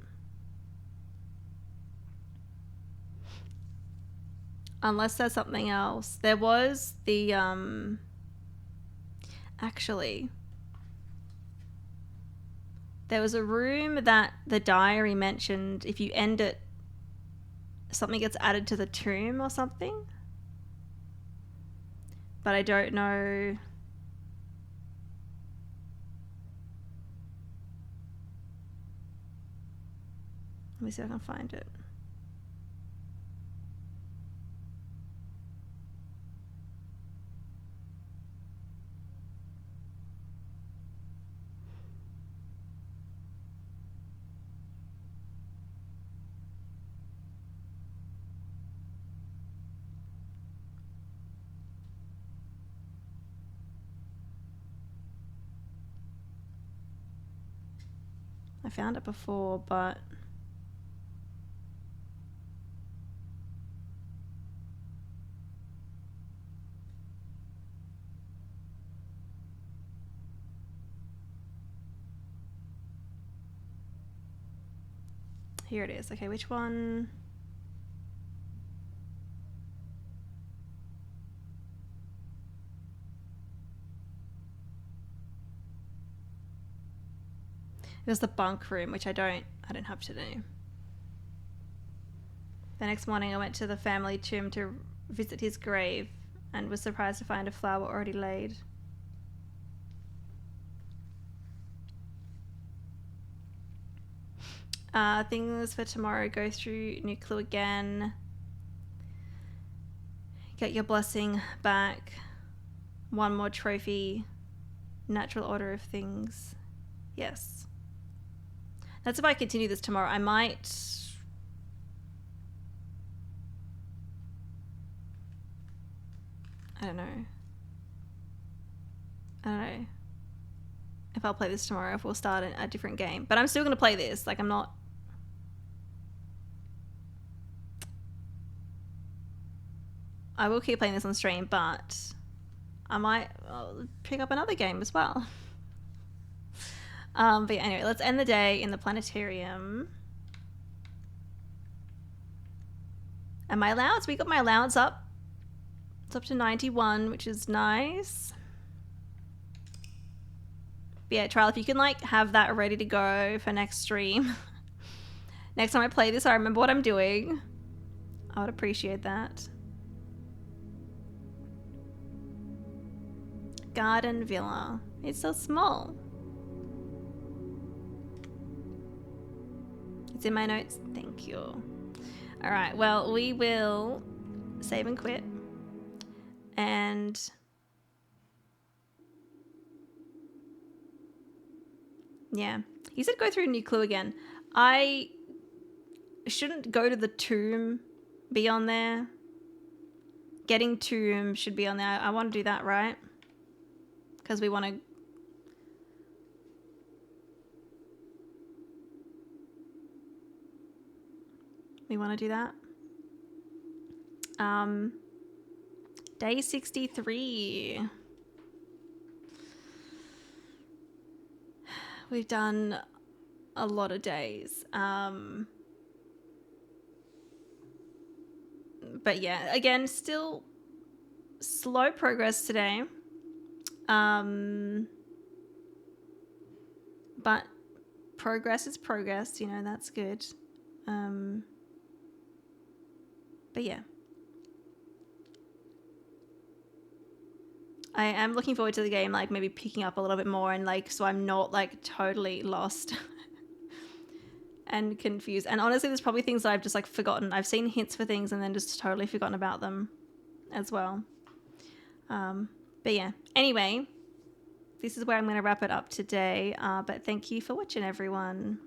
Unless there's something else. There was the, actually, there was a room that the diary mentioned if you end it, something gets added to the tomb or something. But I don't know. Let me see if I can find it. I found it before, but here it is. Okay, which one? It was the bunk room, which I don't have to do. The next morning I went to the family tomb to visit his grave and was surprised to find a flower already laid. Things for tomorrow: go through new clue again, get your blessing back, one more trophy, natural order of things. Yes. That's if I continue this tomorrow. I might I don't know. I don't know if I'll play this tomorrow, if we'll start a different game. But I'm still going to play this. Like, I'm not... I will keep playing this on stream, but I might pick up another game as well. But yeah, anyway, let's end the day in the planetarium. And my allowance, we got my allowance up. It's up to 91, which is nice. But yeah, Trial, if you can like have that ready to go for next stream. Next time I play this, I remember what I'm doing. I would appreciate that. Garden Villa. It's so small. It's in my notes. Thank you. All right. Well, we will save and quit. And yeah, he said go through a new clue again. I shouldn't go to the tomb be on there. Getting tomb should be on there. I want to do that, right? Because we want to... We want to do that. Day 63. We've done a lot of days. But yeah, again, still slow progress today. But progress is progress, you know, that's good. But yeah. I am looking forward to the game, like maybe picking up a little bit more and like, so I'm not like totally lost and confused. And honestly, there's probably things that I've just like forgotten. I've seen hints for things and then just totally forgotten about them as well. But yeah, anyway, this is where I'm going to wrap it up today. But thank you for watching, everyone.